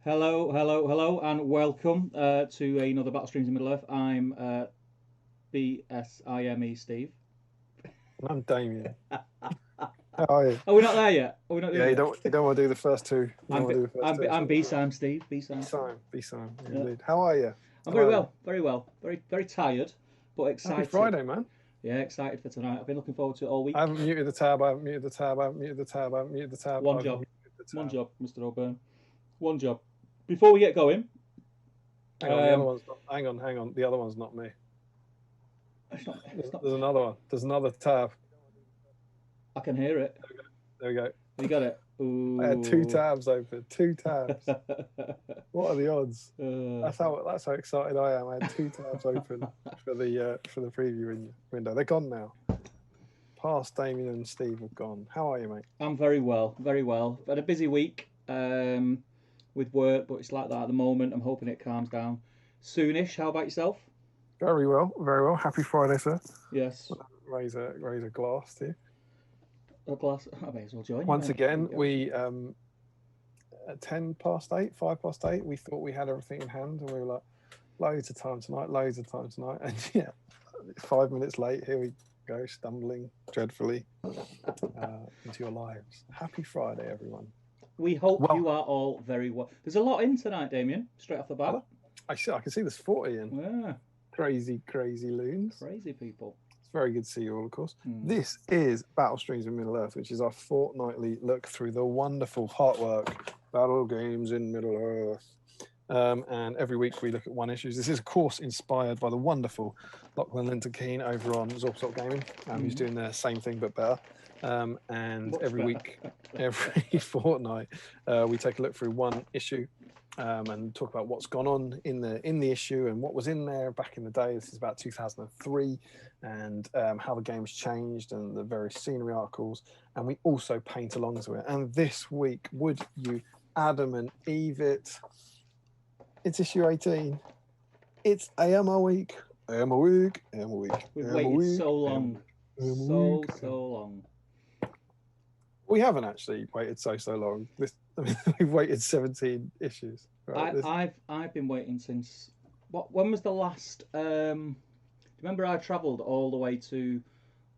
Hello, hello, hello, and welcome to another Battle Streams in Middle Earth. I'm BSIME Steve. I'm Damian. How are you? Are we not there yet? Are we not Yeah, doing you it? don't want to do the first two. You don't I'm want B- to do the first I'm B- two. I'm B-Sam Steve. B-Sam. Be Simon, Yeah. indeed. How are you? I'm How very are you? well, very well, very tired, but Happy excited. Friday, man. Yeah, excited for tonight. I've been looking forward to it all I week. haven't muted the tab. I haven't muted the tab. I haven't muted the tab. I haven't muted the tab. One I've job, muted the one tab. job, Mr. O'Byrne. One job. Before we get going, Hang on, the other um, one's not. Hang on. The other one's not me. it's not, There's, it's not. there's another one. There's another tab. I can hear it. There we go. You got it. I had two Ooh. tabs open. Two tabs. What are the odds? Uh, That's how excited I am. I had two tabs open for the preview window. They're gone now. Past Damien and Steve have gone. How are you, mate? I'm very well, very well. Had a busy week with work, but it's like that at the moment. I'm hoping it calms down soonish. How about yourself? Very well, very well. Happy Friday, sir. Yes, Raise a glass to you. a glass. I may as well join you. Once Then. again, we at 8, 5 past 8, we thought we had everything in hand, and we were like, loads of time tonight, and yeah, 5 minutes late, here we go, stumbling dreadfully into your lives. Happy Friday, everyone. We hope Well, you are all very well. There's a lot in tonight, Damien. Straight off the bat. I can see there's 40 in. Yeah, Crazy loons. crazy people. It's very good to see you all, of course. Hmm. This is Battle Streams in Middle Earth, which is our fortnightly look through the wonderful artwork Battle Games in Middle Earth. And every week we look at one issue. This is, of course, inspired by the wonderful Lachlan Linton-Keane over on Zorpsop Gaming, who's doing the same thing but better. And Much every better. week, every fortnight, we take a look through one issue and talk about what's gone on in the issue and what was in there back in the day. This is about 2003, and how the game's changed and the various scenery articles. And we also paint along to it. And this week, would you Adam and Eve it? It's issue 18. It's AMO week. AMO week. AMO week. We've AMO waited week, so long, AMO week. so long. We haven't actually waited so long. We've waited 17 issues. Right? I've been waiting since. When was the last? Remember, I travelled all the way to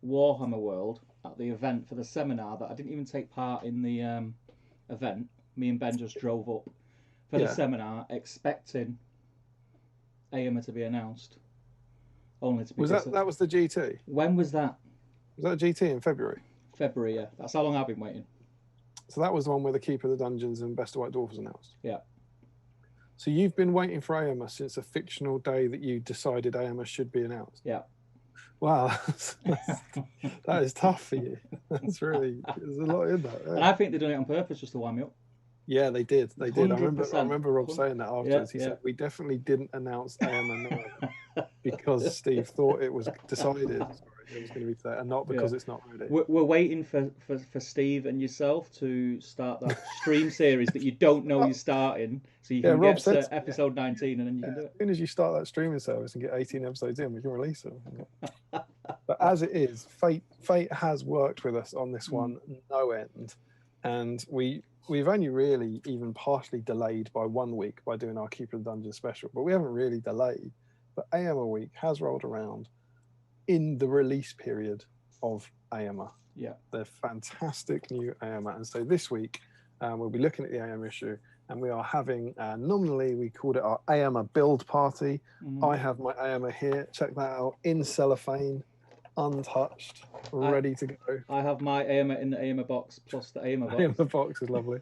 Warhammer World at the event for the seminar that I didn't even take part in the event. Me and Ben just drove up for the seminar, expecting Eomer to be announced. Only to be that was the GT? When was that? Was that a GT in February? February, yeah. That's how long I've been waiting. So that was the one where the Keeper of the Dungeons and Best of White Dwarf was announced? Yeah. So you've been waiting for Eomer since a fictional day that you decided Eomer should be announced? Yeah. Wow, that is tough for you. There's a lot in that. Yeah. And I think they're doing it on purpose just to wind me up. Yeah, they did. I 100%. remember Rob saying that afterwards. He Yeah. said, we definitely didn't announce Eomer because Steve thought it was decided. It was going to be there, and not because it's not ready. We're waiting for Steve and yourself to start that stream series that you don't know you're starting, so you can get to episode 19 and then you can do it. As soon as you start that streaming service and get 18 episodes in, we can release them. But as it is, Fate has worked with us on this one no end, and we've only really even partially delayed by 1 week by doing our Keeper of the Dungeon special, but we haven't really delayed. But Eomer week has rolled around in the release period of Eomer. Yeah. The fantastic new Eomer. And so this week, we'll be looking at the Eomer issue, and we are having, nominally, we called it our Eomer build party. I have my Eomer here. Check that out. In cellophane, untouched, ready to go. I have my Eomer in the Eomer box, plus the Eomer box. Eomer box is lovely.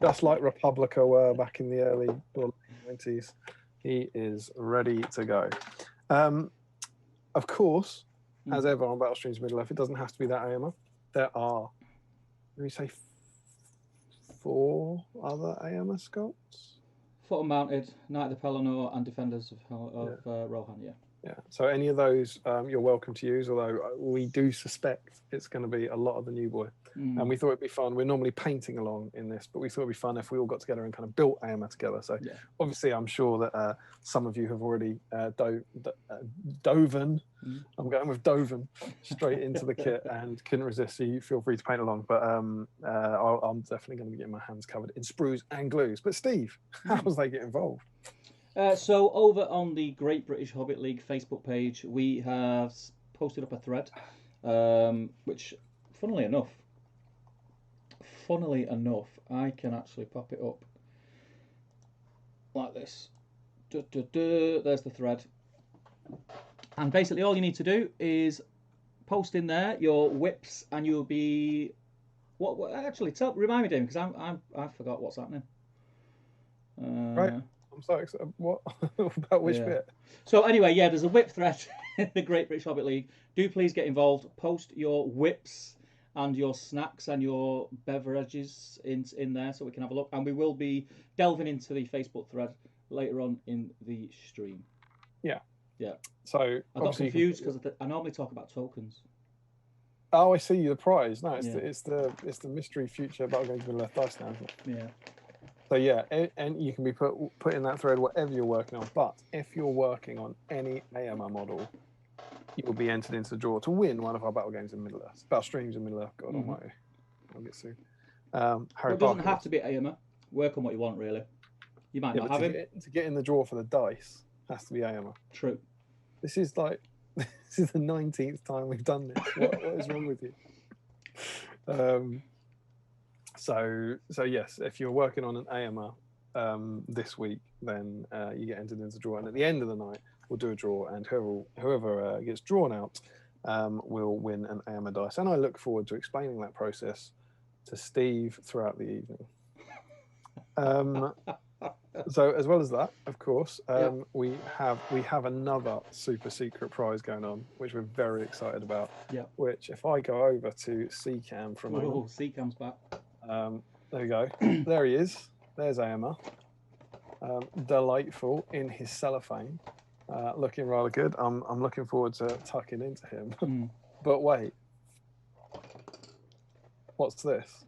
Just like Republica were back in the early 90s. He is ready to go. Of course, as ever on Battle Streams Middle Earth, it doesn't have to be that Eomer. There are, let me say, 4 other Eomer sculpts. Foot and mounted, Knight of the Pelennor, and Defenders of Rohan, yeah. Yeah. So any of those you're welcome to use, although we do suspect it's going to be a lot of the new boy. And we thought it'd be fun. We're normally painting along in this, but we thought it'd be fun if we all got together and kind of built Eomer together. So obviously I'm sure that some of you have already doven. I'm going with doven straight into the kit and couldn't resist. So you feel free to paint along. But I'm definitely going to be getting my hands covered in sprues and glues. But Steve, how does they get involved? So over on the Great British Hobbit League Facebook page, we have posted up a thread, which, funnily enough, I can actually pop it up like this. There's the thread. And basically all you need to do is post in there your whips, and you'll be... What actually, remind me, Damian, because I forgot what's happening. Right. I'm so excited. What about which bit? So anyway, there's a whip thread in the Great British Hobbit League. Do please get involved. Post your whips and your snacks and your beverages in there so we can have a look. And we will be delving into the Facebook thread later on in the stream. Yeah. Yeah. So I got confused because I normally talk about tokens. Oh, I see the prize. No, it's the mystery future Battle Games with Left Dice now, isn't it? Yeah. So yeah, and you can be put in that thread whatever you're working on. But if you're working on any Eomer model, you will be entered into the draw to win one of our Battle Games in Middle Earth. Battle Streams in Middle Earth. God Almighty, I'll get soon. It doesn't have to be Eomer. Work on what you want, really. You might not have him. To get in the draw for the dice has to be Eomer. True. This is the 19th time we've done this. What is wrong with you? So yes, if you're working on an Eomer this week, then you get entered into the draw, and at the end of the night we'll do a draw, and whoever gets drawn out will win an Eomer dice. And I look forward to explaining that process to Steve throughout the evening. So as well as that, of course, we have another super secret prize going on, which we're very excited about. Yeah. Which, if I go over to CCAM for a moment. Oh, CCAM's back. There we go. There he is. There's Eomer. Delightful in his cellophane. Looking rather good. I'm looking forward to tucking into him. But wait. What's this?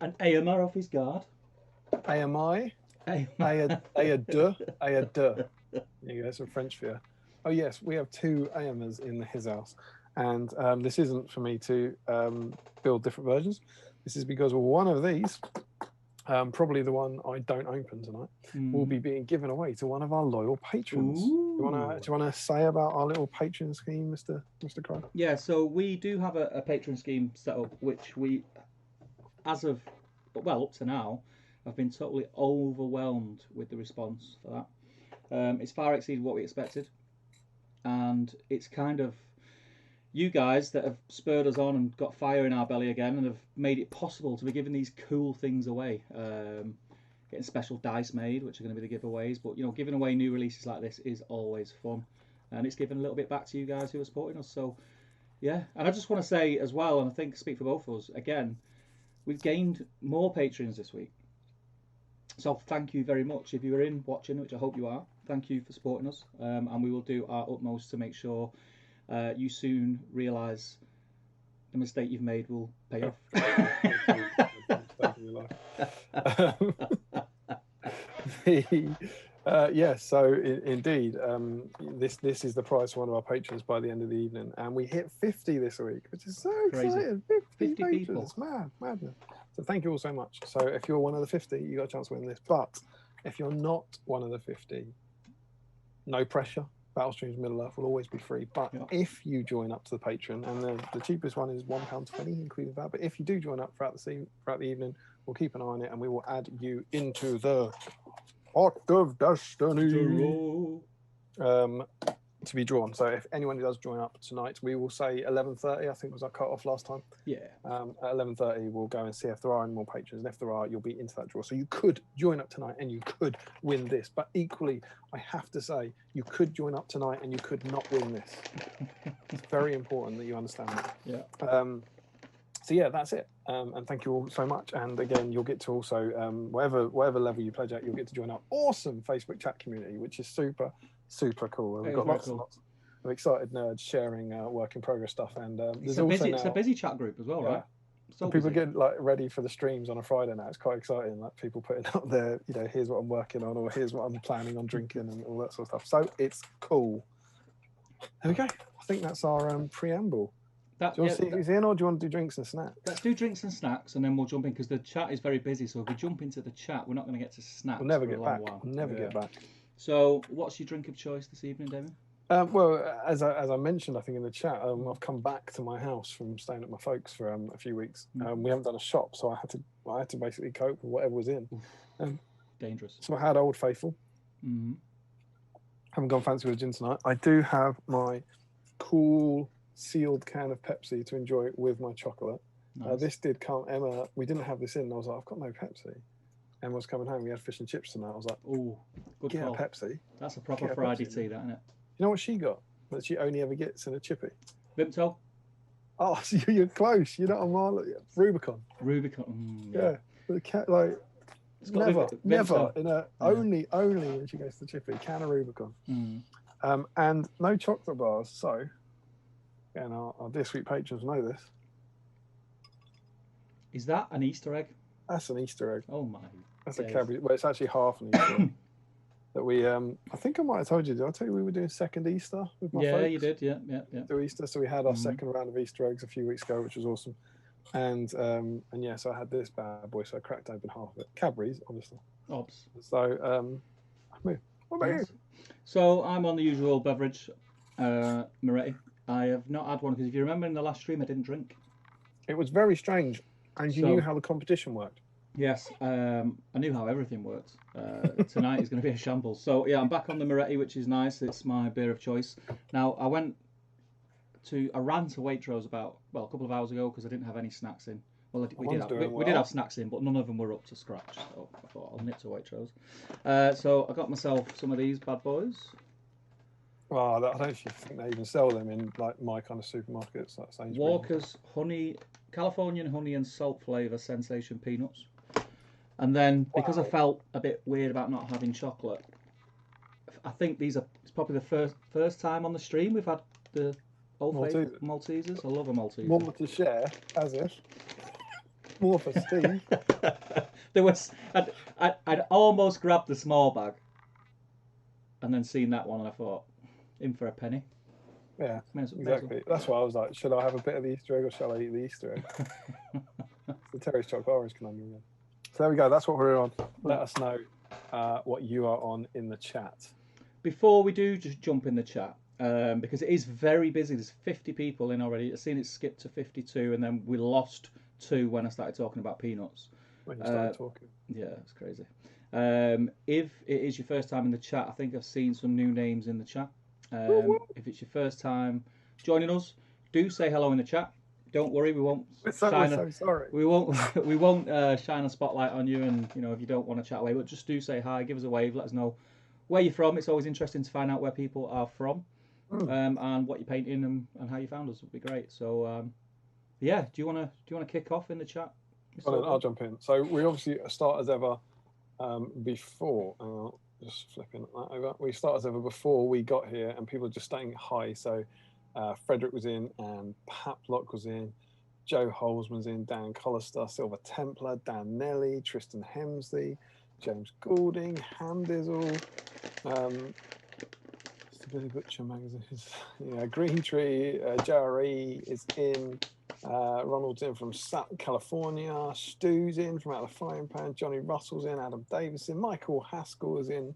An Eomer off his guard. AMI? Ayadu. There you go, some French for you. Oh yes, we have 2 Eomers in his house. And this isn't for me to build different versions. This is because one of these, probably the one I don't open tonight, will be being given away to one of our loyal patrons. Do you want to say about our little patron scheme, Mr. Crow? Yeah, so we do have a patron scheme set up, which we, up to now, I've been totally overwhelmed with the response for that. It's far exceeded what we expected, and it's kind of you guys that have spurred us on and got fire in our belly again, and have made it possible to be giving these cool things away. Getting special dice made, which are going to be the giveaways, but giving away new releases like this is always fun, and it's given a little bit back to you guys who are supporting us. So yeah, and I just want to say as well, and I think speak for both of us again, we've gained more patrons this week. So thank you very much. If you were watching, which I hope you are, thank you for supporting us. And we will do our utmost to make sure you soon realise the mistake you've made will pay off. Yes, so indeed, this is the prize for one of our patrons by the end of the evening, and we hit 50 this week, which is so exciting. 50 patrons, people. It's madness. So thank you all so much. So if you're one of the 50, you got a chance to win this. But if you're not one of the 50, no pressure. Battle Streams Middle Earth will always be free. But if you join up to the Patreon, and the cheapest one is £1.20, including that. But if you do join up throughout the evening, we'll keep an eye on it, and we will add you into the Pot of Destiny to be drawn. So if anyone does join up tonight, we will say 11:30. I think was our cut off last time. Yeah. At 11:30, we'll go and see if there are any more patrons, and if there are, you'll be into that draw. So you could join up tonight, and you could win this. But equally, I have to say, you could join up tonight, and you could not win this. It's very important that you understand that. Yeah. So yeah, that's it. And thank you all so much. And again, you'll get to also whatever level you pledge at, you'll get to join our awesome Facebook chat community, which is super cool. We've got lots and lots of excited nerds sharing work in progress stuff. And there's also now, it's a busy chat group as well, right? So people get like ready for the streams on a Friday now. It's quite exciting. Like people putting up their, here's what I'm working on, or here's what I'm planning on drinking, and all that sort of stuff. So it's cool. There we go. I think that's our preamble. Do you want to see who's in, or do you want to do drinks and snacks? Let's do drinks and snacks, and then we'll jump in because the chat is very busy. So if we jump into the chat, we're not going to get to snacks. We'll never get back. We'll never get back. So, what's your drink of choice this evening, Damian? Well, as I mentioned, I think in the chat, I've come back to my house from staying at my folks for a few weeks. We haven't done a shop, so I had to basically cope with whatever was in. Dangerous. So I had Old Faithful. Haven't gone fancy with gin tonight. I do have my cool sealed can of Pepsi to enjoy with my chocolate. Nice. This did come. Emma, we didn't have this in. And I was like, I've got no Pepsi. Emma was coming home. We had fish and chips tonight. I was like, oh, good get call. A Pepsi. That's a proper Friday tea, that, isn't it? You know what she got that she only ever gets in a chippy? Vimto. Oh, so you're close. You're not a mile. Rubicon. Yeah. The cat, like never in a only when she goes to the chippy can of Rubicon. And no chocolate bars. So, and our dear sweet patrons know this. Is that an Easter egg? That's an Easter egg. Oh my! That's days. A Cadbury. Well, it's actually half an Easter egg. That we, I think I might have told you. Did I tell you we were doing second Easter with my folks? Yeah, you did. Yeah. Do Easter, so we had our second round of Easter eggs a few weeks ago, which was awesome. And yeah, so I had this bad boy, so I cracked open half of it. Cadbury's, obviously. Obs. So, what about you? So I'm on the usual beverage, Moretti. I have not had one because if you remember in the last stream, I didn't drink. It was very strange, and you knew how the competition worked. Yes, I knew how everything works. Tonight is going to be a shambles. So yeah, I'm back on the Moretti, which is nice. It's my beer of choice. Now I ran to Waitrose a couple of hours ago because I didn't have any snacks in. Well, we did have snacks in, but none of them were up to scratch. So I thought I'll nip to Waitrose. So I got myself some of these bad boys. Well, I don't think they even sell them in like my kind of supermarkets. Like Sainsbury's. Walker's Californian honey and salt flavour sensation peanuts. And then, because I felt a bit weird about not having chocolate, I think it's probably the first time on the stream we've had the Old Faithful Maltesers. I love a Malteser. More to share, as if. More for Steve. I'd almost grabbed the small bag, and then seen that one, and I thought, in for a penny. Yeah, exactly. That's why I was like, should I have a bit of the Easter egg or shall I eat the Easter egg? It's the Terry's chocolate orange conundrum. Yeah. So there we go. That's what we're on. Let us know what you are on in the chat. Before we do just jump in the chat, because it is very busy. There's 50 people in already. I've seen it skip to 52, and then we lost 2 when I started talking about peanuts. When you started talking. Yeah, it's crazy. If it is your first time in the chat, I think I've seen some new names in the chat. If it's your first time joining us, do say hello in the chat. Don't worry, we won't. We won't shine a spotlight on you, and if you don't want to chat away, but just do say hi, give us a wave, let us know where you're from. It's always interesting to find out where people are from, and what you're painting and how you found us would be great. So, yeah, do you want to kick off in the chat? Well, then I'll jump in. So we obviously start as ever before. Just flipping that over. We start as ever before we got here, and people are just staying hi. So. Frederick was in, and Paplock was in, Joe Holzman's in, Dan Collister, Silver Templar, Dan Nelly, Tristan Hemsley, James Goulding, Hamdizzle, Billy Butcher magazines, Green Tree, JRE is in, Ronald's in from California, Stu's in from Out of the Frying Pan, Johnny Russell's in, Adam Davison, Michael Haskell is in,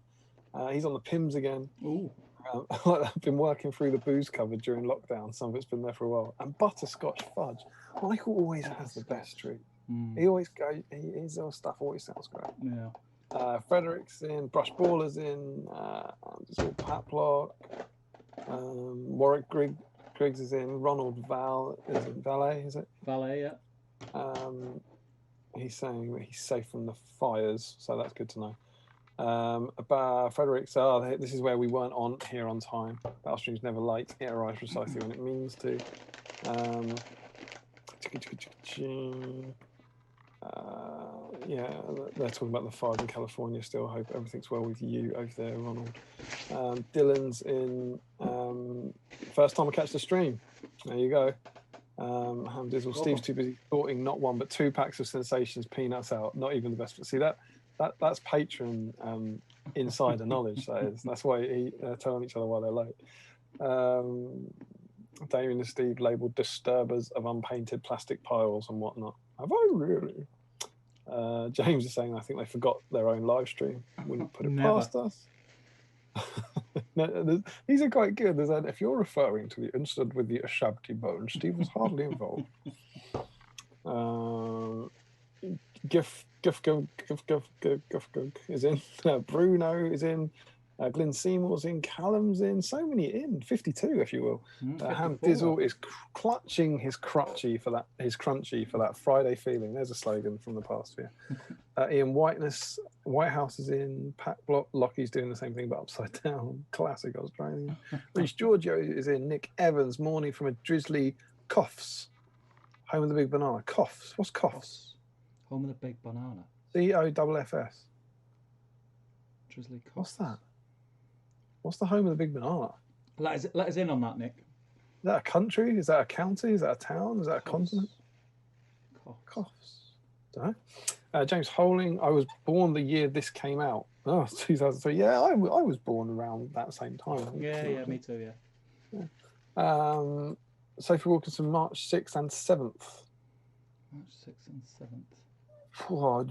he's on the Pims again. Ooh. I've been working through the booze cupboard during lockdown. Some of it's been there for a while. And butterscotch fudge. Michael always has the best treat. He always goes. His stuff always sounds great. Yeah. Frederick's in. Brush Baller's in. It's all Paplock. Warwick Griggs is in. Ronald Valet, is it? Valet, yeah. He's saying that he's safe from the fires, so that's good to know. About Frederick's, this is where we weren't on here on time. Battlestream's never late. It arrives precisely when it means to. Yeah, they're talking about the fires in California still. I hope everything's well with you over there, Ronald. Dylan's in first time I catch the stream. There you go. Ham Dizzle. Steve's too busy sorting not one but 2 packs of Sensations peanuts out. Not even the best. See that's patron insider knowledge. That is. That's why they're telling each other why they're late. Damian and Steve labelled disturbers of unpainted plastic piles and whatnot. Have I really? James is saying I think they forgot their own live stream. Wouldn't put it past us. No, these are quite good. If you're referring to the incident with the Ashabti bone, Steve was hardly involved. Gif is in. Bruno is in. Glyn Seymour's in. Callum's in. So many in. 52, if you will. Ham Dizzle is clutching his crutchy for that. His crunchy for that Friday feeling. There's a slogan from the past year. Ian Whitehouse is in. Pat Lockie's doing the same thing but upside down. Classic Australian. Reece Giorgio is in. Nick Evans, morning from a drizzly Coughs. Home of the Big Banana. Coughs. What's Coughs? Home of the Big Banana. COFFS. Drizzly Coughs. What's that? What's the home of the Big Banana? Let us in on that, Nick. Is that a country? Is that a county? Is that a town? Is that a continent? Coughs. Don't know. James Holing, I was born the year this came out. Oh, 2003. Yeah, I was born around that same time. Yeah, me too, yeah. Sophie Wilkinson, March 6th and 7th. March 6th and 7th. Oh,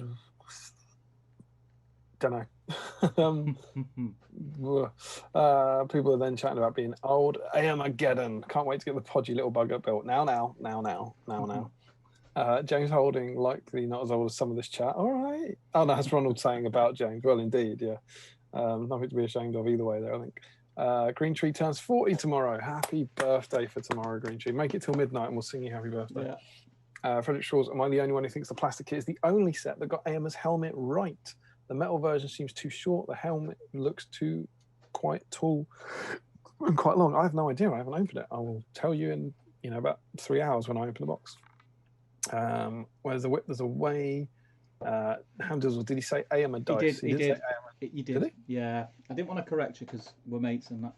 don't know. People are then chatting about being old. Armageddon. Can't wait to get the podgy little bugger built. Now. James Holding, likely not as old as some of this chat. All right. Oh, no, that's Ronald saying about James. Well, indeed, yeah. Nothing to be ashamed of either way there, I think. Green Tree turns 40 tomorrow. Happy birthday for tomorrow, Green Tree. Make it till midnight and we'll sing you happy birthday. Yeah. Frederick Shaw's, am I the only one who thinks the plastic kit is the only set that got Eomer's helmet right? The metal version seems too short. The helmet looks quite tall and quite long. I have no idea. I haven't opened it. I will tell you in about 3 hours when I open the box. Where's the whip? There's a way. Hamdizzle, did he say Eomer dice? He did. You did. Did he? Yeah. I didn't want to correct you because we're mates and that.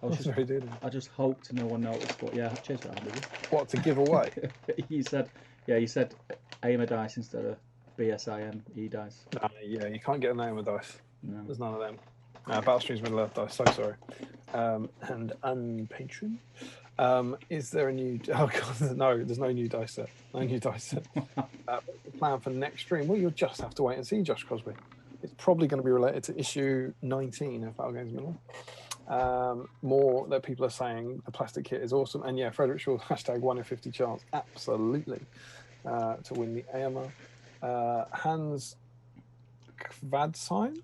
I just hoped no one noticed, but yeah, cheers for that, did you? What, to give away? you said Eomer dice instead of BSIM dice. Yeah, you can't get an Eomer dice. No. There's none of them. Battlestream's Middle Earth dice, so sorry. And unpatron. Is there a new... Oh, God, no, there's no new dice set. No new dice set. The plan for next stream? Well, you'll just have to wait and see, Josh Crosby. It's probably going to be related to issue 19 of Battle Games Middle. More that people are saying the plastic kit is awesome. And yeah, Frederick Shaw, hashtag 1 in 50 chance. Absolutely. To win the Eomer. Hans Kvadsheim?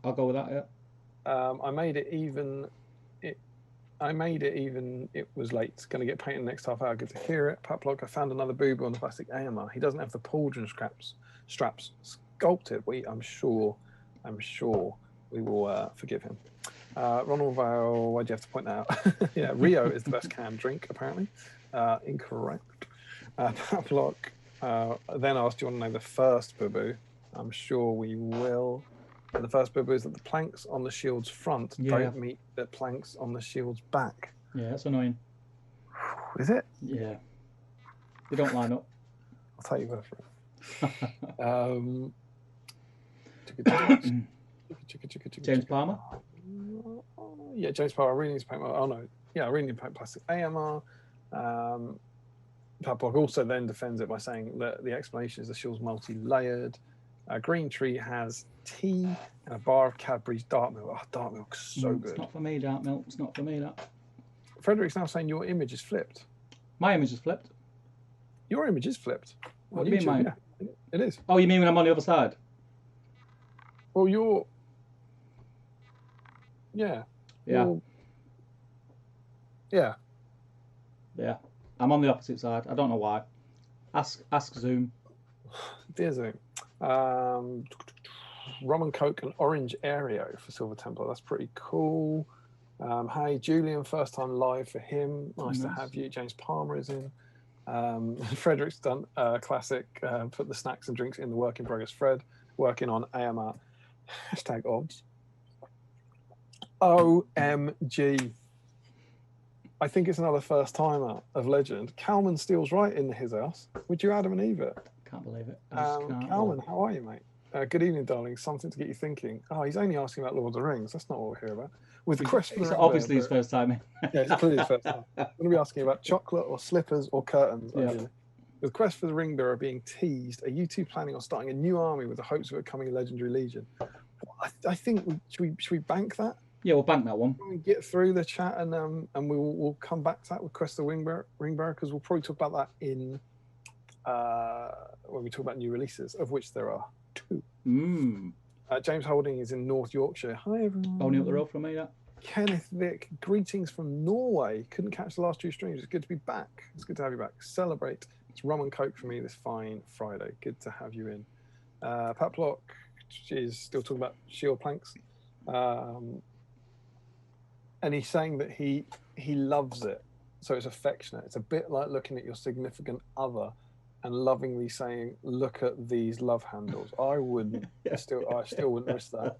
I'll go with that, yeah. I made it even. It was late. It's going to get painted next half hour. Good to hear it. Pat Block, I found another boob on the plastic Eomer. He doesn't have the pauldron straps sculpted. I'm sure we will forgive him. Ronald Vale, why'd you have to point that out? Yeah, Rio is the best canned drink, apparently. Incorrect. Pat Block then asked, do you want to know the first boo-boo? I'm sure we will. And the first boo-boo is that the planks on the shield's front don't meet the planks on the shield's back. Yeah, that's annoying. Is it? Yeah. They don't line up. I'll take your word for it. James Palmer? Yeah, James Palmer. I really need to paint my... Oh, no. Yeah, I really need to paint plastic AMR. Padlock also then defends it by saying that the explanation is the shield's multi-layered. Green Tree has tea and a bar of Cadbury's dark milk. Oh, dark milk's so good. It's not for me, dark milk. It's not for me, that. Frederick's now saying your image is flipped. My image is flipped? Your image is flipped. What do you mean mine? Yeah, it is. Oh, you mean when I'm on the other side? Well, you're... Yeah. Yeah. Yeah. Yeah. I'm on the opposite side. I don't know why. Ask Zoom. Dear Zoom. Rum and Coke and Orange Aereo for Silver Templar. That's pretty cool. Hey, Julian, first time live for him. Nice to have you. James Palmer is in. Frederick's done classic. Put the snacks and drinks in the work in progress. Fred working on AMR. Hashtag odds. OMG. I think it's another first timer of legend. Calman steals right in his house. Would you Adam and Eve it? Can't believe it. I just can't. Calman, how are you, mate? Good evening, darling. Something to get you thinking. Oh, he's only asking about Lord of the Rings. That's not what we're here about. With Chris, it's obviously his first time in. Yeah, it's clearly his first time. I'm going to be asking about chocolate or slippers or curtains. Yeah. With Quest for the Ring Bearer being teased, are you two planning on starting a new army with the hopes of it becoming a legendary legion? I think should we bank that? Yeah, we'll bank that one. When we get through the chat and we'll come back to that with Quest the Ring Bearer because we'll probably talk about that in when we talk about new releases, of which there are 2. James Holding is in North Yorkshire. Hi everyone. Only up the road from me, that. Kenneth Vick, greetings from Norway. Couldn't catch the last 2 streams. It's good to be back. It's good to have you back. Celebrate. It's rum and coke for me this fine Friday. Good to have you in. Pat Block is still talking about shield planks. And he's saying that he loves it. So it's affectionate. It's a bit like looking at your significant other and lovingly saying, look at these love handles. I still wouldn't risk that.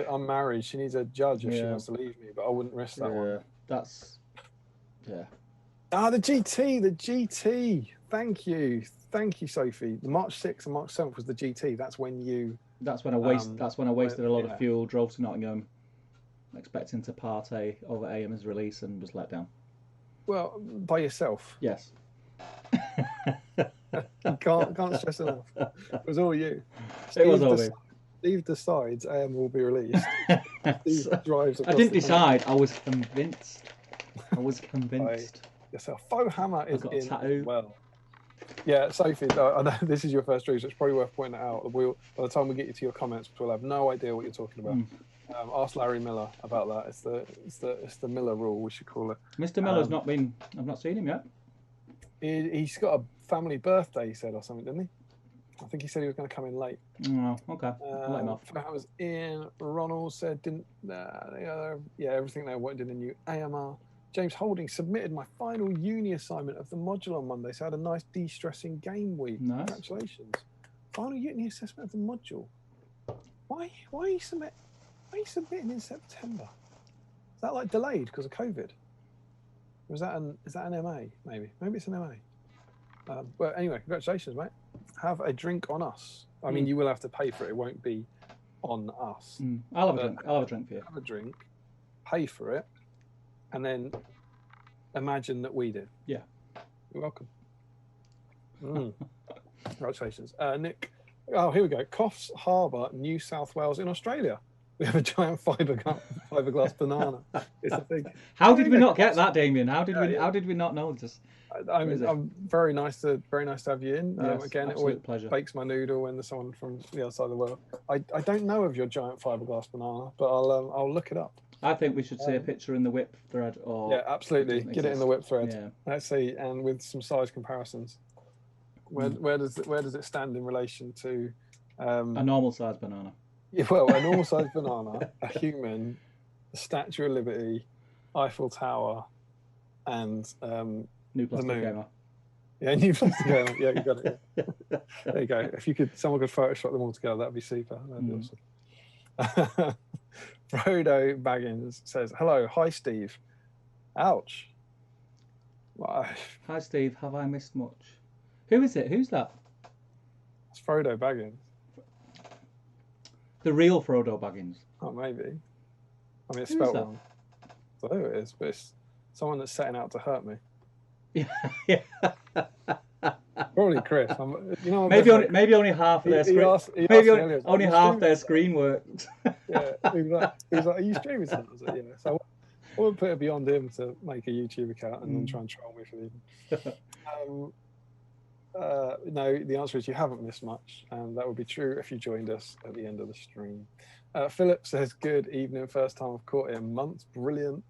I'm married. She needs a judge if she wants to leave me, but I wouldn't risk that one. That's, yeah. The GT. Thank you, Sophie. The March 6th and March 7th was the GT. That's when I wasted a lot of fuel, drove to Nottingham, expecting to partay over AM's release and was let down. Well, by yourself. Yes. can't stress enough. It was all you. It was all me. Steve decides AM will be released. Steve drives. I didn't decide. I was convinced. Yourself. Faux Hammer is got in a tattoo. Well. Yeah, Sophie, I know this is your first stream, so it's probably worth pointing it out. By the time we get you to your comments, we'll have no idea what you're talking about. Ask Larry Miller about that. It's the Miller rule, we should call it. Mr. Miller's not been. I've not seen him yet. He's got a family birthday, he said, or something, didn't he? I think he said he was going to come in late. Oh, okay. Let him off. That was in. Ronald said, everything they wanted in a new AMR. James Holding submitted my final uni assignment of the module on Monday, so I had a nice de-stressing game week. Nice. Congratulations. Final uni assessment of the module. Why are you submitting in September? Is that like delayed because of COVID? Or is that an MA, maybe? Maybe it's an MA. Well, anyway, congratulations, mate. Have a drink on us. I mean, you will have to pay for it. It won't be on us. I'll have a drink. I'll have a drink for you. Have a drink, pay for it, and then imagine that we did. Yeah. You're welcome. Congratulations. Nick, oh, here we go. Coffs Harbour, New South Wales in Australia. We have a giant fiberglass banana. It's a thing. How did we not get that, Damian? How did we not know this? I'm very nice to have you in. Yes, again, it always always bakes my noodle when there's someone from the other side of the world. I don't know of your giant fiberglass banana, but I'll look it up. I think we should see a picture in the whip thread. Or yeah, absolutely. Get it in the whip thread. Yeah. Let's see, and with some size comparisons. Where does it stand in relation to a normal size banana? Yeah, well, a normal size banana, a human, the Statue of Liberty, Eiffel Tower, and New Plastic the moon. Gamer. Yeah, New Plastic Gamer. Yeah, you got it. Yeah. There you go. If someone could Photoshop them all together, that'd be super. That'd be awesome. Frodo Baggins says, "Hello, hi Steve." Ouch. Hi Steve, have I missed much? Who is it? Who's that? It's Frodo Baggins. The real Frodo Baggins. Oh, maybe. I mean, it's spelled wrong. I don't know who it is, but it's someone that's setting out to hurt me. Yeah. Probably Chris. Maybe only half of their screen. Maybe only half their screen worked. Yeah. He was like, "Are you streaming something?" I was like, "Yeah." So I wouldn't put it beyond him to make a YouTube account and then try and troll me for leaving. No, the answer is you haven't missed much, and that would be true if you joined us at the end of the stream. Philip says, "Good evening. First time I've caught it in months. Brilliant."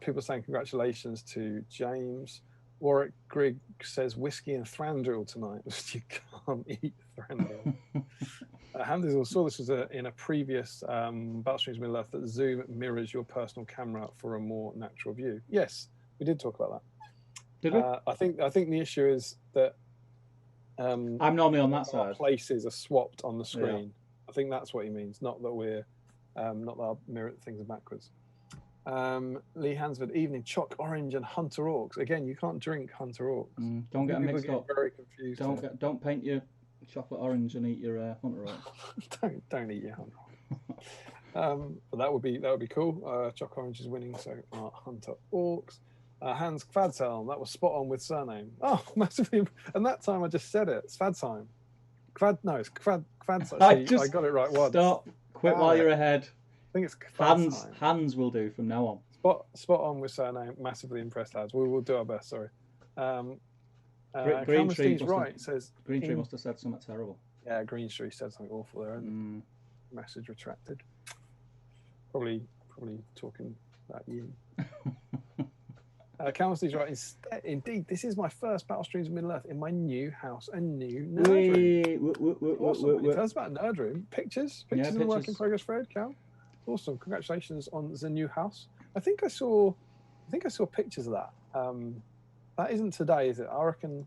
People saying congratulations to James. Warwick Grigg says, "Whiskey and Thranduil tonight." You can't eat Thranduil. Hamdizel saw this was in a previous Battle Streams Middle Earth that Zoom mirrors your personal camera for a more natural view. Yes, we did talk about that. Did we? I think the issue is that I'm normally on that our side. places are swapped on the Yeah. screen. I think that's what he means. Not that we're not that our mirror things are backwards. Lee Hansford, evening, Choc Orange and Hunter Orcs. Again, you can't drink Hunter Orcs. Don't get them mixed up. Very confused. Don't paint your chocolate orange and eat your Hunter Orcs. don't eat your Hunter Orcs. But that would be cool. Choc Orange is winning, so Hunter Orcs. Hans Kvadshelm, that was spot on with surname. Oh, massively! And that time I just said it. It's Kvadsheim. It's Kvadsheim. I got it right once. Stop. Quit while you're ahead. I think it's Kvadsheim. Hans will do from now on. Spot on with surname. Massively impressed, lads. We will do our best. Sorry. Green Tree right says Green Tree must have said something terrible. Yeah, Green Tree said something awful there. Message retracted. Probably talking about you. Calmasteed's right. Indeed, this is my first Battle Streams of Middle Earth in my new house, a new nerd room. Awesome. Tell us about nerd room. Pictures in the work in progress thread, Cal. Awesome. Congratulations on the new house. I think I saw pictures of that. That isn't today, is it? I reckon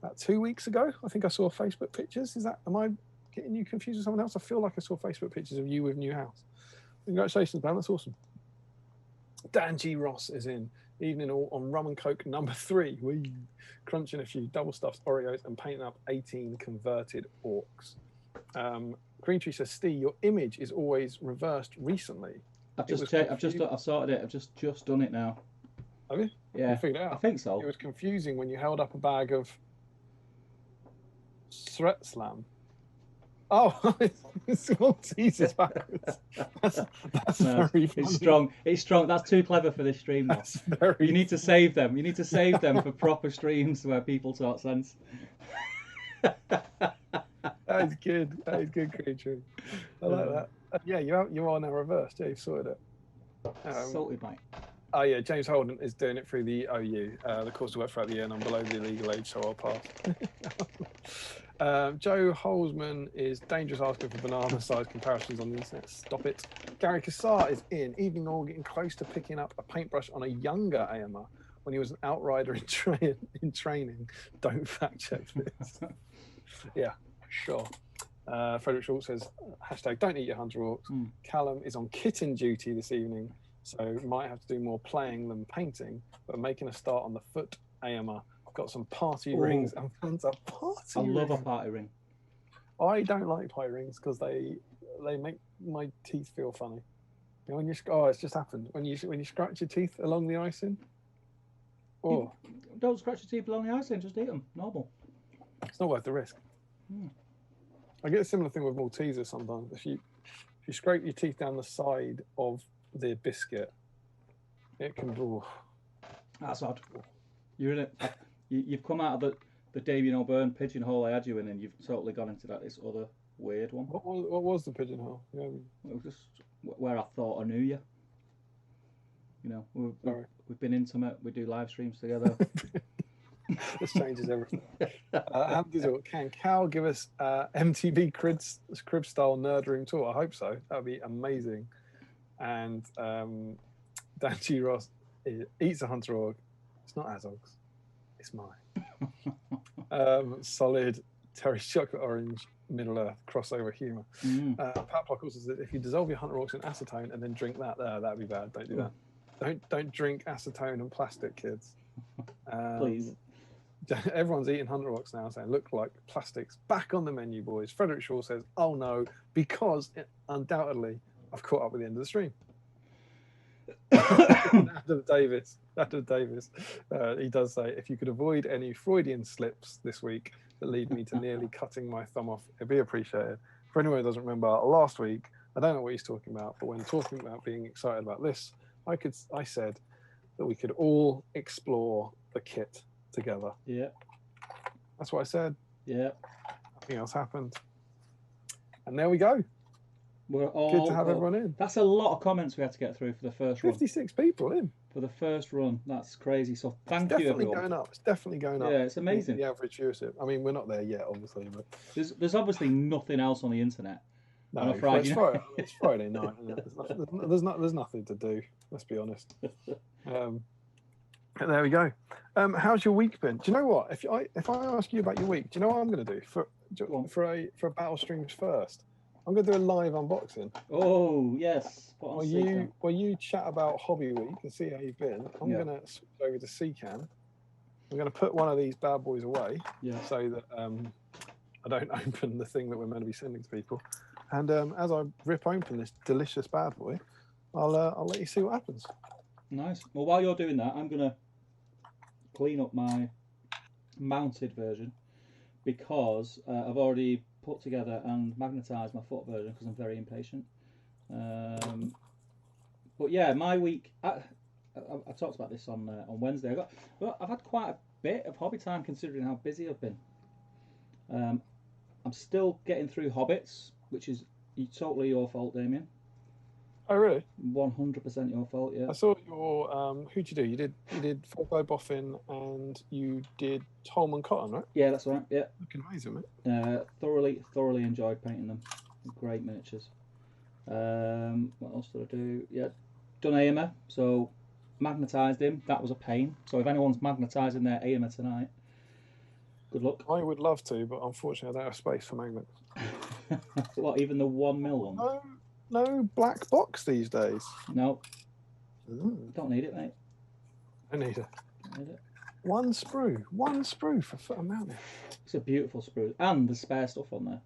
about 2 weeks ago. I think I saw Facebook pictures. Am I getting you confused with someone else? I feel like I saw Facebook pictures of you with new house. Congratulations, man. That's awesome. Dan G. Ross is in. Evening all on rum and coke number 3. We crunching a few double stuffed Oreos and painting up 18 converted orcs. Green Tree says, Steve, your image is always reversed recently. I've just checked. I've sorted it. I've just done it now. Have you? Yeah. You figured it out? I think so. It was confusing when you held up a bag of Threat Slam. Oh, it's Maltesers backwards. That's very funny. It's strong. That's too clever for this stream. You need to save them. You need to save them for proper streams where people talk sense. That is good. That is good, creature. I like that. Yeah, you are now reversed. Yeah, you've sorted it. Salted, mate. Oh yeah, James Holden is doing it through the OU. The course will work throughout the year, and I'm below the legal age, so I'll pass. Joe Holzman is dangerous asking for banana-sized comparisons on the internet. Stop it. Gary Kassar is in. Evening all getting close to picking up a paintbrush on a younger Eomer when he was an outrider in training. Don't fact check this. Yeah, sure. Frederick Schultz says, hashtag don't eat your Hunter Orcs. Callum is on kitten duty this evening, so might have to do more playing than painting, but making a start on the foot Eomer. Got some party rings and fans are party rings. I love a party ring. I don't like party rings because they make my teeth feel funny. You know, when it's just happened. When you scratch your teeth along the icing. Oh, don't scratch your teeth along the icing. Just eat them. Normal. It's not worth the risk. I get a similar thing with Maltesers sometimes. If you scrape your teeth down the side of the biscuit, it can. Oh. That's odd. You're in it. You've come out of the Damian O'Byrne pigeonhole I had you in, and you've totally gone into this other weird one. What was the pigeonhole? Yeah. It was just where I thought I knew you. You know, we've been intimate. We do live streams together. This changes everything. Can Cal give us MTV crib style nerd room tour? I hope so. That would be amazing. And Dan G. Ross eats a Hunter Org. It's not Azog's. It's mine. Solid Terry's chocolate orange Middle Earth crossover humour. Pat Block also says if you dissolve your Hunter Orcs in acetone and then drink that, that'd be bad. Don't do that. Don't drink acetone and plastic, kids. Please. Everyone's eating Hunter Orcs now, saying look like plastics. Back on the menu, boys. Frederick Shaw says, oh no, because undoubtedly I've caught up with the end of the stream. Adam Davis, he does say, if you could avoid any Freudian slips this week that lead me to nearly cutting my thumb off, it'd be appreciated. For anyone who doesn't remember, last week, I don't know what he's talking about, but when talking about being excited about this, I said that we could all explore the kit together. Yeah. That's what I said. Yeah. Nothing else happened. And there we go. We're all good to have everyone in. That's a lot of comments we had to get through for the first 56 people in. For the first run. That's crazy. So thank you, everyone. It's definitly going up. Yeah, it's amazing. The average viewership. I mean, we're not there yet, obviously. But there's obviously nothing else on the internet. No, on a Friday. It's Friday night. There's nothing to do. Let's be honest. And there we go. How's your week been? Do you know what? If I ask you about your week, do you know what I'm going to do Go on. for a Battle Streams first? I'm going to do a live unboxing. Oh yes. Put on Seacam. While you chat about Hobby Week and see how you've been, I'm Yeah. going to switch over to Seacam. I'm going to put one of these bad boys away, Yeah. so that I don't open the thing that we're meant to be sending to people. And as I rip open this delicious bad boy, I'll let you see what happens. Nice. Well, while you're doing that, I'm gonna clean up my mounted version because I've already put together and magnetised my foot version because I'm very impatient. But yeah, my week. I talked about this on Wednesday. I've had quite a bit of hobby time considering how busy I've been. I'm still getting through Hobbits, which is totally your fault, Damian. Oh really? 100% your fault. Yeah. I saw your who'd you do? You did Fogo Boffin and you did Tolman Cotton, right? Yeah, that's right. Yeah. Looking amazing, mate. Thoroughly enjoyed painting them. Great miniatures. What else did I do? Yeah, done Eomer. So magnetised him. That was a pain. So if anyone's magnetising their Eomer tonight, good luck. I would love to, but unfortunately, I don't have space for magnets. What? Even the 1mm one? No black box these days. No. Don't need it, mate. I need it. Don't need it. One sprue for foot and mountain. It's a beautiful sprue, and there's spare stuff on there.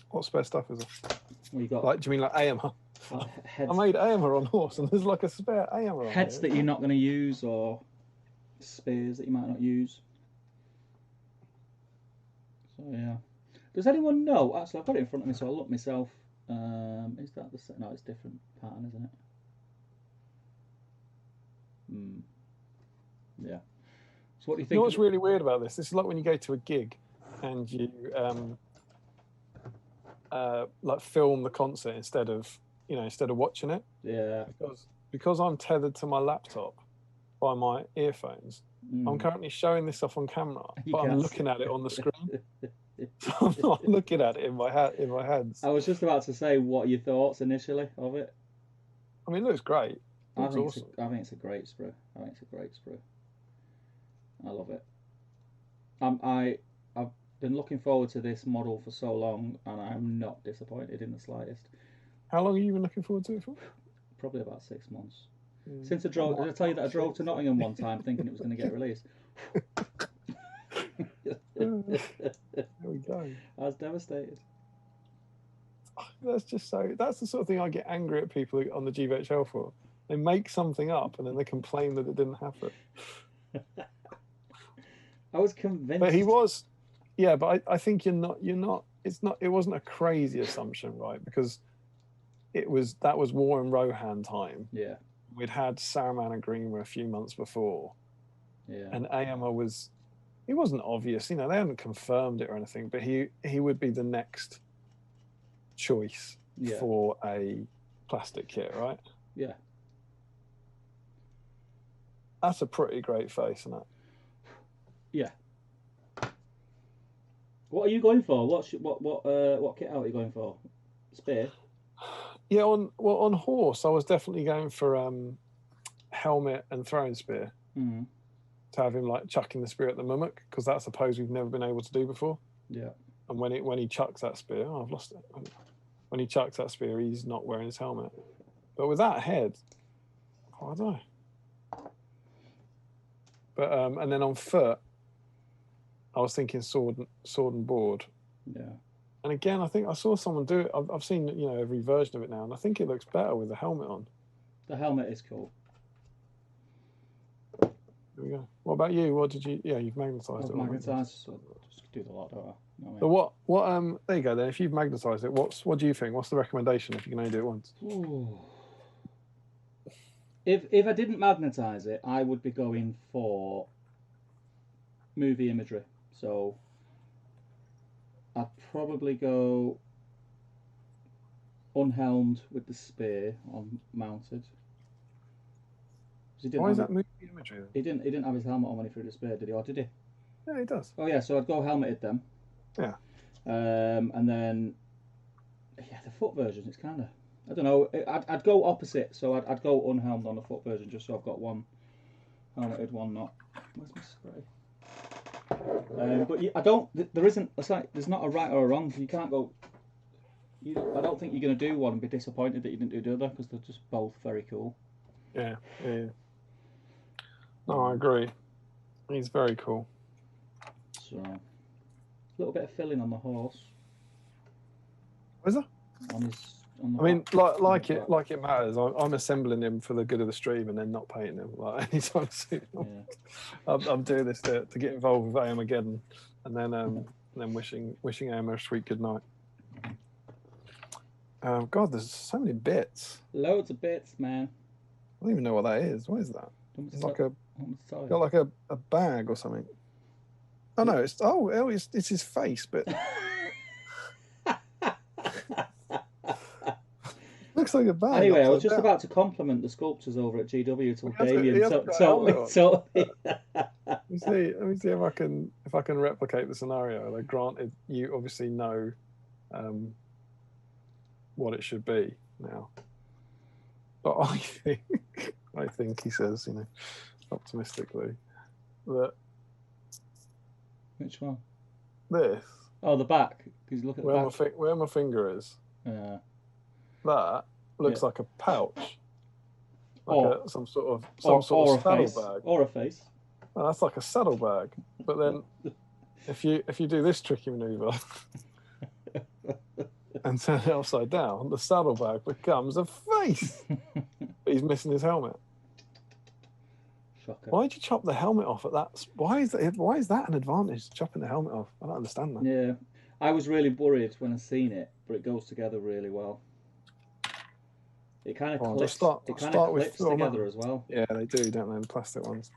What spare stuff is it? Well, you got like, do you mean like Eomer? Heads. I made Eomer on horse, and there's like a spare Eomer on heads that you're not going to use, or spears that you might not use. So yeah. Does anyone know? Actually, I've got it in front of me, so I'll look myself. Is that the set? No, it's different pattern, isn't it? Yeah. So what do you think? You know what's really weird about this? This is like when you go to a gig and you like film the concert instead of watching it. Yeah. Because I'm tethered to my laptop by my earphones. I'm currently showing this off on camera, but I'm looking at it on the screen. So I'm not looking at it in my hands. I was just about to say, what are your thoughts initially of it? I mean, it looks great. I think it's a great sprue. I love it. I've been looking forward to this model for so long, and I'm not disappointed in the slightest. How long have you been looking forward to it for? Probably about 6 months. Since I drove, did I tell you that I drove to Nottingham one time thinking it was going to get released? There we go. I was devastated. That's the sort of thing I get angry at people on the GBHL for. They make something up and then they complain that it didn't happen. I was convinced. But he was, yeah. But I think you're not. It wasn't a crazy assumption, right? Because that was War and Rohan time. Yeah. We'd had Saruman and Greenway a few months before. Yeah. And Eomer he wasn't obvious, they hadn't confirmed it or anything, but he would be the next choice for a plastic kit, right? Yeah. That's a pretty great face, isn't it? Yeah. What are you going for? What kit out are you going for? Spear? Yeah, on horse, I was definitely going for helmet and throwing spear. Mm-hmm. To have him like chucking the spear at the mimic, because that's a pose we've never been able to do before. Yeah. And when he chucks that spear, I've lost it. When he chucks that spear, he's not wearing his helmet. But with that head, I don't know. But and then on foot, I was thinking sword and board. Yeah. And again, I think I saw someone do it. I've seen every version of it now, and I think it looks better with the helmet on. The helmet is cool. There we go. What about you? What did you? Yeah, you've magnetised it. Magnetised, so just do the lot, don't I? So what? There you go. Then, if you've magnetised it, what do you think? What's the recommendation if you can only do it once? Ooh. If I didn't magnetise it, I would be going for movie imagery. So I'd probably go unhelmed with the spear on mounted. Why is that movie imagery? He didn't have his helmet on when he threw the spear, did he? Or did he? Yeah, he does. Oh yeah, so I'd go helmeted then. Yeah. And then the foot version. It's kind of, I don't know. I'd go opposite. So I'd go unhelmed on the foot version, just so I've got one helmeted one. Not. Where's my spray? But I don't. There isn't. It's like there's not a right or a wrong. You can't go. I don't think you're going to do one and be disappointed that you didn't do the other because they're just both very cool. Yeah. No, I agree. He's very cool. So, a little bit of filling on the horse. Is there? On his. On the I mean, back, like it matters. I'm assembling him for the good of the stream and then not painting him. Like anytime soon. Yeah. I'm doing this to get involved with Armageddon, and then wishing Eomer a sweet good night. God, there's so many bits. Loads of bits, man. I don't even know what that is. What is that? It's like got like a bag or something. Oh no, it's his face, but looks like a bag. Anyway, I was just about to compliment the sculptors over at GW till Damian. So let me see if I can replicate the scenario. Like, granted, you obviously know what it should be now, but I think he says, optimistically, that which one? This. Oh, the back. Because look at the back. Where my finger is. Yeah. That looks like a pouch, some sort of saddlebag, or a face. Oh, that's like a saddlebag. But then, if you do this tricky maneuver and turn it upside down, the saddlebag becomes a face. But he's missing his helmet. Shocker. Why did you chop the helmet off at that? Why is that an advantage? Chopping the helmet off? I don't understand that. Yeah, I was really worried when I seen it, but it goes together really well. It kind of clips. It kind of clips together as well. Yeah, they do, don't they? The plastic ones.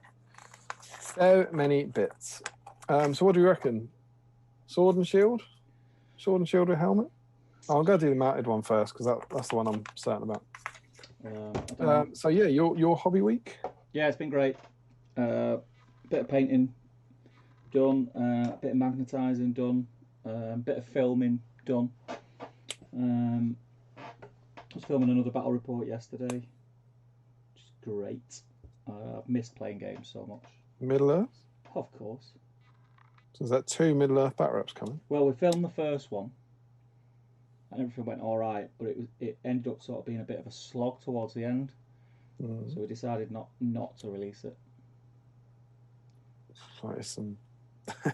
So many bits. So what do you reckon? Sword and shield? Sword and shield with helmet? I'll go do the mounted one first because that's the one I'm certain about. So yeah, your hobby week? Yeah, it's been great. Bit of painting done. A bit of magnetising done. Bit of filming done. I was filming another battle report yesterday, which is great. I've missed playing games so much. Middle Earth? Of course. So is that 2 Middle Earth battle reps coming? Well, we filmed the first one, and everything went all right, but it ended up sort of being a bit of a slog towards the end. So we decided not to release it. It's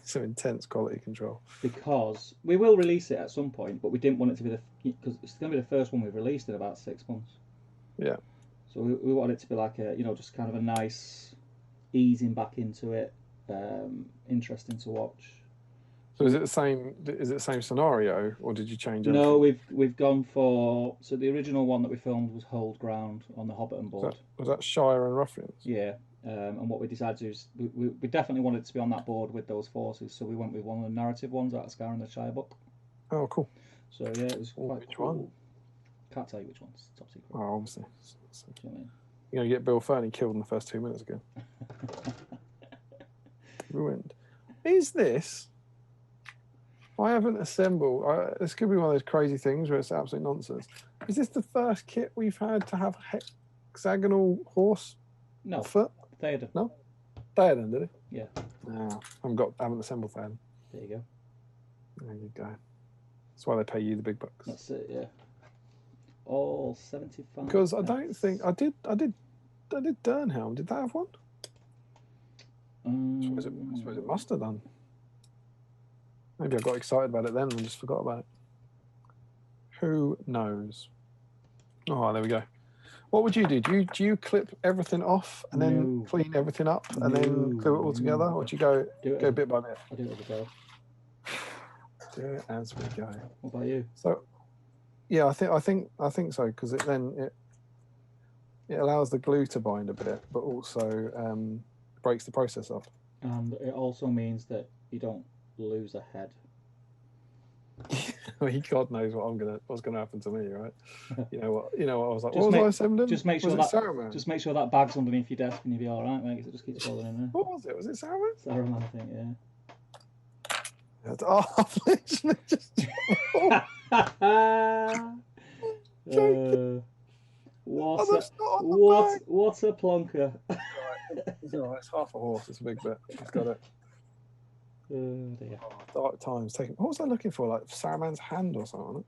some intense quality control. Because we will release it at some point, but we didn't want it to be because it's going to be the first one we've released in about 6 months. Yeah. So we wanted it to be like just kind of a nice easing back into it, interesting to watch. So is it the same? Is it the same scenario, or did you change anything? No, we've gone for the original one that we filmed was Hold Ground on the Hobbiton board. Was that Shire and Ruffians? Yeah, and what we decided to do is we definitely wanted to be on that board with those forces, so we went with one of the narrative ones out of Scar and the Shire book. Oh, cool. So yeah, it was quite which cool. one? Can't tell you which one's top secret. Oh, obviously. You know what I mean? You're gonna get Bill Fernie killed in the first 2 minutes again. Ruined. Is this? I haven't assembled. This could be one of those crazy things where it's absolute nonsense. Is this the first kit we've had to have hexagonal horse? No. Foot? Theoden. No. Theoden, did it? Yeah. No, I haven't assembled Theoden. There you go. There you go. That's why they pay you the big bucks. That's it. Yeah. All 75. Because I don't think I did Durnhelm. Did that have one? I suppose it must have done. Maybe I got excited about it then and just forgot about it. Who knows? Oh, there we go. What would you do? Do you clip everything off and then clean everything up and then glue it all together, or do you go bit by bit? I do it as we go. Do it as we go. What about you? So, yeah, I think so, because it allows the glue to bind a bit, but also breaks the process up. And it also means that you don't lose a head. I mean, God knows what's gonna happen to me, right? You know what? I was like, I assembling? Just make sure that bag's underneath your desk and you'll be all right, mate. Because it just keeps falling in there. What was it? Was it Saruman? Saruman, I think, yeah. Oh, I've literally just. What a plonker! It's all right. It's half a horse. It's a big bit. He's got it. Oh dear. Oh, dark times. Taking. What was I looking for? Like Saruman's hand or something?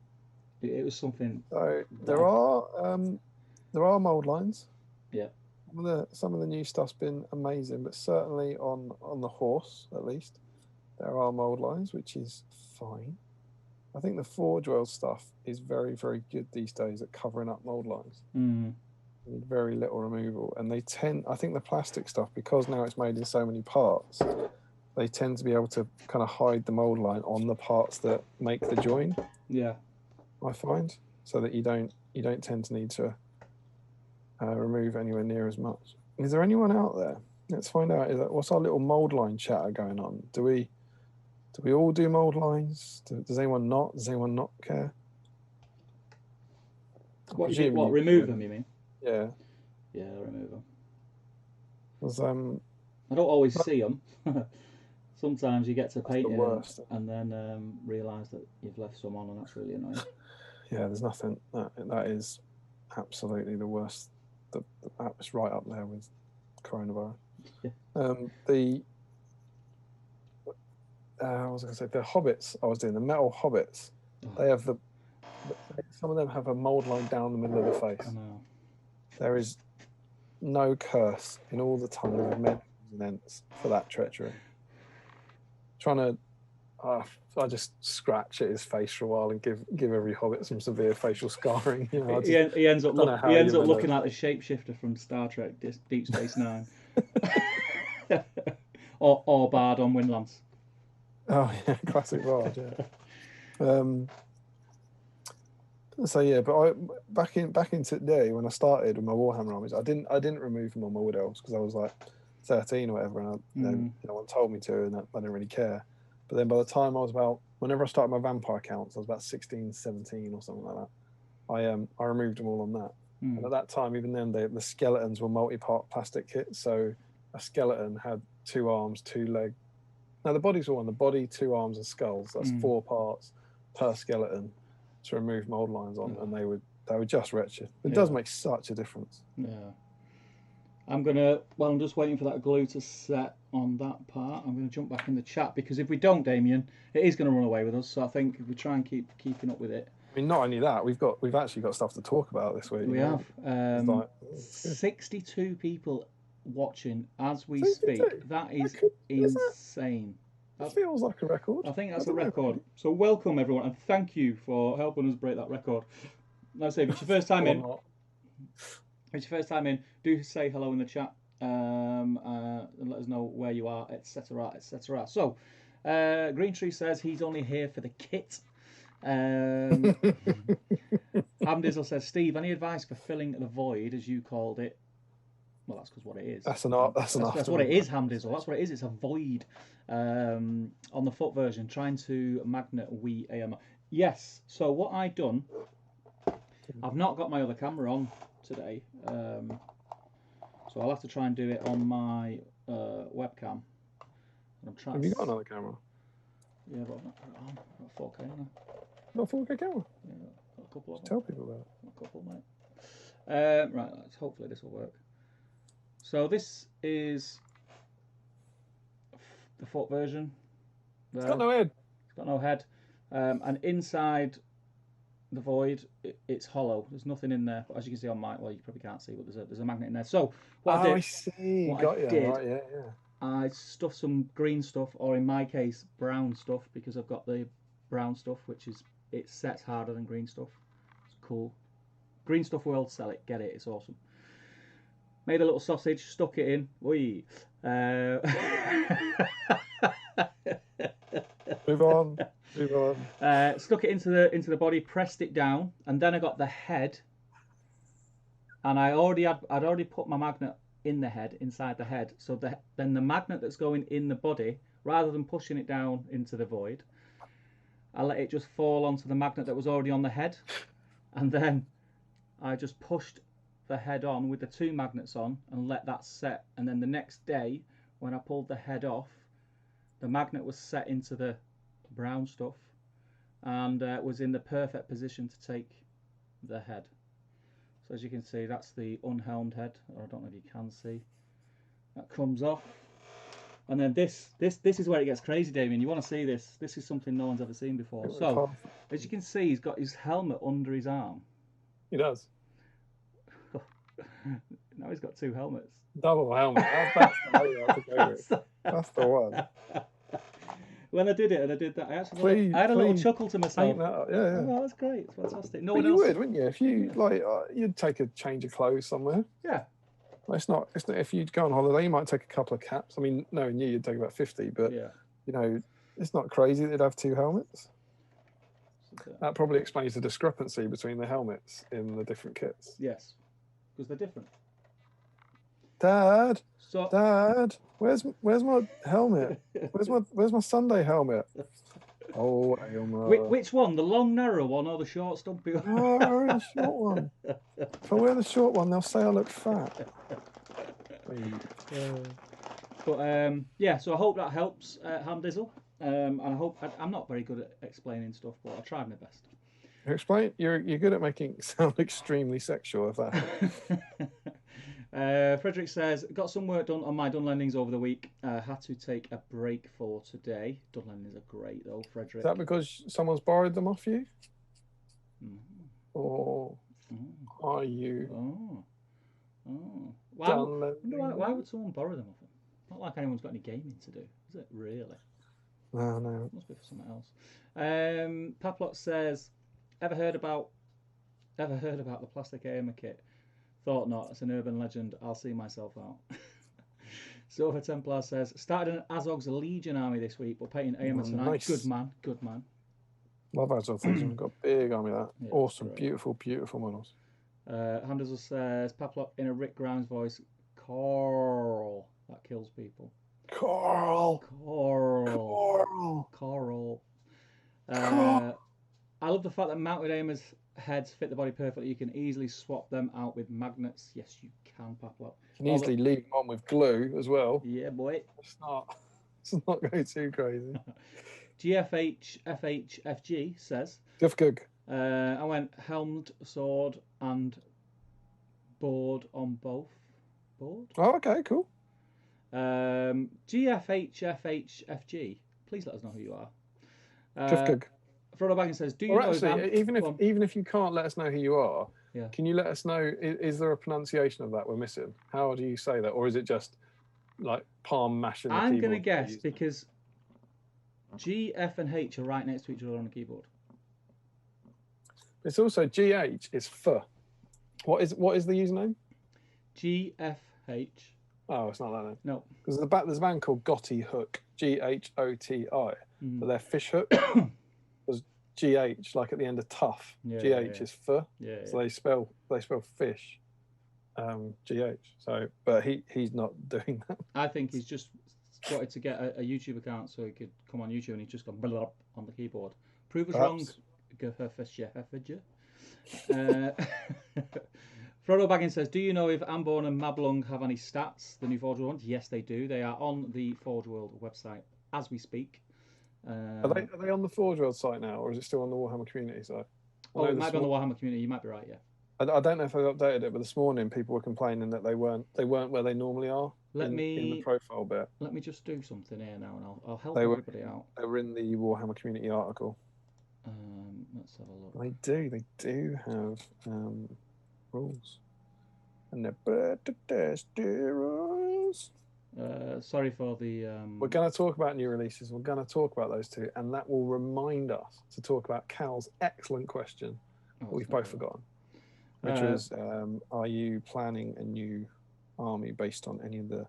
It was something. So there are mold lines. Yeah. Some of the new stuff's been amazing, but certainly on the horse at least, there are mold lines, which is fine. I think the Forge World stuff is very, very good these days at covering up mold lines. Mm. Need very little removal, and I think the plastic stuff, because now it's made in so many parts, they tend to be able to kind of hide the mold line on the parts that make the join. Yeah. I find, so that you don't tend to need to remove anywhere near as much. Is there anyone out there? Let's find out. What's our little mold line chatter going on? Do we all do mold lines? Does anyone not? Does anyone not care? What remove them? You mean? Yeah. Yeah, remove them. I don't always see them. Sometimes you get to paint it and then realise that you've left some on, and that's really annoying. Yeah, there's nothing. That is absolutely the worst. It's right up there with coronavirus. Yeah. I was going to say the hobbits. I was doing the metal hobbits. They have some of them have a mold line down the middle of the face. I know. There is no curse in all the tongues of men and ents for that treachery. Trying to, I just scratch at his face for a while and give every hobbit some severe facial scarring. You know, he ends up looking like the shapeshifter from Star Trek Deep Space Nine, or Bard on Windlands. Oh yeah, classic Bard. Yeah. So yeah, but back in today when I started with my Warhammer armies, I didn't remove them on my Wood Elves because I was like 13 or whatever, and no one told me to, and I didn't really care. But then by the time whenever I started my vampire counts, I was about 16, 17 or something like that. I removed them all on that. And at that time, even then, the skeletons were multi-part plastic kits. So a skeleton had 2 arms, 2 legs. Now the bodies were on the body, 2 arms and skulls. That's 4 parts per skeleton to remove mold lines on, and they were just wretched. It does make such a difference. Yeah. I'm just waiting for that glue to set on that part. I'm gonna jump back in the chat, because if we don't, Damian, it is gonna run away with us. So I think if we try and keeping up with it. I mean, not only that, we've actually got stuff to talk about this week. We have 62 people watching as we 62? Speak. That is insane. That feels like a record. I think that's a record. So welcome everyone, and thank you for helping us break that record. Like I say, if it's your first time in, do say hello in the chat, and let us know where you are, etc., etc. So, Green Tree says he's only here for the kit. Hamdizzle says, Steve, any advice for filling the void, as you called it? Well, that's because what it is. That's what it is, Hamdizzle. That's what it is. It's a void on the foot version, trying to magnet Eomer. Yes. So what I've done, I've not got my other camera on today, so I'll have to try and do it on my webcam. And I'm trying. Have you got another camera? Yeah, but I've not 4K on. Not 4K camera. Yeah, got a couple of them. Tell people about it. A couple, mate. Right. Hopefully this will work. So this is the foot version. It's got no head. It's got no head. And inside the void, it's hollow. There's nothing in there. But as you can see on my, well, you probably can't see, but there's a magnet in there. So what I did, I see. Right, yeah. I stuffed some green stuff, or in my case, brown stuff, because I've got the brown stuff, which is, it sets harder than green stuff. It's cool. Green stuff will sell it. Get it. It's awesome. Made a little sausage, stuck it in. Wee. Move on. Stuck it into the body, pressed it down, and then I got the head. And I'd already put my magnet in the head, inside the head. So then the magnet that's going in the body, rather than pushing it down into the void, I let it just fall onto the magnet that was already on the head, and then I just pushed the head on with the 2 magnets on and let that set. And then the next day, when I pulled the head off, the magnet was set into the brown stuff and was in the perfect position to take the head. So as you can see, that's the unhelmed head, or I don't know if you can see. That comes off. And then this is where it gets crazy, Damian. You want to see this? This is something no one's ever seen before. So, as you can see, he's got his helmet under his arm. He does. Now he's got 2 helmets. Double helmet. That's the way you have to go with. That's the one. When I did that, I had a little chuckle to myself. Yeah. Oh, that's great. It's fantastic. No but one you else would, wouldn't you? If you you'd take a change of clothes somewhere. Yeah. Well, it's not. If you'd go on holiday, you might take a couple of caps. I mean, knowing you'd take about 50. But it's not crazy that they'd have 2 helmets. That probably explains the discrepancy between the helmets in the different kits. Yes, because they're different. Dad, where's my helmet? Where's my Sunday helmet? Oh, Eomer. Which one? The long, narrow one or the short, stumpy one? Oh, the short one. If I wear the short one, they'll say I look fat. So I hope that helps, Hamdizzle. And I hope I'm not very good at explaining stuff, but I tried my best. You're good at making it sound extremely sexual. If that. Frederick says, got some work done on my Dunlendings over the week. Had to take a break for today. Dunlendings are great though, Frederick. Is that because someone's borrowed them off you? Or are you? Why would someone borrow them off them? Not like anyone's got any gaming to do, is it really? No. Must be for something else. Paplot says, ever heard about the plastic Eomer kit? Thought not. It's an urban legend. I'll see myself out. Silver Templar says, started an Azog's Legion army this week, but painting Eomer tonight. Nice. Good man. Love Azog Legion. We've got a big army of that. Yeah, awesome. Great. Beautiful models. Hamdizzle says, Paplot in a Rick Grimes voice, Coral. That kills people. Coral. I love the fact that mounted Eomer's heads fit the body perfectly. You can easily swap them out with magnets. Yes, you can, Paplot. You can easily leave them on with glue as well. Yeah, boy. It's not going too crazy. GFHFHFG says, I went helmed, sword, and board on both. Board? Oh, okay, cool. GFHFHFG, please let us know who you are. Frodo Baggins says, do you know even if you can't let us know who you are, can you let us know, is there a pronunciation of that we're missing? How do you say that? Or is it just like palm mashing the keyboard? I'm going to guess because G, F and H are right next to each other on the keyboard. It's also GH is F. What is the username? GFH. Oh, it's not that name. No. Because there's a band called Gotti Hook, GHOTI, but their fish hook was GH, like at the end of tough. GH is F. So they spell fish, GH. So, but he's not doing that. I think he's just wanted to get a YouTube account so he could come on YouTube, and he's just gone blah on the keyboard. Prove us wrong. Frodo Baggins says, do you know if Amborn and Mablung have any stats, the new Forge World ones? Yes, they do. They are on the Forge World website as we speak. Are they on the Forge World site now, or is it still on the Warhammer Community site? It might be on the Warhammer Community. You might be right, yeah. I don't know if they've updated it, but this morning people were complaining that they weren't where they normally are in the profile bit. Let me just do something here now, and I'll help everybody out. They were in the Warhammer Community article. Let's have a look. They do have rules, and they're rules. Sorry for the. We're going to talk about new releases. We're going to talk about those two, and that will remind us to talk about Cal's excellent question that we've both forgotten, which was, are you planning a new army based on any of the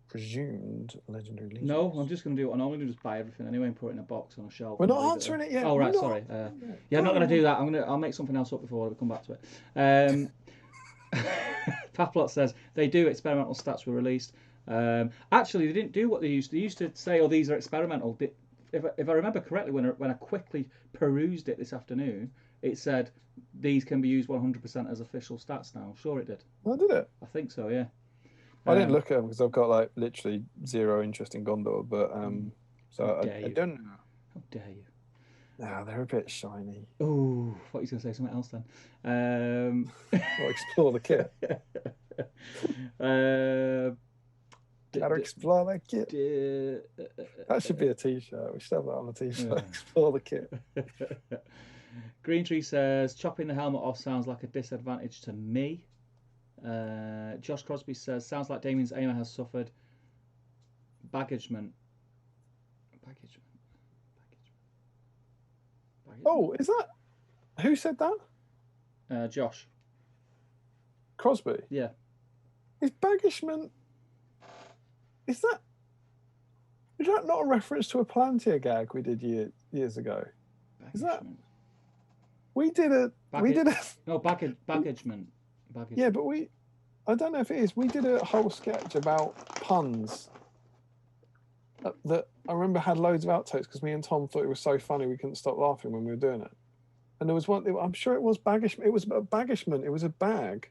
presumed legendary legions? No, I'm just going to do what I normally do, just buy everything anyway and put it in a box on a shelf. We're not answering it yet. Oh, right, sorry. I'm not going to do that. I'll make something else up before we come back to it. Paplot says they do. Experimental stats were released. Actually, they didn't do what they used. They used to say, "Oh, these are experimental." If I remember correctly, when I quickly perused it this afternoon, it said these can be used 100% as official stats now. Sure, it did. Oh, did it? I think so. Yeah. I didn't look at them because I've got like literally zero interest in Gondor, but so I don't know. How dare you? No, they're a bit shiny. Oh, I thought you were going to say something else then. Or explore the kit. Gotta explore that kit. That should be a t-shirt. We should have that on a t-shirt. Explore the kit. Green Tree says, chopping the helmet off sounds like a disadvantage to me. Josh Crosby says, sounds like Damian's Eomer has suffered baggagement. Oh, is that... Who said that? Josh. Crosby? Yeah. Is baggagement... Is that not a reference to a Palantir gag we did years ago? Is that... We did a... No, baggagement. Yeah, but I don't know if it is. We did a whole sketch about puns that I remember had loads of outtakes because me and Tom thought it was so funny we couldn't stop laughing when we were doing it. And there was one, I'm sure it was baggagement. It was a baggagement. It was a bag.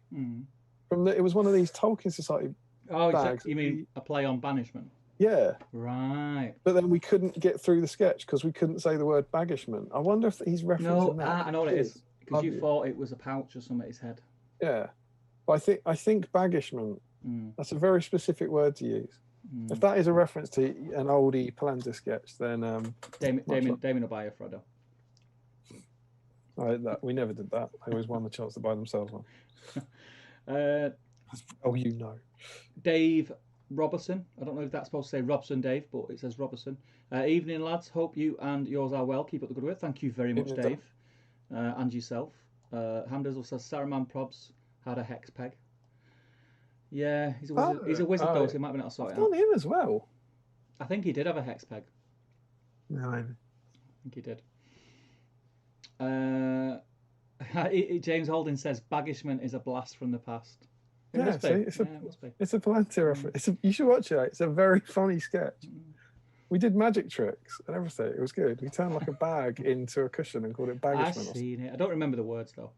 It was one of these Tolkien Society bags. You mean a play on banishment? Yeah. Right. But then we couldn't get through the sketch because we couldn't say the word baggagement. I wonder if he's referencing that. I know what it is. Because you thought it was a pouch or something at his head. Yeah. But I think baggagement, that's a very specific word to use. If that is a reference to an oldie Palantir sketch, then... Damian will buy a Frodo. We never did that. They always won the chance to buy themselves one. You know. Dave Robertson. I don't know if that's supposed to say Robson, Dave, but it says Robertson. Evening, lads. Hope you and yours are well. Keep up the good work. Thank you very much, Dave. And yourself. Hamdizzle says Saruman Probs had a hex peg. Yeah, he's a wizard. He's a wizard though, so he might be able to sort it out. On him as well. I think he did have a hex peg. No, I think he did. James Holden says baggishment is a blast from the past. It must be. It's a Palantir reference. You should watch it. It's a very funny sketch. We did magic tricks and everything. It was good. We turned like a bag into a cushion and called it baggishment. I've seen it. I don't remember the words though.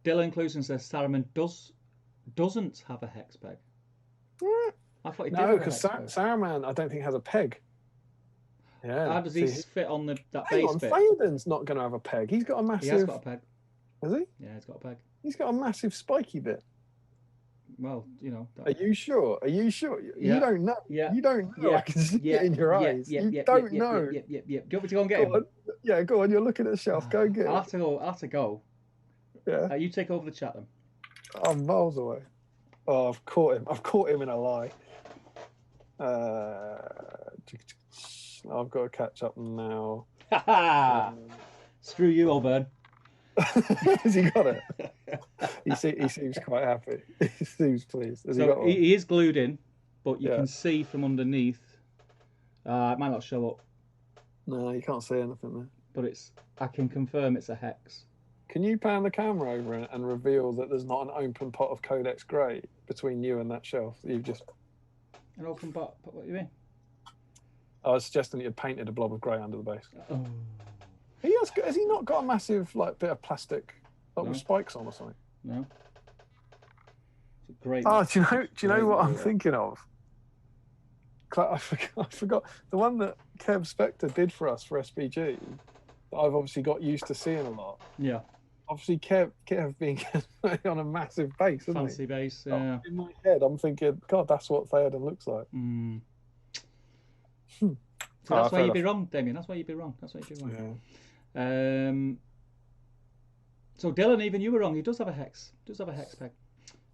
Dylan Cluson says Saruman doesn't have a hex peg. I thought he did. No, because Saruman I don't think has a peg. Yeah. How does he fit on that base bit? Theoden's not going to have a peg. He's got a massive... He has got a peg. Has he? Yeah, he's got a peg. He's got a massive spiky bit. Well, you know. Are you sure? You don't know. Yeah. You don't know. I can see it in your eyes. You don't know. Yeah. Do you want me to go and get him? Yeah, go on. You're looking at the shelf. Go get him. I'll have to go. Yeah. You take over the chat then. I'm miles away. Oh, I've caught him. I've caught him in a lie. I've got to catch up now. Screw you, O'Byrne. Has he got it? He seems quite happy. He seems pleased. He is glued in, but you can see from underneath. It might not show up. No, you can't see anything there. But I can confirm it's a hex. Can you pan the camera over and reveal that there's not an open pot of Codex Grey between you and that shelf that you've just... An open pot? What do you mean? I was suggesting that you painted a blob of grey under the base. Oh. Has he not got a massive bit of plastic with spikes on or something? No. It's a great. Oh, do you know what I'm thinking of? I forgot the one that Kev Spector did for us for SBG. That I've obviously got used to seeing a lot. Yeah. Obviously, Kev being on a massive base, isn't fancy base. Yeah. In my head, I'm thinking, God, that's what Theoden looks like. So that's why you'd be wrong, Damian. That's why you'd be wrong. Yeah. So Dylan, even you were wrong. He does have a hex. Peg.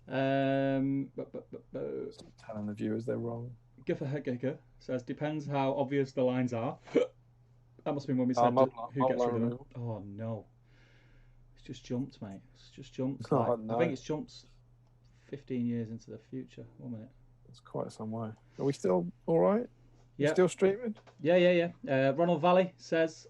Telling the viewers they're wrong. Giffer says depends how obvious the lines are. That must be when we said who gets rid of it. Oh no! It's just jumped, mate. It's just jumped. No. I think it's jumped 15 years into the future. 1 minute. It's quite some way. Are we still all right? Yeah. Still streaming? Yeah. Ronald Valley says,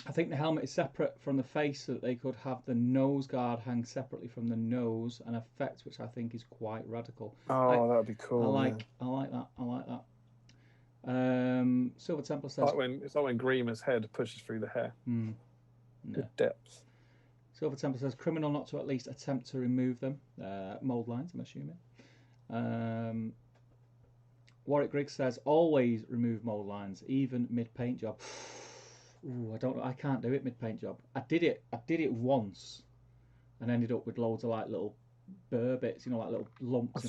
I think the helmet is separate from the face so that they could have the nose guard hang separately from the nose, an effect which I think is quite radical. Oh, that would be cool. I like that. Silver Templar says... It's like when Greemer's head pushes through the hair. Good depth. Silver Templar says, criminal not to at least attempt to remove them. Mould lines, I'm assuming. Warwick Griggs says, always remove mould lines, even mid-paint job. Ooh, I don't know. I can't do it mid-paint job. I did it once and ended up with loads of little burr bits, you know, like little lumps. I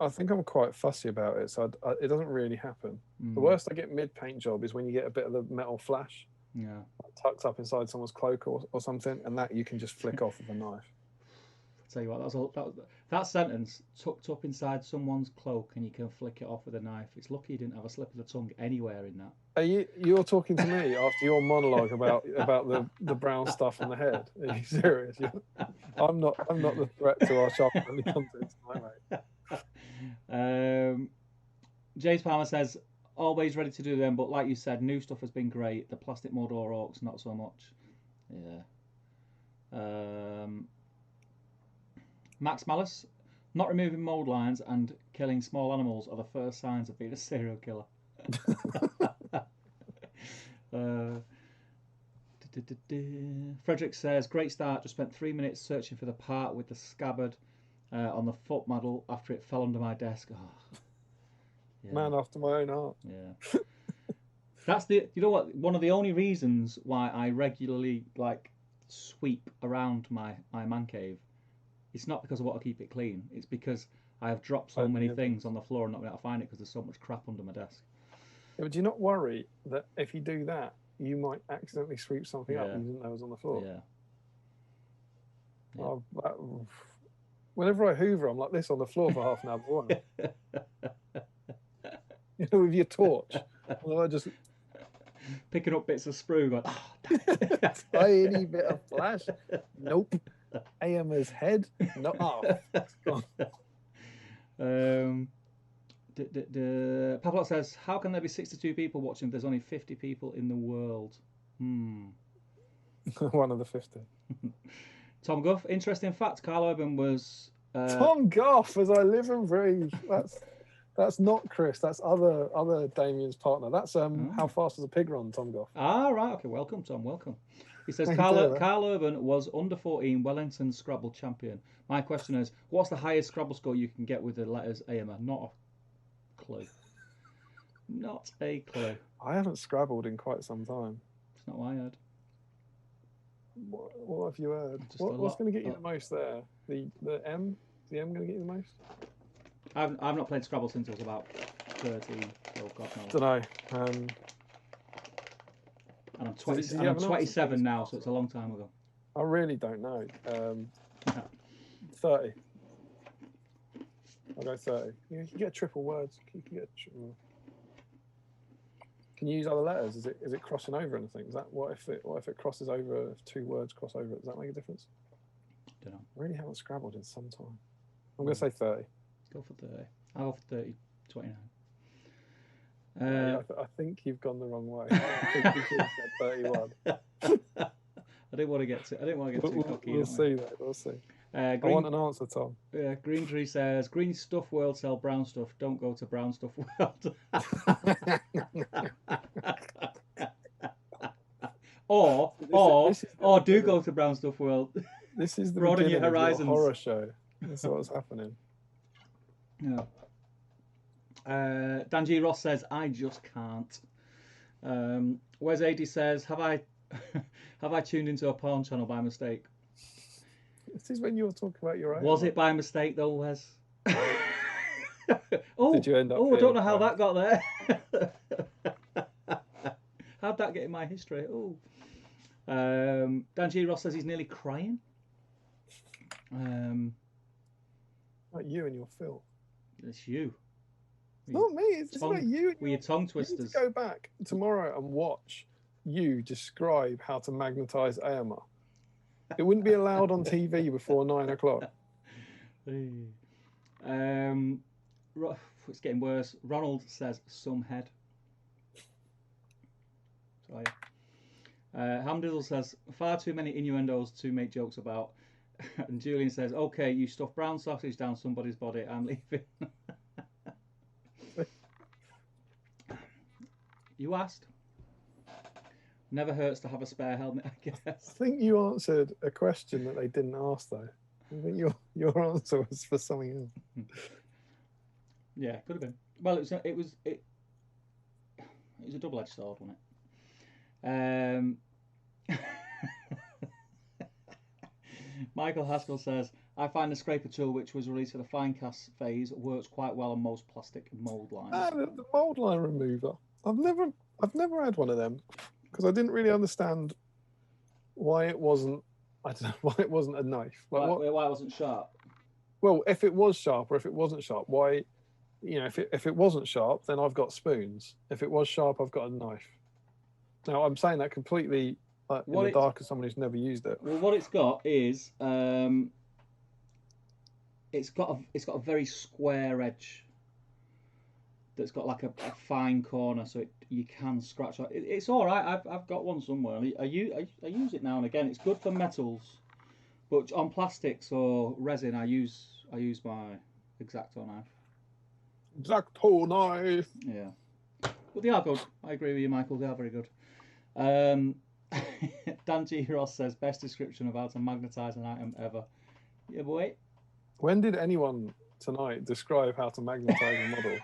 think I'm quite fussy about it, so it doesn't really happen. The worst I get mid paint job is when you get a bit of the metal flash, tucked up inside someone's cloak or something, and that you can just flick off with a knife. I'll tell you what, that sentence, tucked up inside someone's cloak and you can flick it off with a knife. It's lucky you didn't have a slip of the tongue anywhere in that. You're talking to me after your monologue about the brown stuff on the head? Are you serious? I'm not the threat to our shop when it comes to tonight, mate. James Palmer says, always ready to do them, but like you said, new stuff has been great. The plastic Mordor orcs, not so much. Yeah. Max Malice, not removing mold lines and killing small animals are the first signs of being a serial killer. Frederick says, great start, just spent 3 minutes searching for the part with the scabbard on the foot model after it fell under my desk. Oh, yeah. Man after my own heart. Yeah. That's you know what, one of the only reasons why I regularly sweep around my man cave. It's not because I want to keep it clean. It's because I have dropped so many things on the floor and not been able to find it because there's so much crap under my desk. Yeah, but do you not worry that if you do that, you might accidentally sweep something up you didn't know was on the floor? Yeah. Oh, whenever I hoover, I'm like this on the floor for half an hour before. You know, with your torch. Well, I just picking up bits of sprue, going, oh, tiny bit of flash. Nope. Eomer's head. No. Oh. Pavlov says, how can there be 62 people watching if there's only 50 people in the world? One of the 50. Tom Guff, interesting fact, Carl Urban was Tom Guff, as I live and breathe. That's not Chris, that's other Damian's partner. That's How Fast Does a Pig Run, Tom Guff. Right, okay, welcome Tom, welcome. He says, Carl Urban was under 14 Wellington Scrabble champion. My question is, what's the highest Scrabble score you can get with the letters Eomer? Not a clue. Not a clue. I haven't Scrabbled in quite some time. It's not what I heard. What have you heard? What's going to get you the most there? The M? Is the M going to get you the most? I've not played Scrabble since I was about 13. Oh God knows. Don't know. And I'm 20. And I'm 27 now, so it's a long time ago. I really don't know. 30. I'll go 30. You can get triple words. You can get. Can you use other letters? Is it crossing over anything? Is that what if it crosses over? If 2 words cross over, does that make a difference? Don't know. I really haven't Scrabbled in some time. I'm going to say 30. Go for 30. I'll go for 30. 29. I think you've gone the wrong way. I think you should have said 31. I didn't want to get too cocky. We'll see that. We'll see. I want an answer, Tom. Green Tree says, green stuff world sell brown stuff. Don't go to brown stuff world. or do go to brown stuff world. This is the broaden beginning your horizons. Of your horror show. That's what's happening. Yeah. Dan G. Ross says, I just can't. Wes AD says, have I tuned into a porn channel by mistake? This is when you were talking about your own. Was it by mistake though, Wes? Did you end up? I don't know how that got there. How'd that get in my history? Dan G. Ross says he's nearly crying. Like you and your filth. It's you. It's not me. It's about you. With your tongue twisters. You need to go back tomorrow and watch you describe how to magnetize Eomer. It wouldn't be allowed on TV before 9 o'clock. It's getting worse. Ronald says some head. Sorry. Hamdizzle says far too many innuendos to make jokes about. And Julian says, okay, you stuff brown sausage down somebody's body, I'm leaving. You asked. Never hurts to have a spare helmet, I guess. I think you answered a question that they didn't ask, though. I think your answer was for something else. Yeah, could have been. Well, it was a double-edged sword, wasn't it? Michael Haskell says, I find the scraper tool, which was released for the fine cast phase, works quite well on most plastic mould lines. The mould line remover. I've never had one of them because I didn't really understand why it wasn't. I don't know why it wasn't a knife. Why it wasn't sharp? Well, if it was sharp or if it wasn't sharp, why? If it wasn't sharp, then I've got spoons. If it was sharp, I've got a knife. Now I'm saying that completely in the dark as someone who's never used it. Well, what it's got is it's got a very square edge that's got like a fine corner, so you can scratch it. It's all right. I've got one somewhere. I use it now and again. It's good for metals, but on plastics or resin, I use my X-Acto knife. X-Acto knife. Yeah, but they are good. I agree with you, Michael. They are very good. Dan G. Ross says best description of how to magnetise an item ever. Yeah, boy. When did anyone tonight describe how to magnetise a model?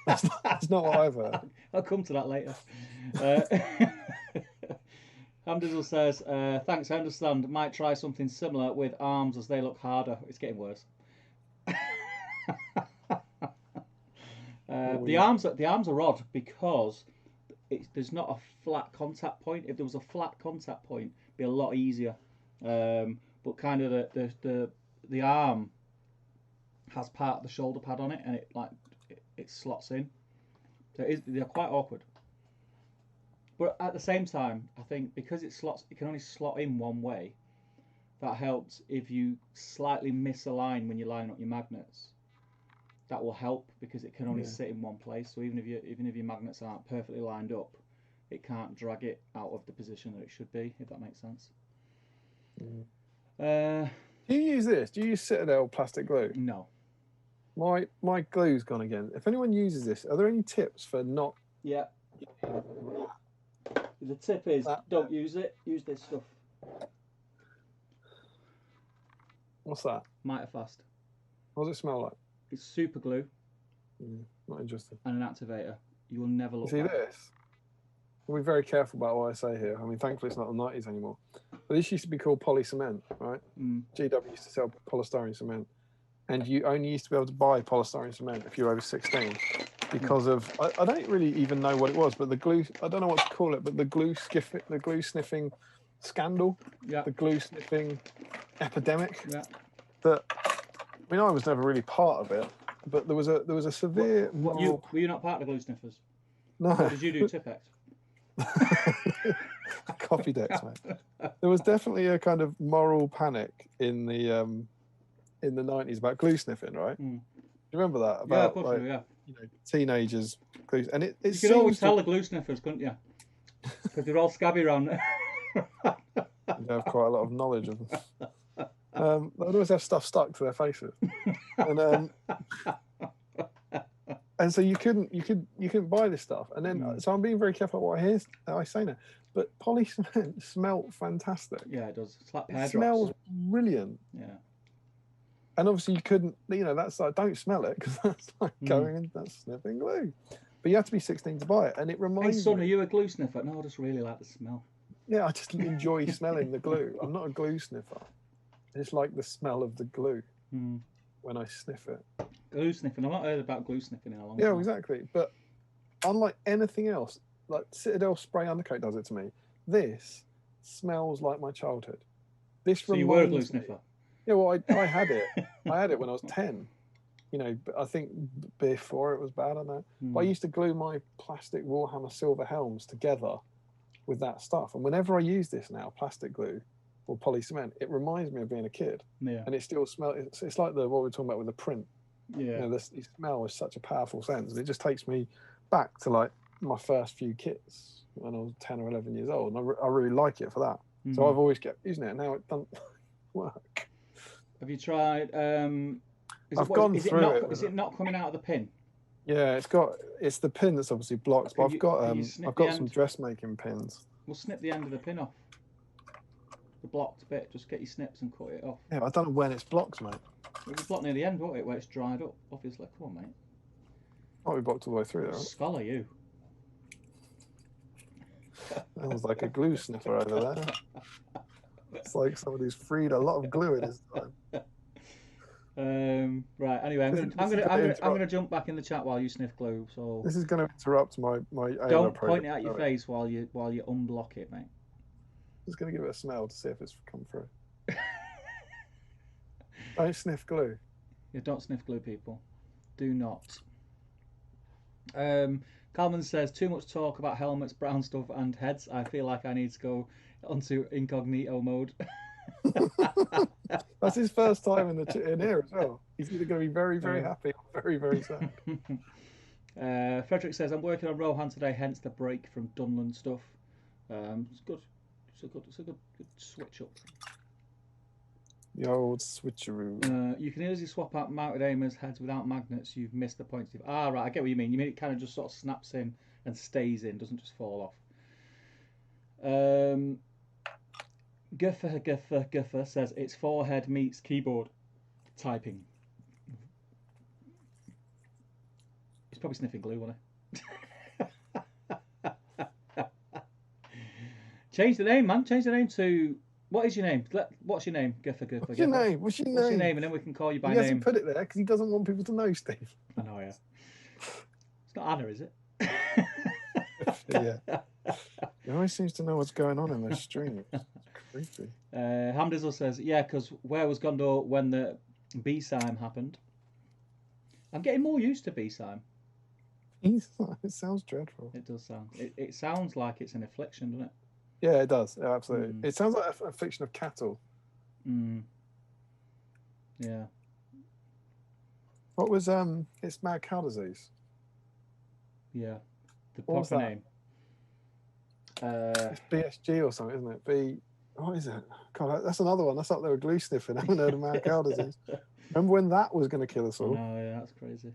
That's not what I've heard. I'll come to that later. Hamdizzle says, thanks, I understand. Might try something similar with arms as they look harder. It's getting worse. The arms are odd because there's not a flat contact point. If there was a flat contact point, it'd be a lot easier. But kind of the arm has part of the shoulder pad on it, and it slots in. So they're quite awkward. But at the same time, I think because it can only slot in one way. That helps if you slightly misalign when you're lining up your magnets. That will help because it can only sit in one place. So even if your magnets aren't perfectly lined up, it can't drag it out of the position that it should be. If that makes sense. Do you use this? Do you use Citadel plastic glue? No. My glue's gone again. If anyone uses this, are there any tips for not? Yeah. The tip is don't use it. Use this stuff. What's that? Mitafast. What does it smell like? It's super glue. Not interested. And an activator. You will never look. See this? I'll be very careful about what I say here. I mean, thankfully it's not the 90s anymore. But this used to be called poly cement, right? GW used to sell polystyrene cement. And you only used to be able to buy polystyrene cement if you were over 16 because of, I don't really even know what it was, but the glue, I don't know what to call it, but the glue sniffing scandal, the glue sniffing epidemic. Yeah. That, I mean, I was never really part of it, but there was a severe. Were you not part of the glue sniffers? No. What did you do, Tipex? Coffee decks, mate. There was definitely a kind of moral panic in the 90s about glue sniffing, right? Do you remember that? About, of course, teenagers glue, and it you could always tell the glue sniffers, couldn't you? Because they're all scabby around there. You have quite a lot of knowledge of them. They always have stuff stuck to their faces, and so you couldn't buy this stuff. And then so I'm being very careful what I say now. But poly cement smelled fantastic. Yeah, it does. It's like pear drops. Smells brilliant. Yeah. And obviously you couldn't, that's like, don't smell it because that's like going and that's sniffing glue. But you have to be 16 to buy it. And it reminds me. Hey son, are you a glue sniffer? No, I just really like the smell. Yeah, I just enjoy smelling the glue. I'm not a glue sniffer. I just like the smell of the glue when I sniff it. Glue sniffing. I've not heard about glue sniffing in a long time. Yeah, exactly. But unlike anything else, like Citadel spray undercoat does it to me. This smells like my childhood. So you were a glue sniffer? Yeah, well, I had it. I had it when I was 10. But I think before it was bad, I don't know. But I used to glue my plastic Warhammer silver helms together with that stuff. And whenever I use this now, plastic glue or poly cement, it reminds me of being a kid. Yeah. And it still smells. It's like what we were talking about with the print. Yeah. The smell is such a powerful sense. And it just takes me back to like my first few kits when I was 10 or 11 years old. And I really like it for that. So I've always kept using it. Now it doesn't work. Have you tried? I've gone through it. Is it not coming out of the pin? Yeah, it's the pin that's obviously blocked. But I've got some dressmaking pins. We'll snip the end of the pin off. The blocked bit. Just get your snips and cut it off. Yeah, I don't know when it's blocked, mate. It'll be blocked near the end, won't it? Where it's dried up, obviously. Come on, mate. I'll be blocked all the way through, though. Scholar, you. That was like a glue sniffer over there. It's like somebody's freed a lot of glue in his time. Right. Anyway, I'm gonna jump back in the chat while you sniff glue. So This is going to interrupt my Eomer don't program. point it at your face while you unblock it, mate. Just going to give it a smell to see if it's come through. Don't sniff glue. Yeah, don't sniff glue, people. Do not. Calvin says too much talk about helmets, brown stuff, and heads. I feel like I need to go onto incognito mode. That's his first time in here as well. He's either going to be very, very happy or very, very sad. Frederick says I'm working on Rohan today, hence the break from Dunland stuff. It's good. It's a good switch up. The old switcheroo. You can easily swap out mounted aimers heads without magnets. You've missed the point. Right, I get what you mean. You mean it kind of just sort of snaps in and stays in, doesn't just fall off. Guffer says it's forehead meets keyboard typing. He's probably sniffing glue, wasn't he? Change the name, man. Change the name to... What is your name? What's your name? Guffer. What's your name? What's your name? And then we can call you by name. He hasn't put it there because he doesn't want people to know, Steve. I know, yeah. It's not Anna, is it? Yeah. He always seems to know what's going on in the stream. It's creepy. Hamdizzle says, yeah, because where was Gondor when the B-Sime happened? I'm getting more used to B-Sime. It sounds dreadful. It does sound. It sounds like it's an affliction, doesn't it? Yeah, it does. Yeah, absolutely. It sounds like a affliction of cattle. Yeah. What was it's mad cow disease? Yeah. The proper name. It's BSG or something, isn't it? What is it? God, that's another one. That's up there with glue sniffing. I haven't heard of mad cow disease. Remember when that was going to kill us all? Oh, yeah, that's crazy.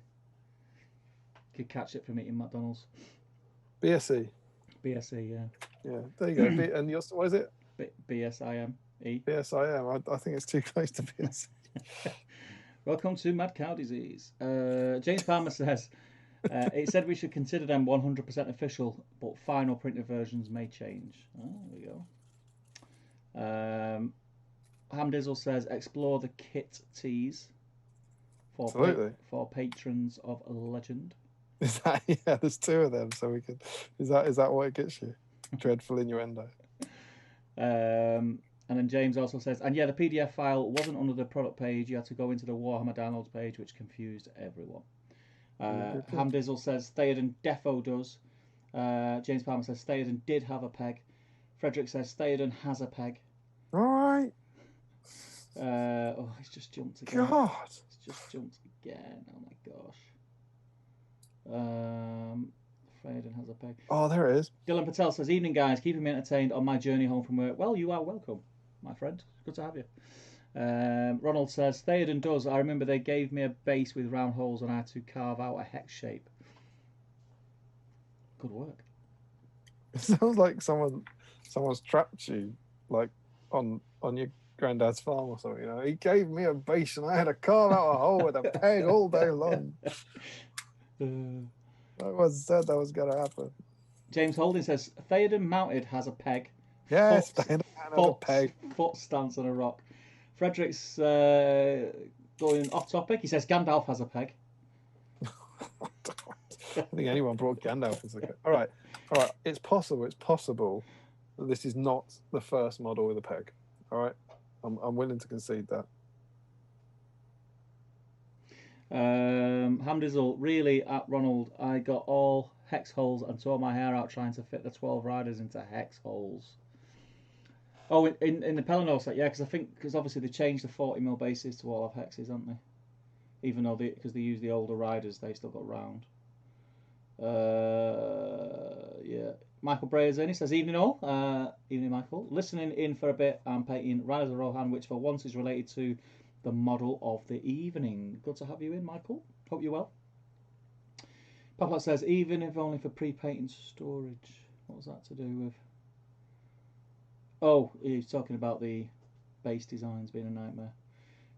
Could catch it from eating McDonald's. BSE. BSE, yeah. Yeah, there you go. And what is it? BSIME. BSIM. I think it's too close to BSE. Welcome to Mad Cow Disease. James Palmer says, it said we should consider them 100% official, but final printed versions may change. Oh, there we go. Hamdizzle says, explore the kit tease for patrons of Legend. Is that, yeah, there's two of them, so we could. Is that what it gets you? Dreadful innuendo. And then James also says, and yeah, the PDF file wasn't under the product page. You had to go into the Warhammer downloads page, which confused everyone. Hamdizzle says Theoden defo does. James Palmer says Theoden did have a peg. Frederick says Theoden has a peg. All right. He's just jumped again. God. He's just jumped again. Oh my gosh. Theoden has a peg. Oh, there it is. Dylan Patel says, evening guys, keeping me entertained on my journey home from work. Well, you are welcome, my friend. Good to have you. Ronald says, Theoden does. I remember they gave me a base with round holes and I had to carve out a hex shape. Good work. It sounds like someone's trapped you, like on your granddad's farm or something. You know, he gave me a base and I had to carve out a hole with a peg all day long. That was said that was going to happen. James Holding says Theoden mounted has a peg. Yes, Theoden has a peg. Foot stance on a rock. Frederick's going off topic. He says Gandalf has a peg. I don't think anyone brought Gandalf as a peg. All right. It's possible that this is not the first model with a peg. All right. I'm willing to concede that. Hamdizzle, really, at Ronald, I got all hex holes and tore my hair out trying to fit the 12 riders into hex holes. Oh, in the Pelennor set, yeah, because obviously they changed the 40mm bases to all have hexes, haven't they? Even though because they use the older riders, they still got round. Yeah. Michael Brayer's in. He says, evening all. Evening, Michael. Listening in for a bit. I'm painting Riders of Rohan, which for once is related to the model of the evening. Good to have you in, Michael. Hope you're well. Papa says, even if only for pre-painting storage. What was that to do with? Oh, he's talking about the base designs being a nightmare.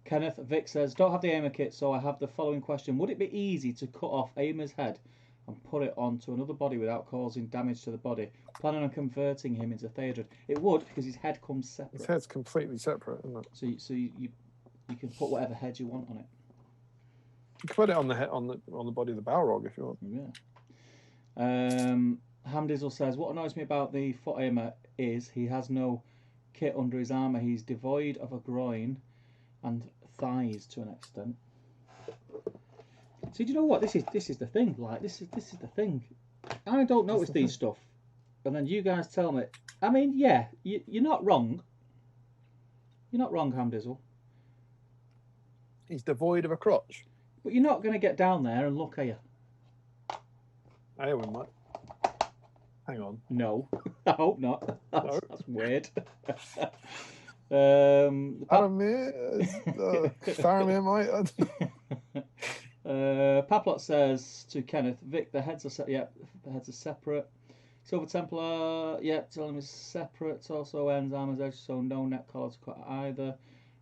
Kenneth Vic says, don't have the Eomer kit, so I have the following question. Would it be easy to cut off Eomer's head and put it onto another body without causing damage to the body? Planning on converting him into Theoden. It would, because his head comes separate. His head's completely separate, isn't it? So you You can put whatever head you want on it. You can put it on the head, on the body of the Balrog if you want. Yeah. Hamdizzle says, what annoys me about the foot Eomer is he has no kit under his armour. He's devoid of a groin and thighs to an extent. So do you know what? This is the thing. Like this is the thing. I don't notice these stuff, and then you guys tell me. I mean, yeah, you're not wrong. You're not wrong, Hamdizzle. He's devoid of a crotch. But you're not going to get down there and look, are you? I we might. Hang on. No, I hope not. That's weird. Faramir might. Paplot says to Kenneth, Vic, the heads are the heads are separate. Silver Templar, tell him it's separate. Torso ends, armor's edge, so no neck collar to cut either.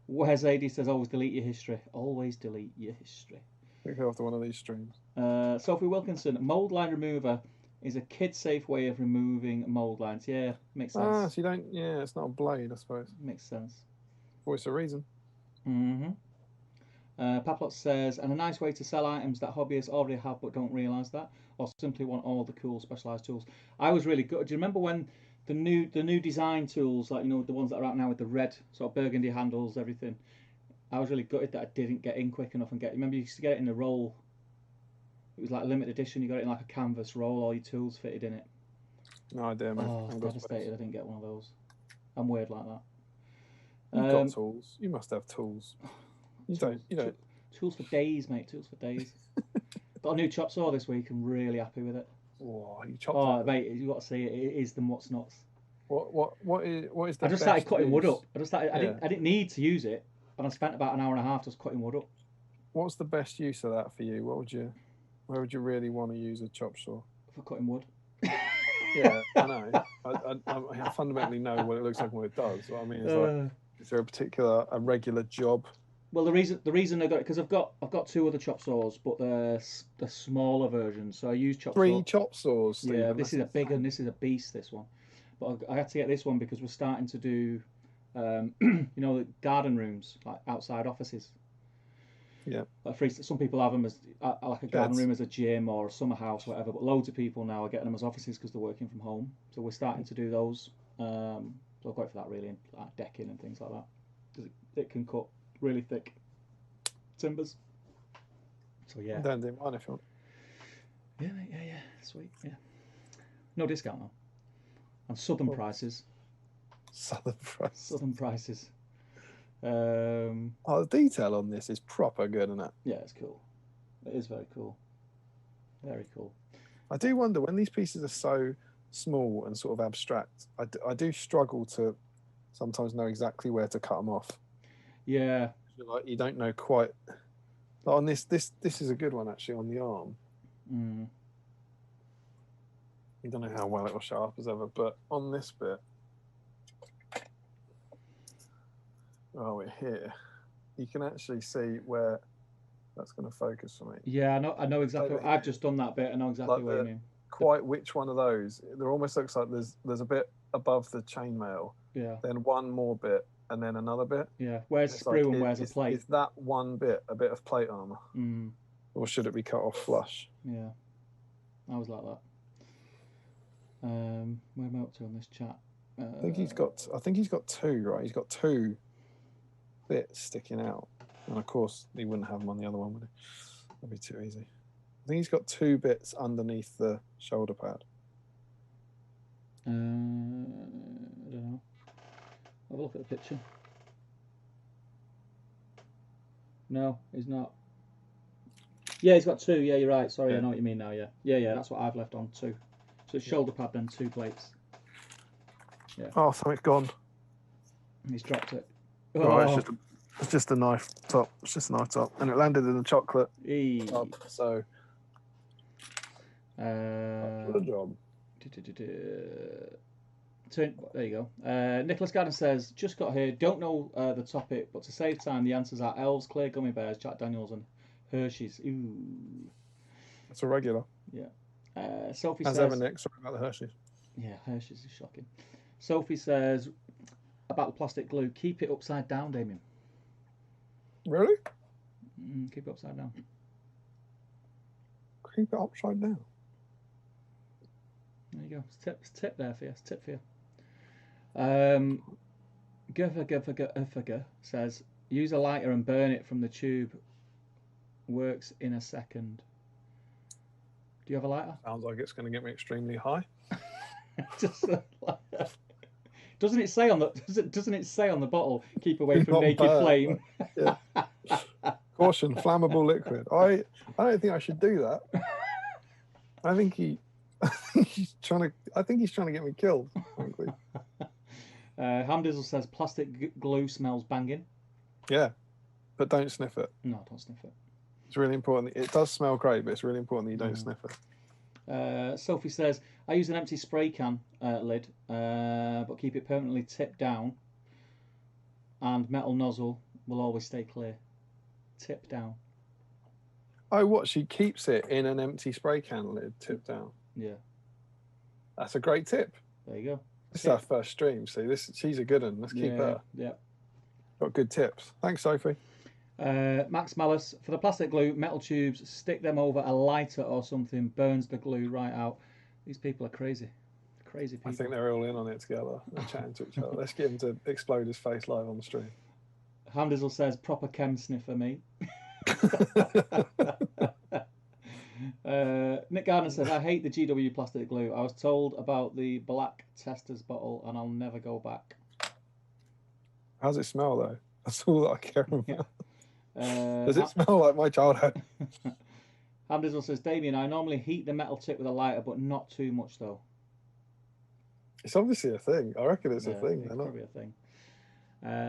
Where's AD says always delete your history. Always delete your history. Go after one of these streams. Sophie Wilkinson, mold line remover is a kid-safe way of removing mold lines. Yeah, makes sense. Ah, so you don't. Yeah, it's not a blade, I suppose. Makes sense. Voice of reason. Mm-hmm. Paplot says, and a nice way to sell items that hobbyists already have but don't realise that, or simply want all the cool specialised tools. I was really good. Do you remember when the new design tools, like the ones that are out now with the red sort of burgundy handles, everything? I was really gutted that I didn't get in quick enough and get. Remember, you used to get it in the roll. It was like a limited edition. You got it in like a canvas roll, all your tools fitted in it. No idea, mate. Oh, I was devastated. I didn't get one of those. I'm weird like that. You've got tools. You must have tools. You don't. Tools for days, mate. Tools for days. Got a new chop saw this week. I'm really happy with it. Oh, you chopped. Oh, mate, you got to see it. It is the what's nuts. What is the? I just started cutting wood up. I didn't need to use it, and I spent about an hour and a half just cutting wood up. What's the best use of that for you? Where would you really want to use a chop saw? For cutting wood. Yeah, I know. I fundamentally know what it looks like and what it does. What I mean is is there a regular job? Well, the reason I got it because I've got two other chop saws, but they're the smaller versions. So I use three chop saws. Stephen. Yeah, this is a big one. This is a beast. This one, but I had to get this one because we're starting to do, the garden rooms, like outside offices. Yeah. Like some people have them as like a garden room as a gym or a summer house, or whatever. But loads of people now are getting them as offices because they're working from home. So we're starting to do those. So I'll go for that really, like decking and things like that, because it can cut really thick timbers. So yeah. Don't do mine if you want. Yeah, sweet, yeah. No discount though. And southern prices. Southern prices. The detail on this is proper good, isn't it? Yeah, it's cool. It is very cool. Very cool. I do wonder when these pieces are so small and sort of abstract. I do struggle to sometimes know exactly where to cut them off. Yeah. Like you don't know quite. Like on this is a good one actually on the arm. Mm. You don't know how well it will show up as ever, but on this bit. Oh, we're here. You can actually see where that's going to focus for me. Yeah, I know exactly. I've just done that bit. I know exactly what you mean. Quite which one of those? There almost looks like there's a bit above the chainmail. Yeah. Then one more bit, and then another bit. Yeah. Where's screw and where's a plate? Is that one bit a bit of plate armor, or should it be cut off flush? Yeah, I was like that. Where am I up to on this chat? I think he's got two. Right, he's got two bits sticking out, and of course he wouldn't have them on the other one, would he? That'd be too easy. I think he's got two bits underneath the shoulder pad. I don't know. Have a look at the picture. No, he's not. Yeah, he's got two. Yeah, you're right. Sorry, yeah. I know what you mean now. Yeah. That's what I've left on two. So it's shoulder pad, then two plates. Yeah. Oh, something's gone. He's dropped it. Right, it's just a knife top. It's just a knife top, and it landed in the chocolate top. So, good job. There you go. Nicholas Gardner says, just got here. Don't know the topic, but to save time, the answers are elves, clear gummy bears, Jack Daniels, and Hershey's. Ooh, that's a regular. Yeah. Sophie says, ever, Nick. Sorry about the Hershey's. Yeah, Hershey's is shocking. Sophie says about the plastic glue, keep it upside down, Damian. Really? Keep it upside down. Keep it upside down. There you go. It's tip there for you. It's tip for you. Guffer says, use a lighter and burn it from the tube. Works in a second. Do you have a lighter? Sounds like it's going to get me extremely high. Doesn't it say on the bottle, keep away from naked flame? Yeah. Caution, flammable liquid. I don't think I should do that. I think he's trying to get me killed, frankly. Hamdizzle says plastic glue smells banging. Yeah, but don't sniff it. No, don't sniff it. It's really important. It does smell great, but it's really important that you don't sniff it. Sophie says, I use an empty spray can lid, but keep it permanently tipped down, and metal nozzle will always stay clear. Tip down. Oh, what? She keeps it in an empty spray can lid, tipped down. Yeah. That's a great tip. There you go. This is our first stream. See, she's a good one. Let's keep her. Yeah. Got good tips. Thanks, Sophie. Max Malice, for the plastic glue, metal tubes, stick them over a lighter or something, burns the glue right out. These people are crazy. Crazy people. I think they're all in on it together. They're chatting to each other. Let's get him to explode his face live on the stream. Hamdizzle says, proper chem sniffer, mate. Nick Gardner says, I hate the GW plastic glue. I was told about the black testers bottle and I'll never go back. How does it smell, though? That's all that I care about. Yeah. Does it smell like my childhood? Hamdizzle says, Damian, I normally heat the metal tip with a lighter, but not too much, though. It's obviously a thing. I reckon it's a thing. It's probably a thing.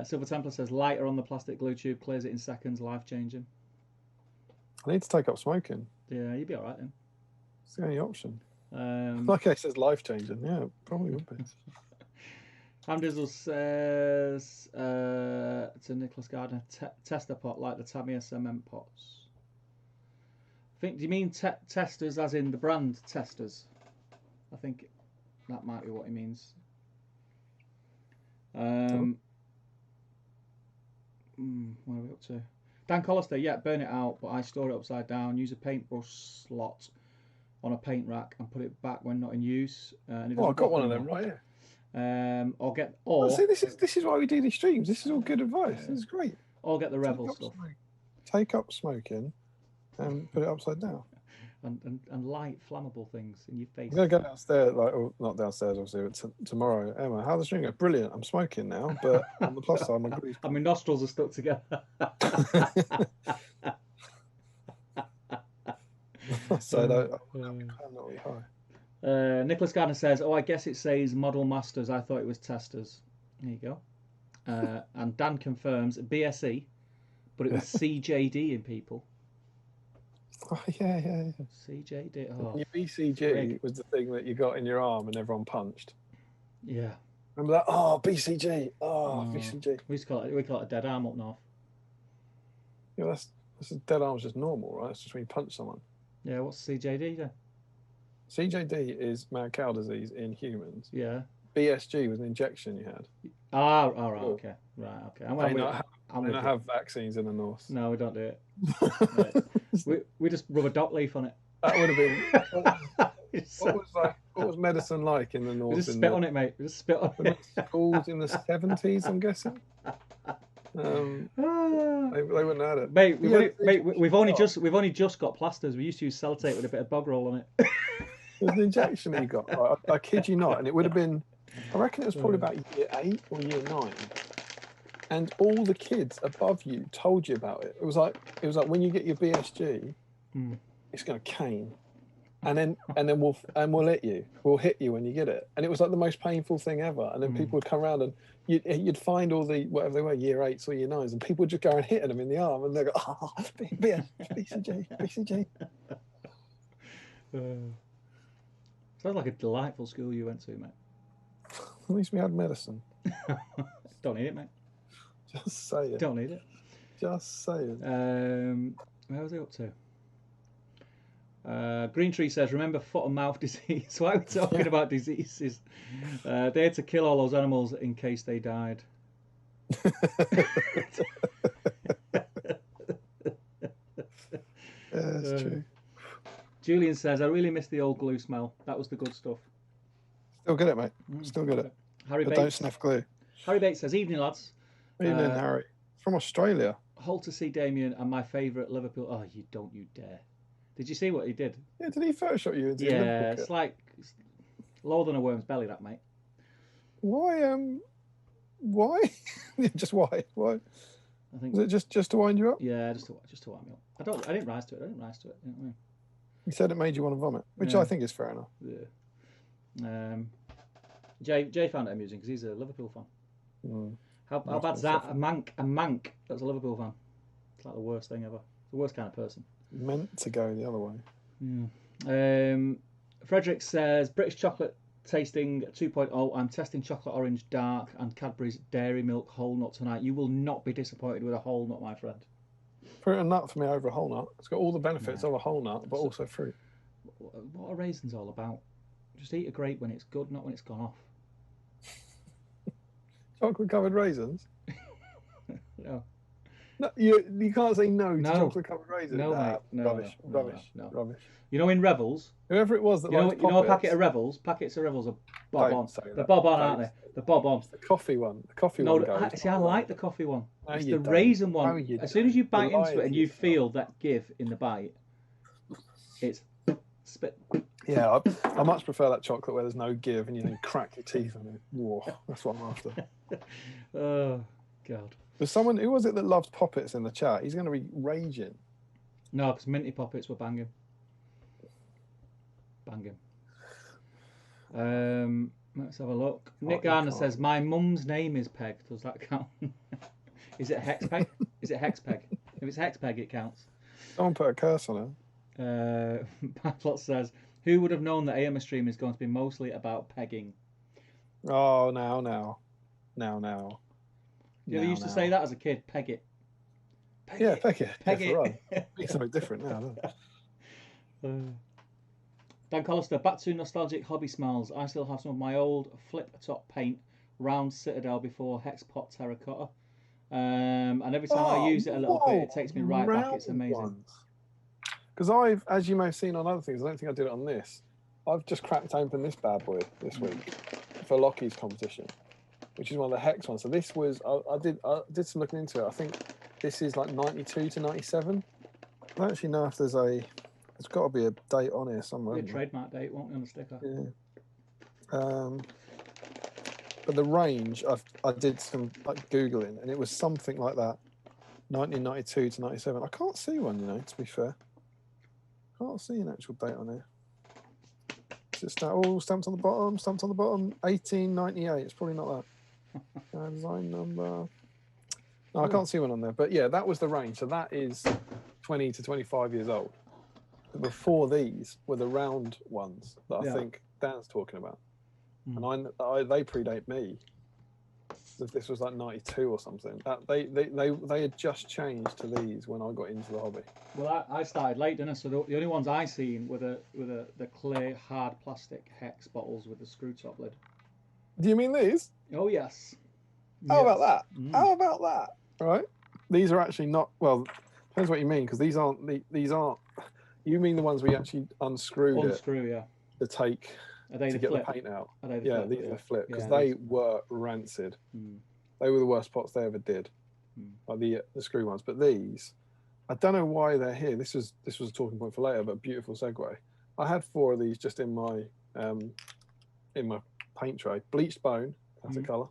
Silver Templar says, lighter on the plastic glue tube, clears it in seconds, life-changing. I need to take up smoking. Yeah, you'd be all right then. It's the only option. Like it says life-changing. Yeah, probably would be. Hamdizzle says to Nicholas Gardner, tester pot like the Tamiya cement pots. Do you mean testers as in the brand testers? I think that might be what he means. What are we up to? Dan Collister, yeah, burn it out, but I store it upside down. Use a paintbrush slot on a paint rack and put it back when not in use. I've got one of them right here. See, this is why we do these streams. This is all good advice. This is great. Or get the Rebel stuff. Take up smoking and put it upside down. And light flammable things in your face. I'm gonna go downstairs, not downstairs obviously, but tomorrow. Emma, how's the stream going? Brilliant. I'm smoking now, but on the plus side, my nostrils are stuck together. So I'm not really high. Nicholas Gardner says, I guess it says Model Masters. I thought it was testers. There you go. And Dan confirms BSE, but it was CJD in people. Oh, yeah. CJD. Oh, your BCG was the thing that you got in your arm and everyone punched. Yeah. Remember that? Oh, BCG. BCG. We call it a dead arm up north. Yeah, that's a dead arm's just normal, right? It's just when you punch someone. Yeah, what's CJD then? CJD is mad cow disease in humans. Yeah. BSG was an injection you had. All right, okay. Right, okay. We don't have vaccines in the north. No, we don't do it. we just rub a dock leaf on it. That would have been. What was medicine like in the north? We just spit on it, mate. We just spit on it. Schools in the 70s, I'm guessing. They wouldn't have had it. Mate, we've only just got plasters. We used to use sellotape with a bit of bog roll on it. There's an injection he got. Right? I kid you not, and it would have been. I reckon it was probably about year 8 or year 9. And all the kids above you told you about it. It was like when you get your BSG, it's going to cane, and then we'll hit you. We'll hit you when you get it. And it was like the most painful thing ever. And then people would come around and you'd find all the whatever they were, year 8s or year 9s, and people would just go and hitting them in the arm, and they go, BCG. Sounds like a delightful school you went to, mate. At least we had medicine. Don't need it, mate. Just say it. Don't need it. Just say it. Where was I up to? Green Tree says, remember foot and mouth disease. Why are we talking about diseases? They had to kill all those animals in case they died. that's true. Julian says, I really miss the old glue smell. That was the good stuff. Still get it, mate. Still get it. Harry But Bates. don't sniff glue. Harry Bates says, evening, lads. Evening, Harry. From Australia. Hull to see Damian and my favourite Liverpool. Oh, you dare. Did you see what he did? Yeah, did he Photoshop you into your Liverpool kit? It's like lower than a worm's belly, that, mate. Why? Just why? Why? I think. Was it just to wind you up? Yeah, just to wind me up. I didn't rise to it. You know what I mean? You said it made you want to vomit, which I think is fair enough. Yeah. Jay found it amusing because he's a Liverpool fan. Mm. How bad's that? A mank that's a Liverpool fan. It's like the worst thing ever. The worst kind of person. Meant to go the other way. Yeah. Frederick says British chocolate tasting 2.0. I'm testing chocolate orange dark and Cadbury's dairy milk whole nut tonight. You will not be disappointed with a whole nut, my friend. Put a nut for me over a whole nut. It's got all the benefits of a whole nut, but also fruit. What are raisins all about? Just eat a grape when it's good, not when it's gone off. Chocolate covered raisins? No. No, you can't say no to chocolate covered raisins. No, mate. No, Rubbish. You know, in Revels, whoever it was that you know a packets of Revels are bob on. They're bob on, aren't they? They're bob on. The coffee one. I like the coffee one. It's the raisin one. As soon as you bite into it and you feel that give in the bite, it's spit. Yeah, I much prefer that chocolate where there's no give and you then crack your teeth on it. Whoa, that's what I'm after. Oh, God. There's someone, who was it that loved poppets in the chat? He's going to be raging. No, because minty poppets were banging. Let's have a look. Nick Garner says, my mum's name is Peg. Does that count? Is it Hexpeg? Is it Hexpeg? If it's Hexpeg, it counts. Someone put a curse on it. Paplot says, who would have known that Eomer stream is going to be mostly about pegging? Oh, now. You ever used to say that as a kid? Peg it. Peg it. It's something different now, doesn't it? Dan Collister, back to nostalgic hobby smells. I still have some of my old flip top paint, round Citadel before Hex Pot terracotta. And every time I use it a little bit, it takes me right back. It's amazing. Because I've, as you may have seen on other things, I don't think I did it on this. I've just cracked open this bad boy this week for Lockie's competition, which is one of the Hex ones. So this was, I did some looking into it. I think this is like 92 to 97. I don't actually know if there's got to be a date on here somewhere. A trademark date, won't be on the sticker. Yeah. But the range, I did some like Googling, and it was something like that, 1992 to 97. I can't see one, to be fair. Can't see an actual date on here. Stamped on the bottom, 1898. It's probably not that. Design number. No, I can't see one on there. But yeah, that was the range. So that is 20 to 25 years old. Before these were the round ones that I think Dan's talking about. And they predate me. This was like 92 or something. They had just changed to these when I got into the hobby. Well, I started late, didn't I? So the only ones I seen were the clear hard plastic Hex bottles with the screw top lid. Do you mean these? Oh yes. How about that? How about that? Right. These are actually not. Well, depends what you mean, because these aren't. You mean the ones we actually unscrewed to take. Are they to get flip? the paint out. Are they these are the flip, because they were rancid. They were the worst pots they ever did, like the screw ones. But these, I don't know why they're here. This was a talking point for later, but beautiful segue. I had 4 of these just in my paint tray. Bleached bone, classic colour.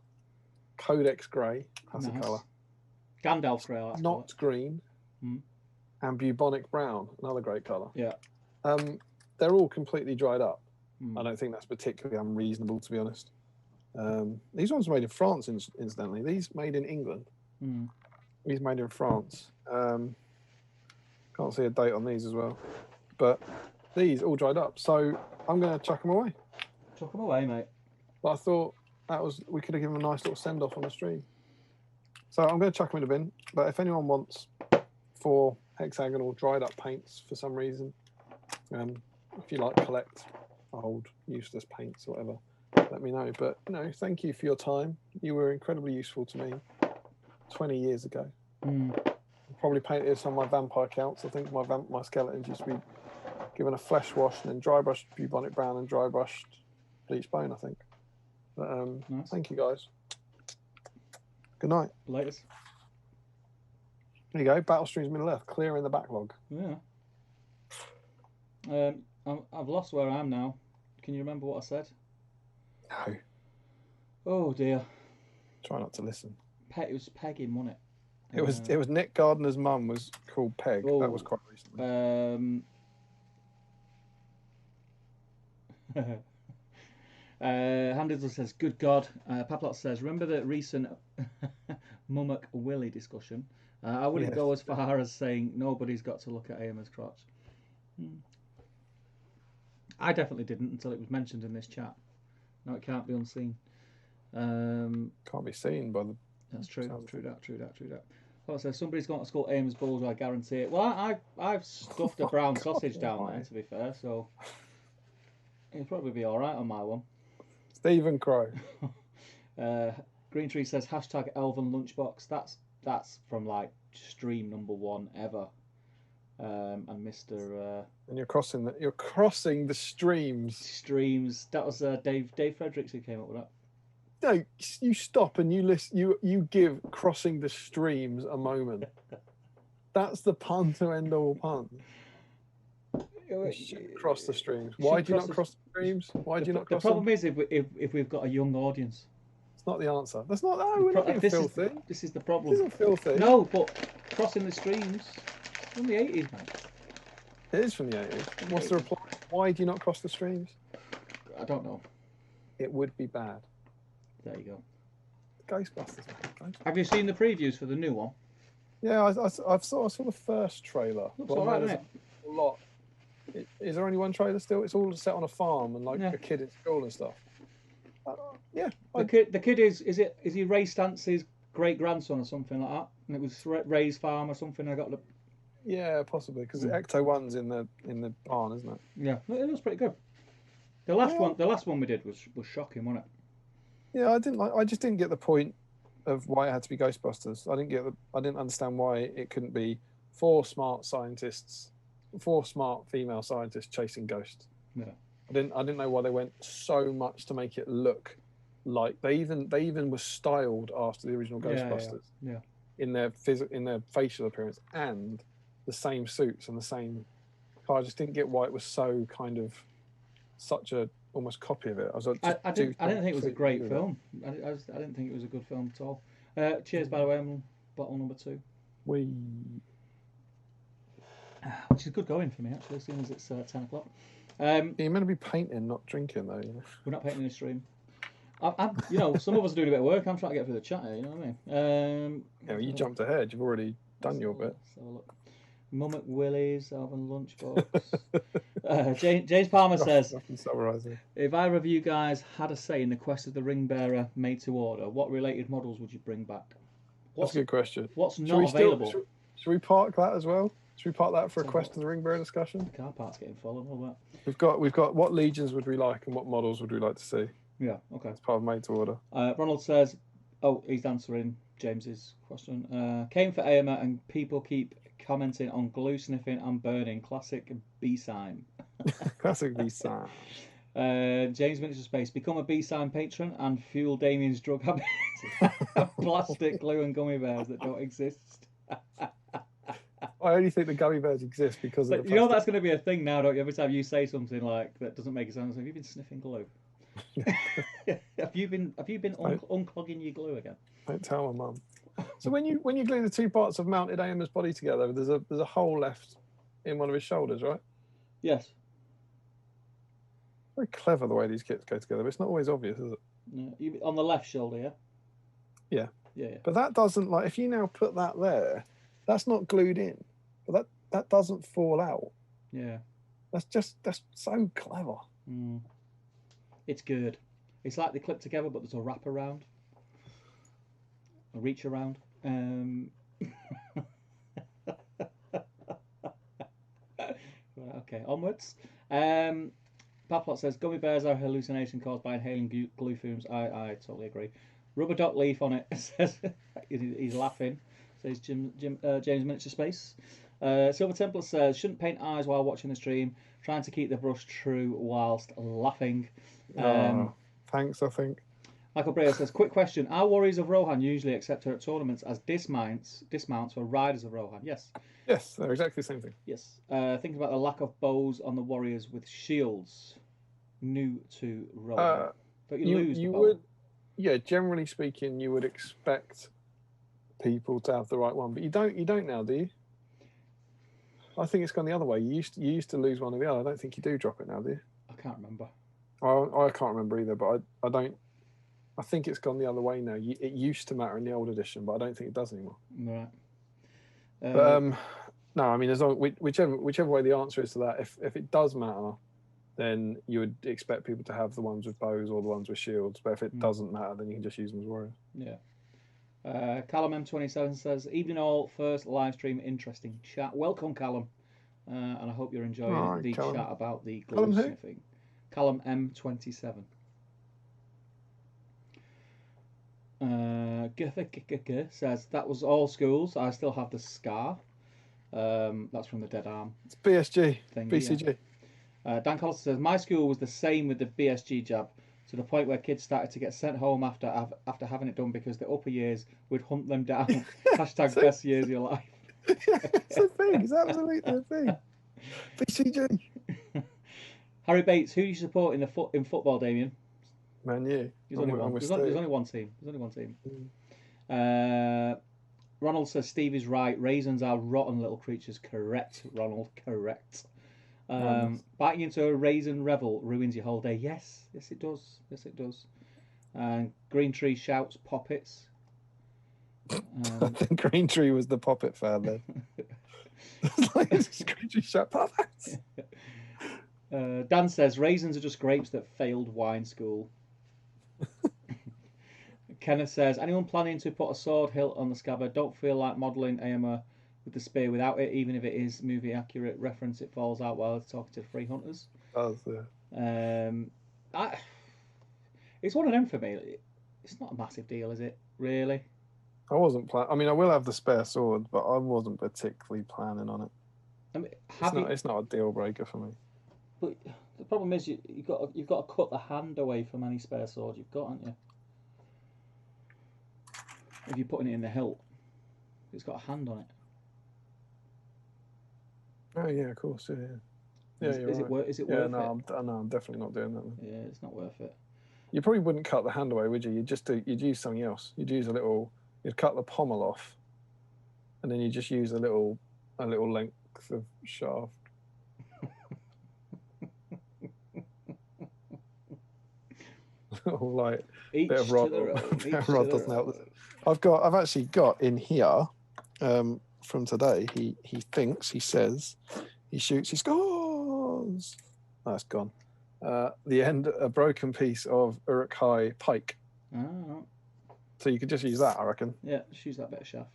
Codex grey, classic colour. Gandalf grey, Not green. And bubonic brown, another great colour. Yeah. They're all completely dried up. I don't think that's particularly unreasonable, to be honest. These ones were made in France, incidentally. These made in England. These made in France. Can't see a date on these as well. But these all dried up. So I'm going to chuck them away. Chuck them away, mate. But I thought we could have given them a nice little send-off on the stream. So I'm going to chuck them in the bin. But if anyone wants 4 hexagonal dried up paints for some reason, if you like collect old useless paints or whatever, let me know. But thank you for your time. You were incredibly useful to me 20 years ago. probably painted some of my vampire counts. I think my skeletons used to be given a flesh wash and then dry brushed bubonic brown and dry brushed bleach bone, I think. But Nice. thank you guys. Good night. Latest. There you go. Battle Streams Middle Earth, clearing the backlog. Yeah. I've lost where I am now. Can you remember what I said? No. Oh dear. Try not to listen. It was pegging, wasn't it? It was Nick Gardner's mum was called Peg. Oh, that was quite recently. Handler says, "Good God." Paplot says, "Remember the recent Mummock Willie discussion? I wouldn't go as far as saying nobody's got to look at Eomer's crotch. I definitely didn't until it was mentioned in this chat. No, it can't be unseen. Can't be seen by the. That's true. True that. Paplot says somebody's gone to school Eomer's balls. I guarantee it. Well, I've stuffed a brown sausage down there. To be fair, so it'll probably be all right on my one." Stephen Crow. Green Tree says hashtag Elven Lunchbox. That's from like stream number 1 ever. And Mr. And you're crossing the streams. Streams. That was Dave Fredericks who came up with that. No, you stop and you listen. You give crossing the streams a moment. That's the pun to end all puns. Cross the streams. Why do you not cross the streams? Why do you not cross them? The problem is if we've got a young audience. It's not the answer. That's not. No, we're not being filthy. This is the problem. This isn't filthy. No, but crossing the streams from the 80s, man. It is from the 80s. What's the reply? Why do you not cross the streams? I don't know. It would be bad. There you go. Ghostbusters. Have you seen the previews for the new one? Yeah, I saw the first trailer. Looks alright, isn't it? A lot. Is there only one trailer still? It's all set on a farm and like a kid at school and stuff. Yeah. The kid is he Ray Stance's great grandson or something like that? And it was Ray's farm or something. I got the. Yeah, possibly because Ecto 1's in the barn, isn't it? Yeah, it was pretty good. The last one we did was shocking, wasn't it? Yeah, I just didn't get the point of why it had to be Ghostbusters. I didn't understand why it couldn't be 4 smart female scientists chasing ghosts. Yeah. I didn't know why they went so much to make it look like they even were styled after the original Ghostbusters. Yeah. In their facial appearance and the same suits and the same. I just didn't get why it was so kind of such a almost copy of it. I didn't think it was a great film. I didn't think it was a good film at all. Cheers, by the way. I'm on bottle number 2. Which is good going for me actually, seeing as it's 10 o'clock. You're meant to be painting, not drinking, though. You know? We're not painting in the stream. Some of us are doing a bit of work. I'm trying to get through the chat here. You know what I mean? Yeah, you jumped ahead. You've already done your bit. Let's have a look. Mummock Willie's Elven Lunchbox. James Palmer says, if either of you guys had a say in the quest of the ring bearer made to order, what related models would you bring back? That's a good question. What's not available? Should we park that as well? Should we park that for a quest of the ring bearer discussion? The car park's getting full and all that. We've got what legions would we like and what models would we like to see? Yeah, okay. It's part of made to order. Ronald says, he's answering James's question. Came for Eomer and people keep commenting on glue sniffing and burning. Classic B-sign. Classic B-sign. James Miniature Space. Become a B-sign patron and fuel Damian's drug habit. Plastic glue and gummy bears that don't exist. I only think the gummy bears exist because of the you know that's going to be a thing now, don't you? Every time you say something like that doesn't make sense, have you been sniffing glue? have you been unclogging your glue again? Don't tell my mum. So when you glue the 2 parts of mounted Eomer's body together, there's a hole left in one of his shoulders, right? Yes. Very clever the way these kits go together, but it's not always obvious, is it? Yeah. On the left shoulder, yeah. Yeah. But that doesn't if you now put that there, that's not glued in, but that doesn't fall out. Yeah. That's so clever. Mm. It's good. It's like they clip together, but there's a wrap around, a reach around. Okay, onwards. Paplot says gummy bears are a hallucination caused by inhaling glue fumes. I totally agree. Rubber Dock Leaf on it says he's laughing. says James Miniature Space. Silver Templar says, shouldn't paint eyes while watching the stream. Trying to keep the brush true whilst laughing. Thanks, I think. Michael Breyer says, quick question. Are Warriors of Rohan usually accepted at tournaments as dismounts for Riders of Rohan? Yes. Yes, they're exactly the same thing. Yes. Thinking about the lack of bows on the Warriors with shields. New to Rohan. But you would, yeah, generally speaking, you would expect people to have the right one, but you don't now, do you? I think it's gone the other way. You used to lose one or the other. I don't think you do drop it now, do you? I can't remember. I can't remember either, but I don't. I think it's gone the other way now. It used to matter in the old edition, but I don't think it does anymore. Right. But no, I mean, as long, whichever way the answer is to that, if it does matter, then you would expect people to have the ones with bows or the ones with shields. But if it doesn't matter, then you can just use them as warriors. Yeah. Callum M27 says, evening all, first live stream, interesting chat. Welcome, Callum. And I hope you're enjoying the Callum. Chat about the glue sniffing. Callum M27. Says, that was all schools. I still have the scar. That's from the Dead Arm. It's BSG. Thingy, BCG. Yeah. Dan Collister says, my school was the same with the BSG jab, to the point where kids started to get sent home after having it done because the upper years would hunt them down. Hashtag best years of your life. It's a thing. It's absolutely a thing. BCG. Harry Bates, who do you support in football, Damian? Man, yeah. There's only one team. Ronald says Steve is right. Raisins are rotten little creatures. Correct, Ronald. Correct. Biting into a raisin revel ruins your whole day. Yes, it does. Green Tree shouts poppets. I think Green Tree was the poppet fan then. Green Tree shout poppets. Dan says raisins are just grapes that failed wine school. Kenneth says, anyone planning to put a sword hilt on the scabbard, don't feel like modelling Eomer with the spear without it, even if it is movie accurate reference, it falls out while it's talking to free hunters. It's one of them for me. It's not a massive deal, is it? Really? I wasn't planning. I mean, I will have the spare sword, but I wasn't particularly planning on it. I mean, it's not a deal breaker for me. But the problem is you've got to cut the hand away from any spare sword you've got, haven't you? If you're putting it in the hilt, it's got a hand on it. Oh yeah, of course, yeah. Is it worth it? No, I'm definitely not doing that. Yeah, it's not worth it. You probably wouldn't cut the hand away, would you? You'd use something else. You'd cut the pommel off, and then you just use a little length of shaft. Like Each bit of rod. Rod doesn't help. I've actually got in here from today. He says he shoots, he scores. That's gone. The end, a broken piece of Uruk-hai pike. Oh. So you could just use that, I reckon. Yeah, just use that bit of shaft.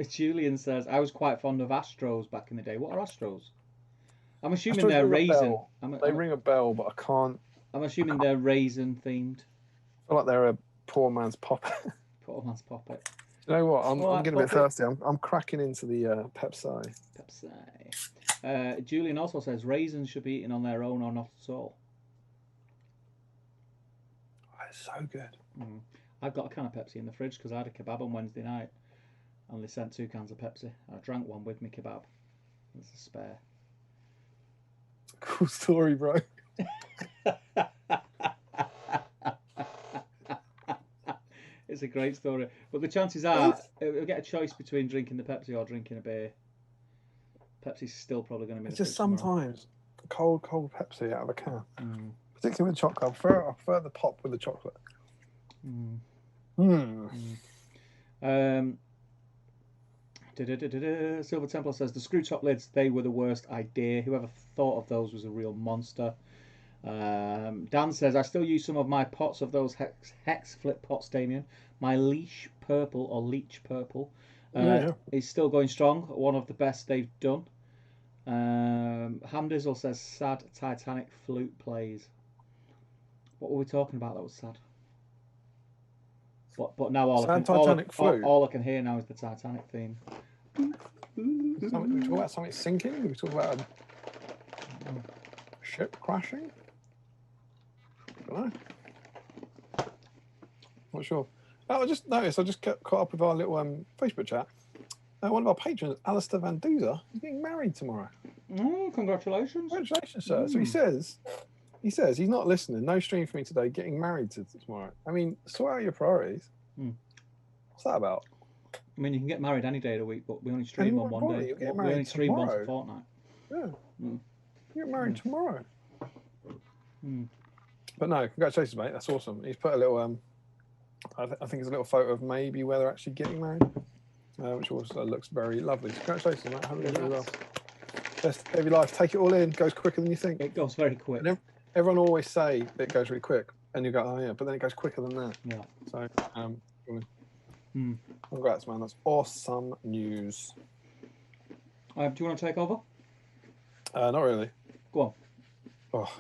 Julian says, I was quite fond of Astros back in the day. What are Astros? I'm assuming they're raisin. They ring a bell, but I can't. I'm assuming they're raisin themed. I feel like they're a poor man's poppet. Poor man's poppet. You know what? I'm getting a bit thirsty. I'm cracking into the Pepsi. Julian also says raisins should be eaten on their own or not at all. Oh, it's so good. I've got a can of Pepsi in the fridge because I had a kebab on Wednesday night and they sent 2 cans of Pepsi. I drank one with my kebab. There's a spare. Cool story, bro. It's a great story, but the chances are we'll get a choice between drinking the Pepsi or drinking a beer. Pepsi's still probably going to be. It's just sometimes cold Pepsi out of a can, particularly with chocolate. I prefer the pop with the chocolate. Silver Templar says the screw top lids, they were the worst idea. Whoever thought of those was a real monster. Dan says I still use some of my pots of those hex flip pots, Damian. My leech purple is still going strong. One of the best they've done. Hamdizzle says sad Titanic flute plays. What were we talking about that was sad? But now all Sad Titanic flu. all I can hear now is the Titanic theme. We talk about something sinking? We talk about a ship crashing? I don't know. Not sure. Oh, I just noticed, I just caught up with our little Facebook chat. One of our patrons, Alistair Van Duzer, is getting married tomorrow. Congratulations. Congratulations, sir. So he says he's not listening. No stream for me today. Getting married tomorrow. I mean, sort out your priorities. What's that about? I mean, you can get married any day of the week, but we only stream on one day. We only stream once a fortnight. Yeah. You get married tomorrow. But no, congratulations, mate. That's awesome. He's put a little, I think it's a little photo of maybe where they're actually getting married, which also looks very lovely. So congratulations, mate. Hope it goes really well. Best day of your life. Take it all in. Goes quicker than you think. It goes very quick. And everyone always say it goes really quick, and you go, oh yeah, but then it goes quicker than that. Yeah. So, congrats, man. That's awesome news. Do you want to take over? Not really. Go on. Oh.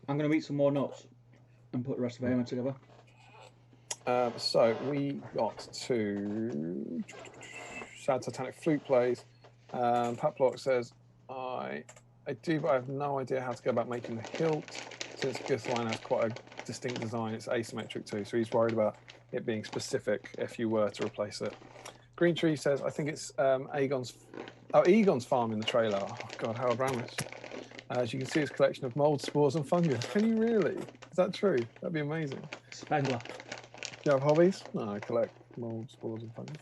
I'm going to eat some more nuts and put the rest of Eomer together. So we got to Sad Titanic Flute plays. Pat Block says, I do, but I have no idea how to go about making the hilt, since Guthline has quite a distinct design. It's asymmetric too, so he's worried about it being specific if you were to replace it. Green Tree says, I think it's Egon's farm in the trailer. Oh God, Harold Ramis. As you can see, it's a collection of mold, spores, and fungus. Can you really? Is that true? That'd be amazing. Spengler. Do you have hobbies? No, I collect mold, spores, and fungus.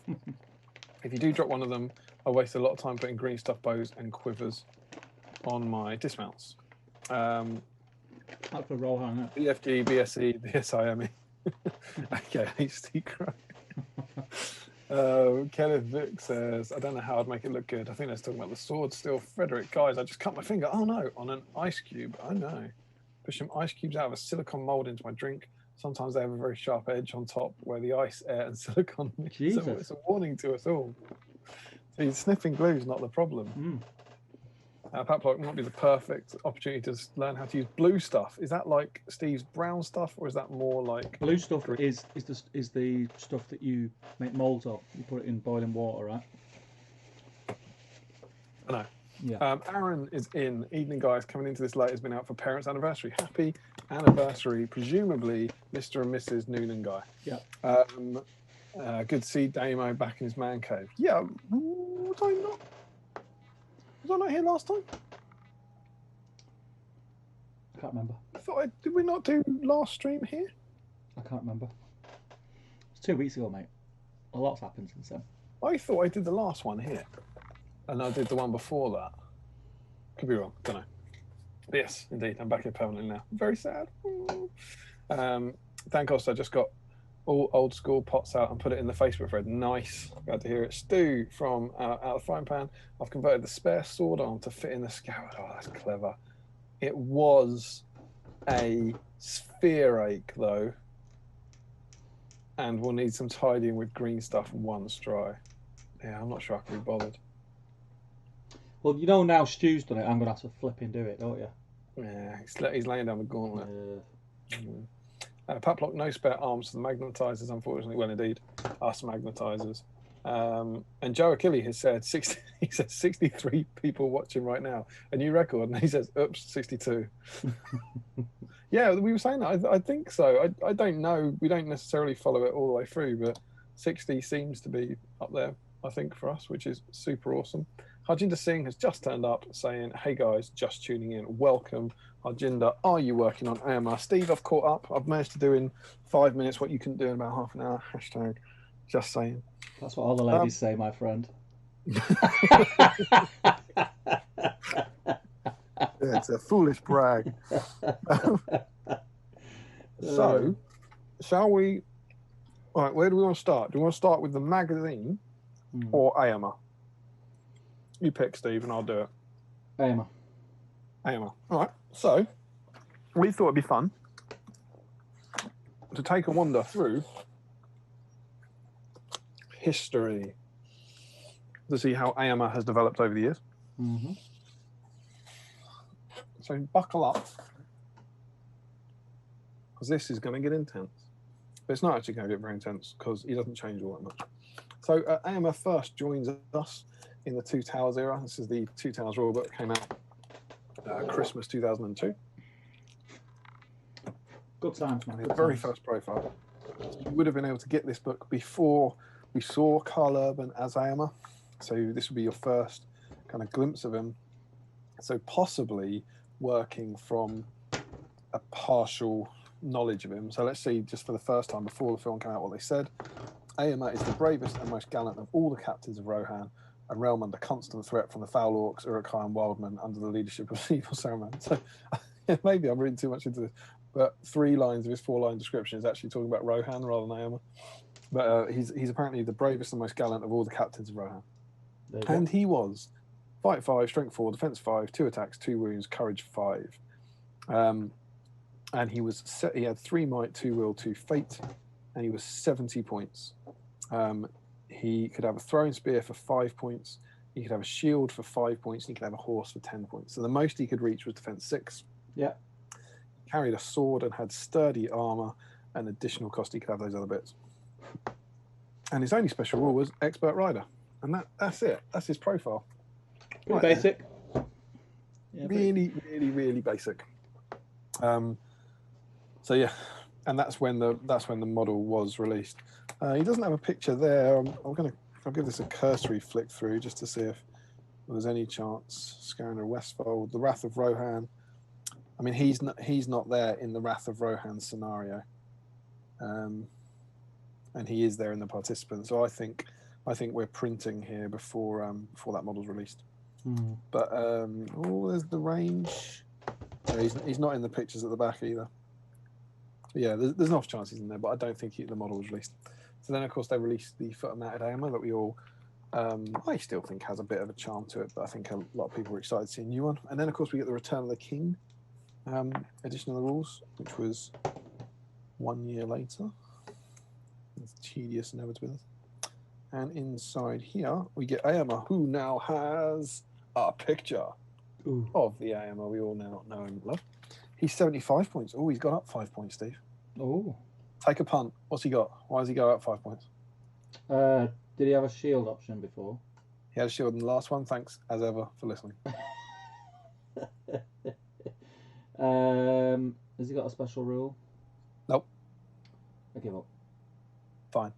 If you do drop one of them, I waste a lot of time putting green stuff bows and quivers on my dismounts. That's for Rohan, isn't it? BFG, BSE, BSIME. Okay, HT Crow. Kenneth Vick says, I don't know how I'd make it look good. I think they're talking about the sword still. Frederick, guys, I just cut my finger. Oh no, on an ice cube. Oh no. Push some ice cubes out of a silicone mold into my drink. Sometimes they have a very sharp edge on top where the ice, air, and silicone mix. So it's a warning to us all. See, sniffing glue is not the problem. Pat Block might be the perfect opportunity to learn how to use blue stuff. Is that like Steve's brown stuff, or is that more like blue stuff? Is the stuff that you make molds of? You put it in boiling water, right? I know. Yeah. Aaron is in. Evening, guys. Coming into this late, has been out for parents' anniversary. Happy anniversary, presumably Mr. and Mrs. Noonan guy. Yeah. Good to see Damo back in his man cave. Yeah. Was I not here last time? I can't remember. Did we not do last stream here? I can't remember. It's 2 weeks ago, mate. A lot's happened since then. I thought I did the last one here, and I did the one before that. Could be wrong. Don't know. But yes, indeed, I'm back here permanently now. Very sad. Dan Costa just got all old school pots out and put it in the Facebook thread. Nice. Glad to hear it. Stu from Out of the Frying Pan. I've converted the spare sword arm to fit in the scout. Oh, that's clever. It was a sphere ache, though. And we'll need some tidying with green stuff once dry. Yeah, I'm not sure I can be bothered. Well, you know now Stu's done it, I'm going to have to flip and do it, don't you? Yeah, he's laying down the gauntlet. Pat Block, no spare arms for the magnetizers, unfortunately. Well, indeed, us magnetizers. And Joe Achille has said 63 people watching right now. A new record, and he says, oops, 62. Yeah, we were saying that. I think so. I don't know. We don't necessarily follow it all the way through, but 60 seems to be up there, I think, for us, which is super awesome. Harjinder Singh has just turned up saying, hey guys, just tuning in. Welcome. Harjinder, are you working on AMR? Steve, I've caught up. I've managed to do in 5 minutes what you couldn't do in about half an hour. Hashtag just saying. That's what all the ladies say, my friend. It's a foolish brag. So, shall we... All right, where do we want to start? Do we want to start with the magazine or AMR? You pick, Steve, and I'll do it. AMR. All right. So, we thought it'd be fun to take a wander through history to see how AMR has developed over the years. Mm-hmm. So, buckle up, because this is going to get intense. but it's not actually going to get very intense because he doesn't change all that much. So Eomer first joins us in the Two Towers era. This is the Two Towers rulebook that came out Christmas 2002. Good times, man. The very first profile. You would have been able to get this book before we saw Carl Urban as Eomer. So this would be your first kind of glimpse of him. So possibly working from a partial knowledge of him. So let's see, just for the first time before the film came out, what they said. Eomer is the bravest and most gallant of all the captains of Rohan, a realm under constant threat from the foul orcs, Uruk-hai and Wildmen under the leadership of evil Saruman. So maybe I'm reading too much into this, but 3 lines of his 4-line description is actually talking about Rohan rather than Eomer. But he's apparently the bravest and most gallant of all the captains of Rohan. And he was fight 5, strength 4, defense 5, 2 attacks, 2 wounds, courage 5. And he had 3 might, 2 will, 2 fate, and he was 70 points. He could have a throwing spear for 5 points. He could have a shield for 5 points. And he could have a horse for 10 points. So the most he could reach was defense 6. Yeah. He carried a sword and had sturdy armor. And additional cost, he could have those other bits. And his only special rule was expert rider. And that's it. That's his profile. Pretty basic. Yeah, really, really, really basic. So yeah, and that's when the model was released. He doesn't have a picture there. I'll give this a cursory flick through just to see if there's any chance. Scarinor Westfold, the Wrath of Rohan. I mean, he's not there in the Wrath of Rohan scenario, and he is there in the participant. So I think we're printing here before that model's released. But there's the range. No, he's not in the pictures at the back either. But yeah, there's an off chance he's in there, but I don't think the model was released. So then, of course, they released the foot-mounted Eomer that we all, I still think has a bit of a charm to it, but I think a lot of people were excited to see a new one. And then, of course, we get the Return of the King edition of the rules, which was 1 year later. It's tedious inevitability. And inside here, we get Eomer, who now has a picture of the Eomer we all now know and love. He's 75 points. Oh, he's gone up 5 points, Steve. Oh. Take a punt. What's he got? Why does he go up 5 points? Did he have a shield option before? He had a shield in the last one. Thanks, as ever, for listening. Has he got a special rule? Nope. I give up. Fine.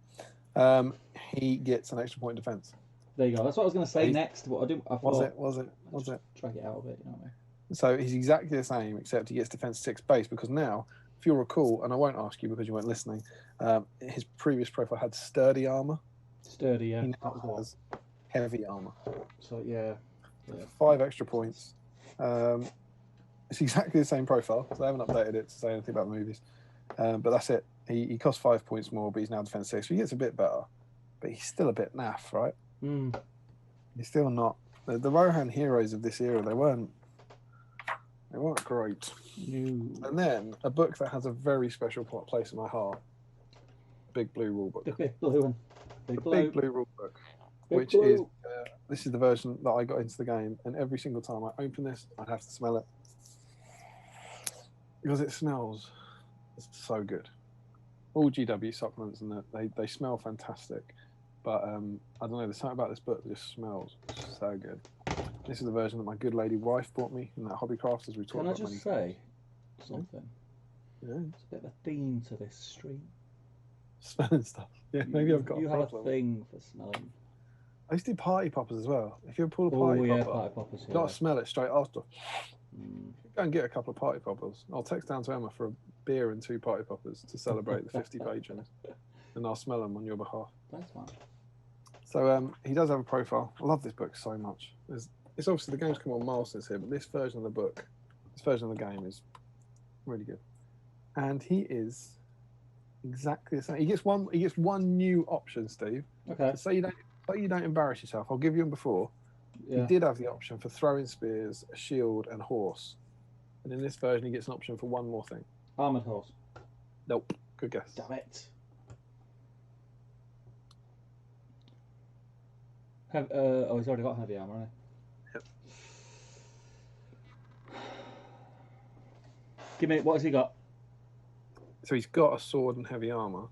He gets an extra point defense. There you go. That's what I was going to say next, but I didn't. I thought, was it? Drag it out a bit, you know what I mean? So he's exactly the same, except he gets defense 6 base, because now, if you'll recall, and I won't ask you because you weren't listening, his previous profile had sturdy armor. Sturdy, yeah. He now has heavy armor. So yeah. 5 extra points. It's exactly the same profile, so I haven't updated it to say anything about the movies. But that's it. He costs 5 points more, but he's now defense 6, so he gets a bit better. But he's still a bit naff, right? He's still not. The Rohan heroes of this era, they weren't great. And then a book that has a very special place in my heart, Big Blue Rulebook. The Big Blue one. Big Blue Rulebook, which is this is the version that I got into the game, and every single time I open this, I have to smell it because it smells so good. All GW supplements and that they smell fantastic, but I don't know. There's something about this book that just smells so good. This is the version that my good lady wife bought me in that Hobbycraft, as we talked about. Can I just say something? Yeah. It's a bit of a theme to this stream. Smelling stuff. Yeah, maybe I've got You a have problem. a thing for smelling. I used to do party poppers as well. If you pull a party popper, party poppers. you got to smell it straight after. Go and get a couple of party poppers. I'll text down to Emma for a beer and 2 party poppers to celebrate the 50 patrons, and I'll smell them on your behalf. Thanks, man. So he does have a profile. I love this book so much. It's obviously the game's come on milestones here, but this version of the book, this version of the game is really good. And he is exactly the same. He gets one new option, Steve. Okay. So you don't embarrass yourself. I'll give you him before. Yeah. He did have the option for throwing spears, a shield, and horse. And in this version, he gets an option for one more thing. Armored horse. Nope. Good guess. Damn it. He's already got heavy armor, hasn't Yep. he? Give me, what has he got? So he's got a sword and heavy armor.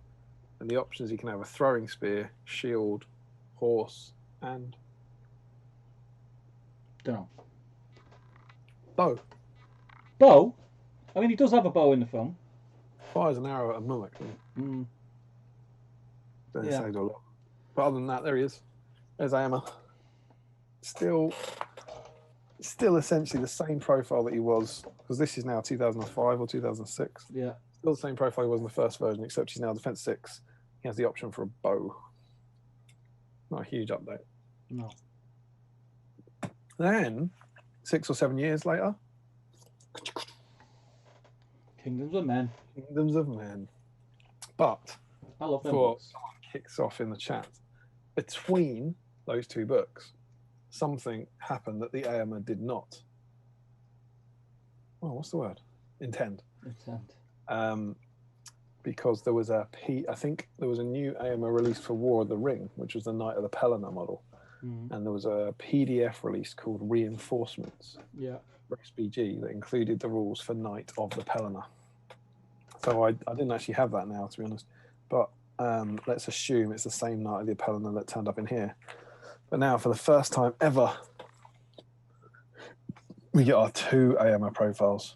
And the options, you can have a throwing spear, shield, horse, and Don't know. bow. Bow? I mean, he does have a bow in the film. Fires an arrow at a mimic. Don't Yeah. say a lot. But other than that, there he is. There's Eomer. Still essentially the same profile that he was, because this is now 2005 or 2006. Yeah. Still the same profile he was in the first version, except he's now defense 6. He has the option for a bow. Not a huge update. No. Then, 6 or 7 years later, Kingdoms of Men. Kingdoms of Men. But I love them before books. someone kicks off in the chat, between those two books, something happened that the Eomer did not. Oh, what's the word? Intend. Because there was I think there was a new Eomer released for War of the Ring, which was the Knight of the Pelennor model. And there was a PDF release called Reinforcements for SBG that included the rules for Knight of the Pelennor. So I didn't actually have that now, to be honest. But let's assume it's the same Knight of the Pelennor that turned up in here. But now, for the first time ever, we get our 2 Eomer profiles.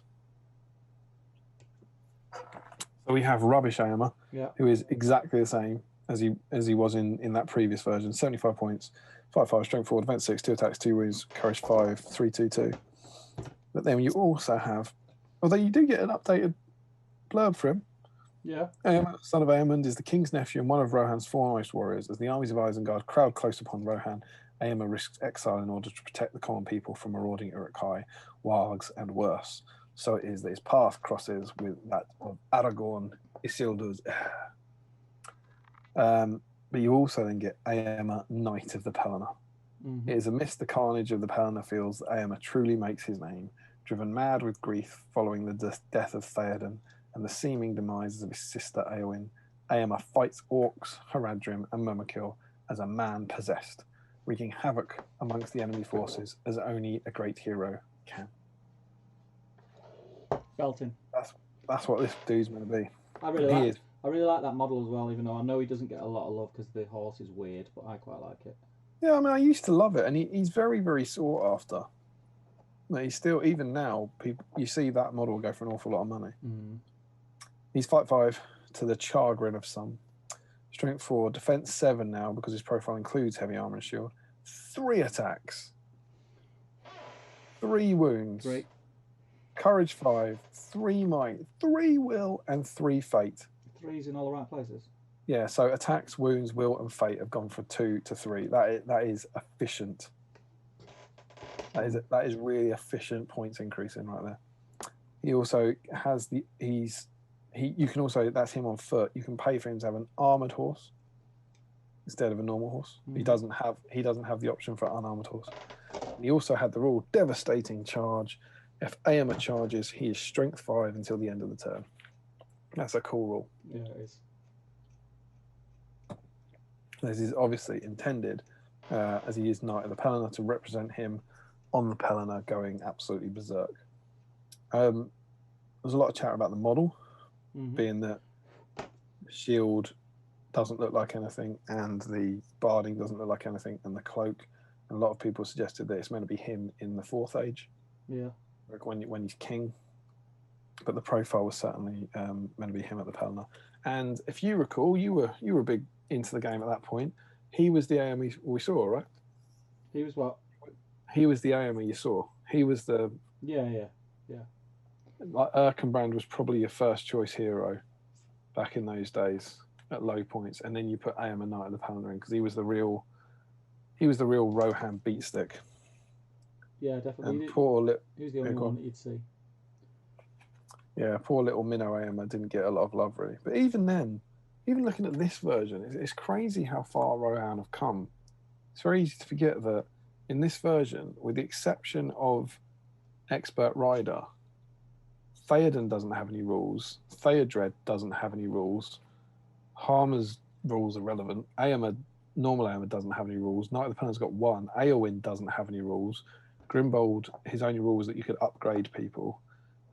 So we have Rubbish Eomer, who is exactly the same as he was in that previous version. 75 points, 5/5 strength 4, defense 6, 2 attacks, 2 wounds, courage 5, 3/2/2. But then you also have, although you do get an updated blurb for him. Yeah. Eomer, son of Eamund, is the king's nephew and one of Rohan's foremost warriors. As the armies of Isengard crowd close upon Rohan, Eomer risks exile in order to protect the common people from marauding Uruk-hai, wargs, and worse. So it is that his path crosses with that of Aragorn, Isildur's heir. But you also then get Eomer, Knight of the Pelennor. It is amidst the carnage of the Pelennor fields that Eomer truly makes his name, driven mad with grief following the death of Theoden and the seeming demise of his sister Eowyn. Eomer fights orcs, Haradrim, and Murmikil as a man possessed, wreaking havoc amongst the enemy forces as only a great hero can. Belting. That's what this dude's going to be. I really like that model as well, even though I know he doesn't get a lot of love because the horse is weird, but I quite like it. Yeah, I mean, I used to love it, and he's very, very sought after. He's still, even now, you see that model go for an awful lot of money. He's 5/5 to the chagrin of some. Strength 4, defense 7 now because his profile includes heavy armor and shield. 3 attacks, 3 wounds, Great. Courage 5, 3 might, 3 will, and 3 fate. 3's in all the right places. Yeah, so attacks, wounds, will, and fate have gone from 2 to 3. That is efficient. That is really efficient points increasing right there. He also has you can also, that's him on foot. You can pay for him to have an armored horse instead of a normal horse. He doesn't have the option for an unarmored horse. He also had the rule devastating charge. If Eomer charges, he is strength 5 until the end of the turn. That's a cool rule. Yeah, it is. This is obviously intended, as he is Knight of the Pelennor, to represent him on the Pelennor going absolutely berserk. There's a lot of chat about the model, being that the shield doesn't look like anything, and the barding doesn't look like anything, and the cloak. And a lot of people suggested that it's meant to be him in the 4th age. Yeah. Like when he's king. But the profile was certainly meant to be him at the Pelennor. And if you recall, you were big into the game at that point. He was the Eomer we saw, right? He was what? He was the Eomer you saw. He was the... Yeah. Like Erkenbrand was probably your first choice hero back in those days at low points. And then you put Eomer, Knight of the Pelennor in because he was the real Rohan beatstick. Yeah, definitely. And he was the only one that you'd see. Yeah, poor little Minnow Eomer didn't get a lot of love, really. But even then, even looking at this version, it's crazy how far Rohan have come. It's very easy to forget that in this version, with the exception of Expert Rider, Theoden doesn't have any rules. Theodred doesn't have any rules. Harmer's rules are relevant. Normal Eomer doesn't have any rules. Knight of the Pelennor has got 1. Eowyn doesn't have any rules. Grimbold, his only rule was that you could upgrade people.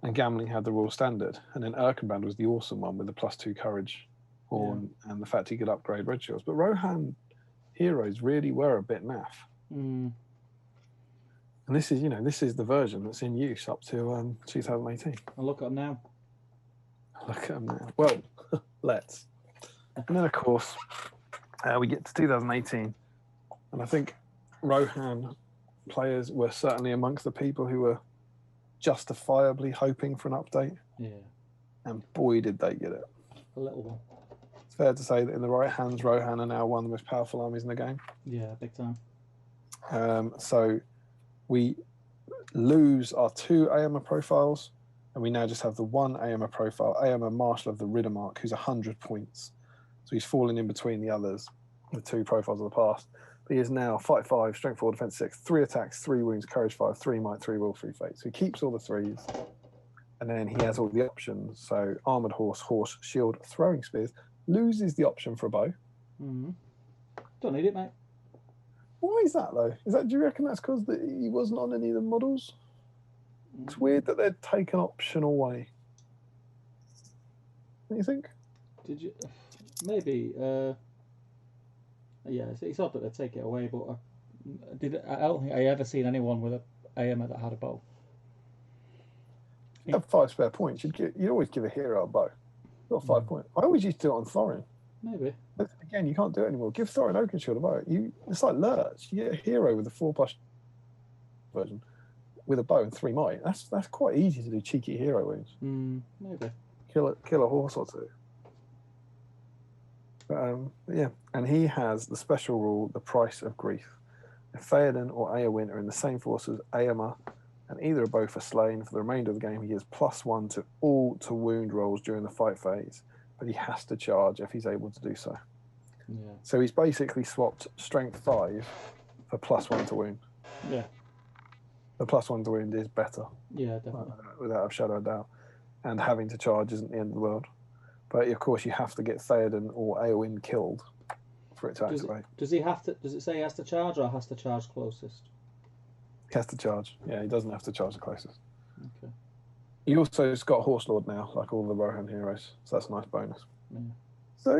And Gamling had the Royal Standard. And then Erkenbrand was the awesome one with the +2 courage. Horn, and the fact he could upgrade red shields. But Rohan heroes really were a bit naff. Mm. And this is the version that's in use up to 2018. And look at them now. Look at them now. Well, let's. And then, of course, we get to 2018. And I think Rohan players were certainly amongst the people who were justifiably hoping for an update. Yeah. And boy, did they get it. A little one. It's fair to say that in the right hands, Rohan are now one of the most powerful armies in the game. Yeah, big time. So we lose our 2 Eomer profiles, and we now just have the 1 Eomer profile, Eomer Marshal of the Riddermark, who's 100 points. So he's fallen in between the others, the 2 profiles of the past. But he is now Fight 5, Strength 4, Defense 6, 3 attacks, 3 wounds, Courage 5, 3 might, 3 will, 3 fate. So he keeps all the 3s, and then he has all the options. So Armoured Horse, Horse, Shield, Throwing Spears, loses the option for a bow. Mm-hmm. Don't need it, mate. Why is that, though? Do you reckon that's because he wasn't on any of the models? It's weird that they'd take an option away. What do you think? Did you? Maybe. Yeah, it's odd that they take it away, but I don't think I ever seen anyone with a Eomer that had a bow. You have 5 spare points. You'd always give a hero a bow. You've got 5 points. I always used to do it on Thorin. Maybe. But again, you can't do it anymore. Give Thorin Oakenshield a bow. It's like Lurch. You get a hero with a 4+ version with a bow and 3 might. That's quite easy to do cheeky hero wounds. Maybe. Kill a horse or 2. But yeah, and he has the special rule, the price of grief. If Theoden or Eowyn are in the same force as Eomer, and either are both are slain for the remainder of the game, he has +1 to all to wound rolls during the fight phase, but he has to charge if he's able to do so. Yeah. So he's basically swapped Strength 5 for +1 to wound. Yeah. The +1 to wound is better. Yeah, definitely. Without a shadow of doubt. And having to charge isn't the end of the world. But of course, you have to get Theoden or Eowyn killed for it to activate. Does he have to? Does it say he has to charge or has to charge closest? He has to charge. Yeah, he doesn't have to charge the closest. Okay. He also has got Horse Lord now, like all the Rohan heroes. So that's a nice bonus. Yeah. So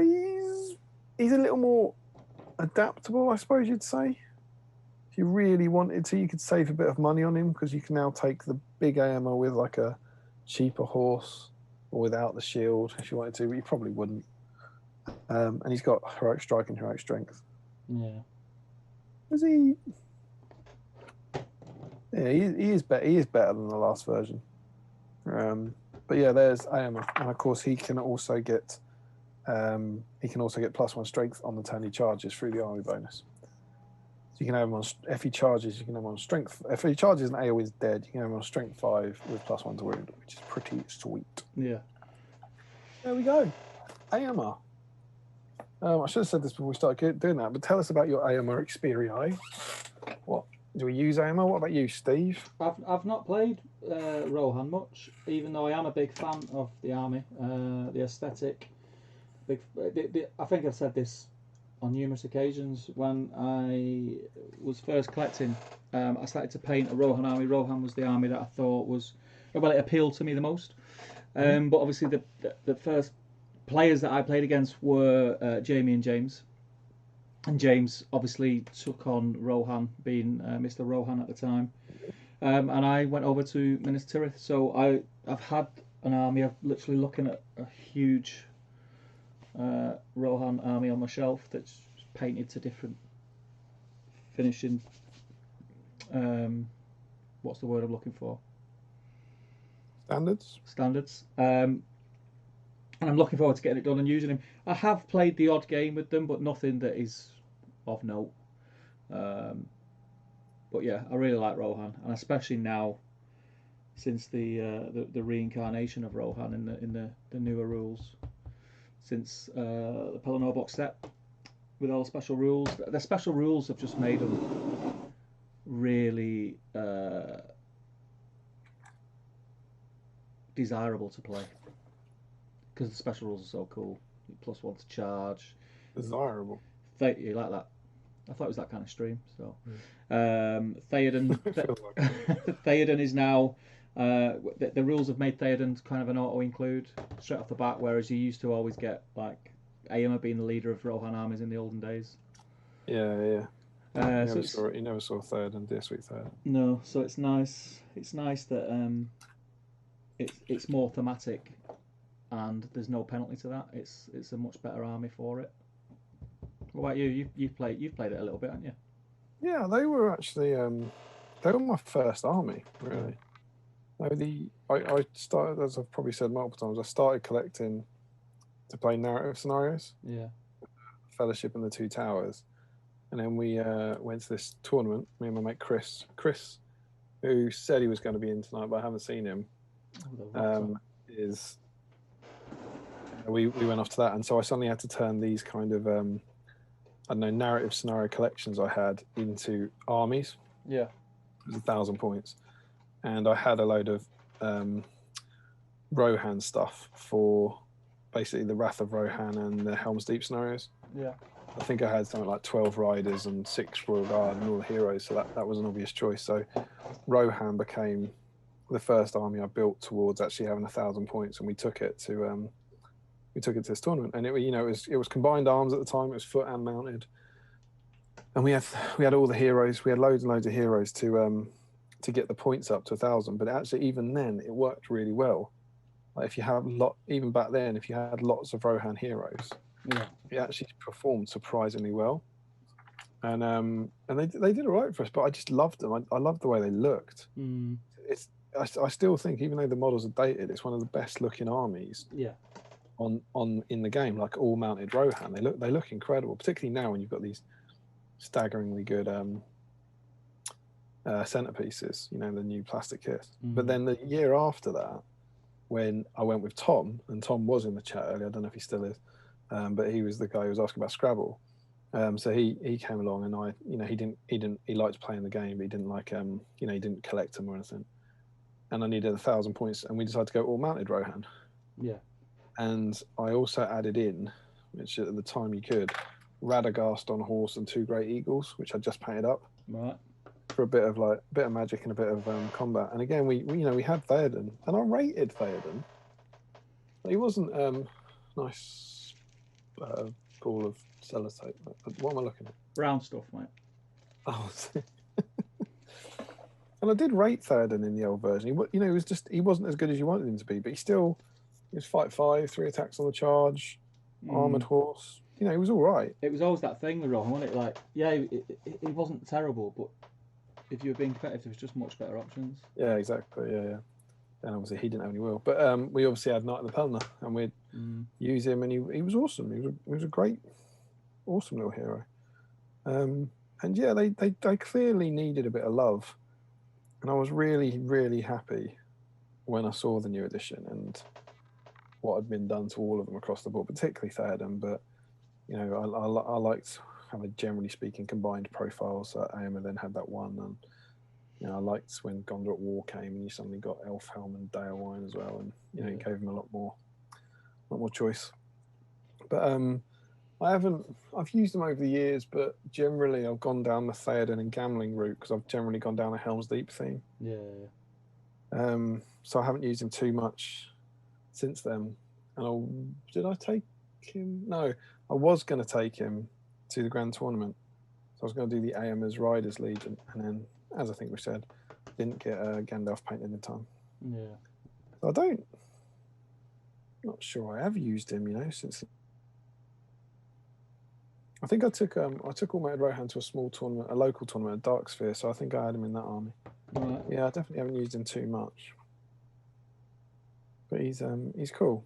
he's a little more adaptable, I suppose you'd say. If you really wanted to, you could save a bit of money on him because you can now take the big Eomer with like a cheaper horse or without the shield if you wanted to, but you probably wouldn't. And he's got Heroic Strike and Heroic Strength. Yeah. Is he? Yeah, he is better. He is better than the last version. But yeah, there's Eomer, and of course he can also get +1 strength on the turn he charges through the army bonus. So you can have him on if he charges, you can have him on strength. If he charges and AoE's dead, you can have him on strength 5 with +1 to wound, which is pretty sweet. Yeah. There we go. Eomer. I should have said this before we started doing that, but tell us about your Eomer experience. What do we use Eomer? What about you, Steve? I've not played Rohan much, even though I am a big fan of the army, the aesthetic. I think I've said this on numerous occasions. When I was first collecting, I started to paint a Rohan army. Rohan was the army that I thought was, well, it appealed to me the most. But obviously the first players that I played against were Jamie and James. And James obviously took on Rohan, being Mr. Rohan at the time. And I went over to Minas Tirith. So I've had an army. I'm literally looking at a huge Rohan army on my shelf that's painted to different finishing. What's the word I'm looking for? Standards. And I'm looking forward to getting it done and using him. I have played the odd game with them, but nothing that is of note. But yeah, I really like Rohan, and especially now, since the reincarnation of Rohan in the newer rules, since the Pelennor box set with all the special rules. The special rules have just made them really desirable to play. Because the special rules are so cool. +1 to charge. Desirable. You like that? I thought it was that kind of stream. So, Theoden. Theoden is now. The rules have made Theoden kind of an auto include straight off the bat, whereas you used to always get like Eomer being the leader of Rohan armies in the olden days. Yeah. So You never saw third and this week third. no, so it's nice. It's nice that it's more thematic, and there's no penalty to that. It's a much better army for it. What about you? You've played it a little bit, haven't you? Yeah, they were actually they were my first army, really. I started, as I've probably said multiple times, I started collecting to play narrative scenarios. Yeah. Fellowship and the Two Towers. And then we went to this tournament, me and my mate Chris, who said he was going to be in tonight, but I haven't seen him. We went off to that, and so I suddenly had to turn these kind of I don't know, narrative scenario collections I had into armies. Yeah. It was 1,000 points, and I had a load of Rohan stuff for basically the Wrath of Rohan and the Helm's Deep scenarios. Yeah. I think I had something like 12 riders and 6 Royal Guard and all the heroes, so that was an obvious choice. So Rohan became the first army I built towards actually having 1,000 points, and we took it to this tournament. And it was combined arms at the time. It was foot and mounted, and we had all the heroes. We had loads and loads of heroes to get the points up to 1,000. But actually, even then, it worked really well. Like if you have even back then, if you had lots of Rohan heroes. Yeah. It actually performed surprisingly well, and they did all right for us. But I just loved them. I loved the way they looked. I still think, even though the models are dated, it's one of the best looking armies. Yeah. On in the game, like all mounted Rohan, they look incredible. Particularly now when you've got these staggeringly good centerpieces. The new plastic kits. But then the year after that, when I went with Tom, and Tom was in the chat earlier. I don't know if he still is. But he was the guy who was asking about Scrabble. So he came along, and he liked playing the game, but he didn't like he didn't collect them or anything. And I needed 1,000 points, and we decided to go all mounted Rohan. Yeah. And I also added in, which at the time you could, Radagast on horse and 2 Great Eagles, which I just painted up. Right. For a bit of magic and a bit of combat. And again, we had Theoden, and I rated Theoden. He wasn't nice. Ball of sellotape. What am I looking at? Brown stuff, mate. Oh, and I did rate Theoden in the old version. He wasn't as good as you wanted him to be, but he was fight 5, 3 attacks on the charge, armored horse. He was all right. It was always that thing with Rohan, wasn't it? Like, yeah, it wasn't terrible, but if you were being competitive, there was just much better options. Yeah, exactly. Yeah. And obviously he didn't have any will, but we obviously had Knight of the Pelner, and we'd use him, and he was awesome. He was a great, awesome little hero. And yeah, they clearly needed a bit of love, and I was really, really happy when I saw the new edition and what had been done to all of them across the board, particularly Theoden. But I liked having, generally speaking, combined profiles. Eomer then had that one, and I liked when Gondor at War came, and you suddenly got Elfhelm and Daelwyn as well, and it gave them a lot more choice. But I've used them over the years, but generally I've gone down the Theoden and Gamling route because I've generally gone down a Helm's Deep theme. Yeah. So I haven't used him too much since then. And did I take him? No, I was going to take him to the Grand Tournament. So I was going to do the Eomer's Riders Legion, and then, as I think we said, didn't get Gandalf painted in time. Yeah. So not sure I have used him, since. I think I took all my Rohan to a small tournament, a local tournament at Darksphere, so I think I had him in that army. Right. Yeah, I definitely haven't used him too much. But he's cool.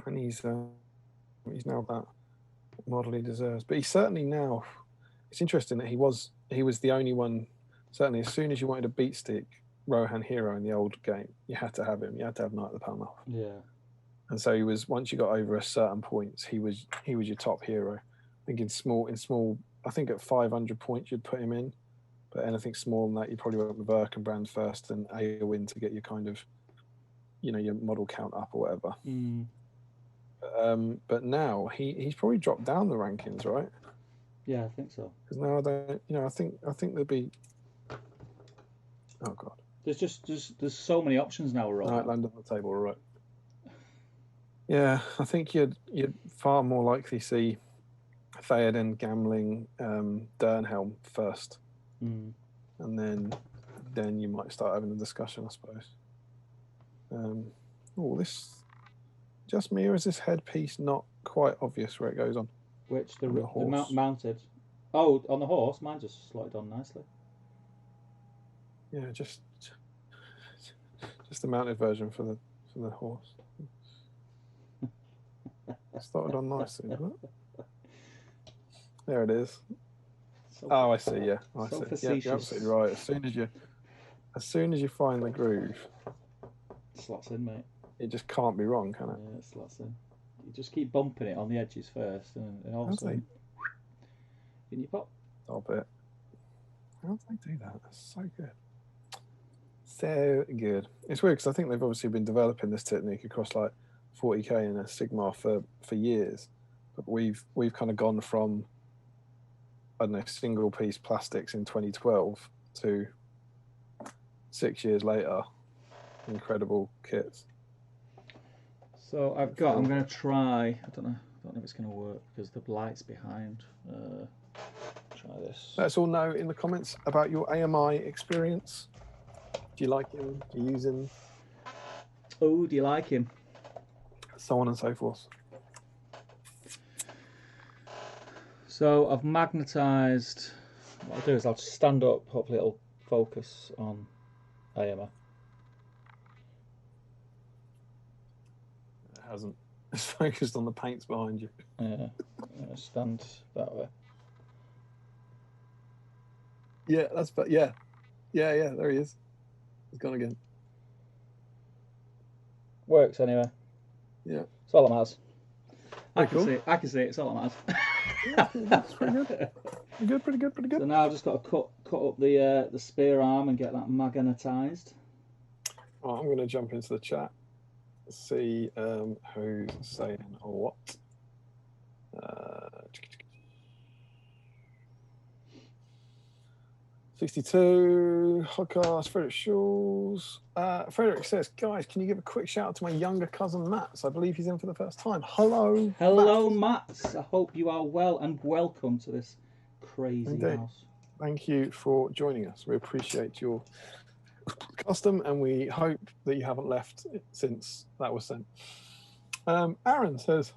And he's now that model he deserves. But he's certainly now, it's interesting that he was the only one. Certainly, as soon as you wanted a beat stick Rohan hero in the old game, you had to have him. You had to have Knight of the Pelennor. Yeah. And so he was, once you got over a certain points, he was your top hero. I think in small, I think at 500 points you'd put him in, but anything smaller than that, you probably went with Verkenbrand first and Eowyn to get your kind of, your model count up or whatever. But now he's probably dropped down the rankings, right? Yeah, I think so. Because now I think there'll be. Oh God. There's so many options now, Rohan. No, it landed on the table, all right. Yeah, I think you'd far more likely see Theoden, Gamling, Dernhelm first, Mm. and then you might start having a discussion, I suppose. Oh, this just me, or is this headpiece not quite obvious where it goes on? Which On the the horse. mounted? Oh, on the horse. Mine just slotted on nicely. Yeah, just the mounted version for the horse. Started on nicely, didn't it? There it is. So, Oh, I see. Yeah, I so see. Yeah, you're facetious. absolutely right. As soon as you find the groove, Slots in, mate. it just can't be wrong, can it? Yeah, it slots in. You just keep bumping it on the edges first, and all of a How's they sudden, in your pop. stop it? How do they do that? That's so good. So good. It's weird because I think they've obviously been developing this technique across like 40k and a Sigma for years, but we've kind of gone from, I don't know, single piece plastics in 2012 to 6 years later, incredible kits. So I'm going to try. I don't know if it's going to work because the light's behind. Try this. Let us all know in the comments about your AMI experience. Do you like him? Do you use him? Oh, do you like him? So on and so forth. So I've magnetised. What I'll do is I'll stand up. Hopefully it'll focus on Eomer. It hasn't. It's focused on the paints behind you. Yeah, stand that way. Yeah, yeah. There he is. He's gone again. Works anyway. Yeah, it's all that matters. I can cool. see it. I can see it. It's all that matters. That's pretty good. Pretty good. So now I've just got to cut up the spear arm and get that magnetised. Right, I'm going to jump into the chat, see who's saying what. 62, Podcast, Frederick Schulz. Frederick says, guys, can you give a quick shout out to my younger cousin Matt? I believe he's in for the first time. Hello, Matt. I hope you are well and welcome to this crazy Indeed. house. Thank you for joining us. We appreciate your custom and we hope that you haven't left since that was sent. Aaron says,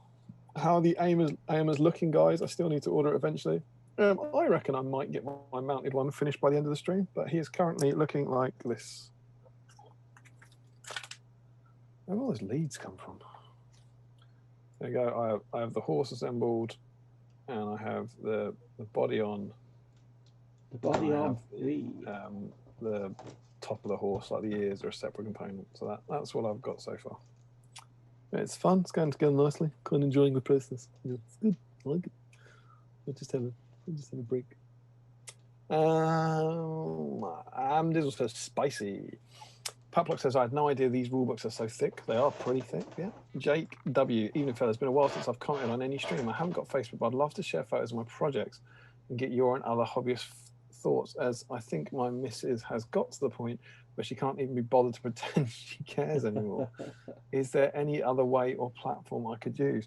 how are the Eomer's looking, guys? I still need to order it eventually. I reckon I might get my mounted one finished by the end of the stream, but he is currently looking like this. Where all those leads come from? There you go. I have the horse assembled, and I have the body on. The body on. The top of the horse, like the ears, are a separate component. So that's what I've got so far. It's fun. It's going together nicely. Kind of enjoying the process. It's good. I like it. We'll just have a break. Dizzle says spicy. Paplock says, I had no idea these rulebooks are so thick. They are pretty thick, yeah. Jake W. Evening fella, it's been a while since I've commented on any stream. I haven't got Facebook, but I'd love to share photos of my projects and get your and other hobbyist thoughts, as I think my missus has got to the point where she can't even be bothered to pretend she cares anymore. Is there any other way or platform I could use?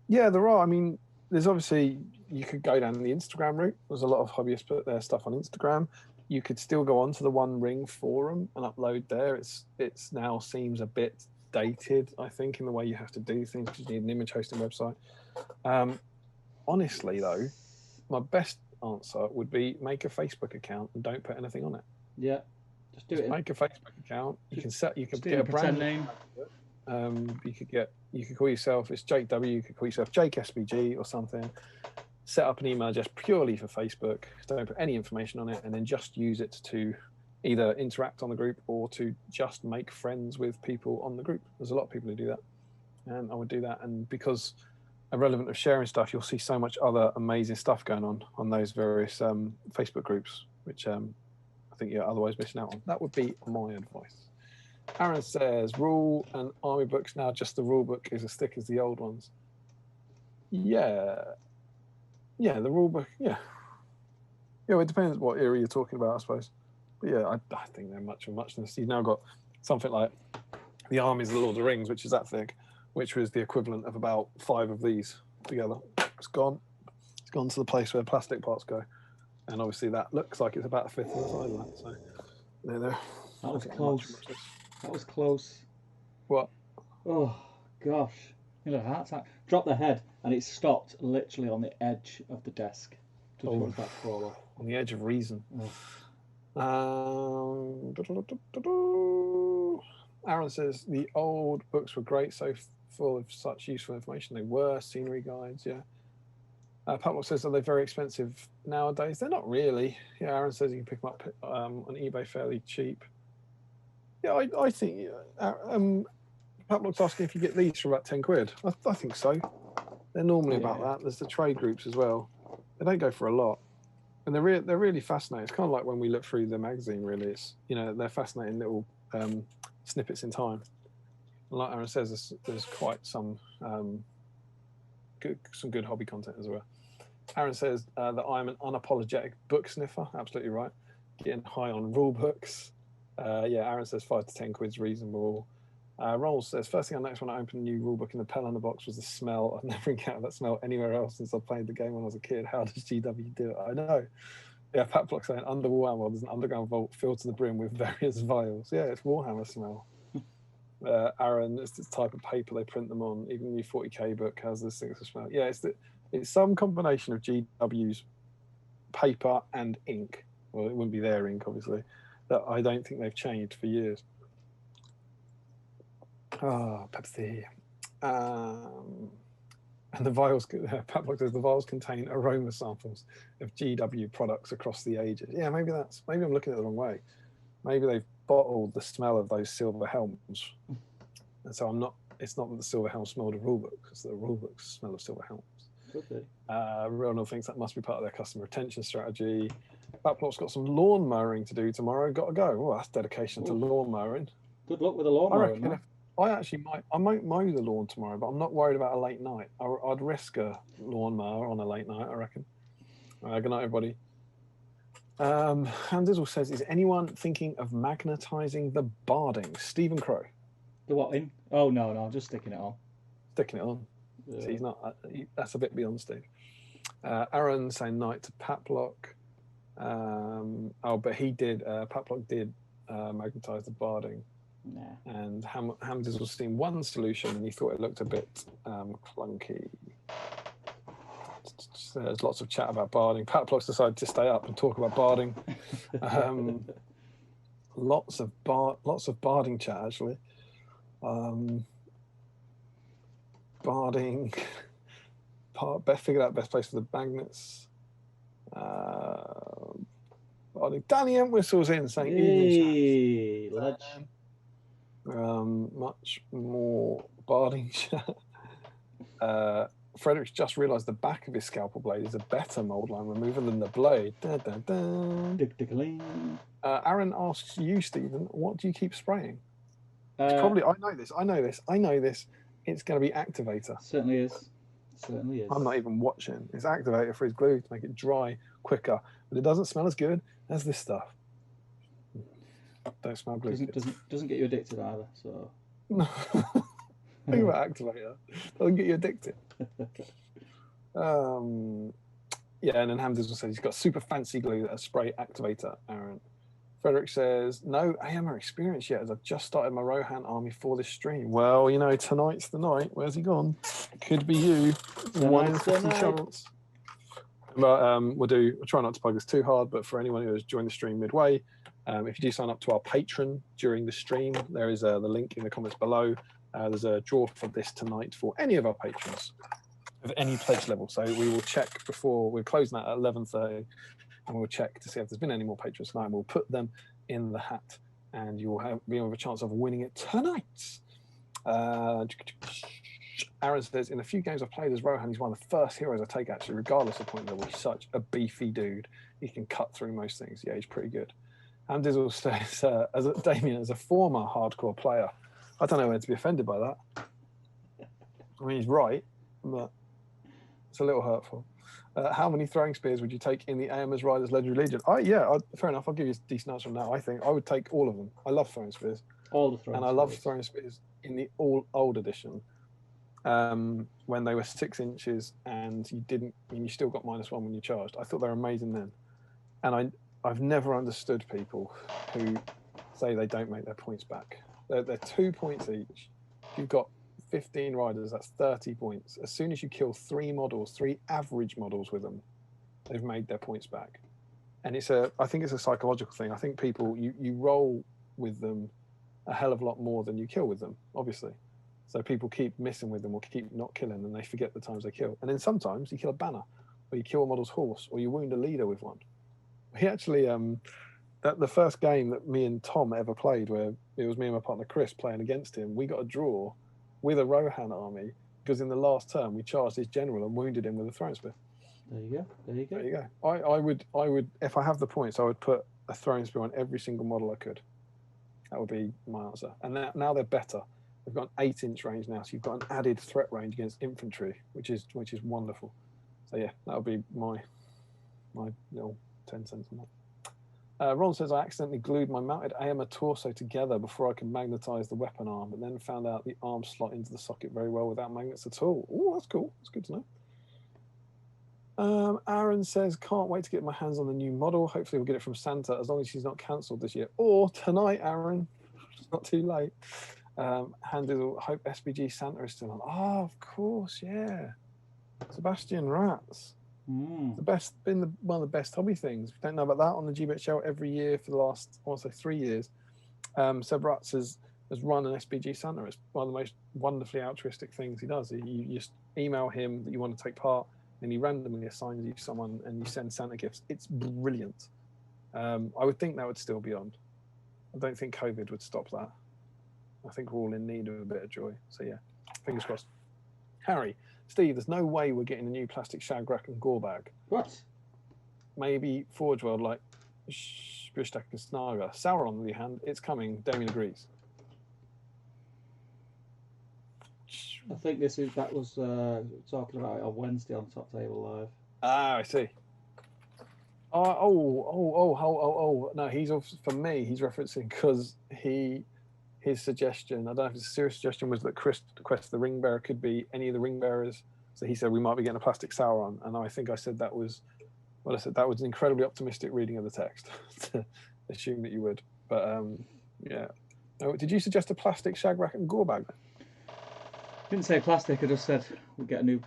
Yeah, there are. I mean, there's obviously, you could go down the Instagram route. There's a lot of hobbyists put their stuff on Instagram. You could still go onto the One Ring forum and upload there. It's now seems a bit dated, I think, in the way you have to do things because you need an image hosting website. Honestly, though, my best answer would be make a Facebook account and don't put anything on it. Yeah, just do it. Make a Facebook account. You could get a brand name. You could call yourself, it's Jake W. You could call yourself Jake SBG or something. Set up an email address purely for Facebook. Don't put any information on it, and then just use it to either interact on the group or to just make friends with people on the group. There's a lot of people who do that, and I would do that. And because irrelevant of sharing stuff, you'll see so much other amazing stuff going on those various Facebook groups, which I think you're otherwise missing out on. That would be my advice. Aaron says, rule and army books now, just the rule book is as thick as the old ones. Yeah, the rule book, yeah, it depends what era you're talking about, I suppose. But yeah, I think they're much of muchness. You've now got something like the Armies of the Lord of the Rings, which is that thick, which was the equivalent of about 5 of these together. It's gone. It's gone to the place where plastic parts go. And obviously that looks like it's about a fifth of the size of that. So there. That was close. That was close. What? Oh, gosh. You know, heart attack. Dropped the head and it stopped literally on the edge of the desk. Just about to fall off. On the edge of reason. Oh. Aaron says the old books were great, so full of such useful information. They were scenery guides, yeah. Patlock says, are they very expensive nowadays? They're not really. Yeah, Aaron says you can pick them up on eBay fairly cheap. Yeah, I think Patlock's asking if you get these for about 10 quid. I think so. They're normally about that. There's the trade groups as well. They don't go for a lot. And they're really fascinating. It's kind of like when we look through the magazine, really. It's, you know, they're fascinating little snippets in time. And like Aaron says, there's quite some good hobby content as well. Aaron says that I'm an unapologetic book sniffer. Absolutely right. Getting high on rule books. Yeah, Aaron says 5 to 10 quid's reasonable. Rolls says, first thing I noticed when I opened a new rulebook in the Pellunder box was the smell. I've never encountered that smell anywhere else since I played the game when I was a kid. How does GW do it? I know. Yeah, Pat Block saying, under Warhammer, there's an underground vault filled to the brim with various vials. Yeah, it's Warhammer smell. Aaron, it's the type of paper they print them on. Even the new 40k book has this thing to smell. Yeah, it's some combination of GW's paper and ink. Well, it wouldn't be their ink, obviously. That I don't think they've changed for years. Pepsi. And the vials, Patlock says the vials contain aroma samples of GW products across the ages. Yeah, maybe I'm looking at it the wrong way. Maybe they've bottled the smell of those silver helms. And so it's not that the silver helms smelled of rulebooks, it's the rulebooks smell of silver helms. Could be. Ronald thinks that must be part of their customer retention strategy. Patlock's got some lawn mowing to do tomorrow. Got to go. Oh, that's dedication to lawn mowing. Good luck with the lawn mowing. I actually might mow the lawn tomorrow, but I'm not worried about a late night. I'd risk a lawnmower on a late night, I reckon. Good night, everybody. Handizzle says, is anyone thinking of magnetizing the barding? Stephen Crow. The what in? Oh, no, just sticking it on. Sticking it on. Yeah. See, he's not. That's a bit beyond Steve. Aaron saying night to Patlock. But he did. Patlock did magnetize the barding. Nah. And Hamdiz was seeing one solution and he thought it looked a bit clunky. There's lots of chat about barding. Patlock's decided to stay up and talk about barding. Lots of barding chat actually. Barding. Figured out best place for the magnets. Barding. Damian whistles in saying, "Hey, let's." Much more barding chat. Frederick's just realised the back of his scalpel blade is a better mould line remover than the blade. Dun, dun, dun. Aaron asks you, Stephen, what do you keep spraying? It's probably, I know this. It's going to be activator. Certainly is. I'm not even watching. It's activator for his glue to make it dry quicker, but it doesn't smell as good as this stuff. Don't smell glue. Doesn't get you addicted either. So. Think about activator. Doesn't get you addicted. Yeah, and then Hamdizzle says he's got super fancy glue that a spray activator. Aaron. Frederick says no AMR experience yet, as I've just started my Rohan army for this stream. Well, you know, tonight's the night. Where's he gone? Could be you. 1 in 50 chance. But we'll try not to plug this too hard. But for anyone who has joined the stream midway, if you do sign up to our Patreon during the stream, there is the link in the comments below. There's a draw for this tonight for any of our patrons of any pledge level. So we will check before we're closing that at 11:30, and we'll check to see if there's been any more patrons tonight. And we'll put them in the hat, and you will be have a chance of winning it tonight. Aaron says, in the few games I've played as Rohan, he's one of the first heroes I take, actually, regardless of point level. He's such a beefy dude. He can cut through most things. Yeah, he's pretty good. And Dizzle says, Damian, as a former hardcore player, I don't know where to be offended by that. I mean, he's right, but it's a little hurtful. How many throwing spears would you take in the AMS Riders Legendary Legion? Fair enough. I'll give you a decent answer on that. I think I would take all of them. I love throwing spears. All the throwing spears. And I love throwing spears in the all old edition. when they were 6 inches and you still got -1 when you charged. I thought they were amazing then, and I've never understood people who say they don't make their points back. They're 2 points each. If you've got 15 riders, that's 30 points. As soon as you kill 3 models, 3 average models with them, they've made their points back. And I think it's a psychological thing. I think people, you roll with them a hell of a lot more than you kill with them, obviously. So people keep missing with them or keep not killing, and they forget the times they kill. And then sometimes you kill a banner, or you kill a model's horse, or you wound a leader with one. He actually, the first game that me and Tom ever played, where it was me and my partner Chris playing against him, we got a draw with a Rohan army because in the last turn we charged his general and wounded him with a throne spear. There you go. There you go. There you go. I would, if I have the points, I would put a throne spear on every single model I could. That would be my answer. And now they're better. They've got an 8-inch range now, so you've got an added threat range against infantry, which is wonderful. So yeah, that would be my little 10 cents on that. Ron says, I accidentally glued my mounted Eomer torso together before I could magnetize the weapon arm, but then found out the arm slot into the socket very well without magnets at all. Oh, that's cool. That's good to know. Aaron says, can't wait to get my hands on the new model. Hopefully we'll get it from Santa, as long as she's not cancelled this year. Or tonight, Aaron. It's not too late. Handle, hope SBG Santa is still on. Oh, of course, yeah. Sebastian Ratz. Been one of the best hobby things. We don't know about that on the GBHL every year for the last, I want to say 3 years. Seb Ratz has run an SBG Santa. It's one of the most wonderfully altruistic things he does. You just email him that you want to take part, and he randomly assigns you someone and you send Santa gifts. It's brilliant. I would think that would still be on. I don't think COVID would stop that. I think we're all in need of a bit of joy. So yeah, fingers crossed. Harry, Steve, there's no way we're getting a new plastic Shagrak and Gore bag. What? Maybe Forge World like Shbishtak and Snaga. Sauron, on the other hand, it's coming. Damian agrees. I think that was talking about it on Wednesday on Top Table Live. Ah, I see. Oh! No, for me. He's referencing because his suggestion. I don't know if it's a serious suggestion. Was that Chris requested the ring bearer could be any of the ring bearers? So he said we might be getting a plastic Sauron, and I think I said that was. Well, I said that was an incredibly optimistic reading of the text to assume that you would. But yeah. No, did you suggest a plastic Shagrak and Gore bag? Didn't say plastic. I just said we get a new.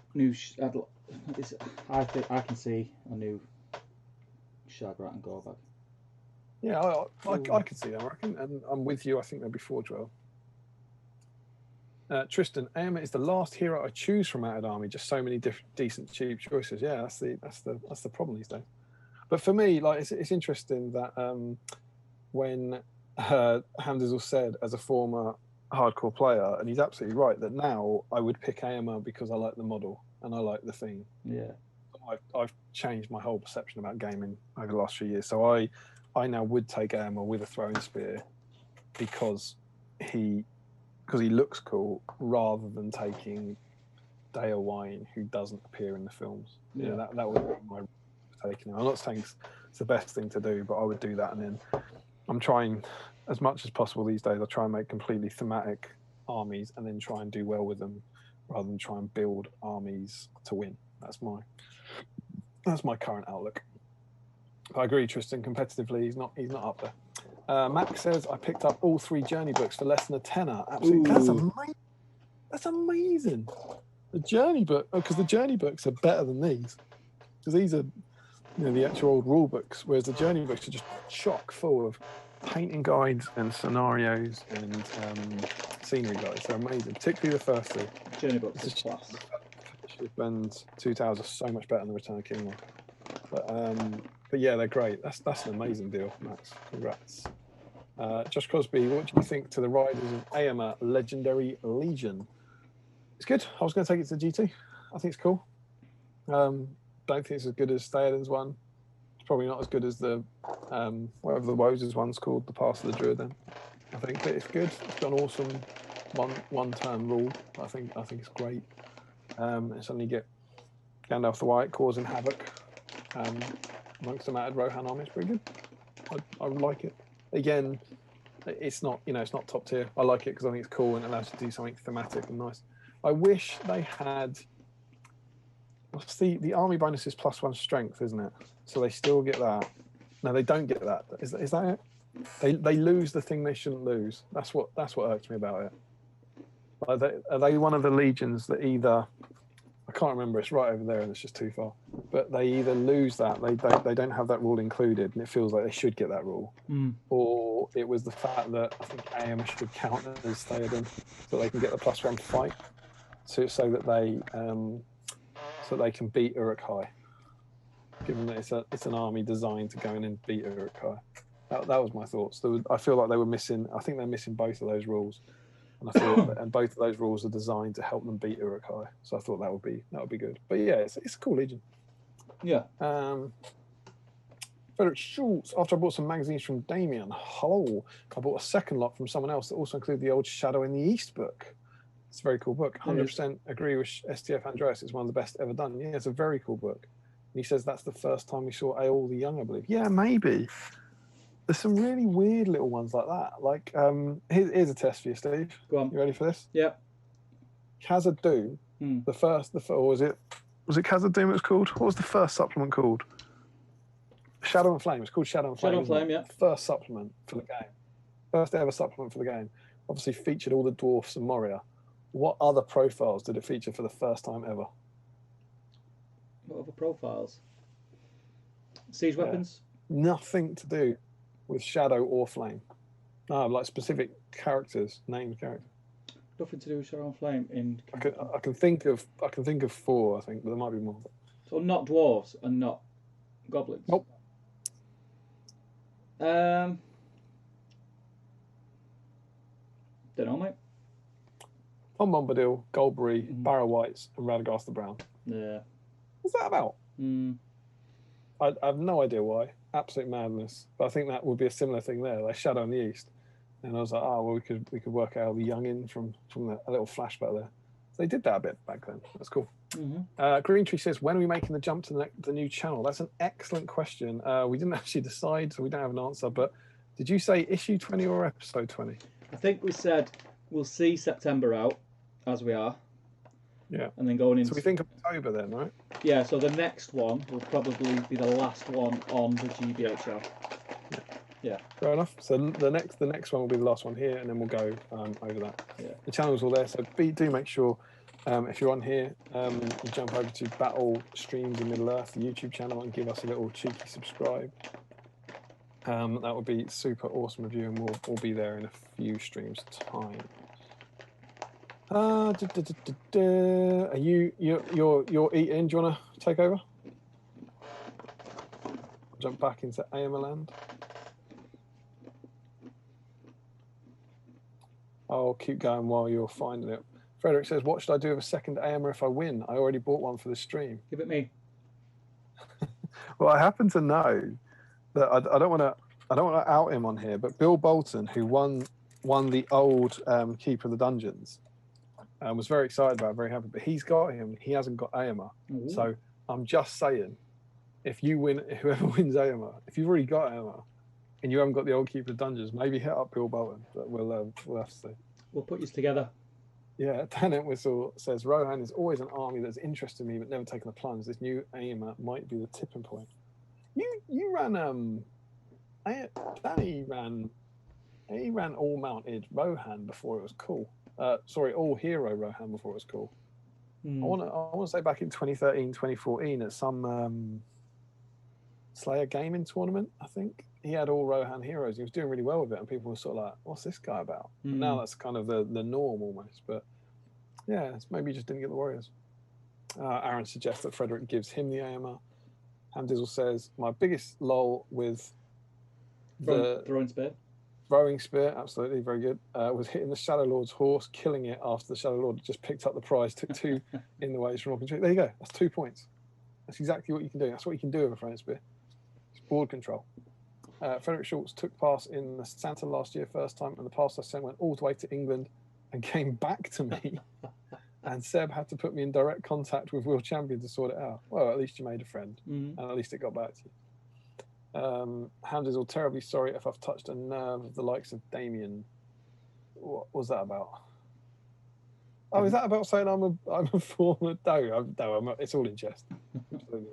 I think I can see a new Shagrat and Gore bag. Yeah, I could see that. I reckon, and I'm with you. I think they'll be Forge well. Tristan, Eomer is the last hero I choose from Mounted Army. Just so many decent cheap choices. Yeah, that's the problem these days. But for me, like it's interesting that when Hamdizel said as a former hardcore player, and he's absolutely right that now I would pick Eomer because I like the model and I like the theme. Yeah, I've changed my whole perception about gaming over the last few years. So I now would take Eomer with a throwing spear because he looks cool, rather than taking Dale Wine, who doesn't appear in the films. Yeah, that would be my taking. I'm not saying it's the best thing to do, but I would do that. And then I'm trying as much as possible these days. I try and make completely thematic armies and then try and do well with them, rather than try and build armies to win. That's my current outlook. I agree, Tristan. Competitively, he's not up there. Max says I picked up all 3 journey books for less than a tenner. Absolutely, that's amazing. The journey book, because the journey books are better than these, because these are the actual old rule books, whereas the journey books are just chock full of painting guides and scenarios and scenery guides. They're amazing, particularly the first 2. Journey books is class. And 2 Towers are so much better than the Return of King one. But yeah, they're great. That's an amazing deal, Max. Congrats. Josh Crosby, what do you think to the riders of Eomer Legendary Legion? It's good. I was going to take it to GT. I think it's cool. Don't think it's as good as Theoden's one. It's probably not as good as the whatever the Woes' one's called, the Pass of the Druid. Then I think, but it's good. It's got an awesome one-turn rule. I think it's great. And suddenly you get Gandalf the White causing havoc amongst the matted Rohan army. It's pretty good. I like it. Again, it's not top tier. I like it because I think it's cool and it allows you to do something thematic and nice. I wish they had. What's the army bonus is +1 strength, isn't it? So they still get that. No, they don't get that. Is that it? They lose the thing they shouldn't lose. That's what irks me about it. Are they one of the legions that either, I can't remember, it's right over there and it's just too far, but they either lose that, they don't have that rule included, and it feels like they should get that rule, or it was the fact that I think Eomer should count as Theoden so they can get the +1 fight, so that they can beat Uruk-hai, given that it's an army designed to go in and beat Uruk-hai. That was my thoughts. I feel like they were missing. I think they're missing both of those rules, and I thought, and both of those rules are designed to help them beat Uruk-hai. So I thought that would be good. But yeah, it's a cool legion. Yeah. Frederick Schultz. After I bought some magazines from Damian, hello. I bought a second lot from someone else that also included the old Shadow in the East book. It's a very cool book. 100% agree with STF Andreas. It's one of the best ever done. Yeah, it's a very cool book. And he says that's the first time we saw Aol the Young, I believe. Yeah, maybe. There's some really weird little ones like that. Like, here's a test for you, Steve. Go on. You ready for this? Yeah. Khazad-dûm, or was it Khazad-dûm it was called? What was the first supplement called? Shadow and Flame. It's called Shadow and Flame. Shadow and Flame, yeah. First supplement for the game. First ever supplement for the game. Obviously featured all the dwarfs and Moria. What other profiles did it feature for the first time ever? What other profiles? Siege weapons? Nothing to do with Shadow or Flame. No, like specific characters, named characters. Nothing to do with Shadow and Flame in. I can think of 4, I think, but there might be more. So not dwarves and not goblins. Nope. Don't know, mate. Tom Bombadil, Goldberry, Barrow Whites, and Radagast the Brown. Yeah. What's that about? I have no idea why. Absolute madness. But I think that would be a similar thing there, like Shadow in the East. And I was like, well, we could work out the youngin from a little flashback there. So they did that a bit back then. That's cool. Green Tree says, when are we making the jump to the new channel? That's an excellent question. We didn't actually decide, so we don't have an answer. But did you say issue 20 or episode 20? I think we said we'll see September out, as we are. Yeah. And then going into... So we think October then, right? Yeah, so the next one will probably be the last one on the GBHL. Yeah. Fair enough. So the next one will be the last one here, and then we'll go over that. Yeah. The channel's all there, so do make sure if you're on here, you jump over to Battle Streams in Middle Earth, the YouTube channel, and give us a little cheeky subscribe. That would be super awesome of you, and we'll be there in a few streams' time. Are you're eating? Do you want to take over? Jump back into Eomer land. I'll keep going while you're finding it. Frederick says, "What should I do with a second Eomer if I win? I already bought one for the stream." Give it me. Well, I happen to know that I don't want to out him on here, but Bill Bolton, who won the old Keeper of the Dungeons, was very excited about it, very happy. But he's got him. He hasn't got Eomer. So I'm just saying, if you win, whoever wins Eomer, if you've already got Eomer and you haven't got the old Keeper of the Dungeons, maybe hit up Bill Bolton. But we'll have to see. We'll put you together. Yeah, Dan Entwistle says, Rohan is always an army that's interested me but never taken a plunge. This new Eomer might be the tipping point. You ran Danny ran all mounted Rohan before it was cool. All hero Rohan before it was cool. I want to say back in 2013, 2014 at some Slayer gaming tournament, I think he had all Rohan heroes. He was doing really well with it, and people were sort of like, "What's this guy about?" But now that's kind of the norm almost. But yeah, maybe he just didn't get the warriors. Aaron suggests that Frederick gives him the Eomer. Hamdizzle says, "My biggest lull with the throwing spear, absolutely very good. Was hitting the Shadow Lord's horse, killing it after the Shadow Lord just picked up the prize, took 2 in the ways from Rock and Tree. There you go. That's 2 points. That's exactly what you can do. That's what you can do with a throwing spear. It's board control." Frederick Schultz took part in the Santa last year, first time, and the pass I sent went all the way to England and came back to me. And Seb had to put me in direct contact with World Champion to sort it out. Well, at least you made a friend, and at least it got back to you. Hamdizzle, terribly sorry if I've touched a nerve of the likes of Damian. What was that about? Oh, is that about saying I'm a former? No, it's all in jest. Absolutely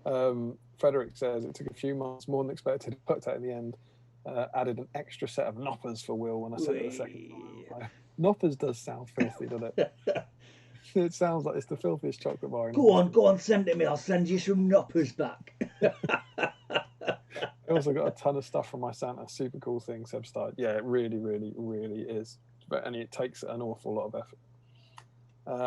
not. Frederick says it took a few months more than expected. Worked out in the end. Added an extra set of knoppers for Will when I said it the second time. Knoppers does sound filthy, doesn't it? It sounds like it's the filthiest chocolate bar. Go on, send it me. I'll send you some knoppers back. I also got a ton of stuff from my Santa. Super cool thing, Seb started. Yeah, it really, really, really is. And it takes an awful lot of effort.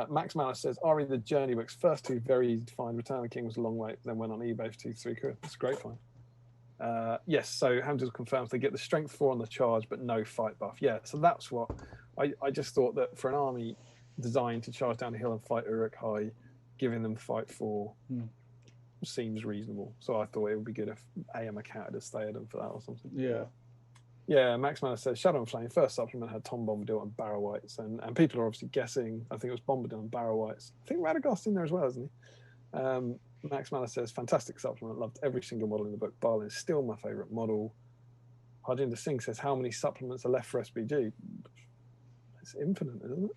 Max Malice says, Ari the Journey Books. First two very easy to find. Return of the King was a long wait, then went on eBay for 2-3 quid. It's a great find. Yes, so Hamdill confirms they get the strength 4 on the charge, but no fight buff. Yeah, so that's what I just thought that for an army designed to charge down the hill and fight Uruk High, giving them fight 4 seems reasonable. So I thought it would be good if Eomer counted a stay at them for that or something. Yeah. Yeah, Max Manor says Shadow and Flame first supplement had Tom Bombadil and Barrow Whites, and people are obviously guessing. I think it was Bombadil and Barrow Whites. I think Radagast's in there as well, isn't he? Max Manor says fantastic supplement. Loved every single model in the book. Barlin is still my favourite model. Harjinder Singh says how many supplements are left for SBG? It's infinite, isn't it?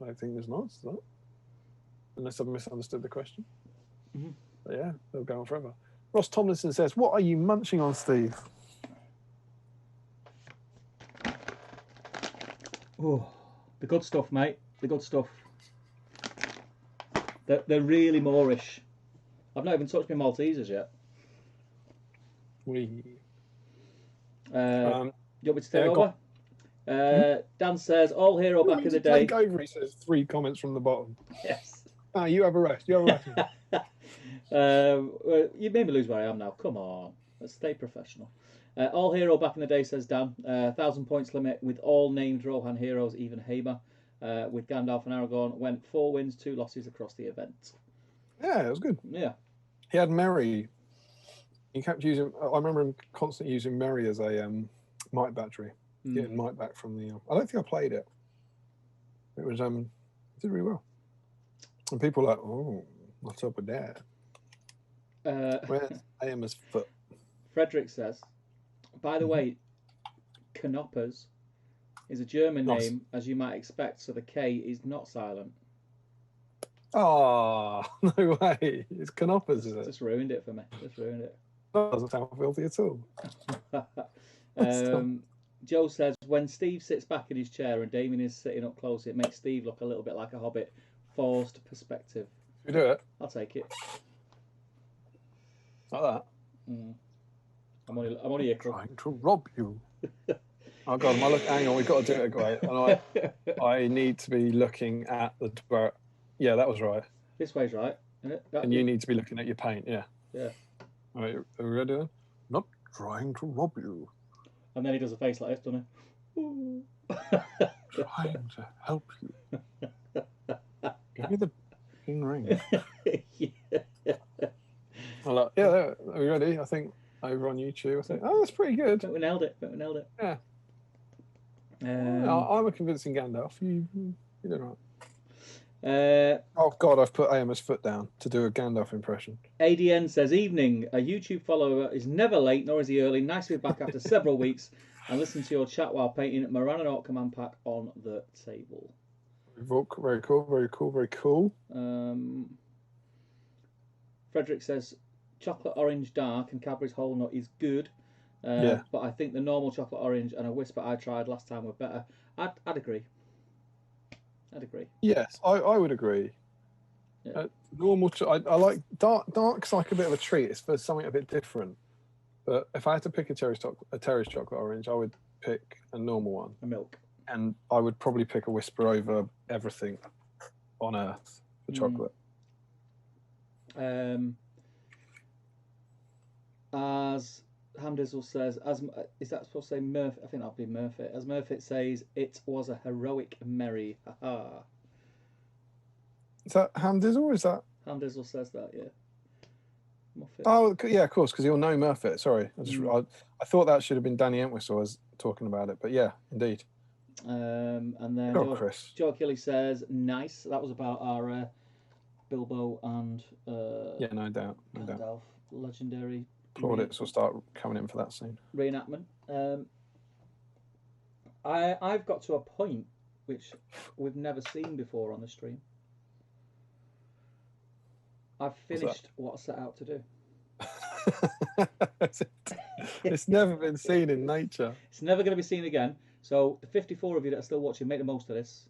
I think there's not, is that? Unless I've misunderstood the question. Mm-hmm. But yeah, they'll go on forever. Ross Tomlinson says, "What are you munching on, Steve?" Oh, the good stuff, mate. The good stuff. They're really Moorish. I've not even touched my Maltesers yet. We. You want me to take over? Hmm? Dan says, all hero back in the day. Take over, he says, 3 comments from the bottom. Yes. You have a rest. You have a rest. You made me lose where I am now. Come on. Let's stay professional. All hero back in the day, says Dan. 1,000 points limit with all named Rohan heroes, even Hamer. With Gandalf and Aragorn, went 4 wins, 2 losses across the event. Yeah, it was good. Yeah. He had Merry. He kept using. I remember him constantly using Merry as a might battery. Getting might back from the. I don't think I played it. It was it did really well. And people were like, oh, what's up with that? Where's Eomer's foot? Frederick says, by the way, Knoppers is a German name, as you might expect, so the K is not silent. Oh, no way. It's Knoppers, is it? Just ruined it for me. Just ruined it. That doesn't sound filthy at all. Joe says, when Steve sits back in his chair and Damian is sitting up close, it makes Steve look a little bit like a hobbit. Forced perspective. You do it? I'll take it. Like that? I'm only a crook. Trying to rob you. Oh God, hang on, we've got to do it great. And I need to be looking at the. Yeah, that was right. This way's right, isn't it? And you need to be looking at your paint, yeah. Yeah. All right, are we ready then? Not trying to rob you. And then he does a face like this, doesn't he? Trying to help you. Give me the ring. Yeah, are we ready? I think over on YouTube. I think, that's pretty good. But we nailed it. Yeah. I'm a convincing Gandalf. You did right. Oh God, I've put Eomer's foot down to do a Gandalf impression. ADN says, evening. A YouTube follower is never late, nor is he early. Nice to be back after several weeks and listen to your chat while painting Moranonort command pack on the table. Very cool. Frederick says, chocolate orange dark and Cadbury's whole nut is good. But I think the normal chocolate orange and a whisper I tried last time were better. I'd agree. Yes, I would agree. Yeah. Normal. I like dark. Dark's like a bit of a treat. It's for something a bit different. But if I had to pick a Terry's chocolate orange, I would pick a normal one. A milk. And I would probably pick a whisper over everything on earth for chocolate. As Hamdizzle says, is that supposed to say Murphy? I think that'll be Murphy. As Murphy says, it was a heroic merry. Ha. Is that Hamdizzle or is that? Hamdizzle says that, yeah. Muffet. Oh, yeah, of course, because you'll know Murphy. Sorry. I thought that should have been Danny Entwistle was talking about it, but yeah, indeed. And then Chris. Joe Kelly says, nice. That was about our Bilbo and yeah, no doubt. Legendary. Plaudits will start coming in for that scene. Reenactment. I've got to a point which we've never seen before on the stream. I've finished what I set out to do. It's never been seen in nature. It's never going to be seen again. So the 54 of you that are still watching, make the most of this.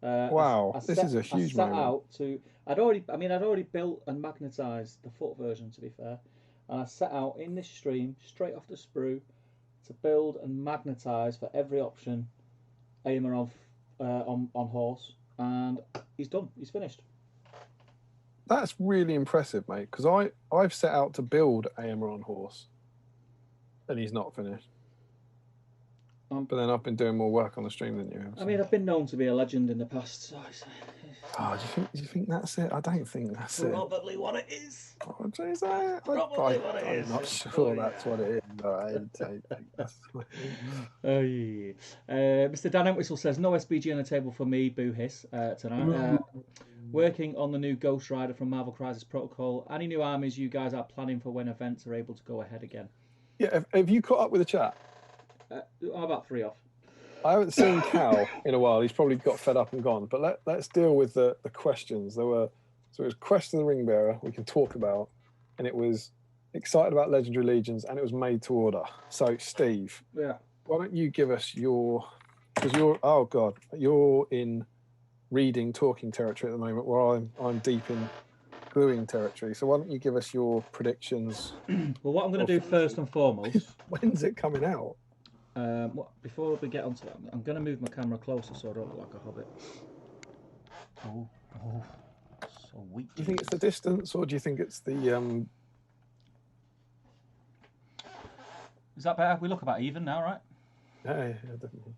Wow, this is a huge moment. Out to. I'd already built and magnetised the foot version, to be fair, and I set out in this stream straight off the sprue to build and magnetise for every option Eomer on horse, and he's done. He's finished. That's really impressive, mate. Because I've set out to build Eomer on horse, and he's not finished. But then I've been doing more work on the stream than you have. So. I mean, I've been known to be a legend in the past. So do you think that's it? I don't think that's it. Probably what it is. Oh, is that? Probably what it is. I'm not sure that's what it is. But I think that's what it is. Oh yeah. Mr. Dan Entwistle says no SBG on the table for me. Boo hiss tonight. Working on the new Ghost Rider from Marvel Crisis Protocol. Any new armies you guys are planning for when events are able to go ahead again? Yeah. Have you caught up with the chat? I'm about 3 off. I haven't seen Cal in a while. He's probably got fed up and gone. But let's deal with the questions. It was Quest of the Ring Bearer we can talk about, and it was excited about Legendary Legions, and it was made to order. So Steve, yeah, why don't you give us because you're in reading talking territory at the moment, where I'm deep in gluing territory. So why don't you give us your predictions? Well, what I'm going to do first and foremost. When's it coming out? Before we get onto that, I'm going to move my camera closer so I don't look like a hobbit. Oh, so weak. Do you think it's the distance, or do you think it's the? Is that better? We look about even now, right? Yeah, definitely.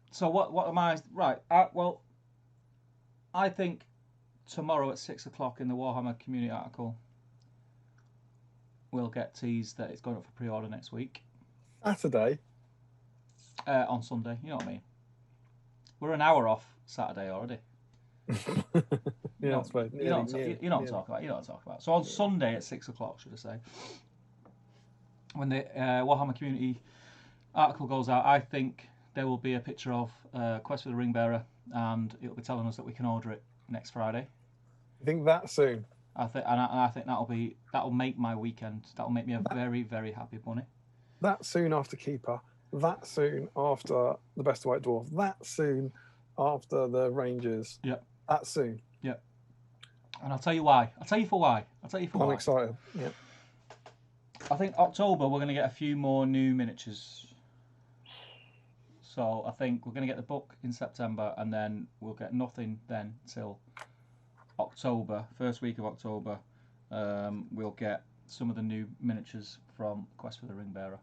So what am I? Right. Well, I think tomorrow at 6 o'clock in the Warhammer community article, we'll get teased that it's going up for pre-order next week. Saturday? On Sunday, you know what I mean. We're an hour off Saturday already. You know what I'm talking about. So on Sunday at 6 o'clock, should I say, when the Warhammer community article goes out, I think there will be a picture of Quest for the Ring Bearer, and it'll be telling us that we can order it next Friday. You think that soon? I think that'll make my weekend. That'll make me a very, very happy bunny. That soon after Keeper. That soon after the Best of White Dwarf. That soon after the Rangers. Yeah. That soon. Yeah. And I'll tell you why. I'm excited. Yeah. I think October we're going to get a few more new miniatures. So I think we're going to get the book in September, and then we'll get nothing then till October, first week of October. We'll get some of the new miniatures from Quest for the Ring Bearer.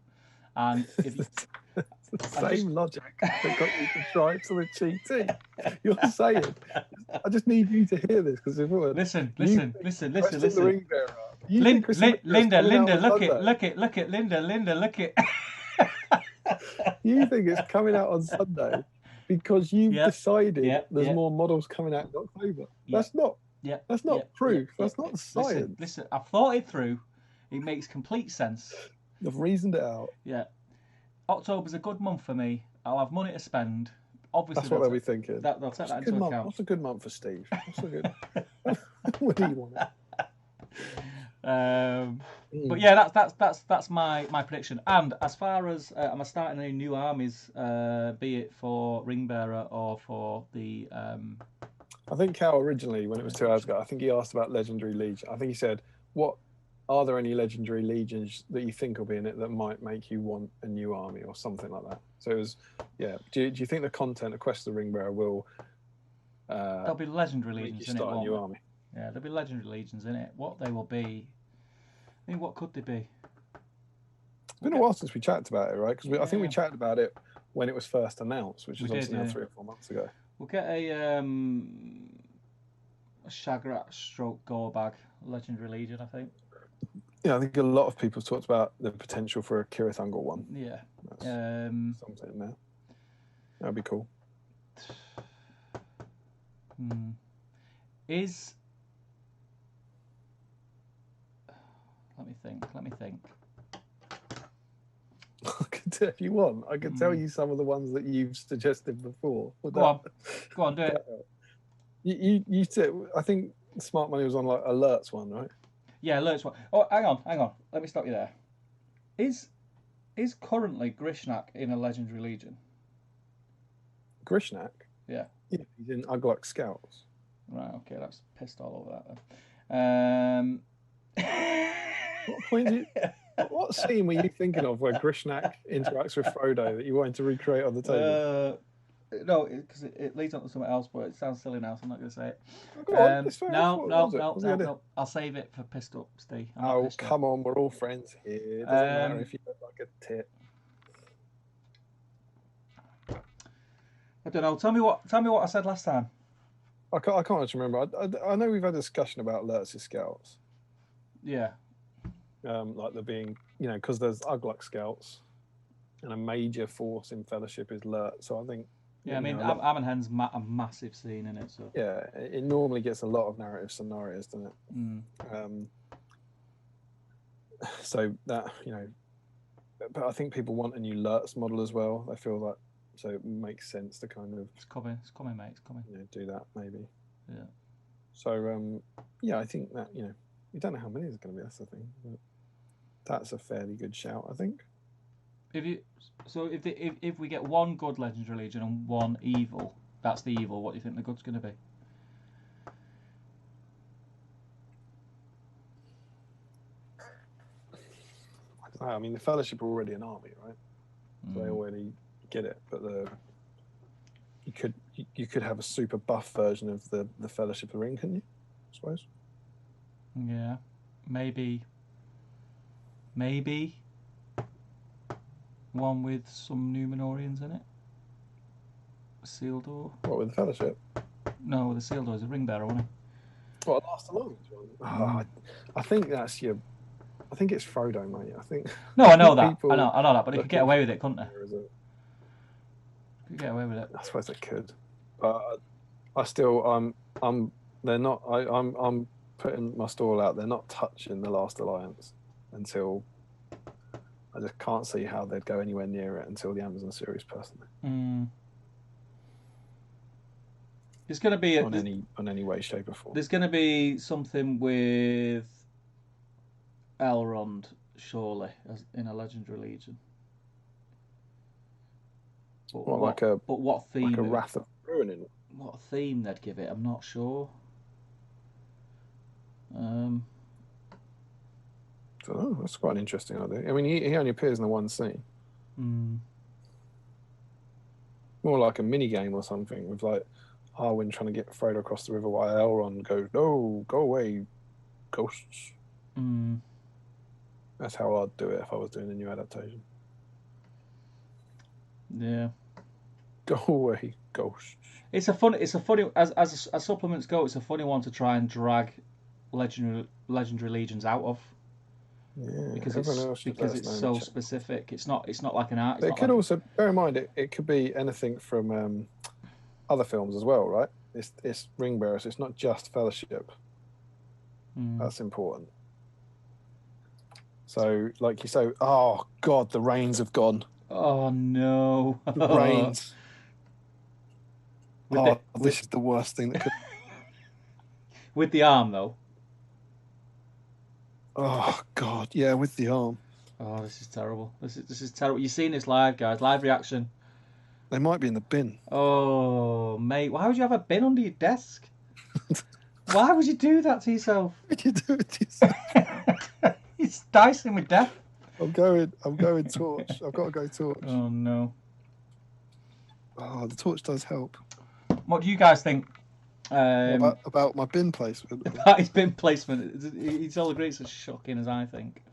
And if you, the same logic that got you to try to the cheating. You're saying, I just need you to hear this, because if it were, listen. Linda, look it, Linda, look it. You think it's coming out on Sunday because you've decided there's more models coming out in October. That's not. That's not proof. That's not science. Listen, I've thought it through. It makes complete sense. You've reasoned it out. Yeah. October's a good month for me. I'll have money to spend. Obviously, that's what they'll be thinking. They'll take that into account. What's a good month for Steve? What's a good? What do you want? But yeah, that's my prediction. And as far as am I starting any new armies, be it for Ringbearer or for the I think Cal originally, when it was 2 hours ago, I think he asked about Legendary Legion. I think he said, "What are there any Legendary Legions that you think will be in it that might make you want a new army or something like that?" So it was, yeah. Do you think the content of Quest of the Ringbearer will? There'll be Legendary Legions in it. Start a new army. Yeah, there'll be Legendary Legions in it. What they will be, I mean, what could they be? It's been a while since we chatted about it, right? Because I think we chatted about it when it was first announced, which was obviously now 3 or 4 months ago. We'll get a Shagrat stroke Gorbag Legendary Legion, I think. Yeah, I think a lot of people talked about the potential for a Kirith Ungol one. Yeah. Something there. That'd be cool. Let me think. I could if you want, I could tell you some of the ones that you've suggested before. Go on, do it. You said, I think Smart Money was on like alerts one, right? Yeah, alerts one. Oh, hang on. Let me stop you there. Is currently Grishnak in a legendary legion? Grishnak? Yeah. Yeah, he's in Ugluk Scouts. Right, okay, that's pissed all over that then. What point do you, what scene were you thinking of where Grishnak interacts with Frodo that you wanted to recreate on the table? No, because it leads on to something else, but it sounds silly now, so I'm not going to say it. Go on, it's fair enough. No. I'll save it for pissed up, Steve. Oh, come on, we're all friends here. It doesn't matter if you look like a tit. I don't know. Tell me what I said last time. I can't actually remember. I know we've had a discussion about Lurtz's Scouts. Yeah. Like there being, because there's Ugluk Scouts, and a major force in Fellowship is Lurtz. So I think. Yeah, I mean, Amenhen's a massive scene in it. So. Yeah, it normally gets a lot of narrative scenarios, doesn't it? So that but I think people want a new Lurtz model as well. I feel like so it makes sense to kind of. It's coming, mate. It's coming. Do that maybe. Yeah. So I think that we don't know how many there's going to be. That's the thing. But that's a fairly good shout, I think. If we get one good legendary legion and one evil, that's the evil. What do you think the good's going to be? I don't know. I mean, the Fellowship are already an army, right? So they already get it. But you could have a super buff version of the Fellowship of the Ring, couldn't you? I suppose. Yeah, maybe one with some Numenorians in it. Sealdor. What, with the Fellowship? No, the Sealdor is a ring bearer, wasn't he? What, Last Alliance one? I think that's your. I think it's Frodo, mate. I think. No, I know that. I know that, but they could get away with it, couldn't they? Could get away with it. I suppose they could, but I still, they're not. I'm putting my stall out. They're not touching the Last Alliance until. I just can't see how they'd go anywhere near it until the Amazon series, personally. There's going to be on any way, shape, or form. There's going to be something with Elrond, surely, as in a legendary legion. But what theme? Like a Wrath of Ruining. What theme they'd give it, I'm not sure. So that's quite an interesting idea. I mean, he only appears in the one scene. More like a mini game or something with like Arwen trying to get Frodo across the river while Elrond goes, "No, go away, ghosts." That's how I'd do it if I was doing a new adaptation. Yeah. Go away, ghosts. It's a funny as supplements go. It's a funny one to try and drag legendary legions out of. Yeah, because it's so specific. It's not like an art. It could also bear in mind it could be anything from other films as well, right? It's ring bearers. It's not just Fellowship. That's important. So, like you say, oh God, the rains have gone. Oh no, the rains. This is the worst thing that could. With the arm though. Oh God, yeah, with the arm. Oh, this is terrible. This is terrible. You've seen this live, guys. Live reaction. They might be in the bin. Oh, mate, why would you have a bin under your desk? Why would you do that to yourself? Why would you do it to yourself? He's dicing with death. I'm going torch. I've got to go torch. Oh no. Oh, the torch does help. What do you guys think? About my bin placement. About his bin placement. He's all agreed it's as shocking as I think.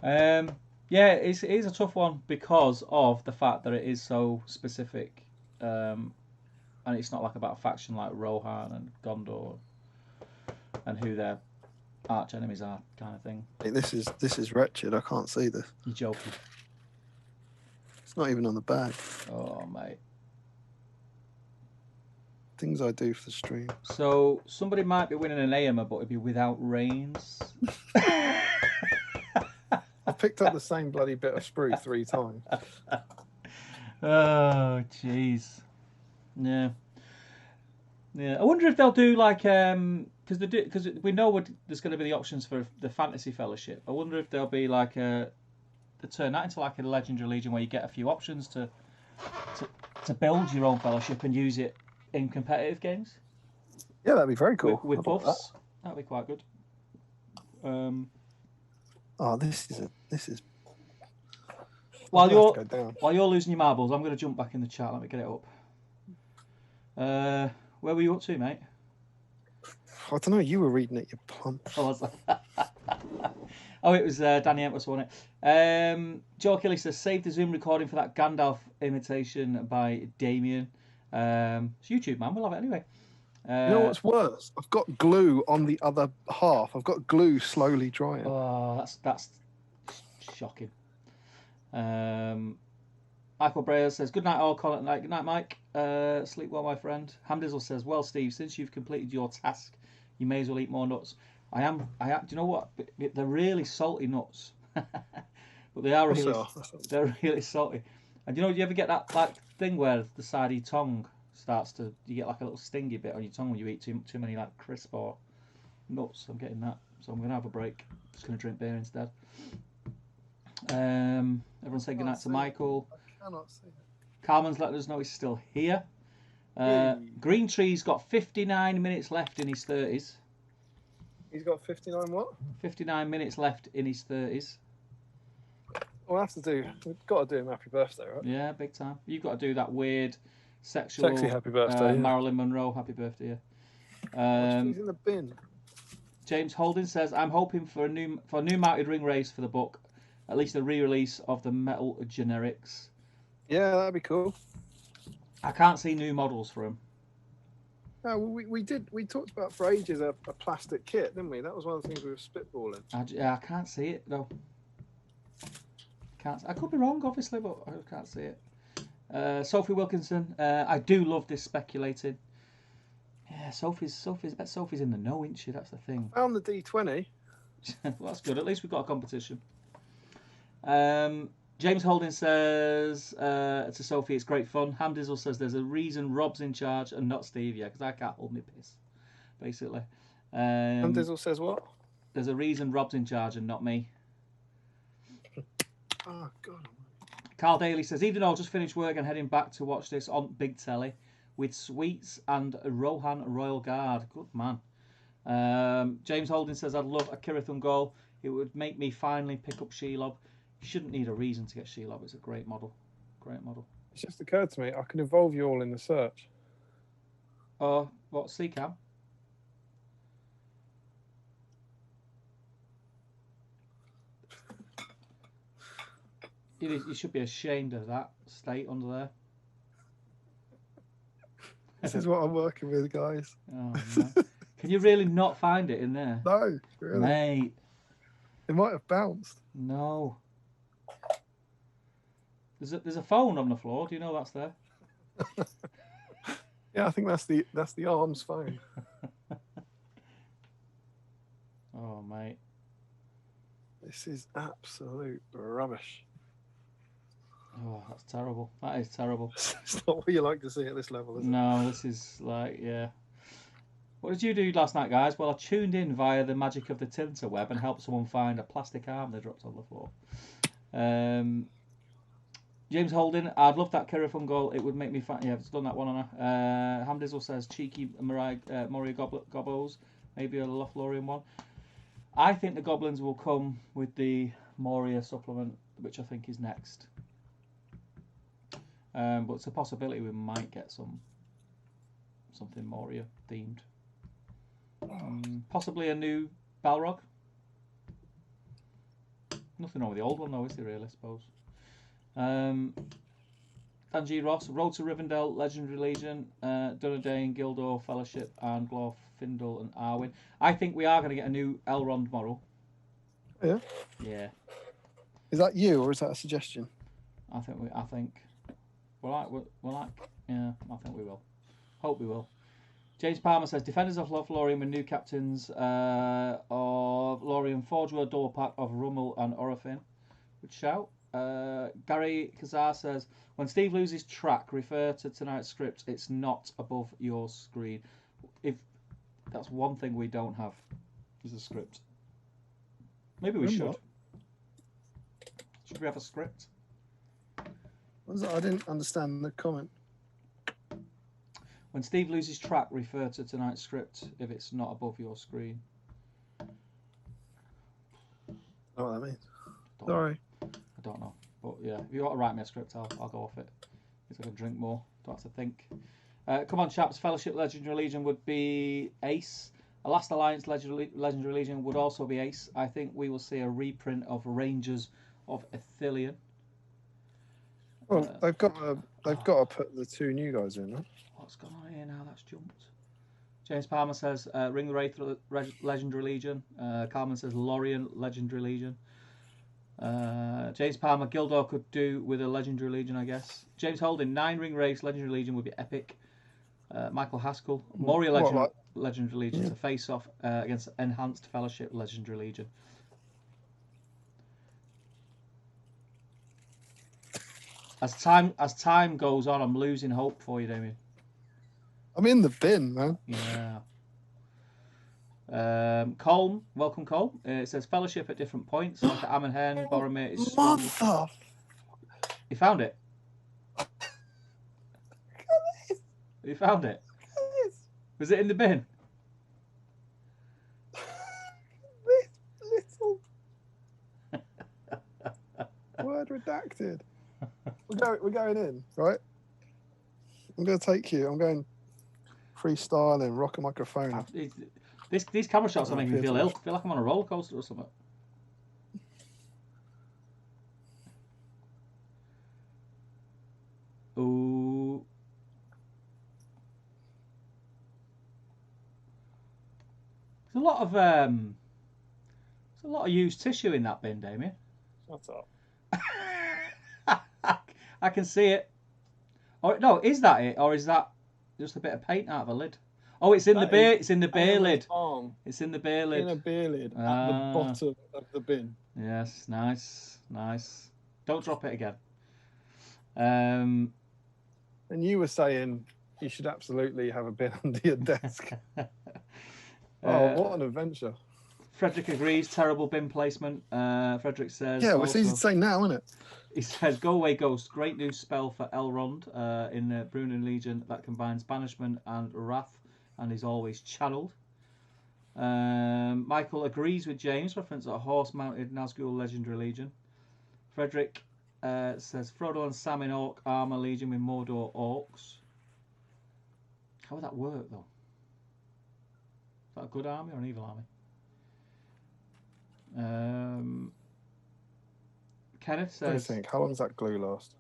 Yeah, it is a tough one because of the fact that it is so specific, and it's not like about a faction like Rohan and Gondor, and who their arch enemies are, kind of thing. Hey, this is wretched. I can't see this. You're joking. It's not even on the bag. Oh, mate. Things I do for the stream. So somebody might be winning an Eomer, but it'd be without reins. picked up the same bloody bit of sprue 3 times. Oh, jeez. Yeah. Yeah. I wonder if they'll do like because we know there's going to be the options for the Fantasy Fellowship. I wonder if there'll be like to turn that into like a Legendary Legion where you get a few options to build your own fellowship and use it in competitive games. Yeah, that'd be very cool. With buffs, that'd be quite good. Oh, this is. While you're losing your marbles, I'm going to jump back in the chat. Let me get it up. Where were you up to, mate? I don't know. You were reading it, you plump. Oh, it was Danny Entwist, wasn't it? Joe Kelly says, save the Zoom recording for that Gandalf imitation by Damian. It's YouTube, man. We'll have it anyway. You know what's worse? I've got glue on the other half. I've got glue slowly drying. Oh, that's shocking. Michael Breyer says, good night all, Colin. Good night, Mike. Sleep well, my friend. Hamdizzle says, well, Steve, since you've completed your task, you may as well eat more nuts. I am. Do you know what? They're really salty nuts, but they are really. They're really salty. And do you ever get that like thing where the side of your tongue starts to, you get like a little stingy bit on your tongue when you eat too many like crisp or nuts? I'm getting that, so I'm gonna have a break. Just gonna drink beer instead. Everyone say goodnight to Michael. I cannot see it. Carmen's letting us know he's still here. Green Tree's got 59 minutes left in his 30s. He's got 59 what? 59 minutes left in his 30s. We'll have to do. We've got to do him happy birthday, right? Yeah, big time. You've got to do that weird, sexual, sexy happy birthday. Yeah. Marilyn Monroe happy birthday. Yeah. He's in the bin. James Holden says, I'm hoping for a new mounted ring race for the book, at least a re-release of the metal generics. Yeah, that'd be cool. I can't see new models for him. No, we talked about for ages a plastic kit, didn't we? That was one of the things we were spitballing. I can't see it though. I could be wrong, obviously, but I can't see it. Sophie Wilkinson, I do love this speculating. Yeah, Sophie's in the know, isn't she? That's the thing. Found the D20. Well, that's good. At least we've got a competition. James Holding says to Sophie, it's great fun. Hamdizzle says there's a reason Rob's in charge and not Steve, yeah, because I can't hold my piss, basically. Hamdizzle says what? There's a reason Rob's in charge and not me. Oh, God. Carl Daly says, even though I've just finished work and heading back to watch this on Big Telly with sweets and a Rohan Royal Guard. Good man. James Holding says, I'd love a Kirithun goal. It would make me finally pick up Shelob. You shouldn't need a reason to get Shelob. It's a great model. Great model. It's just occurred to me, I can involve you all in the search. Oh, what, CCAM? You should be ashamed of that state under there. This is what I'm working with, guys. Oh, no. Can you really not find it in there? No, really. Mate. It might have bounced. No. There's a phone on the floor. Do you know that's there? Yeah, I think that's the arms phone. Oh, mate. This is absolute rubbish. Oh, that's terrible. That is terrible. It's not what you like to see at this level, is it? No, this is like, yeah. What did you do last night, guys? Well, I tuned in via the magic of the Tinterweb and helped someone find a plastic arm they dropped on the floor. James Holden, I'd love that Kirithun goal. It would make me fan. Yeah, I've done that one on her. Hamdizzle says cheeky Moria Gobbos, maybe a Lothlorien one. I think the goblins will come with the Moria supplement, which I think is next. But it's a possibility we might get something Moria themed. Possibly a new Balrog. Nothing wrong with the old one though, is there really, I suppose. Angie Ross, Road to Rivendell, Legendary Legion, Dunedain, Gildor, Fellowship, and Glorfindel and Arwen. I think we are going to get a new Elrond model. Yeah? Yeah. Is that you or is that a suggestion? I think yeah, I think we will. Hope we will. James Palmer says, defenders of Lothlorien with new captains of Lorien, Forge World Double Pack of Rummel and Orofin. Good shout. Gary Kazar says, when Steve loses track, refer to tonight's script. It's not above your screen. If that's one thing we don't have, is a script. Maybe we should. What? Should we have a script? What was that? I didn't understand the comment. When Steve loses track, refer to tonight's script if it's not above your screen. Know what that means? Don't Sorry. I don't know. But yeah, if you want to write me a script, I'll go off it. If I can drink more, don't have to think. Come on, chaps. Fellowship Legendary Legion would be ace. A Last Alliance Legendary Legion would also be ace. I think we will see a reprint of Rangers of Ithilien. Well, they've got to put the 2 new guys in, right? What's going on here now? That's jumped. James Palmer says Ring the Wraith Legendary Legion. Carmen says Lorien Legendary Legion. James Palmer, Gildor could do with a Legendary Legion, I guess. James Holding, 9 Ring Wraiths Legendary Legion would be epic. Michael Haskell, Moria Legendary Legion to face off against Enhanced Fellowship Legendary Legion. As time goes on, I'm losing hope for you, Damian. I'm in the bin, man. Yeah. Colm, welcome Colm. It says Fellowship at different points. Like Amenhen, Boromir is Mother! You found it? You found it? Was it in the bin? This little word redacted. We're going in, right? I'm going to take you. I'm going freestyling, rock a microphone. These camera shots are making me feel ill. I feel like I'm on a roller coaster or something. Ooh. There's a lot of used tissue in that bin, Damian. Shut up. I can see it. Or no, is that it, or is that just a bit of paint out of a lid? Oh, it's in the beer. It's in the beer lid. It's in the beer lid. In a beer lid at the bottom of the bin. Yes, nice. Don't drop it again. And you were saying you should absolutely have a bin under your desk. What an adventure! Frederick agrees. Terrible bin placement. Frederick says. Yeah, well, it's easy to say now, isn't it? He says, "Go away, ghost! Great new spell for Elrond in the Brunnen Legion that combines banishment and wrath, and is always channeled." Michael agrees with James, reference a horse-mounted Nazgul Legendary Legion. Frederick says, "Frodo and Sam in Orc Armor Legion with Mordor Orcs." How would that work, though? Is that a good army or an evil army? Kenneth says... What do you think? How long does that glue last?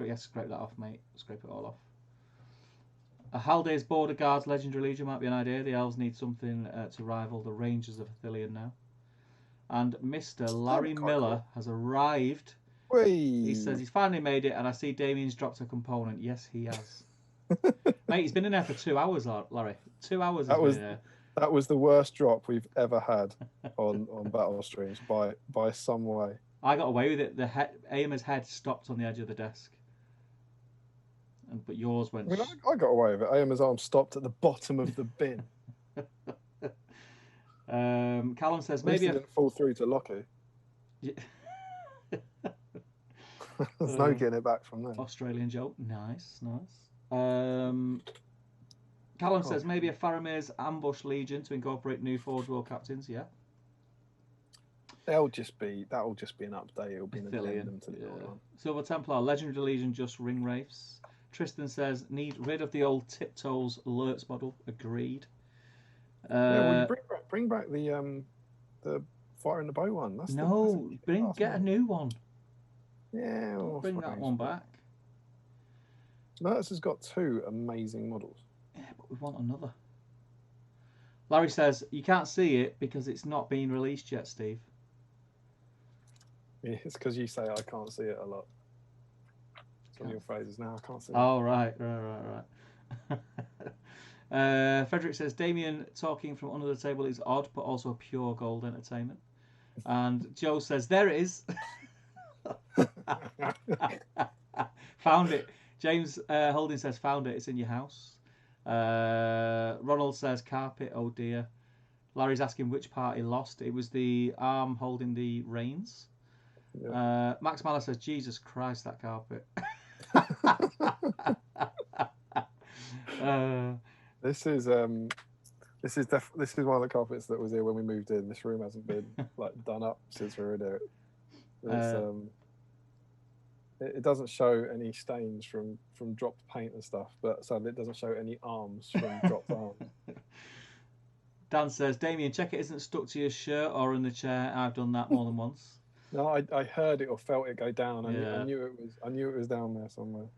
Yes, scrape that off, mate. Scrape it all off. A Haldae's Border Guards Legendary Legion might be an idea. The elves need something to rival the Rangers of Ithilien now. And Mr. Larry Miller has arrived. Whee! He says he's finally made it, and I see Damien's dropped a component. Yes, he has. Mate, he's been in there for 2 hours, Larry. 2 hours he's been in there. That was the worst drop we've ever had on battle streams by some way. I got away with it. Eomer's head stopped on the edge of the desk. But yours went... I got away with it. Eomer's arm stopped at the bottom of the bin. Callum says maybe... maybe... didn't fall through to Lockie. Yeah. There's no getting it back from there. Australian joke. Nice. Callum says maybe a Faramir's Ambush Legion to incorporate new Forge World captains. Yeah. That'll just be an update. It'll be an addendum to the old one. Silver Templar Legendary Legion, just ring wraiths. Tristan says need rid of the old Tiptoes alerts model. Agreed. Well, you bring back the fire in the bow one. Get a new one. Yeah, bring that one back. Mertz has got 2 amazing models. Yeah, but we want another. Larry says you can't see it because it's not been released yet, Steve. Yeah, it's because you say I can't see it a lot. It's one of your phrases now. I can't see it. Oh, right. Frederick says Damian talking from under the table is odd, but also pure gold entertainment. And Joe says there it is. Found it. James Holding says, found it. It's in your house. Ronald says, carpet. Oh dear. Larry's asking which part he lost. It was the arm holding the reins. Yeah. Max Mallet says, Jesus Christ, that carpet. This is one of the carpets that was here when we moved in. This room hasn't been like done up since we were in here. It doesn't show any stains from dropped paint and stuff, but sadly it doesn't show any arms from dropped arms. Dan says, Damian, check it isn't stuck to your shirt or in the chair. I've done that more than once. No, I heard it or felt it go down. Yeah. I knew it was down there somewhere.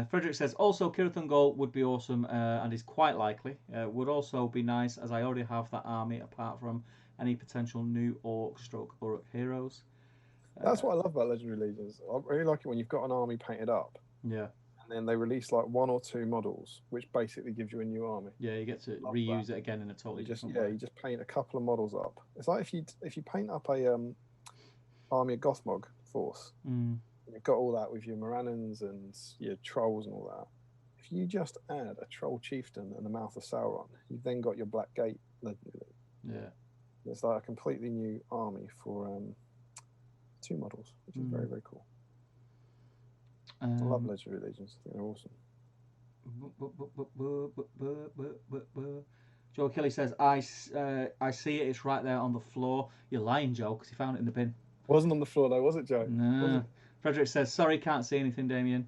Frederick says, also Kirathon Gold would be awesome and is quite likely. Would also be nice as I already have that army apart from any potential new Orc/Uruk heroes. That's what I love about Legendary Legions. I really like it when you've got an army painted up. Yeah. And then they release like 1 or 2 models, which basically gives you a new army. Yeah, you get to reuse it again in a totally different way. Yeah, you just paint a couple of models up. It's like if you paint up a army of Gothmog force, you've got all that with your Morannons and your trolls and all that. If you just add a troll chieftain and the Mouth of Sauron, you've then got your Black Gate Legendary Legion. Yeah. It's like a completely new army for 2 models, which is very, very cool. I love Legendary Legions. I think they're awesome. Joe Kelly says, I see it. It's right there on the floor. You're lying, Joe, because you found it in the bin. Wasn't on the floor, though, was it, Joe? No. Frederick says, sorry, can't see anything, Damian.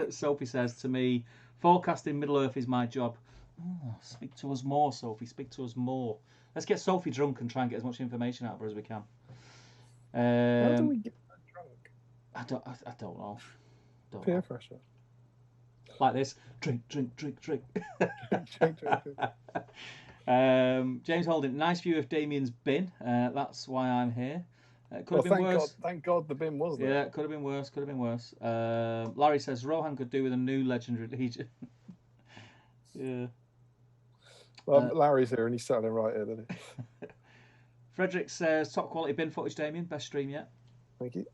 Sophie says to me, forecasting Middle-earth is my job. Oh, speak to us more, Sophie. Speak to us more. Let's get Sophie drunk and try and get as much information out of her as we can. How do we get that drunk? I don't know. Peer pressure. Like this. Drink. drink. James Holding, nice view of Damian's bin. That's why I'm here. Could have been worse. Thank God the bin was there. Yeah, could have been worse. Larry says Rohan could do with a new Legendary Legion. Yeah. Well, Larry's here and he's sat there right here, isn't he? Frederick says top quality bin footage, Damian. Best stream yet. Thank you.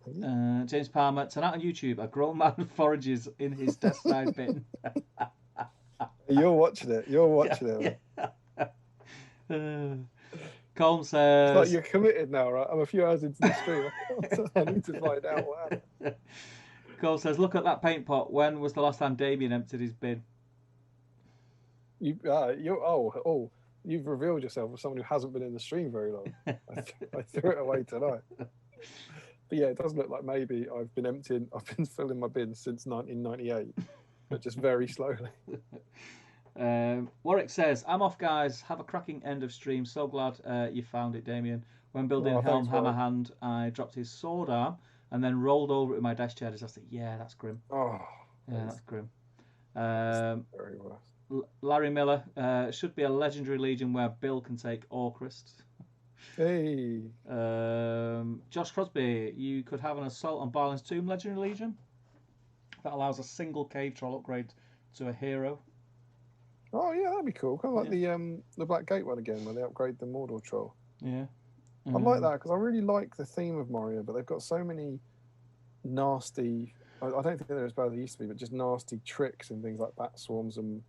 James Palmer, tonight on YouTube, a grown man forages in his desk side bin. You're watching it. Colm says... It's like you're committed now, right? I'm a few hours into the stream. I need to find out what happened. Colm says, look at that paint pot. When was the last time Damian emptied his bin? You've revealed yourself as someone who hasn't been in the stream very long. I threw it away tonight. But yeah, it does look like maybe I've been filling my bin since 1998, but just very slowly. Warwick says, I'm off, guys. Have a cracking end of stream. So glad you found it, Damian. When building Helm Hammerhand, I dropped his sword arm and then rolled over it with my desk chair disaster. Yeah, that's grim. Oh, yeah, that's grim. Very worse. Larry Miller, should be a Legendary Legion where Bill can take Orcrist. Hey. Josh Crosby, you could have an Assault on Barlin's Tomb Legendary Legion. That allows a single cave troll upgrade to a hero. Oh yeah, that'd be cool. Kind of like the Black Gate one again, where they upgrade the Mordor troll. Yeah. I like that because I really like the theme of Moria, but they've got so many nasty. I don't think they're as bad as they used to be, but just nasty tricks and things like bat swarms and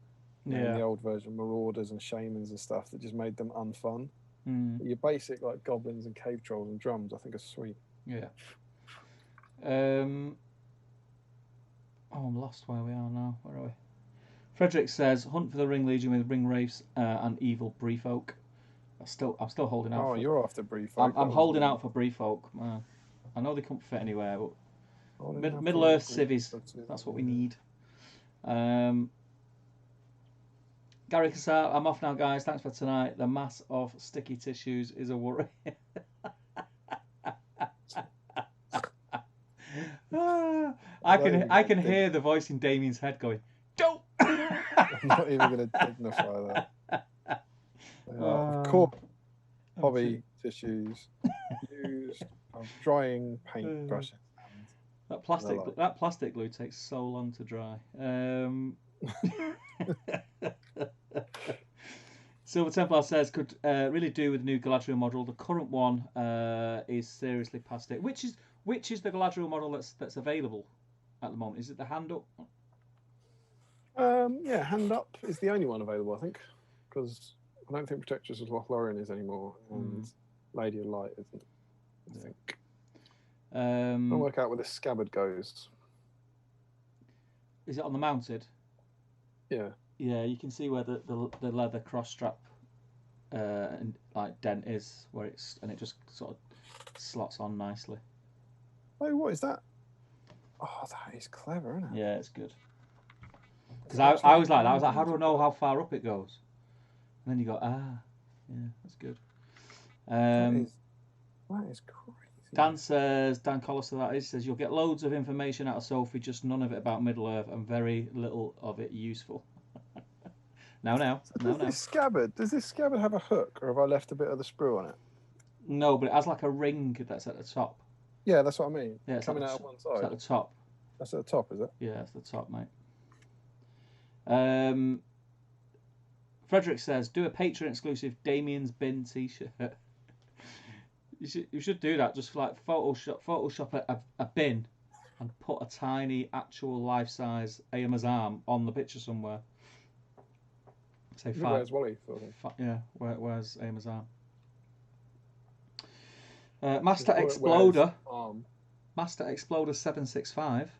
the old version marauders and shamans and stuff that just made them unfun. But your basic like goblins and cave trolls and drums, I think, are sweet. Yeah. I'm lost where we are now. Where are we? Frederick says, hunt for the Ring Legion with Ring Wraiths and Evil Brief Oak. I'm still holding out. Oh, you're after Brief Oak. I'm holding out for Brief Oak. I know they couldn't fit anywhere, but Middle Earth civvies. That's what we need. Gary Cassar, I'm off now, guys. Thanks for tonight. The mass of sticky tissues is a worry. I can hear the voice in Damian's head going, don't. I'm not even going to dignify that. Of course, hobby tissues used drying paint brushes. That plastic glue takes so long Silver Templar says could really do with the new Galadriel model. The current one is seriously past it. Which is the Galadriel model that's available at the moment? Is it the hand up? Yeah, hand up is the only one available, I think, because I don't think Protectress of Lothlorien is anymore, and Lady of Light isn't. I think. I'll work out where this scabbard goes. Is it on the mounted? Yeah. Yeah, you can see where the leather cross strap and like dent is, where it just sort of slots on nicely. Oh, what is that? Oh, that is clever, isn't it? Yeah, it's good. Because I was like, how do I know how far up it goes? And then you go, yeah, that's good. That is crazy. Dan Collister says you'll get loads of information out of Sophie, just none of it about Middle Earth, and very little of it useful. Does this scabbard have a hook, or have I left a bit of the sprue on it? No, but it has like a ring that's at the top. Yeah, that's what I mean. Yeah, it's coming out of one side. It's at the top. That's at the top, is it? Yeah, it's the top, mate. Frederick says, do a Patreon exclusive Damian's bin t-shirt. You should do that. Just like Photoshop a bin and put a tiny actual life-size Eomer's arm on the picture somewhere. Say where's Wally? Yeah, where's Eomer's arm? Master Exploder 765.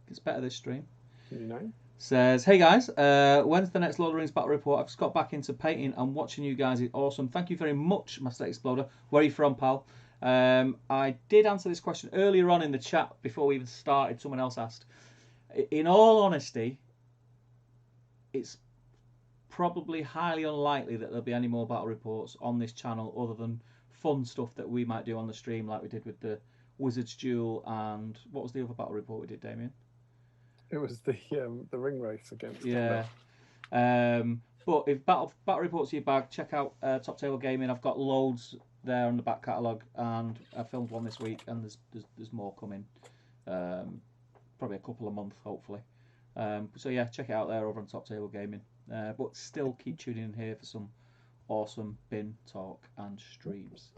It's better this stream. You know. Says, hey guys, when's the next Lord of the Rings battle report? I've just got back into painting and watching you guys is awesome. Thank you very much, Master Exploder. Where are you from, pal? I did answer this question earlier on in the chat before we even started. Someone else asked. In all honesty, it's probably highly unlikely that there'll be any more battle reports on this channel other than fun stuff that we might do on the stream like we did with the Wizards Duel and what was the other battle report we did, Damian? It was the ring race against. Yeah. But if battle reports are your bag, check out Top Table Gaming. I've got loads there on the back catalogue, and I filmed one this week, and there's more coming. Probably a couple a month, hopefully. So yeah, check it out there over on Top Table Gaming. But still keep tuning in here for some awesome bin talk and streams.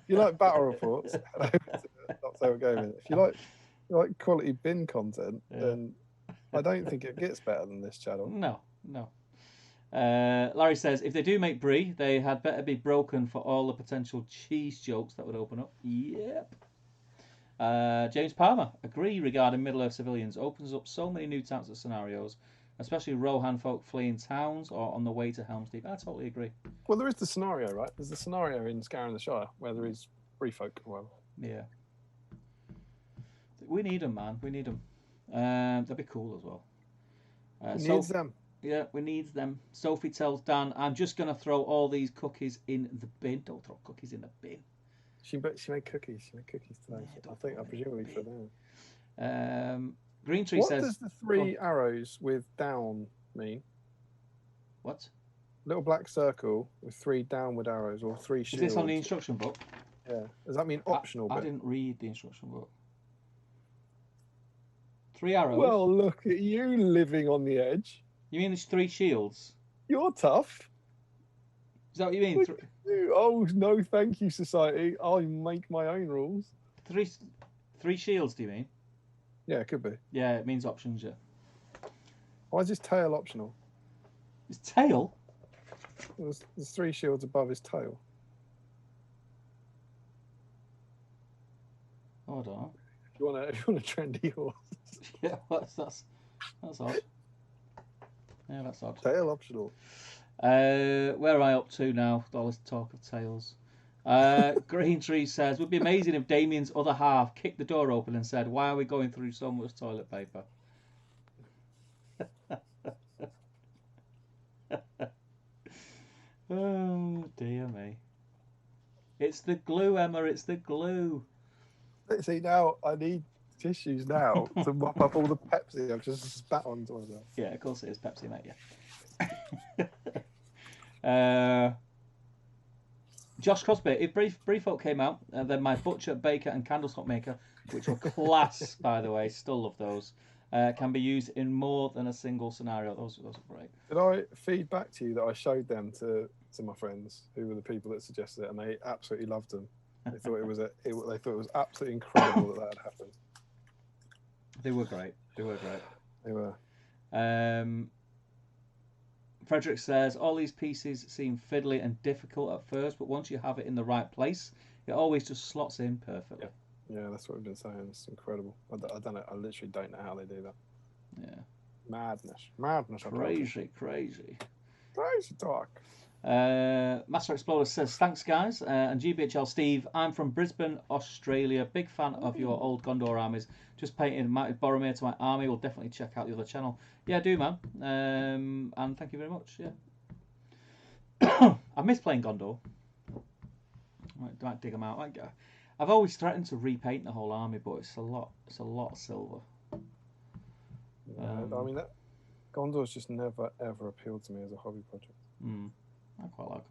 You like battle reports? Top Table Gaming. If you like quality bin content, then I don't think it gets better than this channel. No. Larry says, if they do make brie, they had better be broken for all the potential cheese jokes that would open up. Yep. James Palmer, agree regarding Middle-earth civilians. Opens up so many new types of scenarios, especially Rohan folk fleeing towns or on the way to Helm's Deep. I totally agree. Well, there is the scenario, right? There's the scenario in Scouring the Shire where there is brie folk or whatever. Yeah. We need them, man. We need them. That'd be cool as well. Needs them. Yeah, we need them. Sophie tells Dan, I'm just going to throw all these cookies in the bin. Don't throw cookies in the bin. She made cookies. She made cookies today. I presumably for them. Green Tree says... What does the three arrows with down mean? What? Little black circle with three downward arrows or three shields. Is this on the instruction book? Yeah. Does that mean optional? I didn't read the instruction book. 3 arrows. Well, look at you living on the edge. You mean there's 3 shields? You're tough. Is that what you mean? Oh, no, thank you, society. I'll make my own rules. 3 shields, do you mean? Yeah, it could be. Yeah, it means options, yeah. Why is his tail optional? His tail? There's 3 shields above his tail. Oh, I don't know. If you want a trendy horse. Yeah, that's odd. Yeah, that's odd. Tail optional. Where am I up to now? All this talk of tails. Green Tree says, would be amazing if Damian's other half kicked the door open and said, why are we going through so much toilet paper? Oh, dear me. It's the glue, Emma, it's the glue. See, now I need tissues now to mop up all the Pepsi I've just spat onto myself. Yeah, of course it is Pepsi, mate, yeah. Josh Crosby, if Brie Folk came out, then my butcher, baker and candlestick maker, which were class, by the way, still love those, can be used in more than a single scenario. Those are great. Did I feed back to you that I showed them to my friends, who were the people that suggested it, and they absolutely loved them. They thought they thought it was absolutely incredible that had happened. They were great. They were. Frederick says, all these pieces seem fiddly and difficult at first, but once you have it in the right place, it always just slots in perfectly. Yeah, that's what we've been saying. It's incredible. I don't know. I literally don't know how they do that. Yeah. Madness. Crazy talk. Master Explorer says, thanks guys. And GBHL Steve, I'm from Brisbane, Australia. Big fan of your old Gondor armies. Just painted Boromir to my army. We'll definitely check out the other channel. Yeah, do man. And thank you very much. Yeah. I miss playing Gondor. Might dig them out. I've always threatened to repaint the whole army, but it's a lot of silver. I mean, Gondor's just never ever appealed to me as a hobby project. I quite like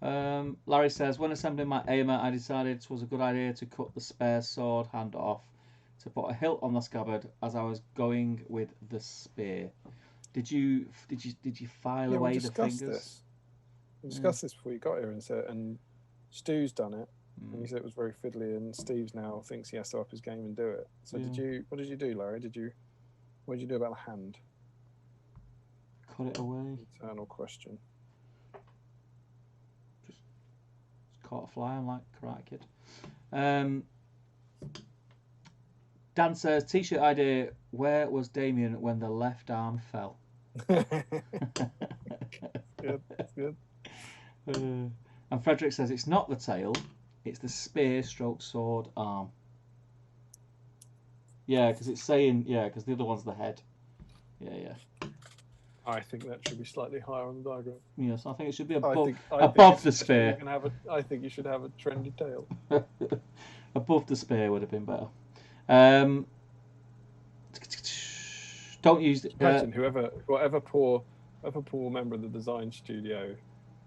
them. Larry says, when assembling my Eomer, I decided it was a good idea to cut the spare sword hand off to put a hilt on the scabbard as I was going with the spear. Did you file away the fingers? We discussed this before you got here, and Stu's done it, and he said it was very fiddly, and Steve's now thinks he has to up his game and do it. So what did you do, Larry? What did you do about the hand? Cut it away. Eternal question. Just caught a fly on like Karate Kid. Dan says, t-shirt idea, where was Damian when the left arm fell? That's good. And Frederick says, it's not the tail, it's the spear stroke sword arm. Yeah, because it's saying, because the other one's the head. Yeah. I think that should be slightly higher on the diagram. Yes, I think it should be above the spear. I think you should have a trendy tail. Above the spear would have been better. Don't use it. Imagine whatever poor member of the design studio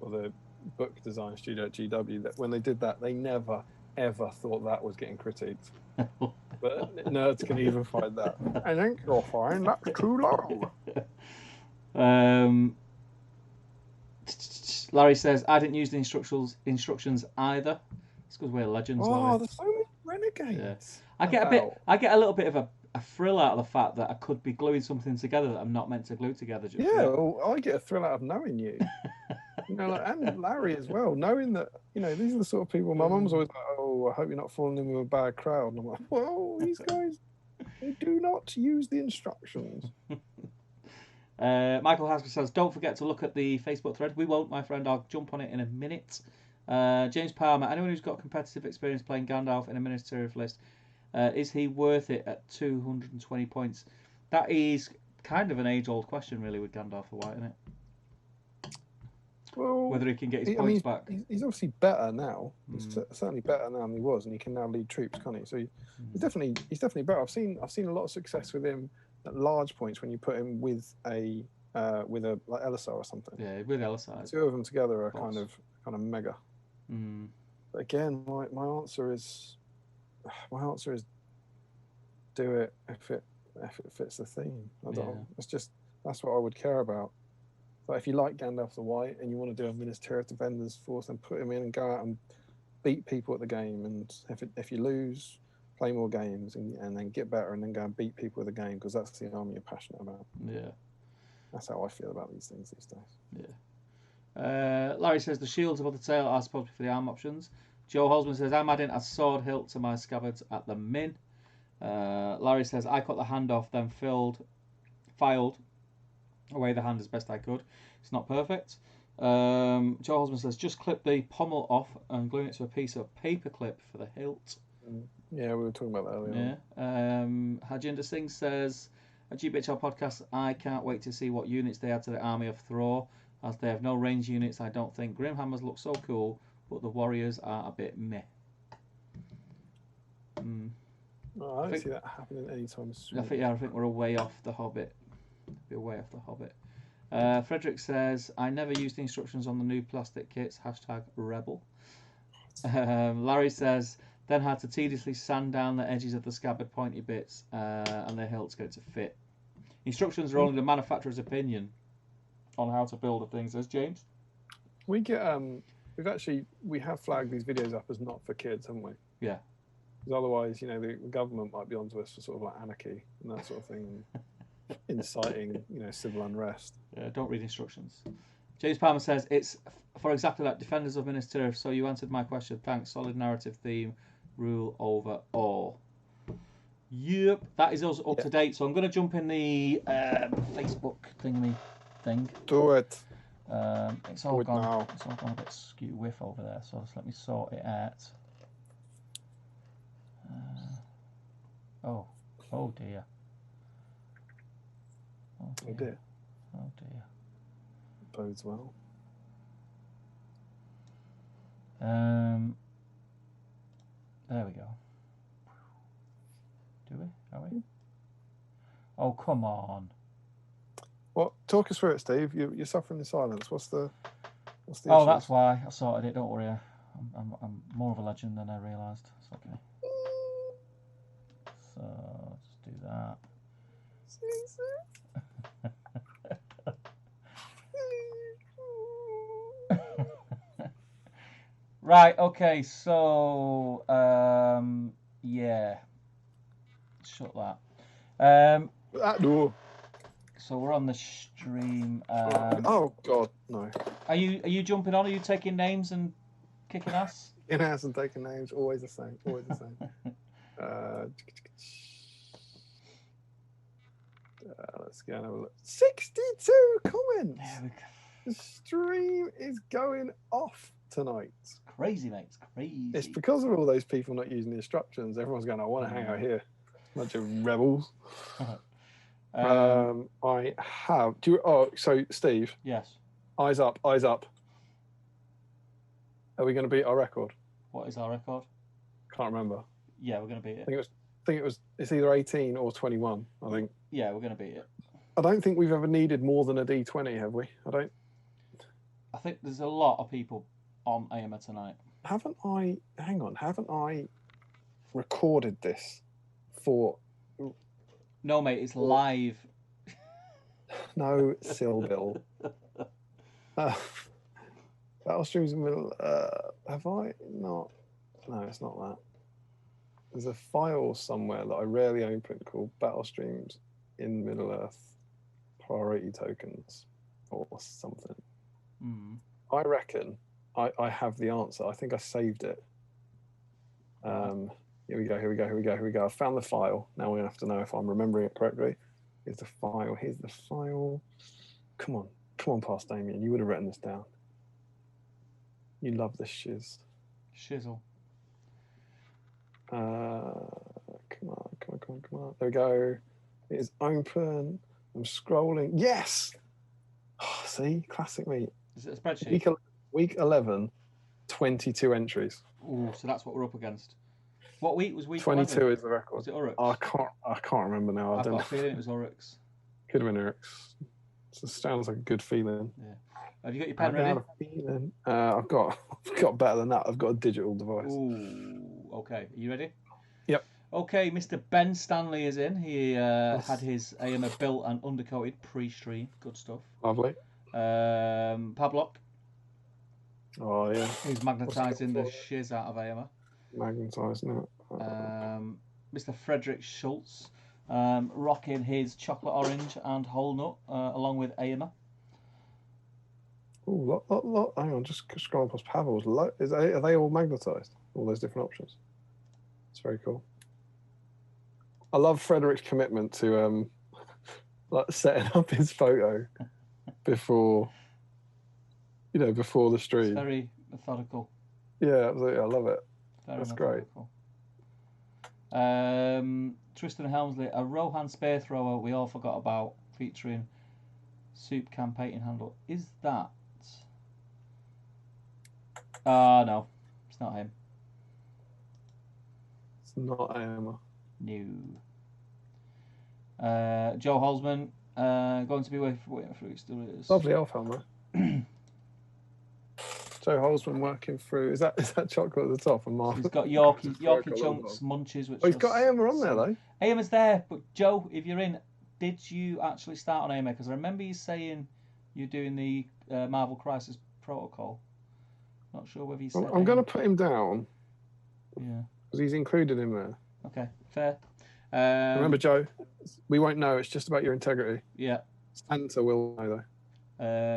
or the book design studio at GW, that when they did that, they never ever thought that was getting critiqued. But nerds can even find that. I think you'll find that's too low. Larry says, I didn't use the instructions either. It's because we're legends. Larry. There's so many renegades. Yeah. I get a little bit of a thrill out of the fact that I could be gluing something together that I'm not meant to glue together. Well, I get a thrill out of knowing you. And Larry as well, knowing that these are the sort of people. My mum's always like, "Oh, I hope you're not falling in with a bad crowd." And I'm like, "Well, these guys, they do not use the instructions." Michael Haskell says, don't forget to look at the Facebook thread. We won't, my friend. I'll jump on it in a minute. James Palmer, anyone who's got competitive experience playing Gandalf in a Ministry list, is he worth it at 220 points? That is kind of an age-old question, really, with Gandalf the White, isn't it? Well, whether he can get his points back. He's obviously better now. He's certainly better now than he was, and he can now lead troops, can't he? So he's definitely better. I've seen a lot of success with him at large points when you put him with a like Elisar or something. Yeah, with Elisar. Two of them together are kind of mega. But again, my answer is do it if it fits the theme. That's what I would care about. But if you like Gandalf the White and you want to do a Ministry of Defenders force, then put him in and go out and beat people at the game. And if you lose, play more games and then get better and then go and beat people at the game, because that's the army you're passionate about. Yeah. That's how I feel about these things these days. Yeah. Larry says the shields above the tail are supposed to be for the arm options. Joe Holzman says, I'm adding a sword hilt to my scabbards at the min. Larry says, I cut the hand off, then filed away the hand as best I could. It's not perfect. Joe Holzman says, just clip the pommel off and glue it to a piece of paper clip for the hilt. Yeah, we were talking about that earlier. Yeah. Harjinder Singh says, at GBHL podcast, I can't wait to see what units they add to the army of Thror, as they have no range units. I don't think Grimhammers look so cool, but the warriors are a bit meh. No, I don't see that happening anytime soon. I think we're way off the Hobbit. We're way off the Hobbit. Frederick says, I never used the instructions on the new plastic kits. #rebel. Larry says, Then had to tediously sand down the edges of the scabbard pointy bits and the hilts get it to fit. Instructions are only the manufacturer's opinion on how to build a thing, says James. We get we have flagged these videos up as not for kids, haven't we? Yeah. Because otherwise, you know, the government might be onto us for sort of like anarchy and that sort of thing, inciting, you know, civil unrest. Don't read instructions. James Palmer says it's for exactly that. Defenders of Minas Tirith. So you answered my question. Thanks. Solid narrative theme. Rule over all. Yep, that is us up to date. So I'm going to jump in the Facebook thing. Do it. It's all gone. It's all gone a bit skew whiff over there. So just let me sort it out. Oh dear. Oh dear. Oh dear. Bodes well. There we go. Do we? Are we? Oh, come on. What? Talk us through it, Steve. You're suffering in silence. What's the issue? That's why I sorted it. Don't worry. I'm more of a legend than I realised. It's okay. So just do that. Right. Okay. So yeah. Shut that. That door. So we're on the stream. Oh God, no. Are you jumping on? Are you taking names and kicking ass? In ass and taking names, always the same. Always the same. Let's go and have a look. 62 comments. There we go. The stream is going off tonight. It's crazy, mate. It's crazy. It's because of all those people not using the instructions. Everyone's going, I want to hang out here. Bunch of rebels. I have. So Steve. Yes. Eyes up. Eyes up. Are we going to beat our record? What is our record? Can't remember. Yeah, we're going to beat it. I think it's either 18 or 21. I think. Yeah, we're going to beat it. I don't think we've ever needed more than a D20, have we? I think there's a lot of people on Eomer tonight. Haven't I recorded this for? No, mate, it's live. No, Silbill. Battle streams in the middle. Have I not? No, it's not that. There's a file somewhere that I rarely open called Battle Streams in Middle Earth Priority Tokens or something. I reckon I have the answer. I think I saved it. Here we go. I found the file. Now we're going to have to know if I'm remembering it correctly. Here's the file. Come on, past Damian. You would have written this down. You love this shiz. Shizzle. Come on. There we go. It is open. I'm scrolling. Yes! Oh, see? Classic me. Is it a spreadsheet? Week 11, 22 entries. Ooh, so that's what we're up against. What week was week 22 11? is the record. Was it Uruks? I can't remember now. I've got a feeling it was Uruks. Could have been Uruks. It sounds like a good feeling. Yeah. Have you got your pen ready? I've got better than that. I've got a digital device. Ooh, okay. Are you ready? Yep. Okay, Mr. Ben Stanley is in. He had his Eomer built and undercoated pre-stream. Good stuff. Lovely. Pavlok. Oh, yeah. He's magnetising the shiz out of Eomer. Magnetising it. Mr. Frederick Schultz. Rocking his chocolate orange and whole nut along with Eomer. Oh, lot. Hang on, just scrolling past Pavel's. Are they all magnetised? All those different options. It's very cool. I love Frederick's commitment to like setting up his photo before the stream. It's very methodical. Yeah, absolutely. I love it. Very That's methodical. Great. Tristan Helmsley, a Rohan spear thrower we all forgot about, featuring soup can painting handle. Is that? No, it's not him. It's not Eomer. No. Joe Holzman, going to be waiting for it still is. Lovely elf helmet. Joe Hole's been working through. Is that chocolate at the top and Mark? He's got Yorkie Chunks Munchies, which he's got Eomer on there though. Eomer's there, but Joe, if you're in, did you actually start on Eomer? Because I remember you saying you're doing the Marvel Crisis Protocol. Not sure whether you said. I'm going to put him down. Yeah. Because he's included in there. Okay, fair. Remember, Joe, we won't know. It's just about your integrity. Yeah. Santa will know though.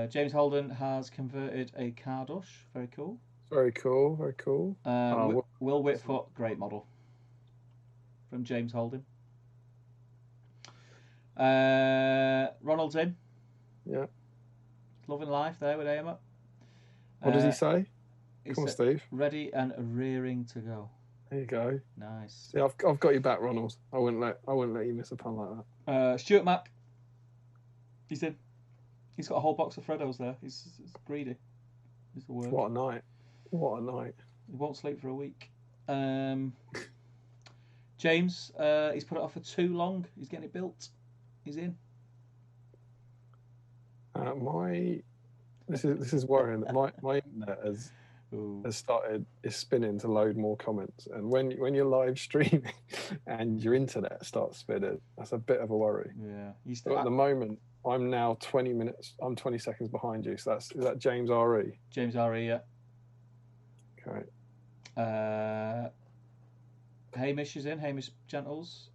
James Holden has converted a Cardush. Very cool. Very cool. Very cool. Will Whitfoot, great model. From James Holden. Ronald's in. Yeah. Loving life there with Eomer. What does he say? Come on, Steve. Ready and rearing to go. There you go. Nice. See, I've got you back, Ronald. I wouldn't let you miss a pun like that. Stuart Mack. He's in. He's got a whole box of Freddos there. He's greedy. Is the word. What a night. What a night. He won't sleep for a week. James, he's put it off for too long. He's getting it built. He's in. This is worrying. My internet is spinning to load more comments, and when you're live streaming and your internet starts spinning, that's a bit of a worry. Yeah. At the moment, I'm now 20 minutes. I'm 20 seconds behind you. So is that James RE? James RE, yeah. Okay. Hamish is in. Hamish Gentles.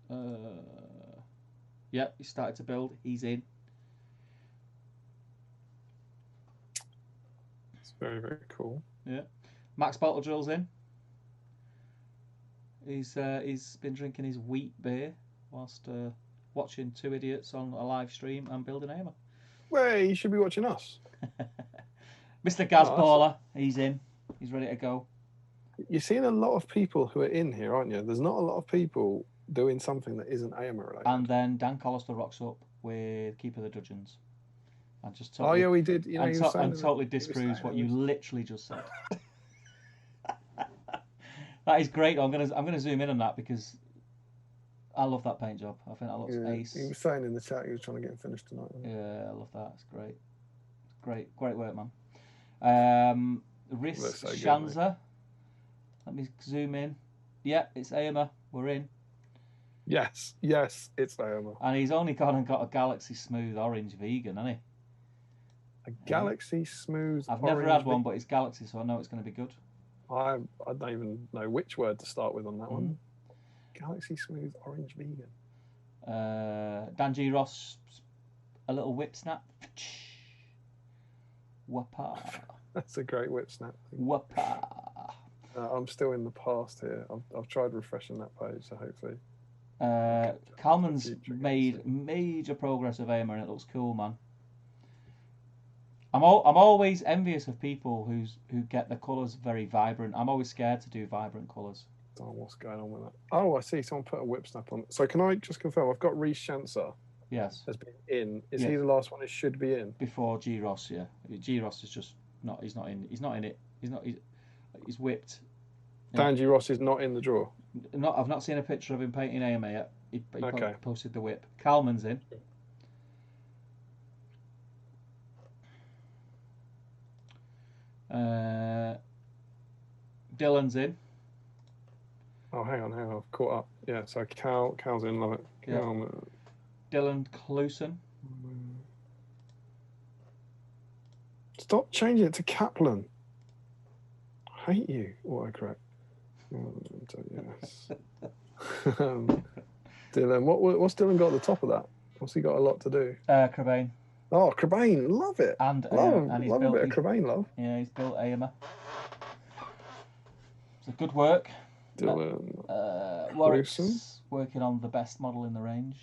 Yeah, he started to build. He's in. It's very, very cool. Yeah. Max Bottledrill's in. He's been drinking his wheat beer whilst watching two idiots on a live stream and building Eomer. Well, you should be watching us. Mr. Gazballer, he's in. He's ready to go. You're seeing a lot of people who are in here, aren't you? There's not a lot of people doing something that isn't Eomer related. And then Dan Collister rocks up with Keep of the Dudgeons. And just totally, we did. You know, and totally disproves what you literally just said. That is great. I'm gonna zoom in on that because I love that paint job. I think that looks ace. He was saying in the chat he was trying to get him finished tonight. Yeah, I love that. It's great. Great work, man. Riss so Shanza. Good, let me zoom in. Yeah, it's Eomer. We're in. Yes, it's Eomer. And he's only gone and got a Galaxy Smooth Orange Vegan, hasn't he? A Galaxy Smooth I've never had one, but it's Galaxy, so I know it's going to be good. I don't even know which word to start with on that one. Galaxy Smooth Orange Vegan. Dan G. Ross, a little whip snap. Whoppa. That's a great whip snap. Whoppa. I'm still in the past here. I've tried refreshing that page, so hopefully. Kalman's made major progress with Eomer, and it looks cool, man. I'm always envious of people who get the colours very vibrant. I'm always scared to do vibrant colours. Oh, what's going on with that? Oh, I see. Someone put a whip snap on. So can I just confirm? I've got Reece Shancer. Yes. Has been in. Is he the last one? It should be in before G Ross. Yeah, G Ross is just not. He's not in. He's not in it. He's whipped. Dan G Ross is not in the draw. I've not seen a picture of him painting Eomer yet. He posted the whip. Kalman's in. Dylan's in. Oh, hang on, I've caught up. Yeah, so Cal's in, love it. Dylan Clusen. Stop changing it to Kaplan. I hate you. Autocorrect. Yes. Dylan, what's Dylan got at the top of that? What's he got a lot to do? Crabane. Oh, Crabane, love it. And love a bit of Crabane, love. Yeah, he's built Eomer. So good work. Dylan. Warwick's working on the best model in the range.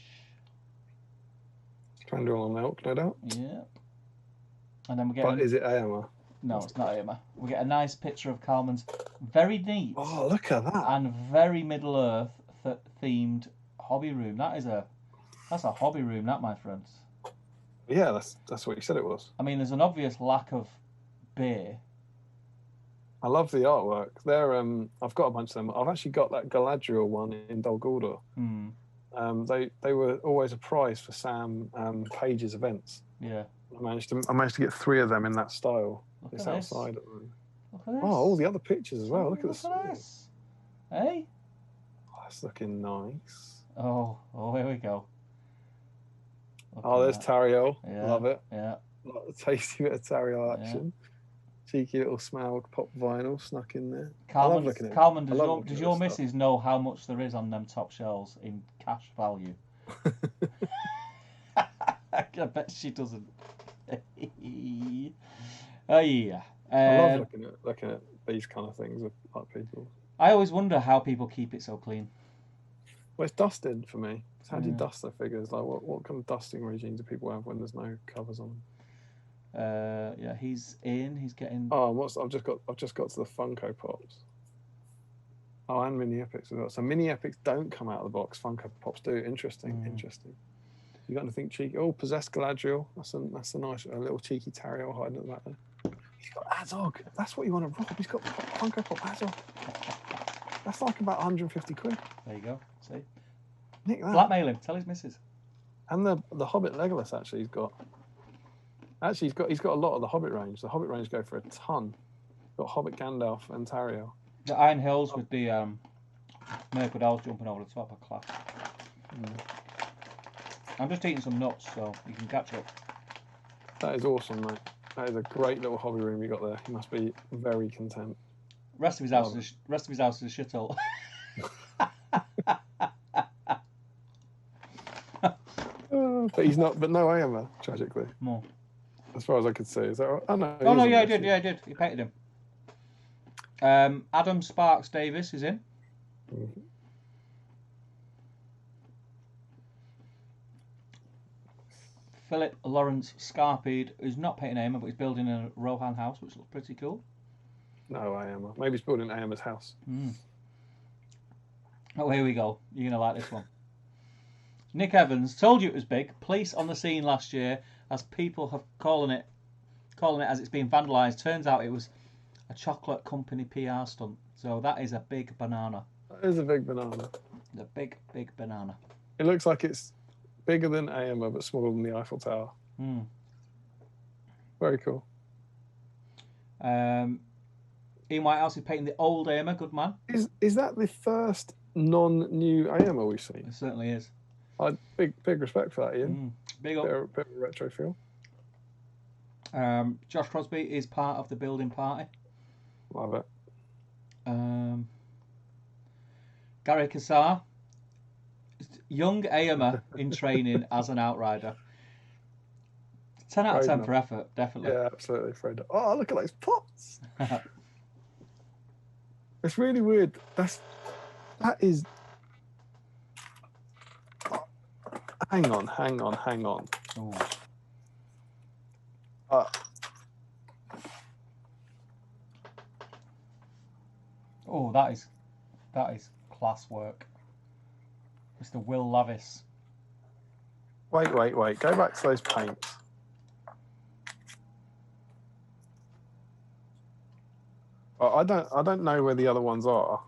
Trandral on Elk, no doubt. Yeah. And then we get. But is it Eomer? No, it's not Eomer. We get a nice picture of Kalman's very neat. Oh, look at that. And very Middle Earth themed hobby room. That's a hobby room, that, my friends. Yeah, that's what you said it was. I mean, there's an obvious lack of beer. I love the artwork. I've got a bunch of them. I've actually got that Galadriel one in Dol Guldur. They were always a prize for Sam Page's events. Yeah. I managed to get 3 of them in that style. Look it's at outside. Look at this. Oh, all the other pictures as well. Look at Look this. at this. Hey? Oh, that's looking nice. Oh, here we go. Look Oh, at there's that. Tariel. Yeah, Love it. yeah. Like the tasty bit of Tariel action. Cheeky little Smaug pop vinyl snuck in there. I love looking at it. Carmen, I love looking does at your this stuff. missus know how much there is on them top shelves in cash value? I bet she doesn't. Oh yeah. I love looking at these kind of things with like people. I always wonder how people keep it so clean. Well, it's dusted for me. So how do you dust their figures? Like, what kind of dusting regime do people have when there's no covers on them? Yeah, he's in. He's getting. Oh, I've just got to the Funko Pops. Oh, and mini epics as well. So mini epics don't come out of the box. Funko Pops do. Interesting. Interesting. You got anything cheeky? Oh, possessed Galadriel. That's a nice little cheeky Tariel hiding at the back there. He's got Azog. That's what you want to rob. He's got Funko Pop Azog. That's like about 150 quid. There you go. See. Nick that. Blackmail him. Tell his missus. And the Hobbit Legolas actually he's got. Actually, he's got a lot of the Hobbit range. The Hobbit range go for a ton. Got Hobbit Gandalf and Tariel. The Iron Hills with the Mirkwood Elves jumping over the top of class. I'm just eating some nuts, so you can catch up. That is awesome, mate. That is a great little hobby room you got there. He must be very content. Rest of his house is a shithole. But he's not. But no Eomer, tragically. More. As far as I could see, is that right? Oh no. Oh no, yeah, I did. Yeah, I did. You painted him. Adam Sparks Davis is in. Philip Lawrence Scarpeed, who's not painting Eomer, but he's building a Rohan house, which looks pretty cool. No Eomer. Maybe he's building Eomer's house. Oh, here we go. You're going to like this one. Nick Evans, told you it was big. Police on the scene last year, as people have calling it as it's been vandalised. Turns out it was a chocolate company PR stunt. So that is a big banana. That is a big banana. The big banana. It looks like it's bigger than Eomer, but smaller than the Eiffel Tower. Very cool. Ian Whitehouse is painting the old Eomer. Good man. Is that the first non-new Eomer we've seen? It certainly is. Big respect for that, Ian. Big up. Bit of a retro feel. Josh Crosby is part of the building party. Love it. Gary Cassar, young Eomer in training as an outrider. 10 out of 10 for effort, definitely. Yeah, absolutely. Oh, look at those pots. It's really weird. That is. Hang on. That is class work. Mr. Will Lavis. Wait. Go back to those paints. Well, I don't know where the other ones are.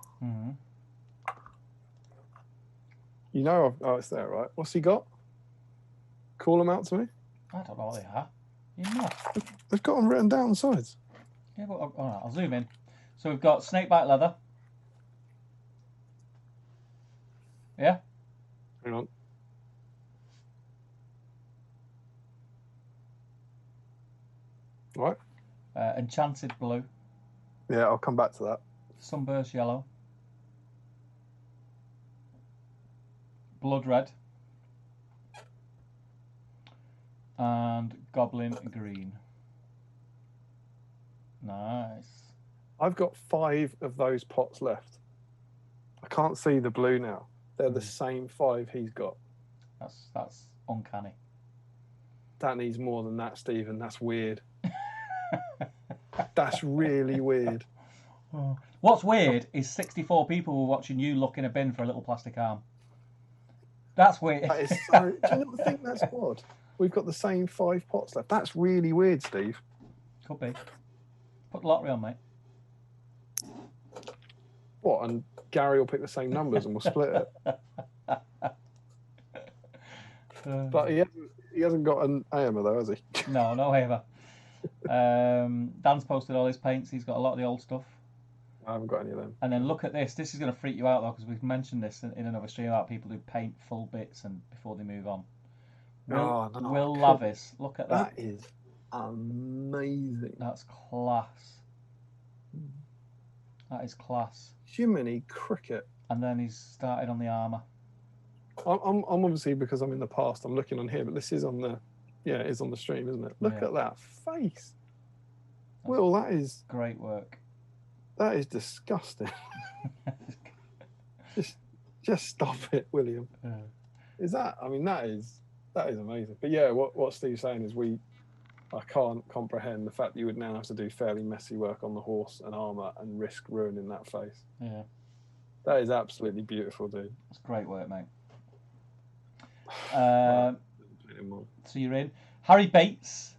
You know, it's there, right? What's he got? Call them out to me. I don't know what they are. You know. They've got them written down on the sides. Yeah, but I'll zoom in. So we've got snakebite leather. Yeah. Hang on. What? Enchanted blue. Yeah, I'll come back to that. Sunburst yellow. Blood red. And goblin green. Nice. I've got 5 of those pots left. I can't see the blue now. They're the same 5 he's got. That's uncanny. That needs more than that, Stephen. That's weird. That's really weird. What's weird is 64 people were watching you look in a bin for a little plastic arm. That's weird. That is so. Do you not think that's odd? We've got the same 5 pots left. That's really weird, Steve. Could be. Put the lottery on, mate. What? And Gary will pick the same numbers and we'll split it. But he hasn't got an Eomer though, has he? No Eomer. Dan's posted all his paints. He's got a lot of the old stuff. I haven't got any of them. And then look at this. This is going to freak you out though, because we've mentioned this in another stream about people who paint full bits and before they move on. Will Lavis, look at that. That is amazing. That's class. That is class. Jiminy cricket. And then he's started on the armour. I'm obviously, because I'm in the past, I'm looking on here, but this is on the, it is on the stream, isn't it? Look at that face. That's Will, that is great work. That is disgusting. just stop it, William. Yeah. Is that? I mean, that is amazing. But yeah, what Steve's saying is I can't comprehend the fact that you would now have to do fairly messy work on the horse and armour and risk ruining that face. Yeah. That is absolutely beautiful, dude. That's great work, mate. So you're in. Harry Bates.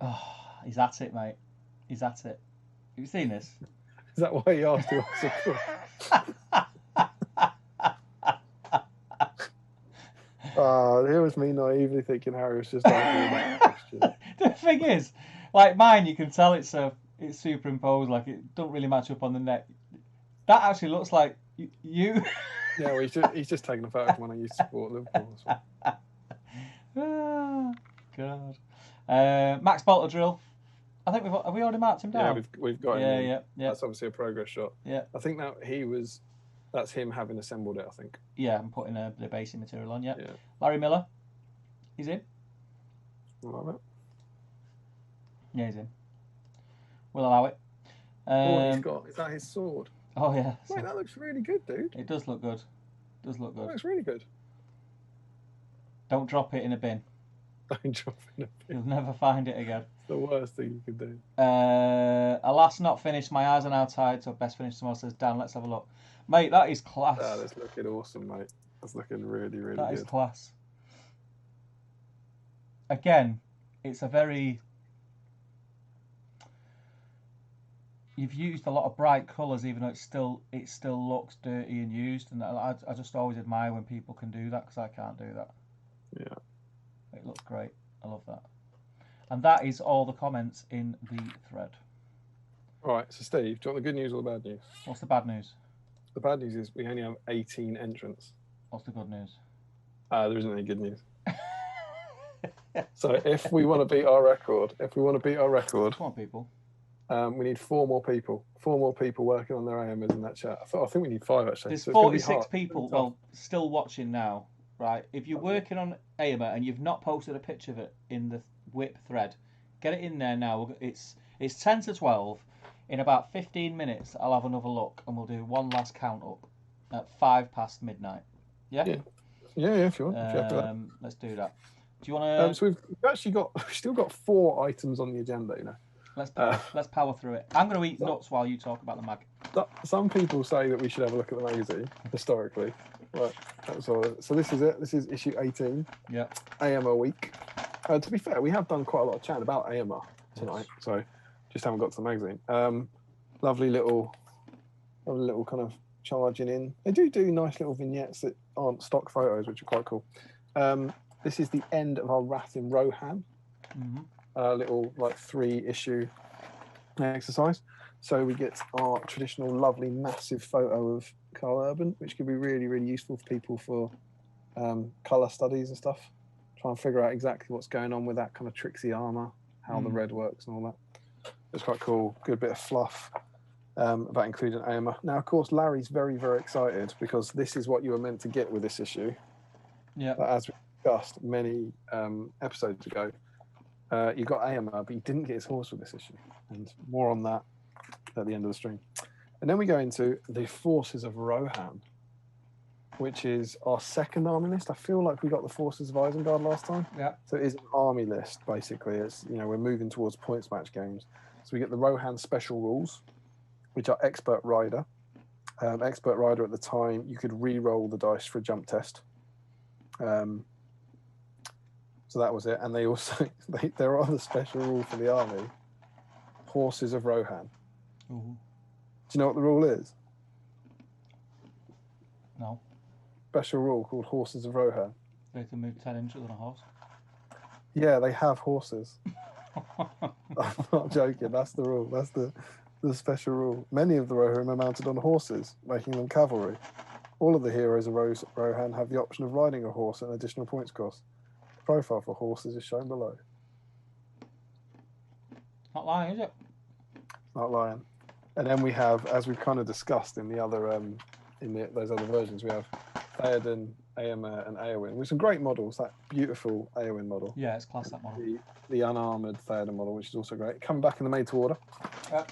Oh, he's at it, mate. He's at it. Have you seen this? Is that why he asked you? Here was me naively thinking Harry was just asking that question. The thing is, like mine, you can tell it's superimposed, like it don't really match up on the neck. That actually looks like you. Yeah, well, he's just taking a photo when I used to support Liverpool. Oh, God. Max Bolter drill. I think have we already marked him down? Yeah, we've got him. Yeah. That's obviously a progress shot. Yeah. I think that's him having assembled it, I think. Yeah, I'm putting the basic material on, yeah. Larry Miller. He's in. Love it. Yeah, he's in. We'll allow it. Is that his sword? Oh, yeah. Wait, that looks really good, dude. It does look good. That looks really good. Don't drop it in a bin. Don't drop it in a bin. You'll never find it again. It's the worst thing you could do. Alas, not finished. My eyes are now tired, so best finish tomorrow, says Dan. Let's have a look. Mate, that is class. That's looking awesome, mate. That's looking really, really good. That is class. Again, it's a very... You've used a lot of bright colours, even though it still looks dirty and used. And I just always admire when people can do that, because I can't do that. Yeah. It looks great. I love that. And that is all the comments in the thread. All right, so Steve, do you want the good news or the bad news? What's the bad news? The bad news is we only have 18 entrants. What's the good news? There isn't any good news. So if we want to beat our record, come on, people. We need 4 more people. 4 more people working on their AMers in that chat. I think we need 5 actually. There's 46 people, still watching now, right? If you're working on AMer and you've not posted a picture of it in the whip thread, get it in there now. It's 10 to 12. In about 15 minutes, I'll have another look and we'll do one last count up at 5 past midnight. Yeah? Yeah, if you want. Let's do that. Do you want to? So we've still got 4 items on the agenda, you know. Let's power through it. I'm going to eat nuts while you talk about the mag. Some people say that we should have a look at the magazine historically. Right, that's all. So this is it. This is issue 18. Yeah. AMR week. To be fair, we have done quite a lot of chat about AMR tonight, so just haven't got to the magazine. Lovely little kind of charging in. They do nice little vignettes that aren't stock photos, which are quite cool. This is the end of our Wrath in Rohan. Mm-hmm. Little 3-issue exercise. So we get our traditional lovely massive photo of Carl Urban, which could be really, really useful for people for colour studies and stuff. Try and figure out exactly what's going on with that kind of tricksy armour, how the red works and all that. It's quite cool. Good bit of fluff about including AMR. Now, of course, Larry's very, very excited because this is what you were meant to get with this issue. Yeah. But as we discussed many episodes ago, you got AMR, but you didn't get his horse with this issue. And more on that at the end of the stream. And then we go into the Forces of Rohan, which is our second army list. I feel like we got the Forces of Isengard last time. Yeah. So it is an army list, basically. It's, we're moving towards points match games. So we get the Rohan special rules, which are Expert Rider. Expert Rider at the time, you could re-roll the dice for a jump test. So that was it. And they also, there are the special rule for the army, Horses of Rohan. Mm-hmm. Do you know what the rule is? No. Special rule called Horses of Rohan. They can move 10 inches on a horse. Yeah, they have horses. I'm not joking. That's the rule. That's the special rule. Many of the Rohirrim are mounted on horses, making them cavalry. All of the heroes of Rohan have the option of riding a horse at an additional points cost. The profile for horses is shown below. Not lying, is it? Not lying. And then we have, as we've kind of discussed in the other, those other versions, we have Theoden, Eomer, and Eowyn, which are great models. That beautiful Eowyn model. Yeah, it's class, that model. The unarmored Theoden model, which is also great. Coming back in the made to order. Yep.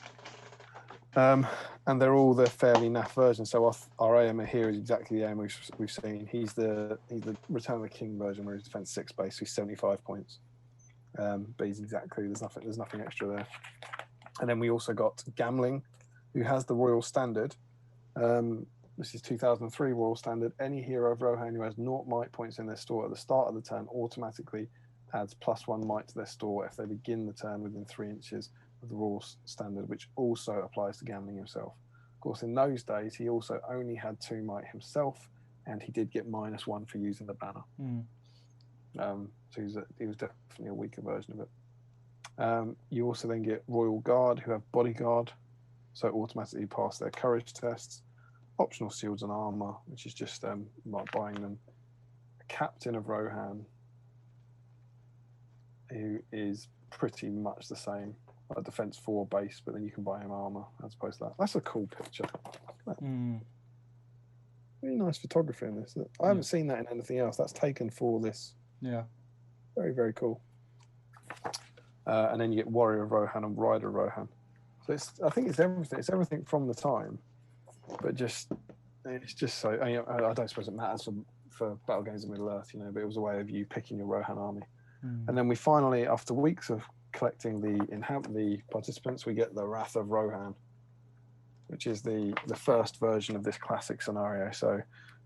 And they're all the fairly naff versions. So our Eomer here is exactly the Eomer we've seen. He's the Return of the King version, where he's defense 6 base, so he's 75 points. But he's exactly there's nothing extra there. And then we also got Gamling, who has the Royal Standard. This is 2003 Royal Standard. Any hero of Rohan who has 0 might points in their store at the start of the turn automatically adds +1 might to their store if they begin the turn within 3 inches of the Royal Standard, which also applies to Gamling himself. Of course, in those days, he also only had 2 might himself, and he did get -1 for using the banner. So he was definitely a weaker version of it. You also then get Royal Guard, who have Bodyguard, so automatically pass their courage tests. Optional shields and armor, which is just like buying them. A Captain of Rohan, who is pretty much the same, like defense 4 base, but then you can buy him armor as opposed to that. That's a cool picture. Really nice photography in this. I haven't seen that in anything else. That's taken for this. Yeah. Very, very cool. And then you get Warrior of Rohan and Rider of Rohan. So I think it's everything. It's everything from the time, but it's just so. I don't suppose it matters for Battle Games of Middle Earth, but it was a way of you picking your Rohan army. And then we finally, after weeks of collecting the participants, we get the Wrath of Rohan, which is the first version of this classic scenario. So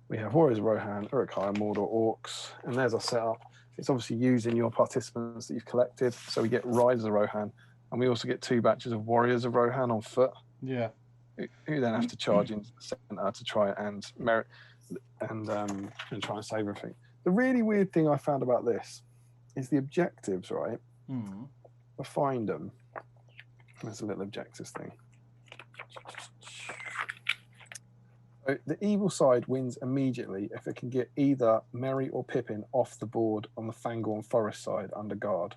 we have Warriors of Rohan, Uruk-hai, Mordor, Orcs, and there's our setup. It's obviously using your participants that you've collected. So we get Riders of Rohan, and we also get 2 batches of Warriors of Rohan on foot. Yeah. Who then have to charge into the centre to try and merit and try and save everything. The really weird thing I found about this is the objectives, right? I find them. There's a little objectives thing. So the evil side wins immediately if it can get either Merry or Pippin off the board on the Fangorn Forest side under guard.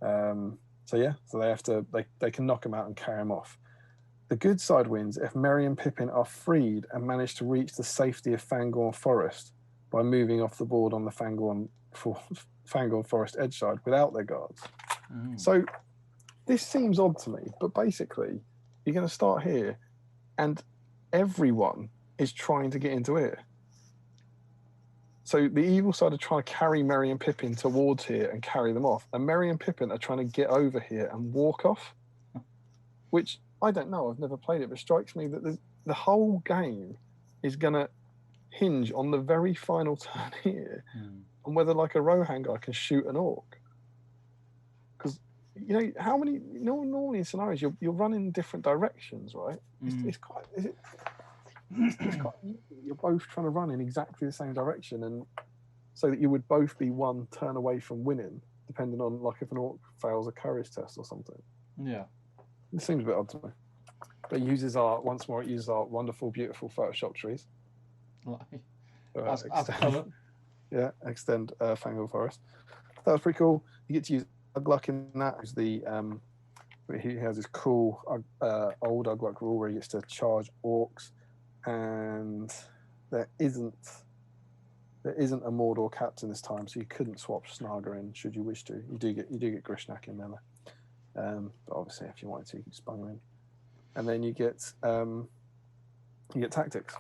So they have to they can knock him out and carry him off. The good side wins if Merry and Pippin are freed and manage to reach the safety of Fangorn Forest by moving off the board on the Fangorn Forest edge side without their guards. So this seems odd to me, but basically you're going to start here and everyone is trying to get into here. So the evil side are trying to carry Merry and Pippin towards here and carry them off, and Merry and Pippin are trying to get over here and walk off, which I don't know, I've never played it, but it strikes me that the whole game is going to hinge on the very final turn here on whether like a Rohan guy can shoot an orc. Because, how many, normally in scenarios you're running different directions, right? It's quite, you're both trying to run in exactly the same direction, and so that you would both be 1 turn away from winning, depending on like if an orc fails a courage test or something. Yeah. It seems a bit odd to me. But it uses our wonderful, beautiful Photoshop trees. Extend Fangorn Forest. That was pretty cool. You get to use Ugluck in that. He has this cool old Ugluck rule where he gets to charge orcs, and there isn't a Mordor captain this time, so you couldn't swap Snaga in should you wish to. You do get Grishnak in there. But obviously, if you wanted to, you can spung them in. And then you get tactics.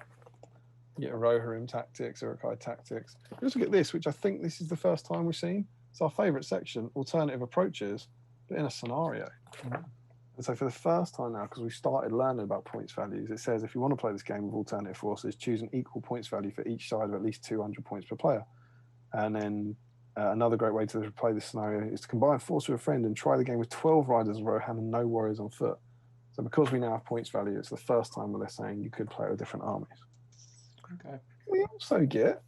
You get Rohirrim tactics, Uruk-hai tactics. You also get this, which I think this is the first time we've seen. It's our favourite section, alternative approaches, but in a scenario. And so for the first time now, because we started learning about points values, it says if you want to play this game with alternative forces, choose an equal points value for each side of at least 200 points per player. And then another great way to play this scenario is to combine force with a friend and try the game with 12 riders of Rohan and no warriors on foot. So because we now have points value, it's the first time where they're saying you could play with different armies. Okay. We also get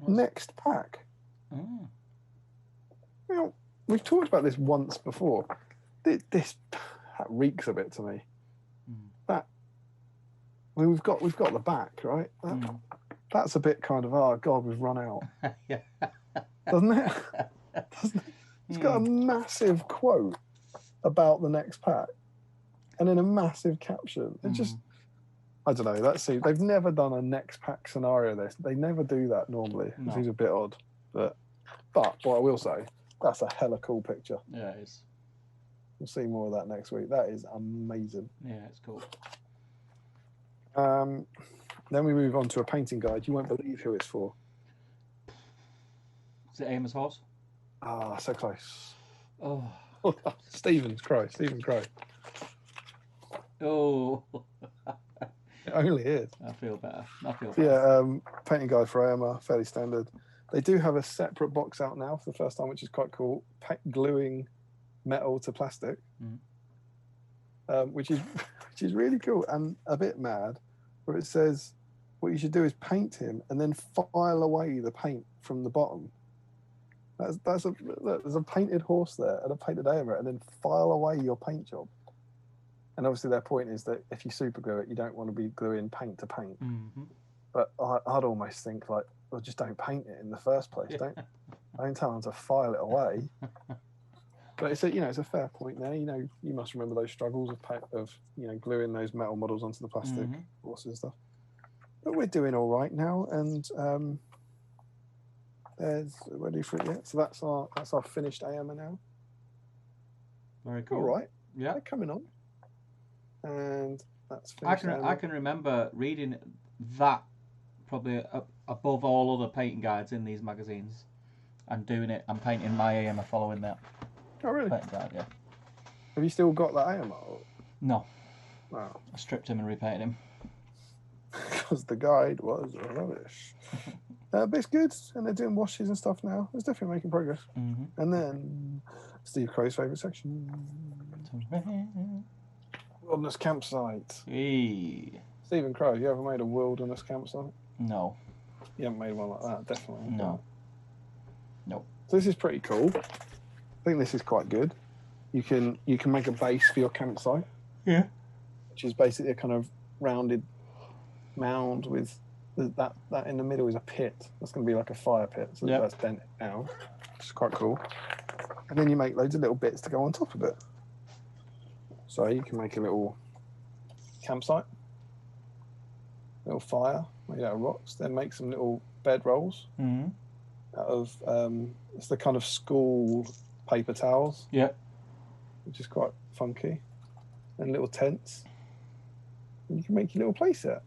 next pack. we've talked about this once before. This that reeks a bit to me. That we've got the back, right? That's a bit kind of, oh God, we've run out. Yeah. Doesn't it? It's got a massive quote about the next pack and then a massive caption. It just, I don't know. Let's see. They've never done a next pack scenario this. They never do that normally. No. It seems a bit odd. But what I will say, that's a hella cool picture. Yeah, it is. We'll see more of that next week. That is amazing. Yeah, it's cool. Then we move on to a painting guide. You won't believe who it's for. Is it Eomer's horse? Ah, so close. Oh. Stephen Crow. Oh. It only is. I feel better. Yeah, painting guide for Eomer, fairly standard. They do have a separate box out now for the first time, which is quite cool. Gluing metal to plastic, which is really cool and a bit mad. Where it says what you should do is paint him and then file away the paint from the bottom. There's a painted horse there and a painted Eomer, and then file away your paint job. And obviously their point is that if you super glue it, you don't want to be gluing paint to paint. But I'd almost think like, well, just don't paint it in the first place. Don't tell them to file it away. But it's a fair point there. You must remember those struggles of gluing those metal models onto the plastic horses and stuff. But we're doing all right now, and there's ready for it yet. So that's our finished Eomer now. Very cool. All right. Yeah, they're coming on, and that's finished. I can remember reading that probably above all other painting guides in these magazines, and doing it and painting my Eomer following that. Oh, really? Painting guide, yeah. Have you still got that Eomer? No. Wow. I stripped him and repainted him. Because the guide was rubbish. But it's good, and they're doing washes and stuff now. It's definitely making progress. And then Steve Crow's favourite section. Wilderness campsite. Hey. Stephen Crow, you ever made a wilderness campsite? No. You haven't made one like that, definitely. No. No. So this is pretty cool. I think this is quite good. You can make a base for your campsite. Yeah. Which is basically a kind of rounded mound with that in the middle is a pit. That's going to be like a fire pit. So that's dented down, which is quite cool. And then you make loads of little bits to go on top of it. So you can make a little campsite, little fire made out of rocks. Then make some little bed rolls out of it's the kind of school paper towels. Yeah. Which is quite funky. And little tents. And you can make your little place set.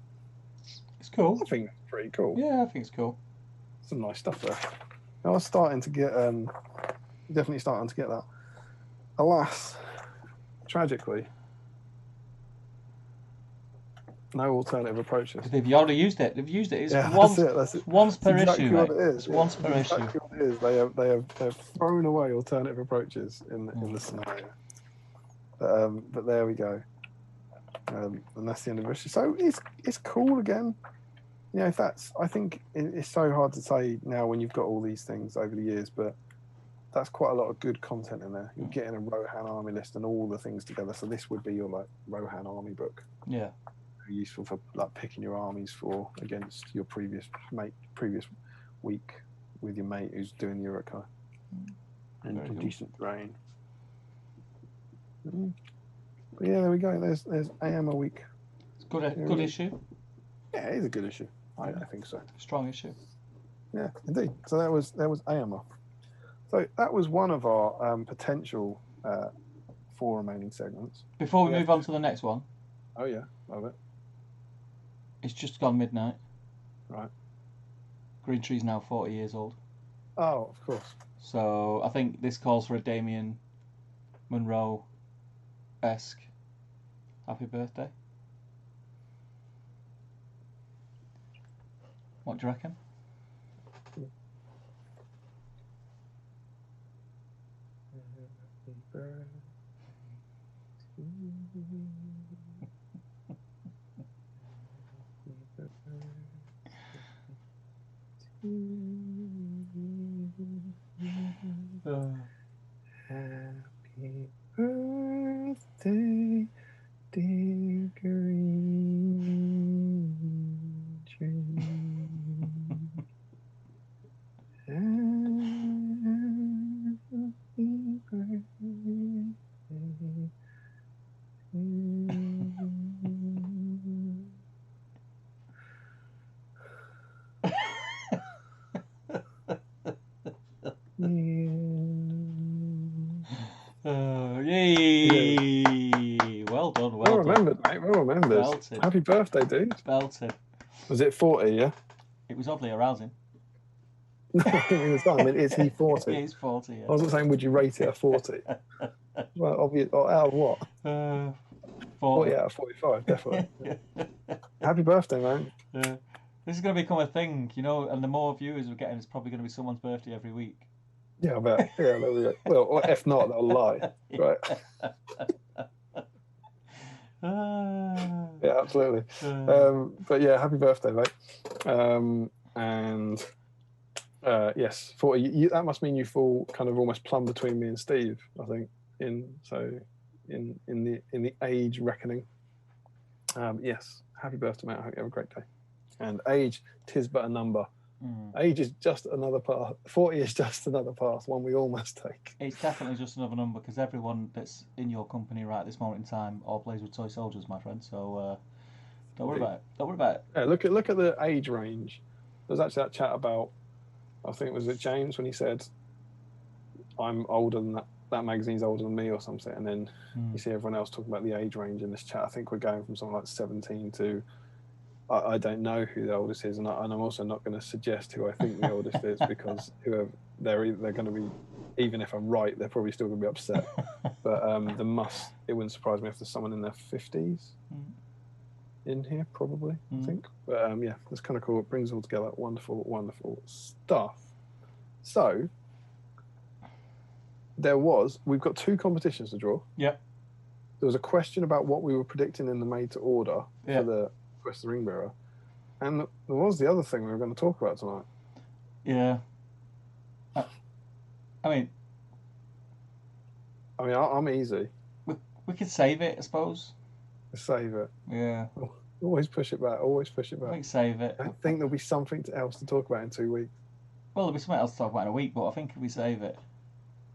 It's cool. I think that's pretty cool. Yeah, I think it's cool. Some nice stuff there. I was starting to get, definitely starting to get that. Alas, tragically, no alternative approaches. They've already used it. They've used it. It's that's it. Once per exactly issue. What it is. It's once per issue. Exactly what it is. They have thrown away alternative approaches in the scenario. But there we go. And that's the end of the issue. So it's cool again. I think it's so hard to say now when you've got all these things over the years, but that's quite a lot of good content in there. You're getting a Rohan army list and all the things together. So this would be your like Rohan army book. Yeah. Useful for like picking your armies for against your previous week with your mate who's doing the Urukai and decent terrain. But yeah, there we go. There's Eomer week. It's good issue. Yeah, it is a good issue. I think so. Strong issue. Yeah, indeed. So that was Eomer. So that was one of our potential 4 remaining segments. Before we move on to the next one. Oh yeah, love it. It's just gone midnight. Right. Green Tree's now 40 years old. Oh, of course. So I think this calls for a Damian Monroe-esque happy birthday. What do you reckon? Happy birthday, dear green tree. Happy birthday. Yay! Well done, Well well done. remembered, mate. Well remembered. Belted. Happy birthday, dude. Belted. Was it 40? Yeah. It was oddly arousing. No, I didn't mean the time. I mean, is he 40? He's 40. Yeah. I wasn't saying would you rate it a 40. Well, obvious. Out of what? 40 out of 45, definitely. Happy birthday, man. Yeah. This is going to become a thing, you know, and the more viewers we're getting, it's probably going to be someone's birthday every week. Yeah, I bet. Yeah, there we go. Well, or if not, they'll lie. Right. Yeah, absolutely. But yeah, happy birthday, mate. And yes, 40. That must mean you fall kind of almost plumb between me and Steve, I think. In the age reckoning. Yes, happy birthday, mate. I hope you have a great day. And age, 'tis but a number. Age is just another path. 40 is just another path, one we all must take. It's definitely just another number because everyone that's in your company right at this moment in time all plays with toy soldiers, my friend. So don't worry about it. Don't worry about it. Yeah, look at the age range. There's actually that chat about, I think it was James when he said, I'm older than that magazine's older than me or something, and then you see everyone else talking about the age range in this chat. I think we're going from something like 17 to I don't know who the oldest is, and I'm also not going to suggest who I think the oldest is because whoever they're going to be, even if I'm right, they're probably still going to be upset. But it wouldn't surprise me if there's someone in their 50s in here, probably. I think. But yeah, that's kind of cool. It brings it all together. Wonderful, wonderful stuff. So we've got 2 competitions to draw. Yeah. There was a question about what we were predicting in the made to order for the Quest of the Ring Bearer, and there was the other thing we were going to talk about tonight. Yeah. I mean, I'm easy. We could save it, I suppose. Save it. Yeah. Always push it back. Always push it back. I think save it. I think there'll be something else to talk about in 2 weeks. Well, there'll be something else to talk about in a week, but I think if we save it.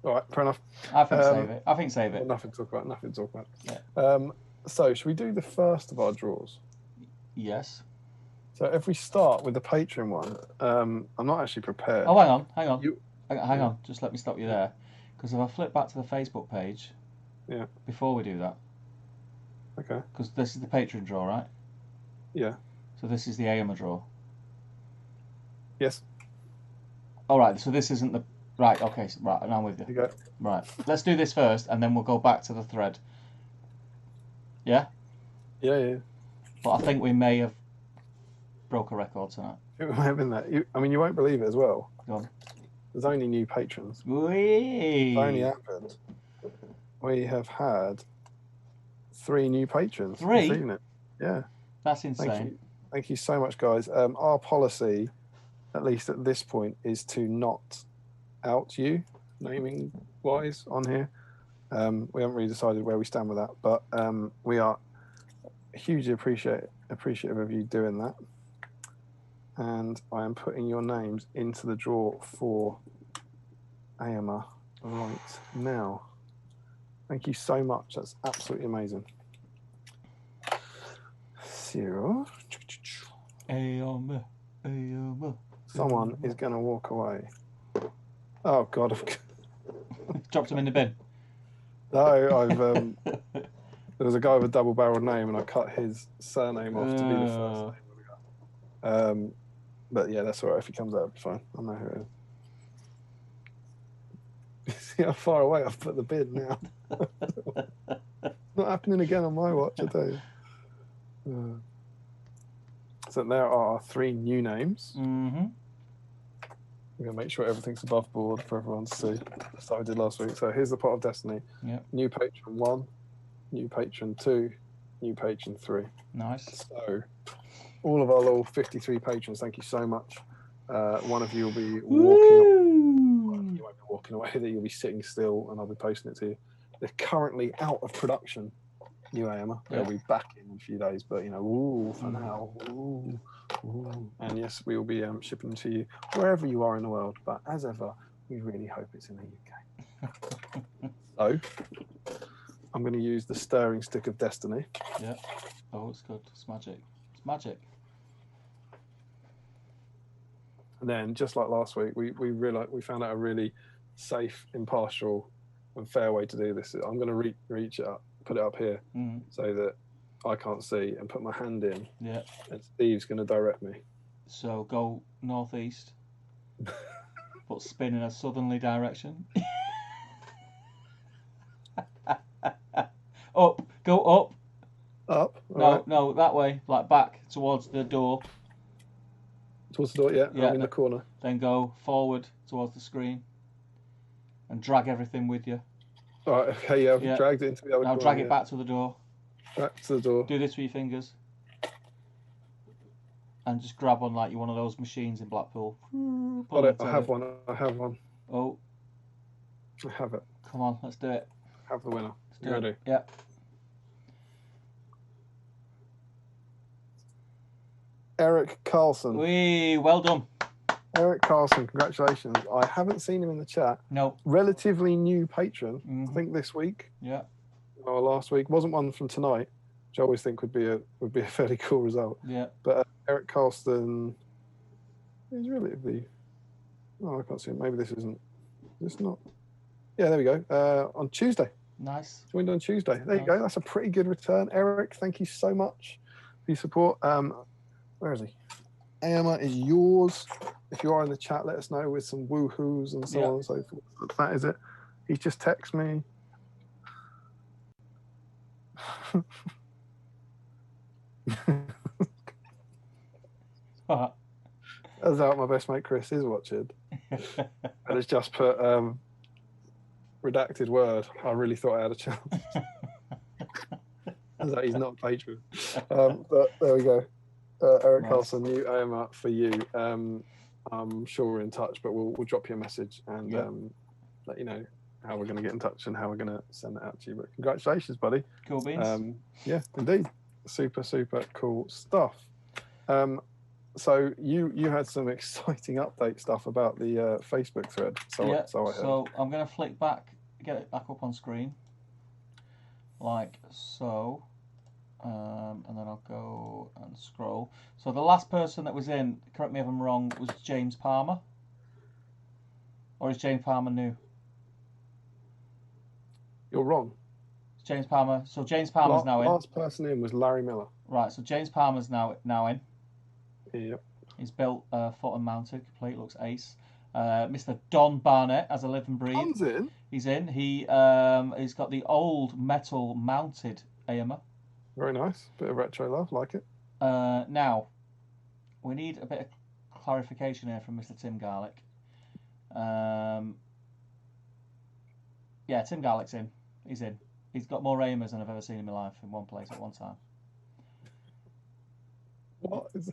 All right, fair enough. I think save it. I think save it. Well, nothing to talk about. Nothing to talk about. Yeah. So, should we do the first of our draws? Yes. So, if we start with the Patreon one, I'm not actually prepared. Oh, hang on. Hang on. Just let me stop you there, because if I flip back to the Facebook page, before we do that, okay, because this is the Patreon draw, right? Yeah. So this is the Eomer draw. Yes. All right. So this isn't the right. Okay. Right. Now I'm with you. You go. Right. Let's do this first, and then we'll go back to the thread. Yeah. Yeah. But I think we may have broke a record tonight. It might have been that. You won't believe it as well. Go on. There's only new patrons. Whee! It's only happened. We have had 3 new patrons. 3? This evening. Yeah. That's insane. Thank you so much, guys. Our policy, at least at this point, is to not out you, naming wise, on here. We haven't really decided where we stand with that, but we are hugely appreciative of you doing that. And I am putting your names into the draw for Eomer right now. Thank you so much. That's absolutely amazing. 0. Eomer. Someone is going to walk away. Oh, God. Dropped him in the bin. No, there was a guy with a double-barreled name, and I cut his surname off to be the first name of the guy. But yeah, that's all right. If he comes out, it'll be fine. I know who it is. See how far away I've put the bin now. Not happening again on my watch, I tell you. So there are 3 new names. Mm-hmm. We're going to make sure everything's above board for everyone to see. That's what I did last week. So here's the Pot of Destiny. Yep. New patron 1, new patron 2, new patron 3. Nice. So all of our little 53 patrons, thank you so much. One of you will be walking. You won't be walking away with it. You'll be sitting still, and I'll be posting it to you. They're currently out of production. New Eomer. They'll be back in a few days, but for now. And yes, we will be shipping them to you wherever you are in the world. But as ever, we really hope it's in the UK. So I'm going to use the stirring stick of destiny. Yeah. Oh, it's good. It's magic. It's magic. And then, just like last week, we found out a really safe, impartial, and fair way to do this. I'm going to reach it up, put it up here, so that I can't see, and put my hand in. Yeah. And Steve's going to direct me. So go northeast, but spin in a southerly direction. Up. Go up. Up. No, that way, like back towards the door. Towards the door, yeah. I'm in the corner. Then go forward towards the screen and drag everything with you. All right, okay, yeah, I've dragged it into the other corner. Now drag it back to the door. Back to the door. Do this with your fingers. And just grab on like you're one of those machines in Blackpool. Got it, I have one. Oh. I have it. Come on, let's do it. Have the winner. You ready? Yeah. Eric Carlson. Well done. Eric Carlson, congratulations. I haven't seen him in the chat. No. Relatively new patron, I think this week. Yeah. Or last week. Wasn't one from tonight, which I always think would be a fairly cool result. Yeah. But Eric Carlson is relatively. Oh, I can't see him. Maybe this isn't. Is this not? Yeah, there we go. On Tuesday. Nice. Joined on Tuesday. There you go. That's a pretty good return. Eric, thank you so much for your support. Where is he? Eomer is yours. If you are in the chat, let us know with some woohoos and so on and so forth. That is it. He's just texted me. As out, my best mate Chris is watching. And it's just put redacted word. I really thought I had a chance. As out, he's not a patron. But there we go. Eric Carlson, new Eomer for you. I'm sure we're in touch, but we'll drop you a message and let you know how we're going to get in touch and how we're going to send it out to you. But congratulations, buddy. Cool beans. Yeah, indeed. Super, super cool stuff. So you had some exciting update stuff about the Facebook thread. So I'm going to flick back, get it back up on screen, like so. And then I'll go and scroll. So the last person that was in, correct me if I'm wrong, was James Palmer? Or is James Palmer new? You're wrong. James Palmer. So James Palmer's now in. Last person in was Larry Miller. Right, so James Palmer's now in. Yep. He's built foot and mounted, complete, looks ace. Mr. Don Barnett, as a live and breathe. Don's in? He's in. He's got the old metal mounted Eomer. Very nice. Bit of retro love, like it. Now, we need a bit of clarification here from Mr. Tim Garlick. Yeah, Tim Garlick's in. He's in. He's got more Eomers than I've ever seen in my life in one place at one time.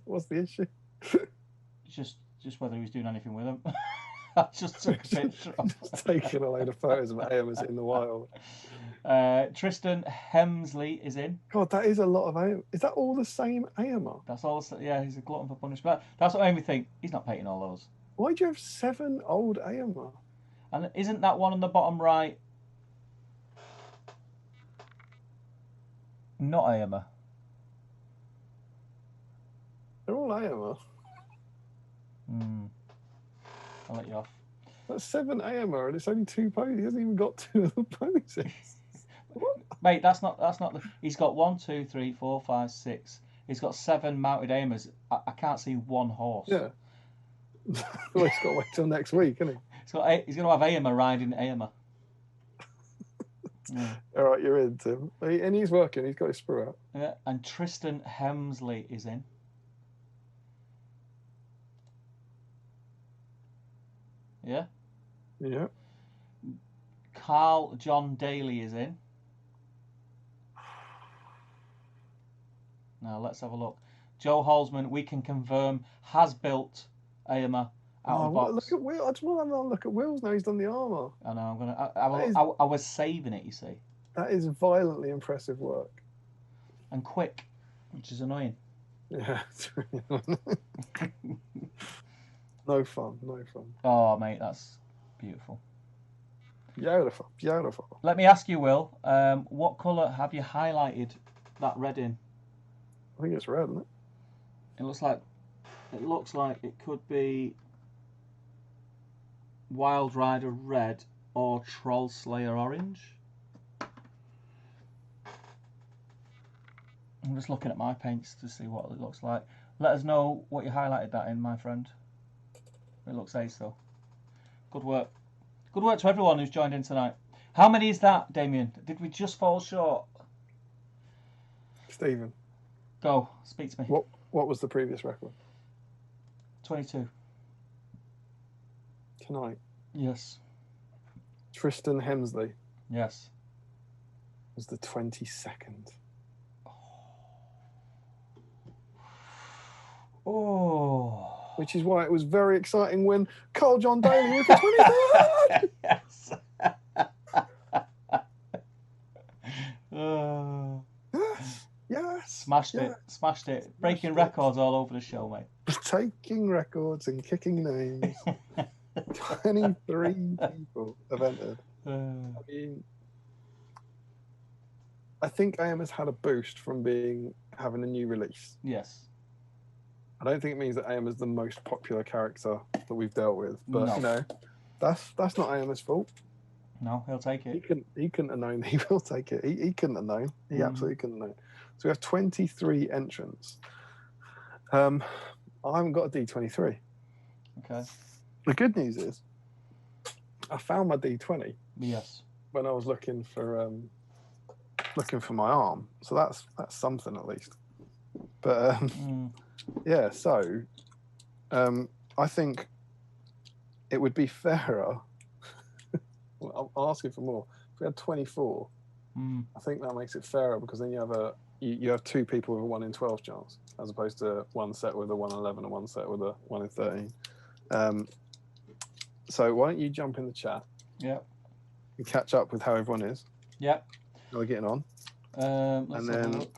What's the issue? Just whether he was doing anything with them. I just took a picture of just taking a load of photos of Eomers in the wild. Tristan Hemsley is in. God, that is a lot of Eomer. Is that all the same Eomer? That's all. Yeah, he's a glutton for punishment. That's what made me think he's not painting all those. Why do you have 7 old Eomer? And isn't that one on the bottom right not Eomer? They're all Eomer. I'll let you off. That's 7 Eomer, and it's only 2 poses. He hasn't even got 2 of the poses. What? Mate, that's not the. He's got 1, 2, 3, 4, 5, 6. He's got 7 mounted Eomers. I can't see one horse. Yeah. Well, he's got to wait till next week, isn't he? He's going to have Eomer riding Eomer. All right, you're in, Tim. And he's working. He's got his sprue out. Yeah, and Tristan Hemsley is in. Yeah. Yeah. Carl John Daly is in. Now let's have a look. Joe Halsman, we can confirm, has built Eomer out of the box. Look at Will. I just want to look at Will's now. He's done the armour. I know. I'm gonna. I was saving it. You see. That is violently impressive work. And quick, which is annoying. Yeah, it's really annoying. No fun. Oh, mate, that's beautiful. Beautiful. Let me ask you, Will, what colour have you highlighted that red in? I think it's red, isn't it? It looks like it could be Wild Rider red or Troll Slayer orange. I'm just looking at my paints to see what it looks like. Let us know what you highlighted that in, my friend. It looks ace though. Good work. Good work to everyone who's joined in tonight. How many is that, Damian? Did we just fall short? Stephen. Go, speak to me. What was the previous record? 22. Tonight. Yes. Tristan Hemsley. Yes. Was the 22nd. Oh. Which is why it was very exciting when Carl John Daly was the 23rd. Yes. Yes. Smashed it. Breaking records all over the show, mate. Taking records and kicking names. 23 people have entered. I think AM has had a boost from having a new release. Yes. I don't think it means that AM is the most popular character that we've dealt with, but No. you know, that's not AM's fault. No, he'll take it. He couldn't have known. He will take it. He couldn't have known. He absolutely couldn't have known. So we have 23 entrants. I haven't got a D23. Okay. The good news is, I found my D20. Yes. When I was looking for my arm, so that's something at least. But yeah, so I think it would be fairer. I'm asking for more. If we had 24, I think that makes it fairer because then you have two people with a 1 in 12 chance, as opposed to one set with a 1 in 11 and one set with a 1 in 13. So why don't you jump in the chat? Yep. And catch up with how everyone is. Yep. How we're getting on. Let's have a look.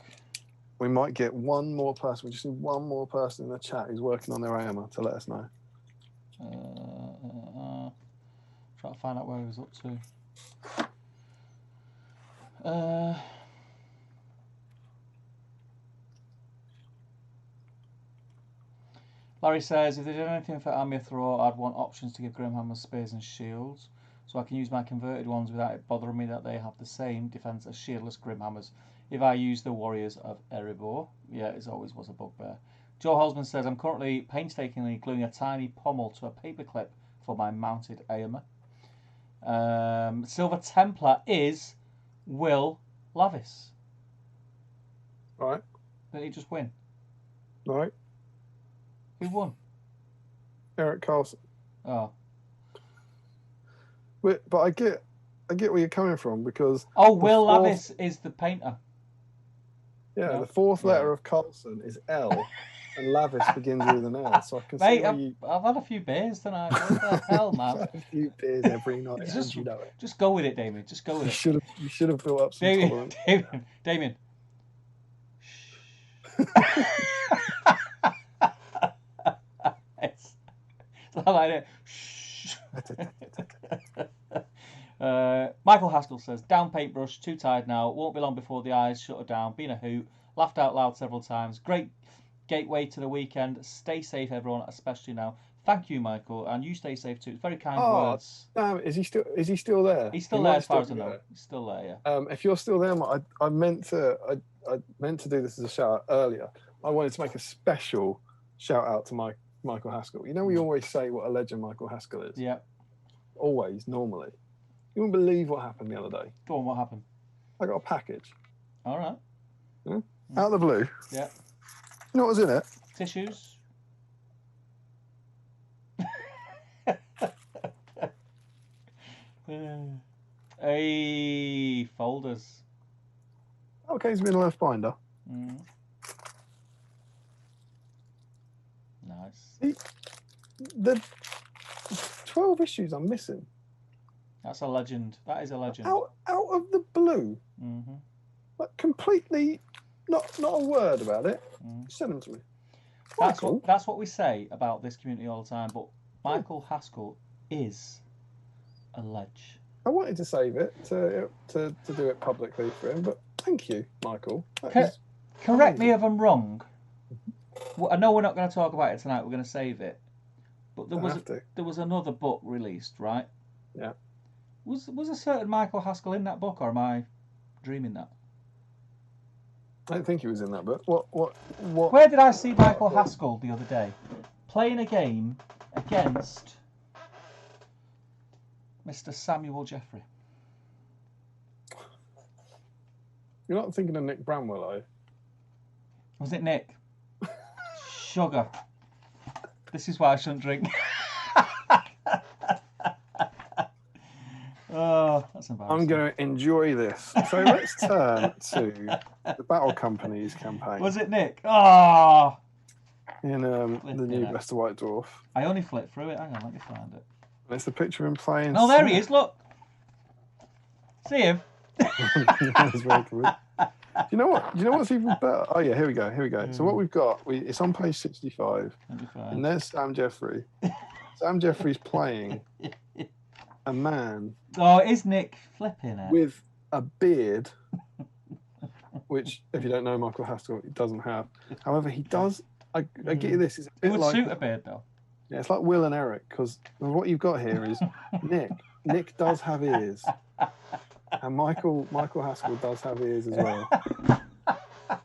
We might get one more person. We just need one more person in the chat who's working on their AMA to let us know. Try to find out where he was up to. Larry says, if they did anything for Amir Throw, I'd want options to give Grimhammer spears and shields, so I can use my converted ones without it bothering me that they have the same defense as shieldless Grimhammers. If I use the Warriors of Erebor, yeah, it always was a bugbear. Joe Holzman says, I'm currently painstakingly gluing a tiny pommel to a paperclip for my mounted Eomer. Silver Templar is Will Lavis. Right. Did he just win? Right. Who won? Eric Carlson. Oh. But I get where you're coming from because. Oh, Will Lavis is the painter. Yeah, No? The fourth letter of Carlson is L, and Lavis begins with an L. So I can Mate, see I've had a few beers tonight. What the hell, man? I've had a few beers every night. You know it. Just go with it, Damien. Just go with it. You should have built up some tolerance. Damien. It's not like it. Michael Haskell says, down paintbrush, too tired now. Won't be long before the eyes shut her down. Been a hoot. Laughed out loud several times. Great gateway to the weekend. Stay safe, everyone, especially now. Thank you, Michael, and you stay safe too. It's very kind words. Damn, is he still there? He's still there, as far as I know. He's still there, yeah. If you're still there, I meant to do this as a shout out earlier. I wanted to make a special shout out to Michael Haskell. You know, we always say what a legend Michael Haskell is. Yeah. Always, normally. You wouldn't believe what happened the other day. Go on, what happened? I got a package. All right. Yeah? Out of the blue. Yeah. You know what was in it? Tissues. Hey, folders. Okay, it's been a left binder. Nice. The 12 issues I'm missing. That's a legend. That is a legend. Out of the blue. Mm-hmm. Like completely, not a word about it. Send them to me. That's what we say about this community all the time. But Michael Haskell is a ledge. I wanted to save it to do it publicly for him, but thank you, Michael. Correct me if I'm wrong. Well, I know we're not going to talk about it tonight. We're going to save it. But there was another book released, right? Yeah. Was a certain Michael Haskell in that book, or am I dreaming that? I don't think he was in that book. What? Where did I see Michael Haskell the other day? Playing a game against Mr. Samuel Jeffrey. You're not thinking of Nick Bramwell, are you? Was it Nick? Sugar. This is why I shouldn't drink. Oh, that's embarrassing. I'm going to enjoy this. So let's turn to the Battle Company's campaign. Was it Nick? Oh! In the new Best of White Dwarf. I only flipped through it. Hang on, let me find it. And it's the picture of him playing. Oh, there he is. Look. See him? That's very cool. Do you know what's even better? Oh yeah, here we go. So what we've got, it's on page 65, and there's Sam Jeffrey. Sam Jeffrey's playing a man. Oh, it is Nick flipping it with a beard, which, if you don't know, Michael Haskell doesn't have. However, he does. I get you this. It's a bit it would like, suit a beard though. Yeah, it's like Will and Eric, because what you've got here is Nick. Nick does have ears. And Michael Haskell does have ears as well.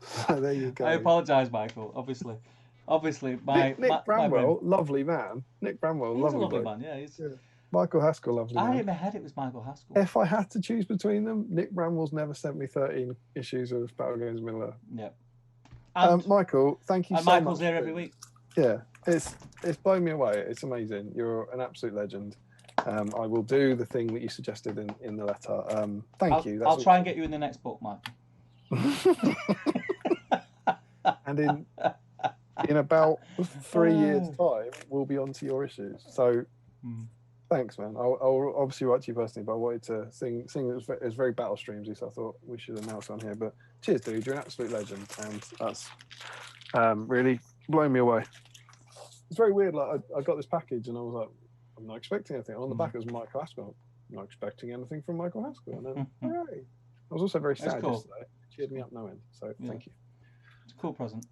So there you go. I apologise, Michael. Obviously, Nick Bramwell, lovely man. Nick Bramwell, he's lovely a lovely man. Yeah. Michael Haskell, lovely man. I had in my head it was Michael Haskell. If I had to choose between them, Nick Bramwell's never sent me 13 issues of Battle Games Middle-earth. Yep. Michael, thank you so much. And Michael's here every week. Yeah, it's blown me away. It's amazing. You're an absolute legend. I will do the thing that you suggested in the letter. Thank you. I'll try and get you in the next book, Mike. And in about 3 years' time, we'll be on to your issues. So, thanks, man. I'll obviously write to you personally, but I wanted to sing. It was very Battle Streamsy, so I thought we should announce on here. But cheers, dude. You're an absolute legend, and that's really blown me away. It's very weird. Like I got this package, and I was like, I'm not expecting anything. On the back, it was Michael Haskell. I'm not expecting anything from Michael Haskell. And then, hooray. I was also very sad yesterday. It cheered me up knowing. So, thank you. It's a cool present.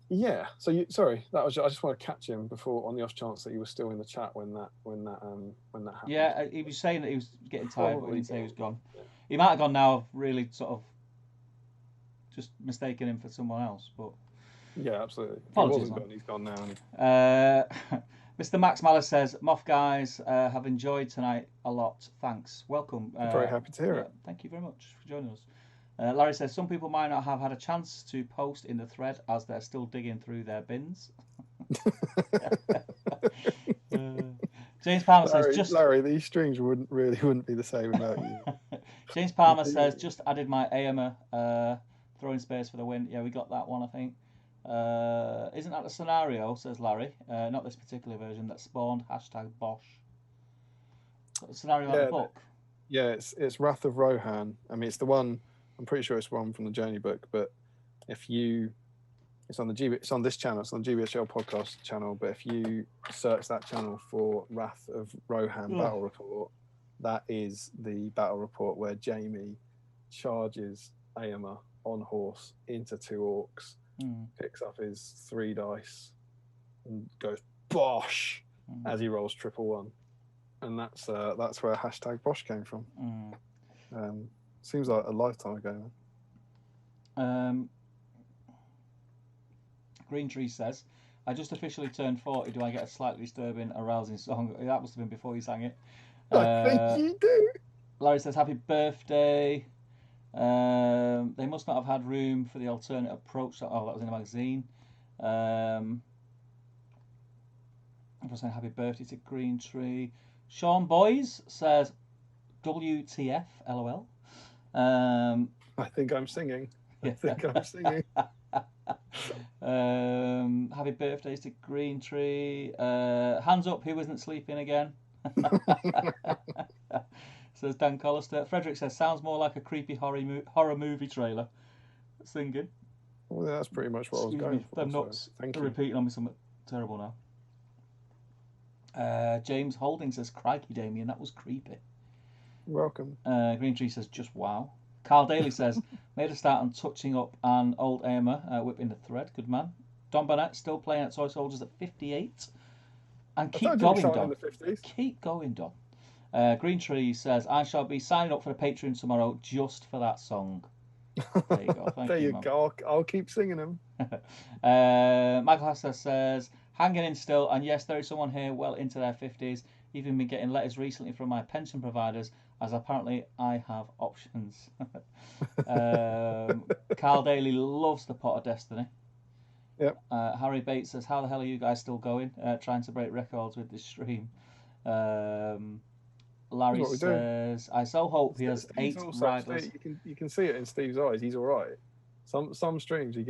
Yeah. So, sorry. I just want to catch him before, on the off chance that he was still in the chat when that happened. Yeah, he was saying that he was getting tired, but he didn't say he was gone. Yeah. He might have gone now, really sort of just mistaken him for someone else. But yeah, absolutely. If he wasn't gone, he's gone now. Mr. Max Mallis says, Moff guys, have enjoyed tonight a lot. Thanks. Welcome. Very happy to hear it. Thank you very much for joining us. Larry says, some people might not have had a chance to post in the thread as they're still digging through their bins. James Palmer says, Larry, these streams wouldn't be the same without you. James Palmer says, just added my Eomer throwing space for the win. Yeah, we got that one, I think. Isn't that the scenario, says Larry, not this particular version, that spawned #Bosch. The scenario on the book. Yeah, it's Wrath of Rohan. I mean, it's the one, I'm pretty sure it's one from the Journey book, but it's on this channel, it's on the GBHL podcast channel, but if you search that channel for Wrath of Rohan battle report, that is the battle report where Jamie charges Eomer on horse into 2 orcs. Picks up his 3 dice and goes Bosch as he rolls 111, and that's where #Bosch came from. Seems like a lifetime ago. Green Tree says, I just officially turned 40. Do I get a slightly disturbing, arousing song? That must have been before you sang it. I think you do. Larry says, happy birthday. They must not have had room for the alternate approach. Oh, that was in a magazine. I'm just saying happy birthday to Green Tree. Sean Boys says WTF LOL. I think I'm singing. Happy birthdays to Green Tree. Hands up, who isn't sleeping again? Says Dan Collister. Frederick says, sounds more like a creepy horror movie trailer. Singing. Well, that's pretty much what I was Excuse going me, for. them So nuts. thank They're you. repeating on me something terrible now. James Holding says, crikey, Damian, that was creepy. You're welcome. Green Tree says, just wow. Carl Daly says, made a start on touching up an old Eomer, whipping the thread. Good man. Don Burnett still playing at Toy Soldiers at 58. And I keep told you we going, started in Don. the 50s. Keep going, Don. Green Tree says, I shall be signing up for the Patreon tomorrow just for that song. There you go. Thank There you, you man. go. I'll keep singing them. Michael Hester says, hanging in still, and yes, there is someone here well into their 50s. Even been getting letters recently from my pension providers, as apparently I have options. Carl Daly loves the Pot of Destiny. Yep. Harry Bates says, how the hell are you guys still going? Trying to break records with this stream. Larry says, I so hope he has He's 8 also, riders. you can see it in Steve's eyes. He's all right. Some streams he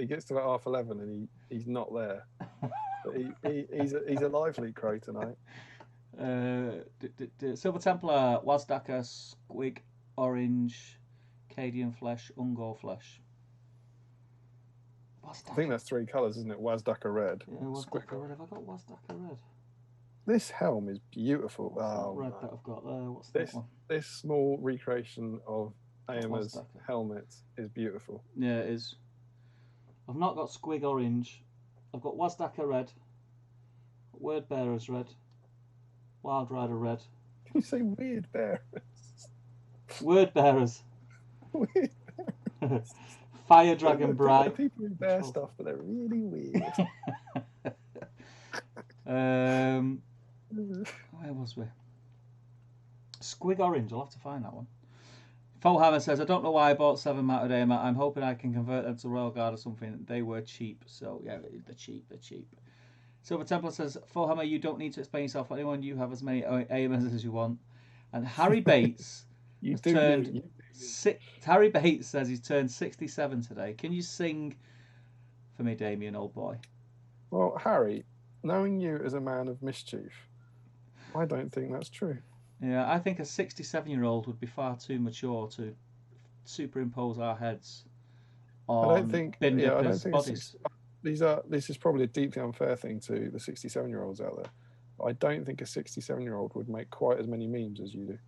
gets to about 11 and he's not there. But he's a lively crow tonight. Silver Templar, Wazdaka, Squig, Orange, Cadian Flesh, Ungor Flesh. Wazdaka. I think that's 3 colours, isn't it? Wazdaka Red. Yeah, Wazdaka Red. Have I got Wazdaka Red? This helm is beautiful. What's that red that I've got there? What's this that one? This small recreation of Eomer's helmet is beautiful. Yeah, it is. I've not got Squig Orange. I've got Wazdaka Red, Word Bearers Red, Wild Rider Red. Can you say Weird Bearers? Word Bearers. Weird Bearers. Fire Dragon Bright. People who bear stuff, but they're really weird. Where was we? Squig Orange. I'll have to find that one. Fohammer says, I don't know why I bought 7 mounted Eomer. I'm hoping I can convert them to Royal Guard or something. They were cheap. So, yeah, they're cheap. They're cheap. Silver Templar says, Fohammer, you don't need to explain yourself to anyone. You have as many Eomers as you want. And Harry Bates Harry Bates says he's turned 67 today. Can you sing for me, Damian, old boy? Well, Harry, knowing you as a man of mischief, I don't think that's true. Yeah, I think a 67-year-old would be far too mature to superimpose our heads on I don't think bodies. This is probably a deeply unfair thing to the 67-year-olds out there. But I don't think a 67-year-old would make quite as many memes as you do.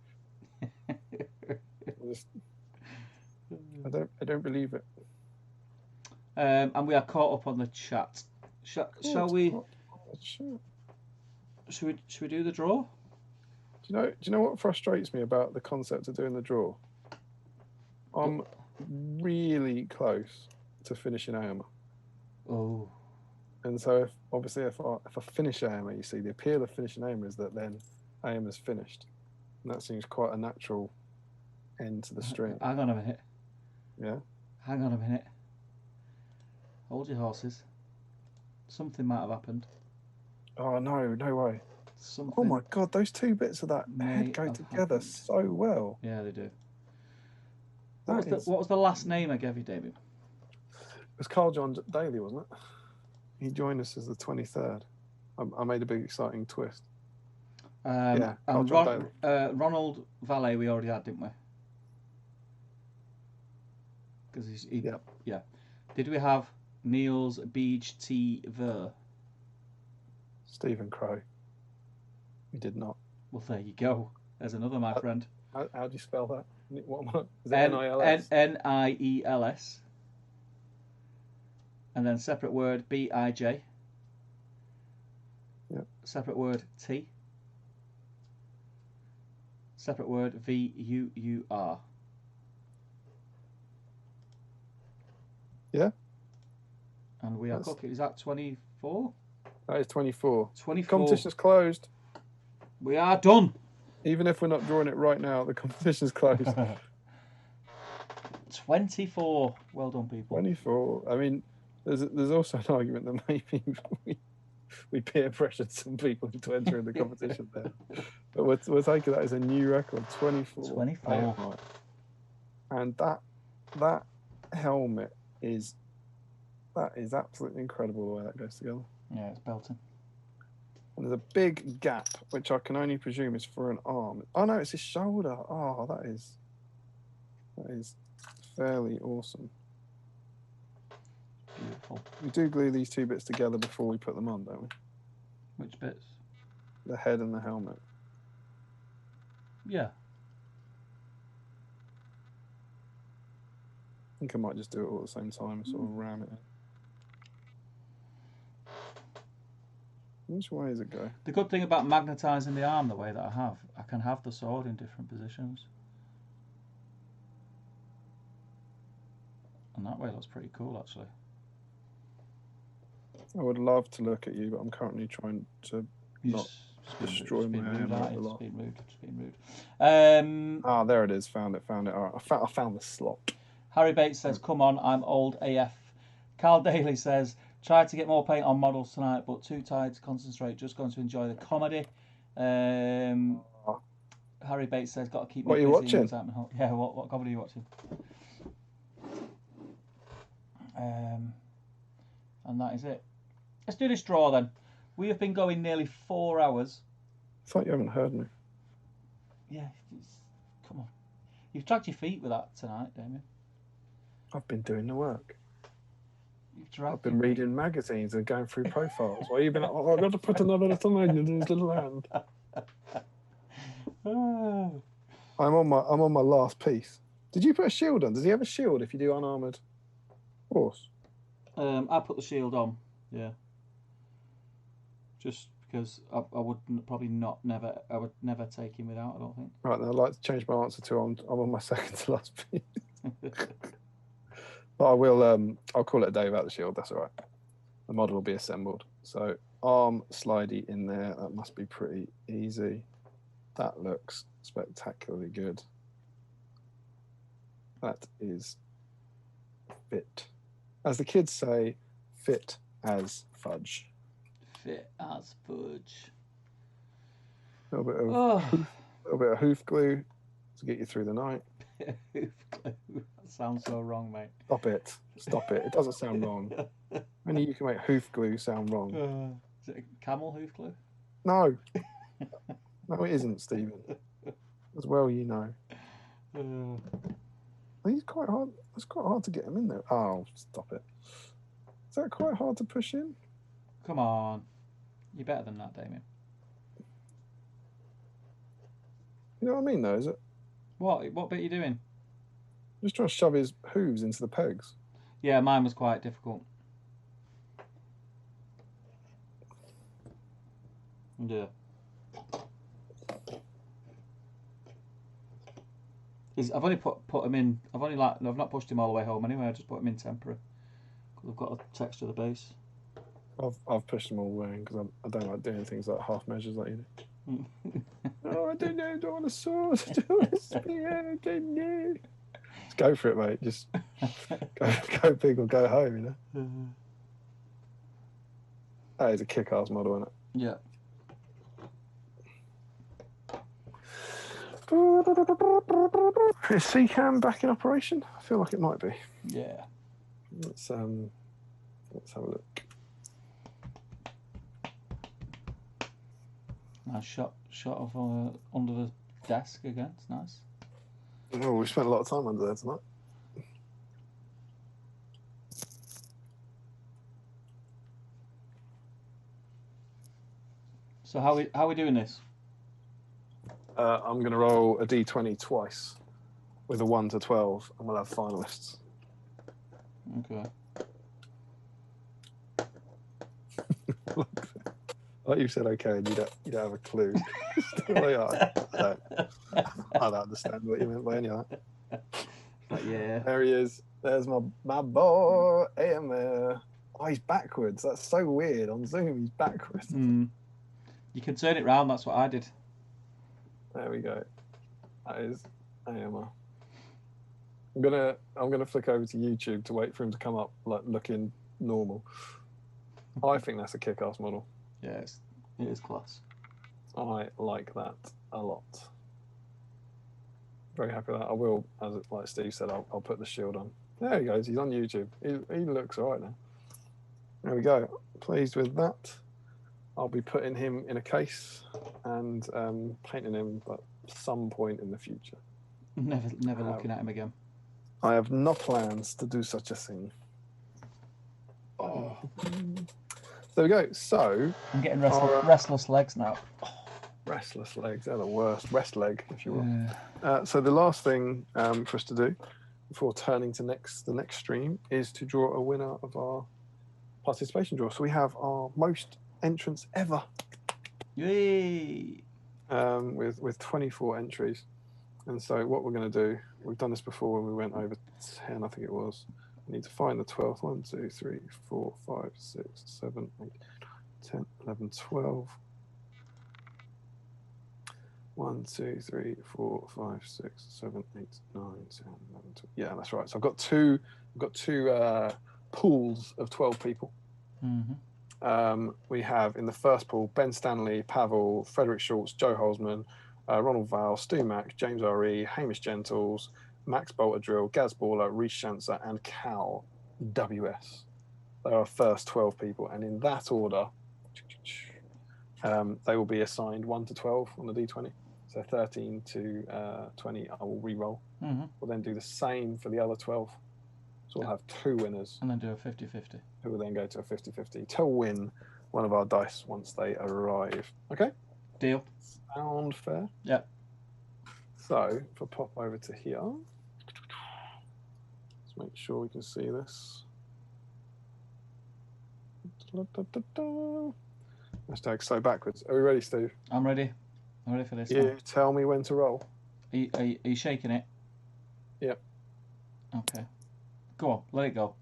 I don't believe it. And we are caught up on the chat. Shall we? Should we do the draw? Do you know what frustrates me about the concept of doing the draw? I'm really close to finishing Eomer. Oh. And so if I finish Eomer, you see, the appeal of finishing Eomer is that then Eomer's finished. And that seems quite a natural end to the stream. Hang on a minute. Yeah? Hang on a minute. Hold your horses. Something might have happened. Oh, no way. Something oh my God, those 2 bits of that head go together so well. Yeah, they do. What was the last name I gave you, David? It was Carl John Daly, wasn't it? He joined us as the 23rd. I made a big exciting twist. Yeah, and Ronald Valet we already had, didn't we? Because yeah. Did we have Niels Beach T. Ver? Stephen Crow. We did not. Well, there you go. There's another, my friend. How do you spell that? Is it N-I-L-S? N-I-E-L-S. And then separate word B-I-J. Yep. Separate word T. Separate word V-U-U-R. Yeah. And we are cooking. Is that 24? That is 24. 24. Competition's closed. We are done. Even if we're not drawing it right now, the competition's closed. 24. Well done, people. 24. I mean, there's also an argument that maybe we peer pressured some people into entering the competition there. But we're taking that as a new record. 24. 24. And that helmet is absolutely incredible the way that goes together. Yeah, it's belting. And there's a big gap, which I can only presume is for an arm. Oh no, it's his shoulder. Oh, that is fairly awesome. Beautiful. We do glue these two bits together before we put them on, don't we? Which bits? The head and the helmet. Yeah. I think I might just do it all at the same time, sort of ram it in. Which way does it go? The good thing about magnetising the arm the way that I can have the sword in different positions. And that way looks pretty cool, actually. I would love to look at you, but I'm currently trying to not destroy my armor a lot. Just being rude. There it is. Found it. All right. I found the slot. Harry Bates says, "Come on, I'm old AF." Carl Daly says, "Tried to get more paint on models tonight, but too tired to concentrate. Just going to enjoy the comedy." Harry Bates says, "Got to keep me busy." What are you watching? Yeah, what comedy are you watching? And that is it. Let's do this draw then. We have been going nearly 4 hours. I thought you haven't heard me. Yeah, come on. You've dragged your feet with that tonight, Damian. I've been doing the work. I've been reading magazines and going through profiles. Well, you've been like, I've got to put another little egg in his little hand. I'm on my last piece. Did you put a shield on? Does he have a shield if you do unarmored horse? I put the shield on, yeah. Just because I would probably I would never take him without, I don't think. Right, then I'd like to change my answer to I'm on my second to last piece. But I will, I'll call it a day without the shield, that's all right. The model will be assembled. So arm slidey in there, that must be pretty easy. That looks spectacularly good. That is fit. As the kids say, fit as fudge. Fit as fudge. A little bit of hoof glue to get you through the night. Hoof glue. That sounds so wrong, mate. Stop it. It doesn't sound wrong. Only you can make hoof glue sound wrong. Is it a camel hoof glue? No. No, it isn't, Stephen. As well you know. He's quite hard. It's quite hard to get him in there. Oh, stop it. Is that quite hard to push in? Come on. You're better than that, Damian. You know what I mean, though, is it? What bit are you doing? Just trying to shove his hooves into the pegs. Yeah, mine was quite difficult. Yeah. I've only put him in. I've not pushed him all the way home anyway. I just put him in temporary because I've got to texture the base. I've pushed them all the way in because I don't like doing things like half measures like you do. Oh, I don't know. I don't want a sword. I don't want a spear. I don't know. Just go for it, mate. Just go big or go home, you know. That is a kick-ass model, isn't it? Yeah. Is C-Cam back in operation? I feel like it might be. Yeah. Let's have a look. Nice shot of under the desk again. It's nice. Oh, we spent a lot of time under there tonight. So how we doing this? I'm going to roll a d20 twice with a 1 to 12, and we'll have finalists. Okay. Like you said, okay, and you don't have a clue. I don't understand what you meant by any of that. But yeah. There he is. There's my boy, Eomer. Oh, he's backwards. That's so weird. On Zoom, he's backwards. You can turn it round. That's what I did. There we go. That is Eomer. I'm gonna flick over to YouTube to wait for him to come up like looking normal. I think that's a kick-ass model. Yeah, it is class. I like that a lot. Very happy with that. I will, like Steve said, I'll put the shield on. There he goes. He's on YouTube. He looks all right now. There we go. Pleased with that. I'll be putting him in a case and painting him at some point in the future. Never looking at him again. I have no plans to do such a thing. Oh. There we go. So I'm getting restless legs now. Restless legs, they're the worst. Rest leg, if you will. So the last thing for us to do before turning to the next stream is to draw a winner of our participation draw. So we have our most entrants ever. Yay! With 24 entries. And so what we're going to do, we've done this before when we went over 10, I think it was. We need to find the 12th. 1, 2, 3, 4, 5, 6, 7, 8, 10, 11, 12. 1, 2, 3, 4, 5, 6, 7, 8, 9, 10, 11, 12. Yeah, that's right. So I've got two pools of 12 people. Mm-hmm. We have in the first pool Ben Stanley, Pavel, Frederick Schultz, Joe Holzman, Ronald Val, Stu Mack, James R.E., Hamish Gentles, Max Bolter-Drill, Gaz Baller, Reece Shancer, and Cal W.S. They are our first 12 people, and in that order, they will be assigned 1 to 12 on the D20. So 13 to 20, I will re-roll. Mm-hmm. We'll then do the same for the other 12. So we'll have 2 winners. And then do a 50-50. Who will then go to a 50-50 to win one of our dice once they arrive. Okay? Deal. Sound fair? Yep. So if I pop over to here, let's make sure we can see this. Hashtag so backwards. Are we ready, Steve? I'm ready. I'm ready for this. You tell me when to roll. Are you shaking it? Yep. Okay. Go on, let it go.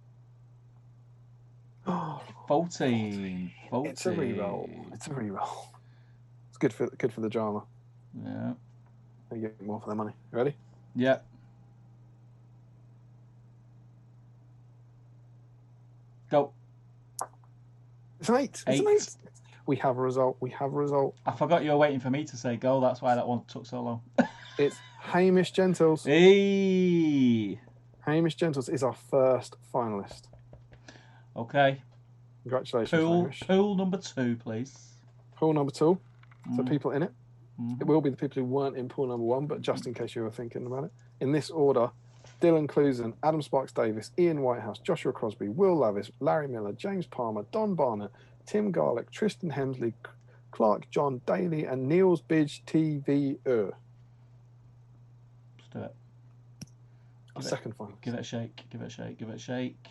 14. It's a re-roll. It's a re-roll. It's good for the drama. Yeah. They get more for their money. You ready? Yeah. Go. It's an 8. It's an 8. We have a result. We have a result. I forgot you were waiting for me to say go. That's why that one took so long. It's Hamish Gentles. Hey. Hamish Gentles is our first finalist. Okay. Congratulations, Hamish. Pool number 2, please. Pool number 2. So people in it. Mm-hmm. It will be the people who weren't in pool number 1, but just in case you were thinking about it. In this order, Dylan Clusen, Adam Sparks Davis, Ian Whitehouse, Joshua Crosby, Will Lavis, Larry Miller, James Palmer, Don Barnett, Tim Garlick, Tristan Hemsley, Clark John Daly, and Niels Bidge TV. Let's do it. Our second final. Give it a shake. Give it a shake. Give it a shake.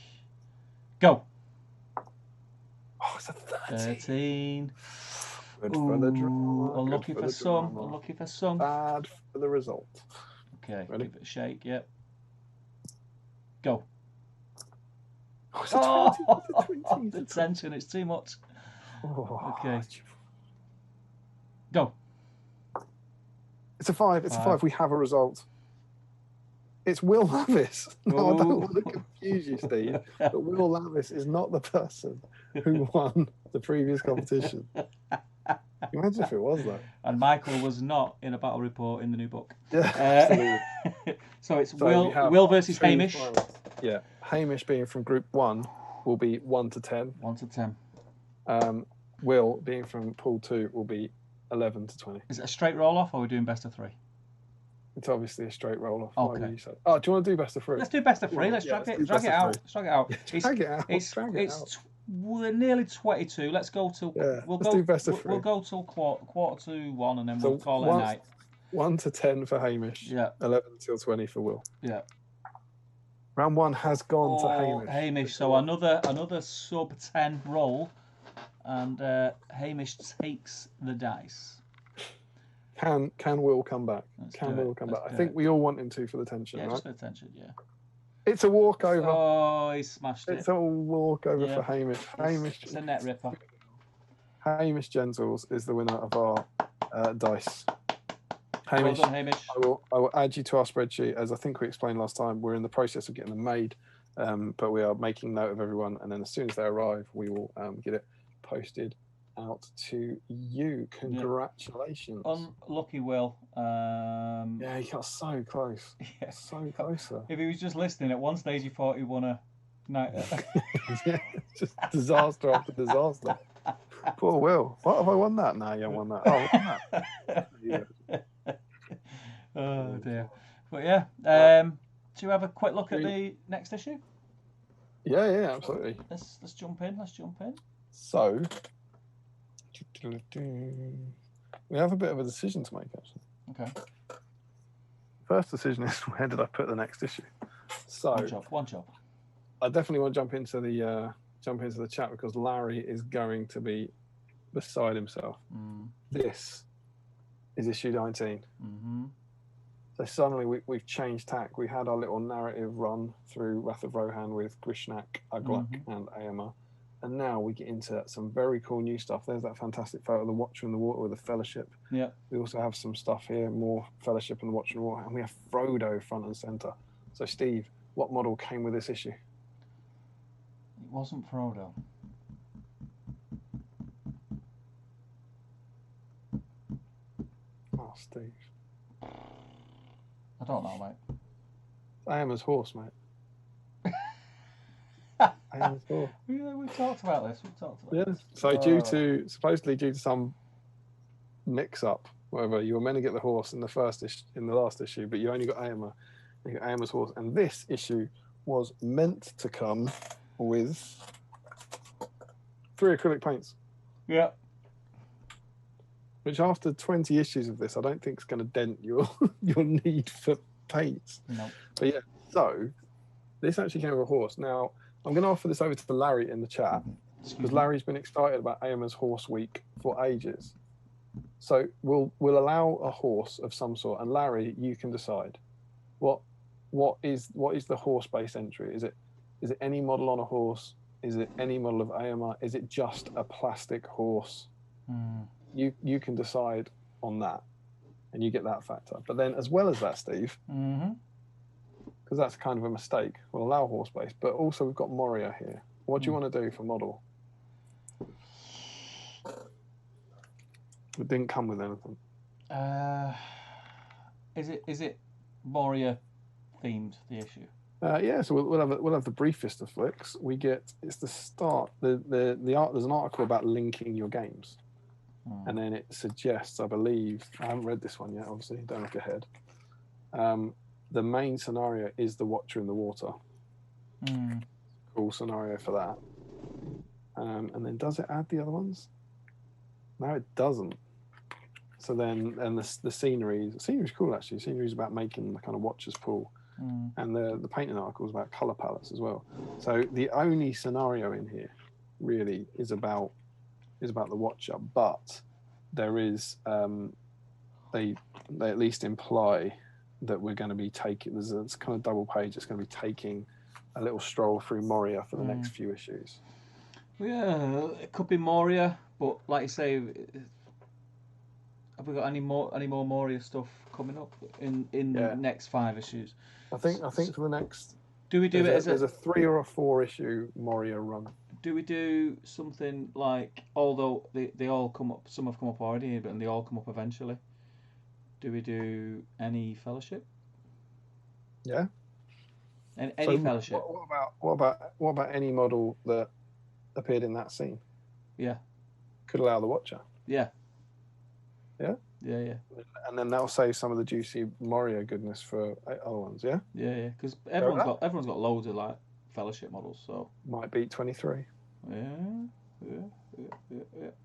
Go. Oh, it's a 13. Good for the drama. Unlucky for some. Unlucky for some. Bad for the result. Okay. Ready? Give it a shake. Yep. Go. Oh, it's a 20. It's a 20. The tension. It's too much. Oh, okay. Go. It's a 5. It's a 5. We have a result. It's Will Lavis. No, I don't want to confuse you, Steve, but Will Lavis is not the person who won the previous competition. Imagine if it was, though. And Michael was not in a battle report in the new book. Yeah, absolutely. So it's Will versus Hamish. Finals. Yeah, Hamish being from Group 1 will be 1 to 10. 1 to 10. Will being from Pool 2 will be 11 to 20. Is it a straight roll-off, or are we doing best of 3? It's obviously a straight roll-off. Okay. Oh, do you want to do best of 3? Let's do best of 3. Let's drag it out. Drag it out. Drag it out. We're nearly 22. Let's go till. Let's do best of 3. We'll go till quarter to 1, and then we'll call it a night. 1 to 10 for Hamish. Yeah. 11 till 20 for Will. Yeah. Round 1 has gone to Hamish. Hamish. So another sub 10 roll, and Hamish takes the dice. Can Will come back? Will come back? I think we all want him to for the tension, right? Just for the tension, yeah. It's a walkover. Oh, he smashed it. It's a walkover for Hamish. It's a net ripper. Hamish Gentles is the winner of our dice. Hamish, well done, Hamish. I will add you to our spreadsheet. As I think we explained last time, we're in the process of getting them made, but we are making note of everyone, and then as soon as they arrive, we will get it posted out to you. Congratulations. Unlucky Will. Yeah, he got so close. Yeah. So close. If he was just listening, at one stage he thought he won a night. Yeah, just disaster after disaster. Poor Will. What have I won that? No, you haven't won that. Oh, I won that. Yeah. Oh dear. But yeah, do you have a quick look at the next issue? Yeah, absolutely. Let's jump in. So we have a bit of a decision to make, actually. Okay. First decision is, where did I put the next issue? So one job. I definitely want to jump into the chat because Larry is going to be beside himself. This is issue 19. Mm-hmm. So suddenly we've changed tack. We had our little narrative run through Wrath of Rohan with Grishnak, Ugluk, and Eomer. And now we get into some very cool new stuff. There's that fantastic photo of the Watcher in the Water with the Fellowship. Yeah. We also have some stuff here, more Fellowship and the Watcher in the Water. And we have Frodo front and centre. So Steve, what model came with this issue? It wasn't Frodo. Oh, Steve. I don't know, mate. Eomer's horse, mate. Eomer's horse. Yeah, we've talked about this. Yeah. So supposedly due to some mix-up, whatever, you were meant to get the horse in the last issue, but you only got Eomer. You got Eomer's horse, and this issue was meant to come with 3 acrylic paints. Yeah. Which, after 20 issues of this, I don't think is going to dent your need for paints. No. But yeah, so this actually came with a horse. Now, I'm going to offer this over to Larry in the chat, because Larry's been excited about Eomer's Horse Week for ages. So we'll allow a horse of some sort, and Larry, you can decide what is the horse-based entry? Is it any model on a horse? Is it any model of Eomer? Is it just a plastic horse? You can decide on that, and you get that factor. But then, as well as that, Steve, because that's kind of a mistake, we'll allow horse-based, but also we've got Moria here. What do you want to do for model? It didn't come with anything. Is it Moria themed, the issue? Yeah, so we'll have the briefest of flicks. It's the start. The art. There's an article about linking your games, and then it suggests, I believe, I haven't read this one yet. Obviously, don't look ahead. The main scenario is the Watcher in the Water. Cool scenario for that. And then does it add the other ones? No, it doesn't. So then, and the scenery's cool, actually. Scenery's about making the kind of Watcher's pool. And the painting article is about colour palettes as well. So the only scenario in here really is about the Watcher, but there is they at least imply that we're going to be taking, there's a kind of double page, it's going to be taking a little stroll through Moria for the next few issues. Yeah, it could be Moria, but like you say, have we got any more Moria stuff coming up in the next 5 issues? I think for the next. Do we do there's a 3 or a 4 issue Moria run? Do we do something like, although they all come up, some have come up already, but they all come up eventually? Do we do any Fellowship? Yeah. Any Fellowship? What about any model that appeared in that scene? Yeah. Could allow the Watcher. Yeah. Yeah. Yeah. And then that'll save some of the juicy Moria goodness for other ones. Yeah. Yeah. Because everyone's got loads of like Fellowship models, so might beat 23. Yeah.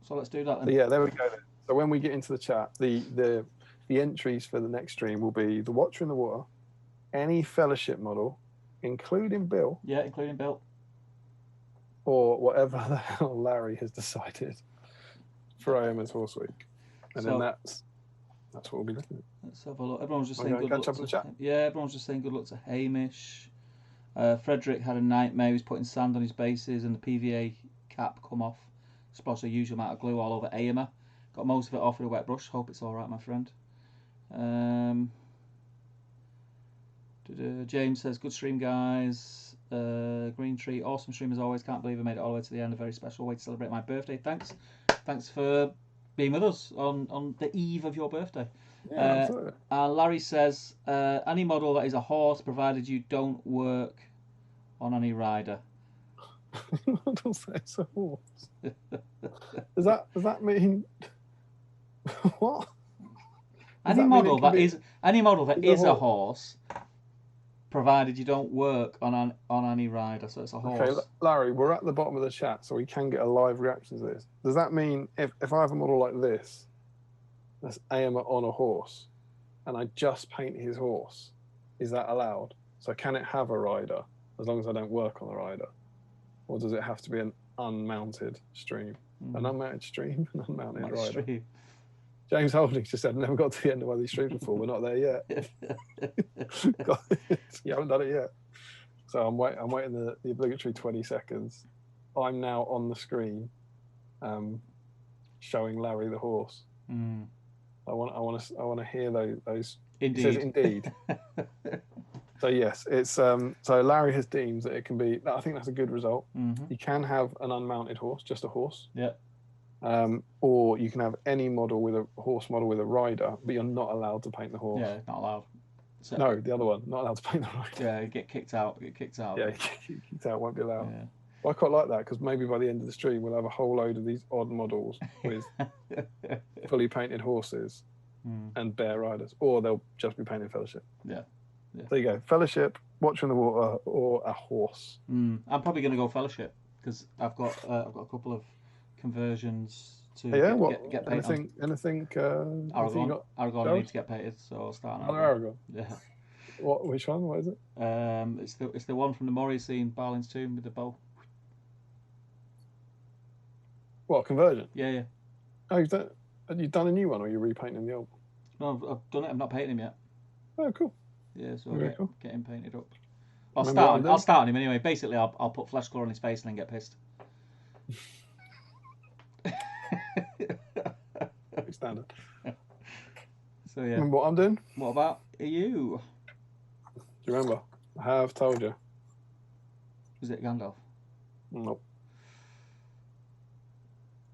So let's do that then. So yeah, there we go then. So when we get into the chat, the entries for the next stream will be the Watcher in the Water, any Fellowship model, including Bill. Yeah, including Bill. Or whatever the hell Larry has decided for Eomer's Horse Week. And then that's what we'll be looking at. Let's have a look. Everyone's just saying good luck. Catch up in the chat. Yeah, everyone's just saying good luck to Hamish. Frederick had a nightmare. He was putting sand on his bases and the PVA cap come off. Splashed a huge amount of glue all over Eomer. Got most of it off with a wet brush. Hope it's all right, my friend. James says, good stream, guys. Green Tree, awesome stream as always. Can't believe I made it all the way to the end. A very special way to celebrate my birthday. Thanks for being with us on the eve of your birthday. Yeah, absolutely. Larry says, any model that is a horse, provided you don't work on any rider. Models that is a horse. Does that mean what? Any model that is a horse, provided you don't work on any rider, so it's a horse. Okay, Larry, we're at the bottom of the chat, so we can get a live reaction to this. Does that mean if I have a model like this, that's Eomer on a horse, and I just paint his horse, is that allowed? So can it have a rider as long as I don't work on the rider, or does it have to be an unmounted stream? An unmounted stream, an unmounted rider. Stream. James Holdings just said, "Never got to the end of one of these streams before. We're not there yet." You haven't done it yet. So I'm waiting the obligatory 20 seconds. I'm now on the screen, showing Larry the horse. I want to hear those. Indeed. It says indeed. So yes, it's so Larry has deemed that it can be. I think that's a good result. You can have an unmounted horse, just a horse. Yeah. Or you can have any model with a horse model with a rider, but you're not allowed to paint the horse. Yeah, not allowed. So, no, the other one, not allowed to paint the rider. Yeah, get kicked out. Yeah, kicked out, won't be allowed. Yeah. Well, I quite like that because maybe by the end of the stream we'll have a whole load of these odd models with fully painted horses and bare riders, or they'll just be painted Fellowship. Yeah. There you go, Fellowship, Watcher in the Water, or a horse. I'm probably going to go Fellowship because I've got a couple of conversions to get painted. Anything? Aragorn. Aragorn needs to get painted, so I'll start. Aragorn. Yeah. Which one? What is it? It's the one from the Moria scene, Balin's Tomb with the bow. What, conversion? Yeah. Oh, have you done a new one, or are you repainting the old? No, I've done it. I've not painted him yet. Oh, cool. Yeah, so I'll get him painted up. I'll start on him anyway. Basically, I'll put flesh colour on his face and then get pissed. Standard. So yeah. Remember what I'm doing? What about you? Do you remember? I have told you. Was it Gandalf? Nope.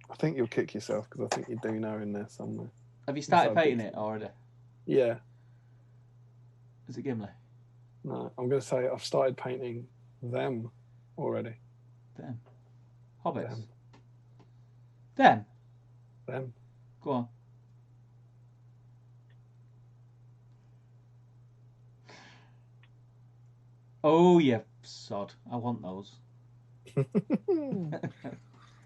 I think you'll kick yourself because I think you do know in there somewhere. Have you started painting it already? Yeah. Is it Gimli? No, I'm going to say I've started painting them already. Them? Hobbits? Them? Them. Go on. Oh, yeah, sod. I want those.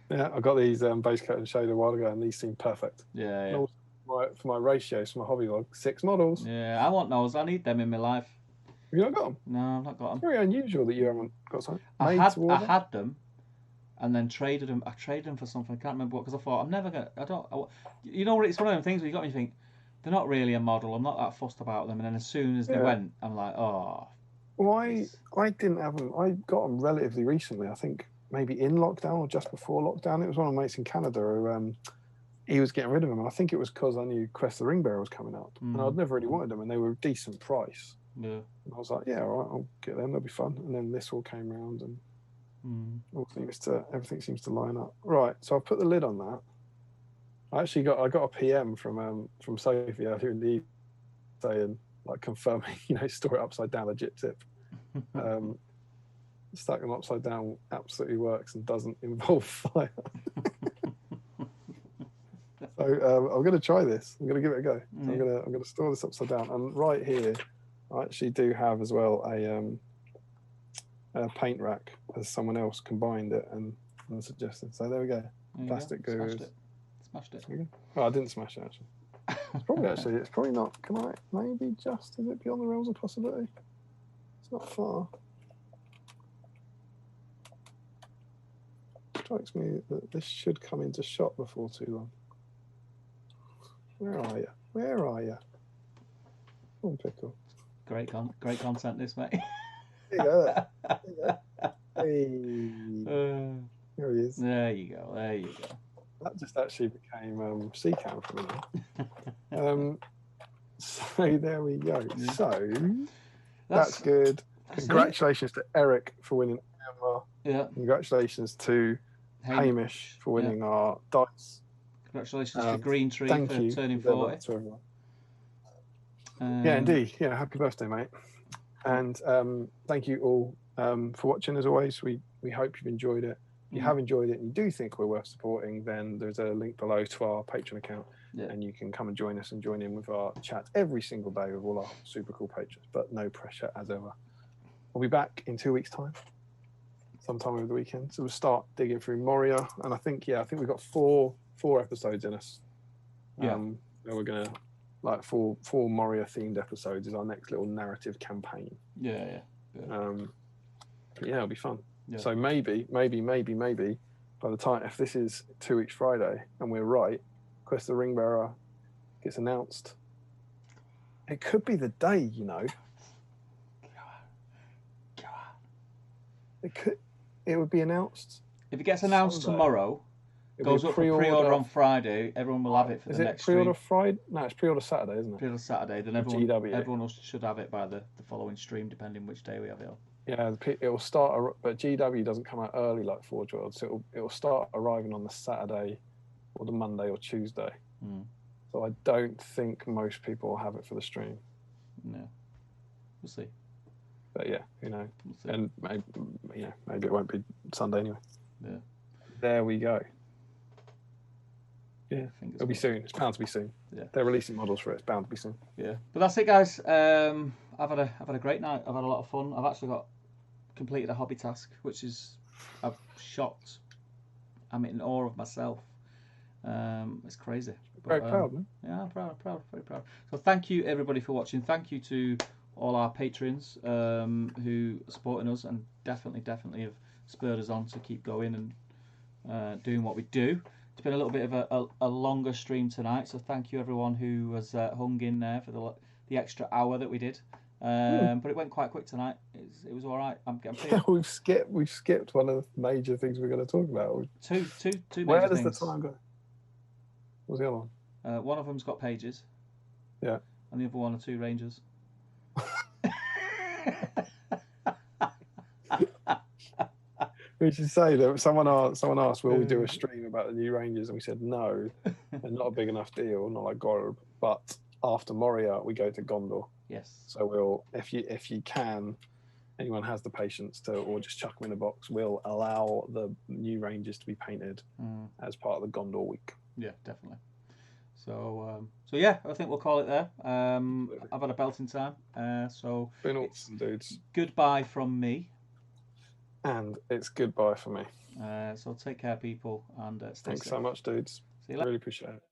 Yeah, I got these base coat and shade a while ago, and these seem perfect. Yeah. And also for my ratios, for my hobby log, 6 models. Yeah, I want those. I need them in my life. Have you not got them? No, I've not got them. It's very unusual that you haven't got something. I had them, and then traded them. I traded them for something. I can't remember what, because I thought I'm never gonna. You know, it's one of them things where you got me think they're not really a model. I'm not that fussed about them. And then as soon as they went, I'm like, oh. Well, I didn't have them. I got them relatively recently. I think maybe in lockdown or just before lockdown. It was one of my mates in Canada who he was getting rid of them. And I think it was because I knew Quest of the Ringbearer was coming up, and I'd never really wanted them, and they were a decent price. Yeah. And I was like, yeah, all right, I'll get them. They'll be fun. And then this all came round, and everything seems to line up. Right. So I've put the lid on that. I got a PM from Sophie earlier in the evening saying, like, confirming, store it upside down, legit tip. Stack them upside down absolutely works and doesn't involve fire. So I'm going to try this. I'm going to give it a go. So I'm going to store this upside down. And right here, I actually do have as well a paint rack, as someone else combined it and suggested. So there we go. Plastic gurus. Smashed it. Oh, I didn't smash it actually. It's probably not. Can I maybe just? Is it beyond the realms of possibility? It's not far. Strikes me that this should come into shot before too long. Where are you? Oh, pickle. Great content, this, mate. There you go. Hey. There he is. There you go. That just actually became sea cam for me now. So there we go. Yeah. So that's good. Congratulations to Eric for winning Eomer. Yeah. Congratulations to Hamish for winning our dice. Congratulations to Green Tree for turning 40. To everyone. Yeah, indeed. Yeah, happy birthday, mate. And thank you all for watching. As always, we We hope you've enjoyed it. If you have enjoyed it and you do think we're worth supporting, then there's a link below to our Patreon account, and you can come and join us and join in with our chat every single day with all our super cool patrons. But no pressure as ever. We'll be back in 2 weeks' time, sometime over the weekend. So we'll start digging through Moria, and I think we've got four episodes in us. And we're gonna like four Moria themed episodes is our next little narrative campaign. Yeah. It'll be fun. Yeah. So maybe by the time, if this is 2 weeks Friday and we're right, Quest of the Ringbearer gets announced. It could be the day, you know. It would be announced. If it gets announced tomorrow, goes up for pre-order on Friday, everyone will have it for the next stream. Pre-order Friday? No, it's pre-order Saturday, isn't it? Pre-order Saturday, then everyone should have it by the following stream, depending which day we have it on. Yeah, it will start, but GW doesn't come out early like Forge World, so it will start arriving on the Saturday or the Monday or Tuesday. So I don't think most people will have it for the stream. No, we'll see. But yeah, you know, and maybe it won't be Sunday anyway. Yeah. There we go. Yeah, it'll be soon. It's bound to be soon. Yeah, they're releasing models for it. It's bound to be soon. Yeah, but that's it, guys. I've had a great night. I've had a lot of fun. I've actually completed a hobby task, which is I've shocked. I'm in awe of myself. It's crazy. Very proud, man. Yeah, I'm proud, very proud. So thank you everybody for watching. Thank you to all our patrons who are supporting us and definitely have spurred us on to keep going and doing what we do. It's been a little bit of a longer stream tonight, so thank you everyone who was hung in there for the extra hour that we did. But it went quite quick tonight. It was all right. We've skipped one of the major things we're going to talk about. Two major Where does things. the time go? What's the other one? One of them's got pages. Yeah. And the other one are 2 rangers. We should say that someone asked, will we do a stream about the new Rangers? And we said no, and not a big enough deal, not like Gorb. But after Moria, we go to Gondor. Yes. So we'll, if you can, anyone has the patience to, or just chuck them in a box, we'll allow the new Rangers to be painted as part of the Gondor week. Yeah, definitely. So yeah, I think we'll call it there. I've had a belting time. So been awesome, dudes. Goodbye from me. And it's goodbye for me. So take care, people, and stay safe. Thanks so much, dudes. See you later. Really appreciate it.